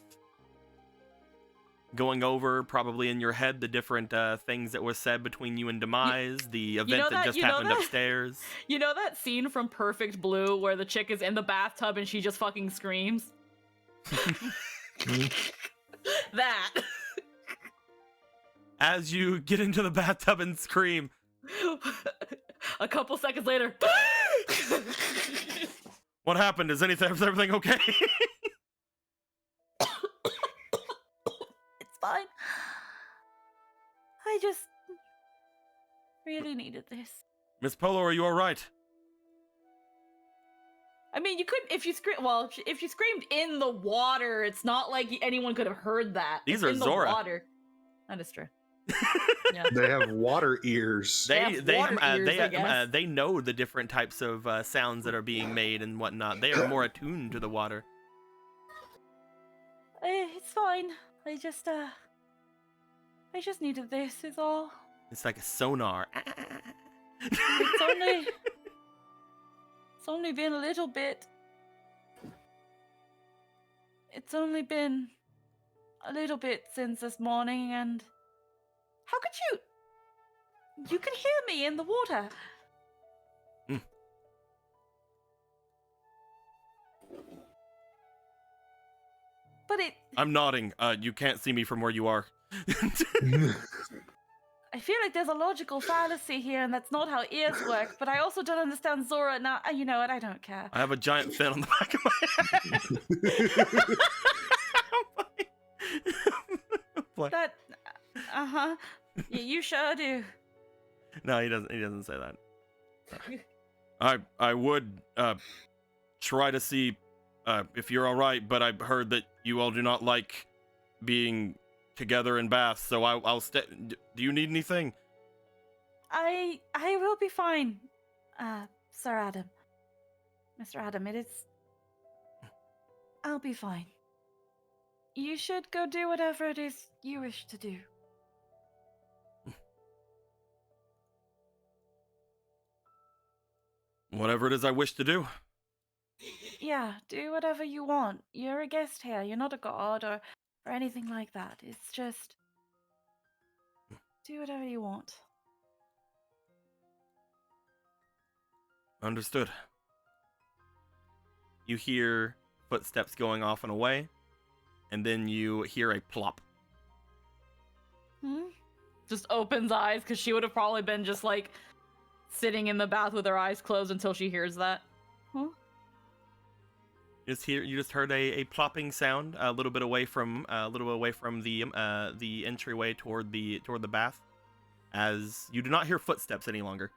going over probably in your head the different things that were said between you and Demise, the event that just happened upstairs. You know that scene from Perfect Blue where the chick is in the bathtub and she just fucking screams? That. As you get into the bathtub and scream, A couple seconds later. what happened? Is everything okay? It's fine. I just really needed this. Miss Polo, are you all right? I mean, you couldn't if you scream. Well, if you screamed in the water, it's not like anyone could have heard that. These It's are in Zora. the water. That is true. Yeah. They have water ears. They water ears, I guess. they know the different types of sounds that are being made and whatnot. They are more attuned to the water. It's fine. I just needed this. Is all. It's like a sonar. It's only been a little bit. It's only been a little bit since this morning, and how could you? You could hear me in the water. Hmm. But I'm nodding. You can't see me from where you are. I feel like there's a logical fallacy here, and that's not how ears work. But I also don't understand Zora. Now, you know what? I don't care. I have a giant fin on the back of my head. That, you sure do. No, he doesn't. He doesn't say that. I would try to see if you're all right, but I've heard that you all do not like being together in baths, so I'll stay. Do you need anything? I will be fine, Sir Adam. Mr. Adam, I'll be fine. You should go do whatever it is you wish to do. Whatever it is I wish to do. Yeah, do whatever you want. You're a guest here. You're not a god or anything like that. It's just do whatever you want. Understood. You hear footsteps going off and away, and then you hear a plop. Just opens eyes because she would have probably been just like sitting in the bath with her eyes closed until she hears that. Huh? You just heard a plopping sound a little bit away from the entryway toward the bath, as you do not hear footsteps any longer.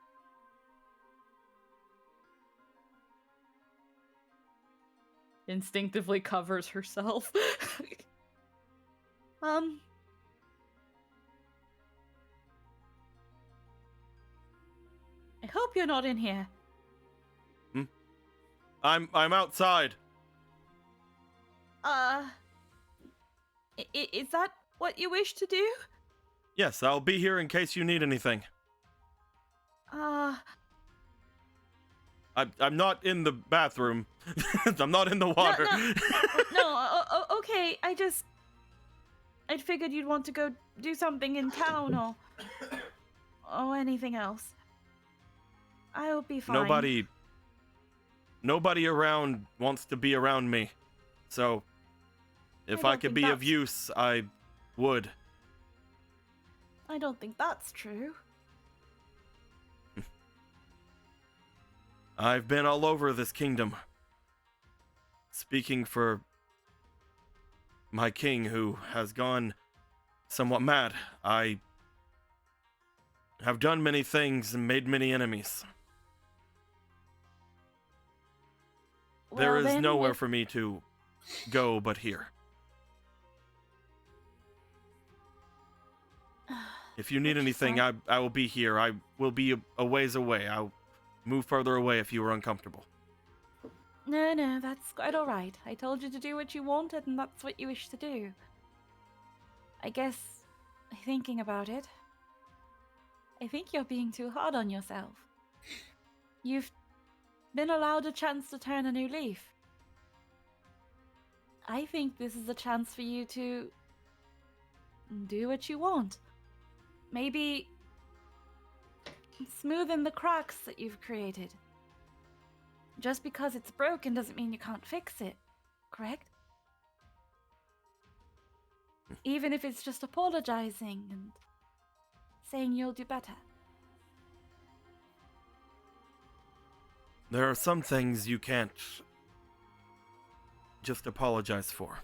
Instinctively covers herself. I hope you're not in here. I'm outside. Is that what you wish to do? Yes, I'll be here in case you need anything. I'm not in the bathroom. I'm not in the water. Okay. I'd figured you'd want to go do something in town or anything else. I'll be fine. Nobody around wants to be around me. So, if I could be of use, I would. I don't think that's true. I've been all over this kingdom. speaking for my king, who has gone somewhat mad, I have done many things and made many enemies. There Well, is then, nowhere with- for me to go but here. If you need Which anything, side? I will be here. I will be a ways away. I'll move further away if you are uncomfortable. No, that's quite all right. I told you to do what you wanted, and that's what you wish to do. I guess, thinking about it, I think you're being too hard on yourself. You've been allowed a chance to turn a new leaf. I think this is a chance for you to do what you want. Maybe smoothen the cracks that you've created. Just because it's broken doesn't mean you can't fix it, correct? Even if it's just apologizing and saying you'll do better. There are some things you can't just apologize for.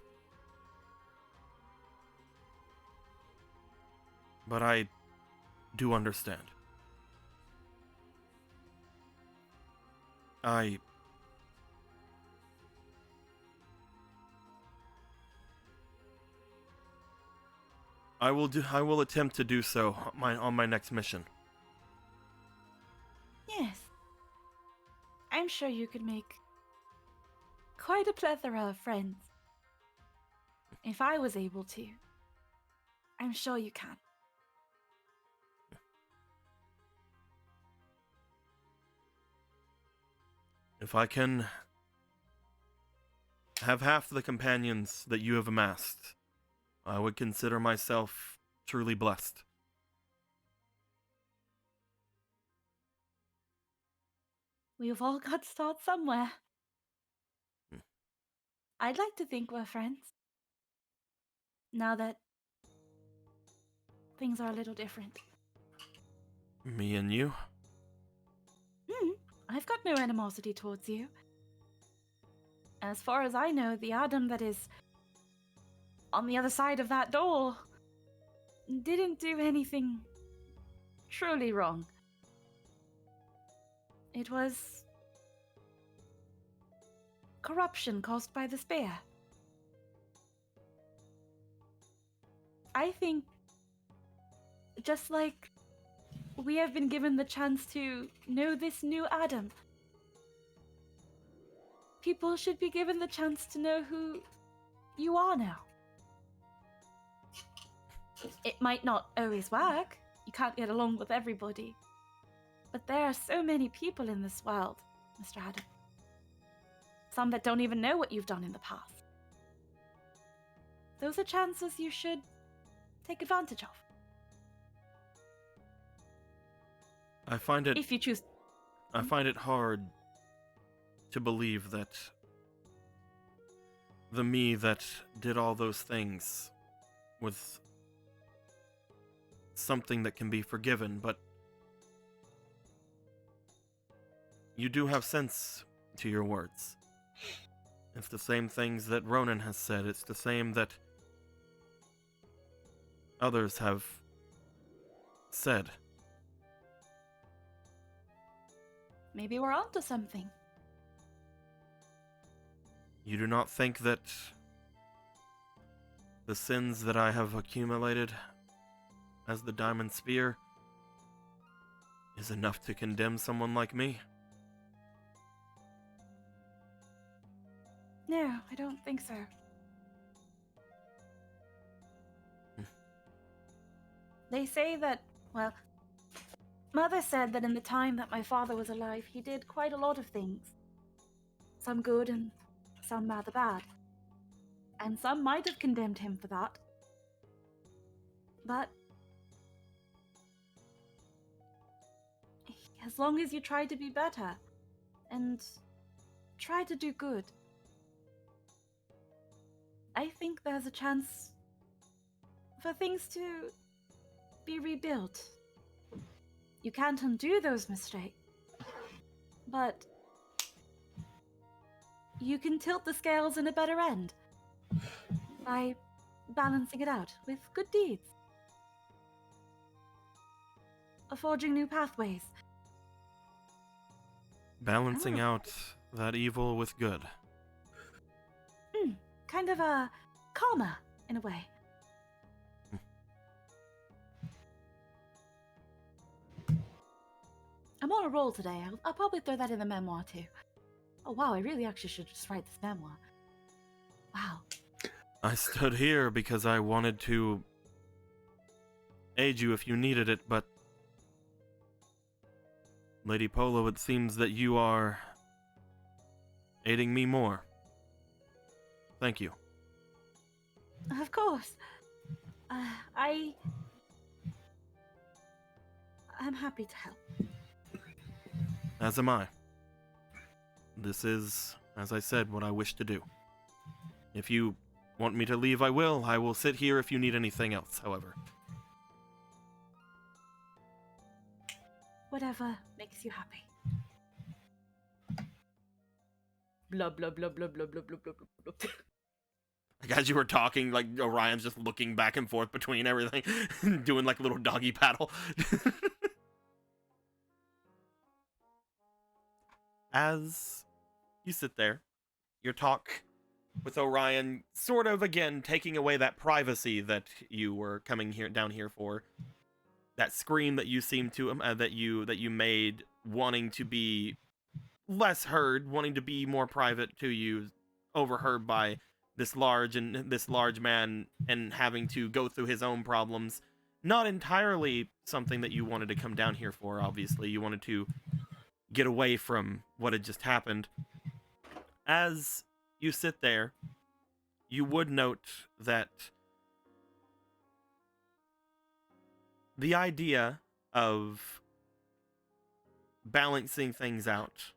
But I do understand. I will attempt to do so on my next mission. Yes. I'm sure you could make quite a plethora of friends. If I was able to. I'm sure you can. If I can have half the companions that you have amassed, I would consider myself truly blessed. We've all got to start somewhere. I'd like to think we're friends. Now that things are a little different. Me and you? I've got no animosity towards you. As far as I know, the Adam that is on the other side of that door didn't do anything truly wrong. It was corruption caused by the spear. I think, just like we have been given the chance to know this new Adam, people should be given the chance to know who you are now. It might not always work. You can't get along with everybody. But there are so many people in this world, Mr. Adam. Some that don't even know what you've done in the past. Those are chances you should take advantage of. I find it If you choose. I find it hard to believe that the me that did all those things was something that can be forgiven, but you do have sense to your words. It's the same things that Ronan has said. It's the same that others have said. Maybe we're onto something. You do not think that the sins that I have accumulated as the Diamond Spear is enough to condemn someone like me? No, I don't think so. They say that, well, Mother said that in the time that my father was alive, he did quite a lot of things. Some good and some rather bad. And some might have condemned him for that. But as long as you try to be better and try to do good, I think there's a chance for things to be rebuilt. You can't undo those mistakes, but you can tilt the scales in a better end by balancing it out with good deeds, forging new pathways. Balancing out that evil with good. Kind of a karma, in a way. I'm on a roll today. I'll probably throw that in the memoir too. Oh wow, I really actually should just write this memoir. Wow. I stood here because I wanted to aid you if you needed it, but Lady Polo, it seems that you are aiding me more. Thank you. Of course. I'm happy to help. As am I. This is, as I said, what I wish to do. If you want me to leave, I will. I will sit here if you need anything else, however. Whatever makes you happy. Blah blah blah blah blah blah blah blah blah. Like, as you were talking, like, Orion's just looking back and forth between everything, doing like a little doggy paddle. As you sit there, your talk with Orion sort of, again, taking away that privacy that you were coming down here for. That scream that you seemed to, that you made, wanting to be less heard, wanting to be more private to you, overheard by this large man and having to go through his own problems. Not entirely something that you wanted to come down here for, obviously. You wanted to get away from what had just happened. As you sit there, you would note that the idea of balancing things out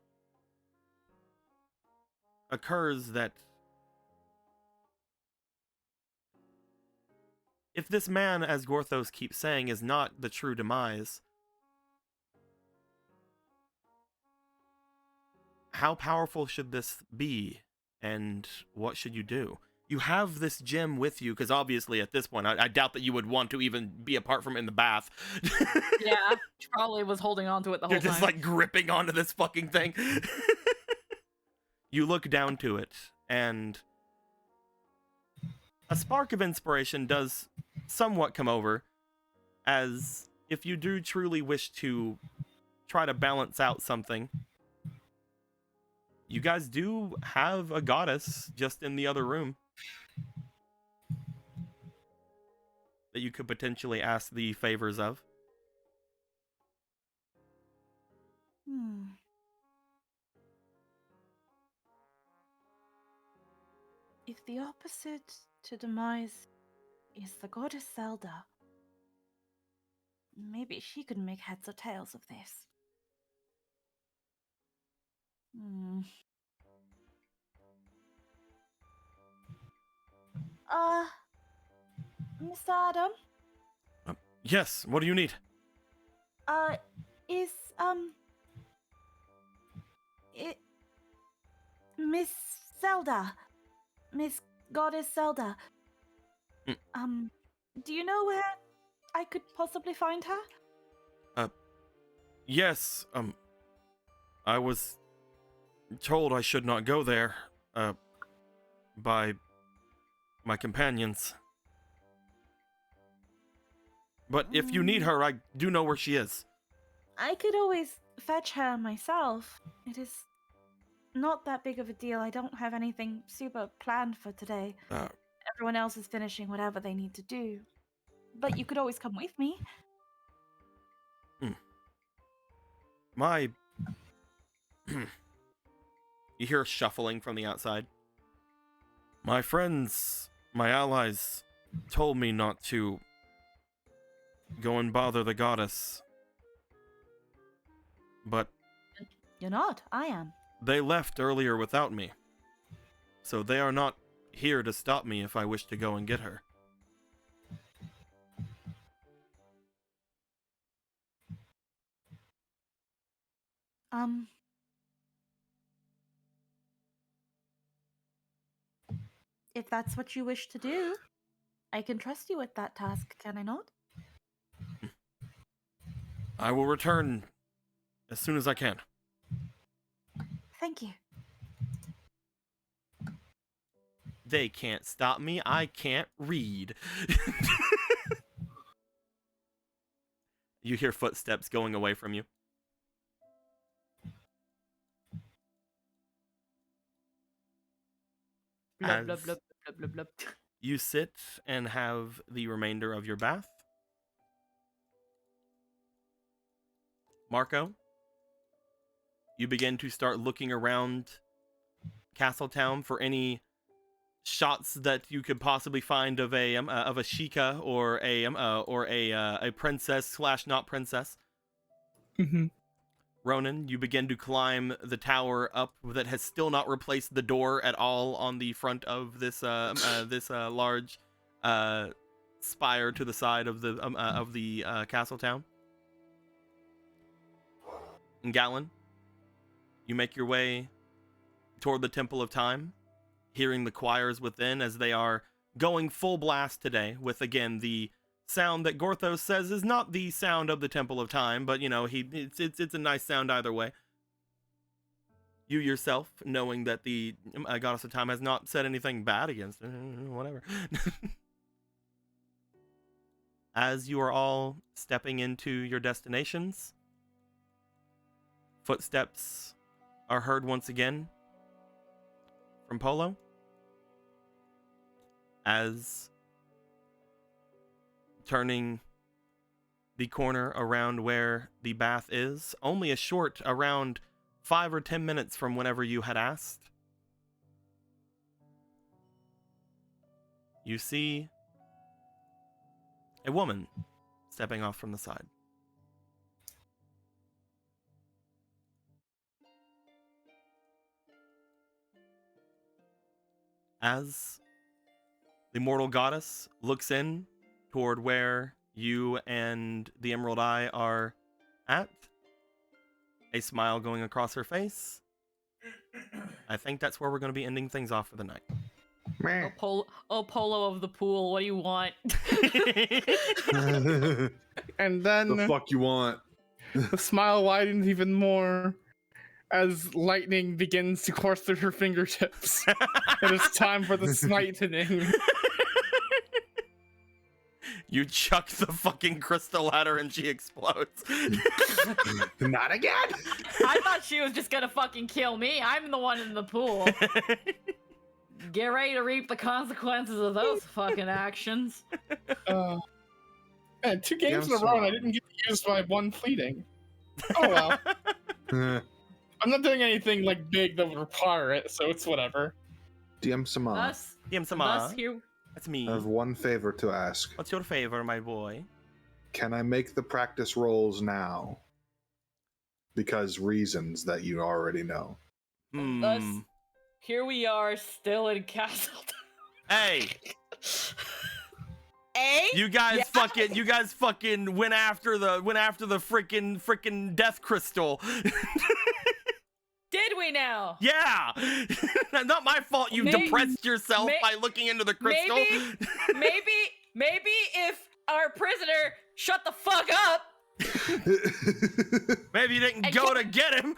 occurs that if this man, as Gorthos keeps saying, is not the true demise, how powerful should this be, and what should you do? You have this gem with you, because obviously at this point, I doubt that you would want to even be apart from in the bath. Yeah, she probably was holding on to it the whole You're time. just like gripping onto this fucking thing. You look down to it, and a spark of inspiration does somewhat come over, as if you do truly wish to try to balance out something, you guys do have a goddess just in the other room that you could potentially ask the favors of. If the opposite to demise is the goddess Zelda, maybe she could make heads or tails of this. Mr. Adam? Yes, what do you need? Is, Miss Zelda, Miss Goddess Zelda, do you know where I could possibly find her? Yes, I was told I should not go there, by my companions. But if you need her, I do know where she is. I could always fetch her myself. It is not that big of a deal. I don't have anything super planned for today. Everyone else is finishing whatever they need to do. But you could always come with me. My... You hear shuffling from the outside. My friends, my allies, told me not to go and bother the goddess. But You're not. I am. they left earlier without me. So they are not here to stop me if I wish to go and get her. if that's what you wish to do, I can trust you with that task, can I not? I will return as soon as I can. Thank you. They can't stop me. I can't read. You hear footsteps going away from you. Blub, blub, As blub, blub, blub, blub. you sit and have the remainder of your bath. Marco, you begin to start looking around Castletown for any shots that you could possibly find of a Sheikah or a princess slash not princess. Mm-hmm. Ronan, you begin to climb the tower up that has still not replaced the door at all on the front of this large spire to the side of the Castletown. And Galen, you make your way toward the Temple of Time, hearing the choirs within as they are going full blast today with, again, the sound that Gorthos says is not the sound of the Temple of Time, but, you know, it's a nice sound either way. You yourself, knowing that the Goddess of Time has not said anything bad against it, whatever. As you are all stepping into your destinations, footsteps are heard once again from Polo, as turning the corner around where the bath is, only a short around 5 or 10 minutes from whenever you had asked, you see a woman stepping off from the side. As the mortal goddess looks in toward where you and the Emerald Eye are at, a smile going across her face, I think that's where we're going to be ending things off for the night. Polo of the pool, what do you want? And then The fuck you want? the smile widens even more as lightning begins to course through her fingertips. And it's time for the smitening. You chuck the fucking crystal at her and she explodes. Not again. I thought she was just gonna fucking kill me. I'm the one in the pool. Get ready to reap the consequences of those fucking actions. Man, 2 games in a row and I didn't get to use my one fleeting. Oh well. I'm not doing anything like big that would require it, so it's whatever. DM Sama, Thus here. That's me. I have one favor to ask. What's your favor, my boy? Can I make the practice rolls now? Because reasons that you already know. Thus, here we are, still in Castle. Hey! Hey? You guys fucking went after the freaking death crystal. Did we now? Yeah! Not my fault you depressed yourself by looking into the crystal. Maybe if our prisoner shut the fuck up. Maybe you didn't go to get him.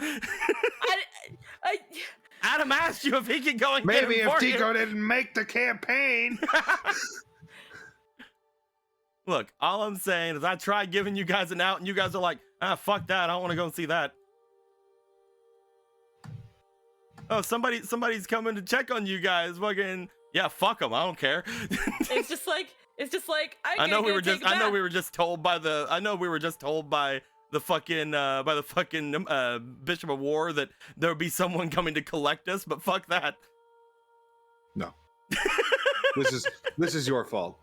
Adam asked you if he could go and get him. Maybe if for you. Tico didn't make the campaign. Look, all I'm saying is I tried giving you guys an out and you guys are like, fuck that, I don't want to go and see that. Oh, somebody's coming to check on you guys. Fucking, yeah, fuck them, I don't care. It's just like I know we were just told by the fucking Bishop of War that there would be someone coming to collect us, but fuck that. No. This is your fault.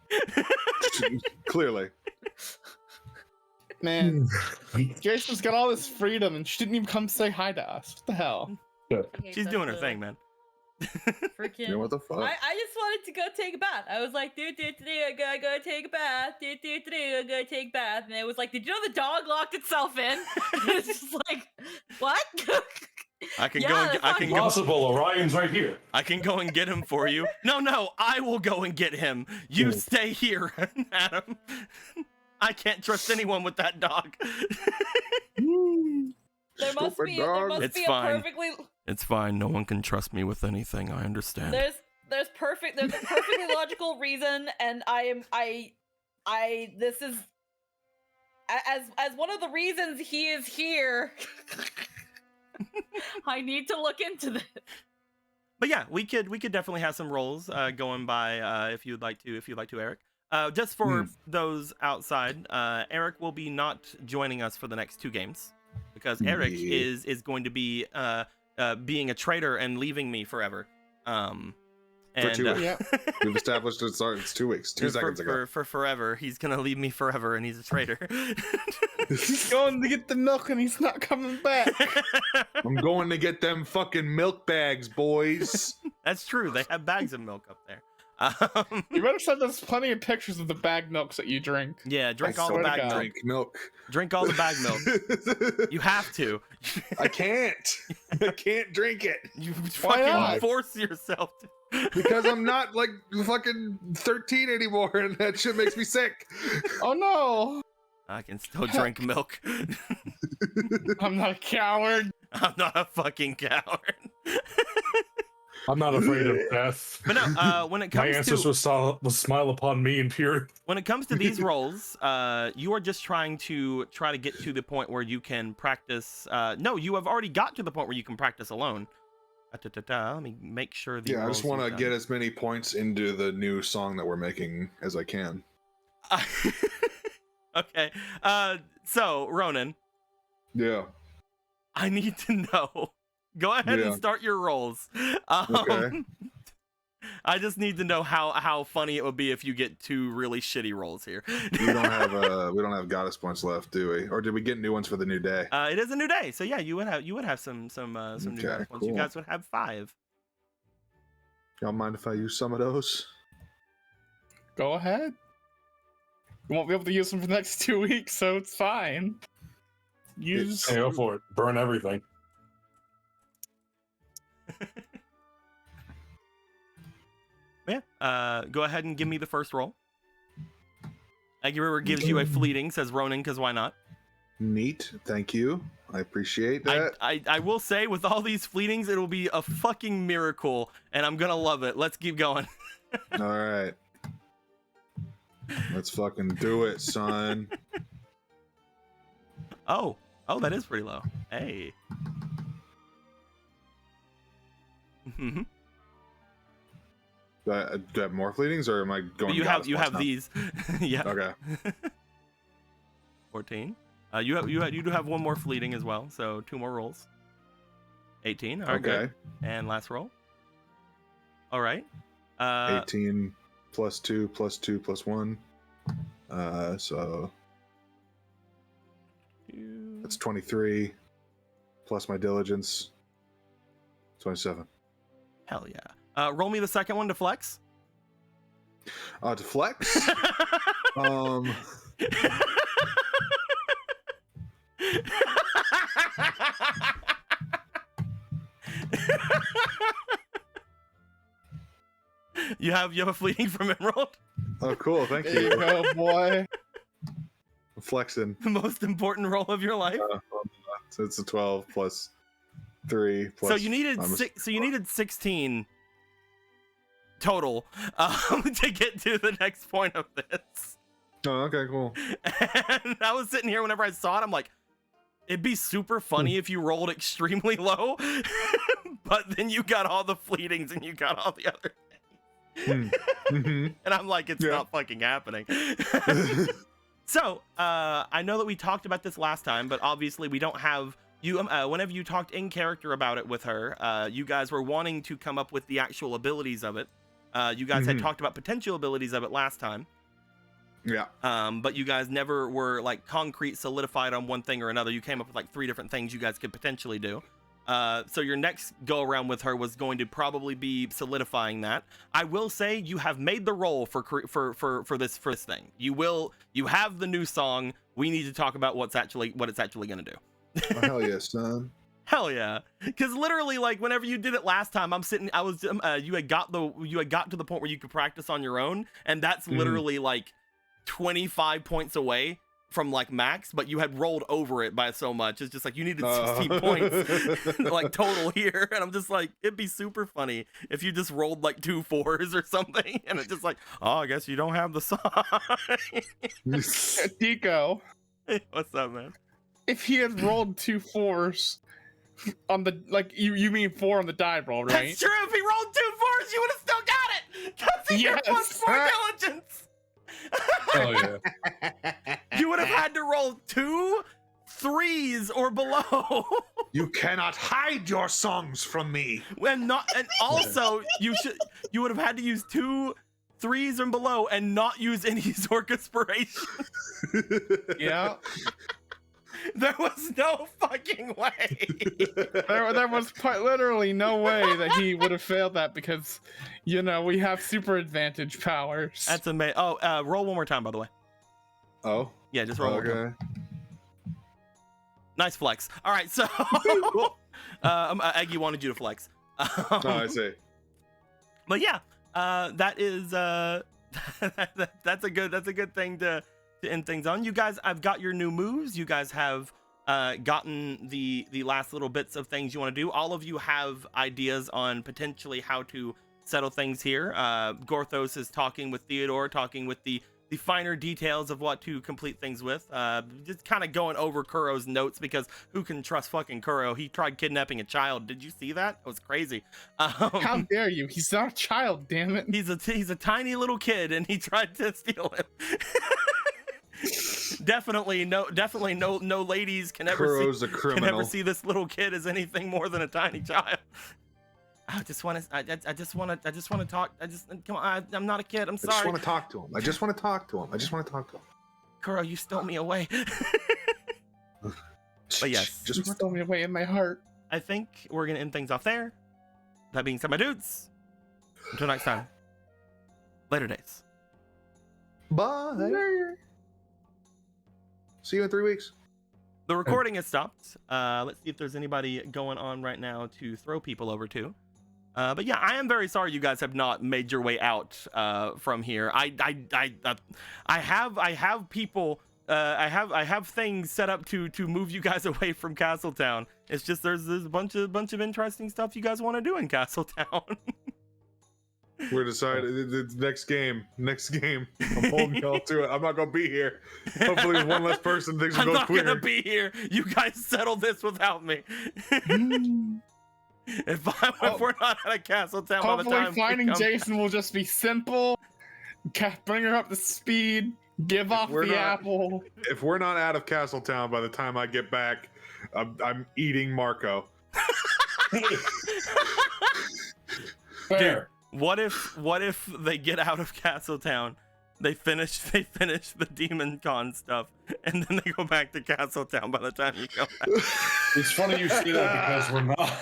Clearly. Man, Jason's got all this freedom and she didn't even come say hi to us. What the hell? She's doing her thing, man. Freaking. You know what the fuck? I just wanted to go take a bath. I was like, I gotta go take a bath. I gotta take a bath. And it was like, did you know the dog locked itself in? It's just like, what? I can Yeah, go. And that's I can go. Impossible. Orion's right here. I can go and get him for you. No, I will go and get him. You stay here, Adam. I can't trust anyone with that dog. There must Stupid be dog. It's a fine. perfectly It's fine. No one can trust me with anything. I understand. there's a perfectly logical reason, and this is as one of the reasons he is here. I need to look into this. But yeah, we could definitely have some roles going by if you'd like to, Eric. Just for those outside, Eric will be not joining us for the next 2 games because Eric is going to be being a traitor and leaving me forever. For 2 weeks. Yeah. We've established it's 2 weeks. 2 seconds ago. For forever, he's gonna leave me forever, and he's a traitor. He's going to get the milk and he's not coming back. I'm going to get them fucking milk bags, boys. That's true. They have bags of milk up there. You better send us plenty of pictures of the bag milks that you drink. Yeah, drink I all the swear to bag God. milk. Drink milk. Drink all the bag milk. You have to. I can't. I can't drink it You Why fucking not? force yourself to. because I'm not like fucking 13 anymore, and that shit makes me sick. Oh no! I can still drink milk. I'm not a coward. I'm not a fucking coward. I'm not afraid of death. But no, when it My comes ancestors to will smile upon me in pure. when it comes to these roles, you are just trying to get to the point where you can practice. No, you have already got to the point where you can practice alone. Let me make sure the Yeah, I just roles want are to done. get as many points into the new song that we're making as I can. Okay. So Ronan, Yeah. I need to know. Go ahead and Yeah. start your rolls. Okay. I just need to know how funny it would be if you get 2 really shitty rolls here. We don't have goddess points left, do we? Or did we get new ones for the new day? It is a new day, so yeah, you would have some new Okay, goddess ones. You cool. guys would have 5. Y'all mind if I use some of those? Go ahead. You won't be able to use them for the next 2 weeks, so it's fine. Use. Hey, go for it. Burn everything. Yeah. Go ahead and give me the first roll. Aggie River gives you a fleeting, says Ronan, because why not? Neat. Thank you. I appreciate that. I will say, with all these fleetings, it'll be a fucking miracle, and I'm gonna love it. Let's keep going. All right. Let's fucking do it, son. Oh, that is pretty low. Hey. Mm-hmm. Do I have more fleetings, or am I going? You goddess have points now? these. Yeah. Okay. 14. You do have 1 more fleeting as well, so 2 more rolls. 18. All right, Okay. good. And last roll. All right. 18 plus 2 plus 2 plus 1. So that's 23 plus my diligence. 27. Hell yeah. Roll me the second one to flex. To flex. You have a fleeting from Emerald. Oh, cool. Thank There you you. go, boy. I'm flexing. The most important roll of your life. So it's a 12 plus 3 plus. So you needed I'm a- 6. So you needed 16 total to get to the next point of this. Oh, okay, cool. And I was sitting here whenever I saw it, I'm like, it'd be super funny if you rolled extremely low, but then you got all the fleetings and you got all the other things. Mhm. And I'm like, it's Yeah. not fucking happening. So, I know that we talked about this last time, but obviously we don't have you. Whenever you talked in character about it with her, you guys were wanting to come up with the actual abilities of it. You guys had Mhm. talked about potential abilities of it last time. Yeah. But you guys never were like concrete, solidified on one thing or another. You came up with like 3 different things you guys could potentially do. So your next go around with her was going to probably be solidifying that. I will say you have made the roll for this thing. You have the new song. We need to talk about what it's actually gonna do. Oh, hell yeah, son. Hell yeah. Because literally, like, whenever you did it last time, you had got to the point where you could practice on your own, and that's literally like 25 points away from like max, but you had rolled over it by so much. It's just like you needed 60 points like total here, and I'm just like, it'd be super funny if you just rolled like 2 4s or something, and it's just like, oh, I guess you don't have the sign. Tico, What's up, man? if he had rolled 2 4s on the, like, you mean 4 on the die roll, right? That's true. If he rolled 2 4s, you would have still got it. Because he Yes. plus 4 diligence. Oh yeah. You would have had to roll 2 3s or below. You cannot hide your songs from me. And also you would have had to use 2 3s and below and not use any Zork inspiration. Yeah. There was no fucking way. There was literally no way that he would have failed that because, you know, we have super advantage powers. That's amazing. Oh, roll one more time, by the way. Oh? Yeah, just roll one more time. Nice flex. All right, so Eggy wanted you to flex. Oh, I see. But yeah, that is that's a good thing to end things on. You guys, I've got your new moves. You guys have gotten the last little bits of things you want to do. All of you have ideas on potentially how to settle things here. Gorthos is talking with Theodore, talking with the finer details of what to complete things with. Just kind of going over Kuro's notes because who can trust fucking Kuro? He tried kidnapping a child. Did you see that? It was crazy. How dare you? He's not a child, damn it. He's a tiny little kid and he tried to steal him. Definitely no ladies can ever see this little kid as anything more than a tiny child. I just want to talk. Come on. I'm not a kid. I'm sorry. I just want to talk to him. Kuro, you stole me away. But yes, you stole me away in my heart. I think we're gonna end things off there. That being said, my dudes, until next time. Later days. Bye. See you in 3 weeks. The recording has stopped. Let's see if there's anybody going on right now to throw people over to. But yeah, I am very sorry you guys have not made your way out from here. I have people. I have things set up to move you guys away from Castletown. It's just there's a bunch of interesting stuff you guys want to do in Castletown. We're deciding the next game. I'm holding y'all to it. I'm not gonna be here. Hopefully, one less person thinks I'm goes not queer. gonna be here. You guys settle this without me. If we're not at Castletown by the time hopefully finding Jason will just be simple. Bring her up to speed. Give off the apple. If we're not out of Castletown by the time I get back, I'm eating Marco. Fair. What if they get out of Castletown, they finish the Demon Con stuff, and then they go back to Castletown by the time you go back? It's funny you say that because we're not.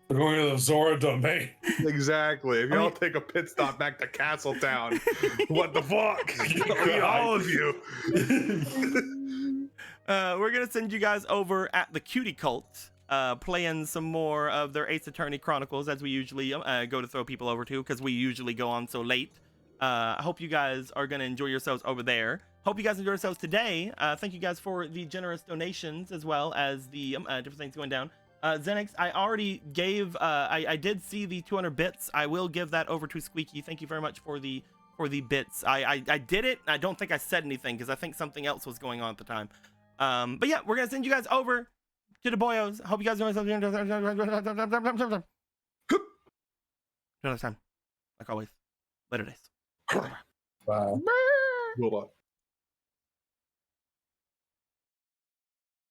We're going to the Zora domain. Exactly. If y'all take a pit stop back to Castletown, what the fuck? All of you. We're gonna send you guys over at the Cutie Cult, playing some more of their Ace Attorney Chronicles as we usually go to throw people over to, because we usually go on so late. I hope you guys are gonna enjoy yourselves over there. Hope you guys enjoy yourselves today. Thank you guys for the generous donations as well as the different things going down. Xenix, I already gave. I did see the 200 bits. I will give that over to Squeaky. Thank you very much for the bits. I did it. I don't think I said anything because I think something else was going on at the time. But yeah, we're gonna send you guys over to the boyos. Hope you guys enjoy yourselves. Until next time, like always, later days. Bye. Hold on.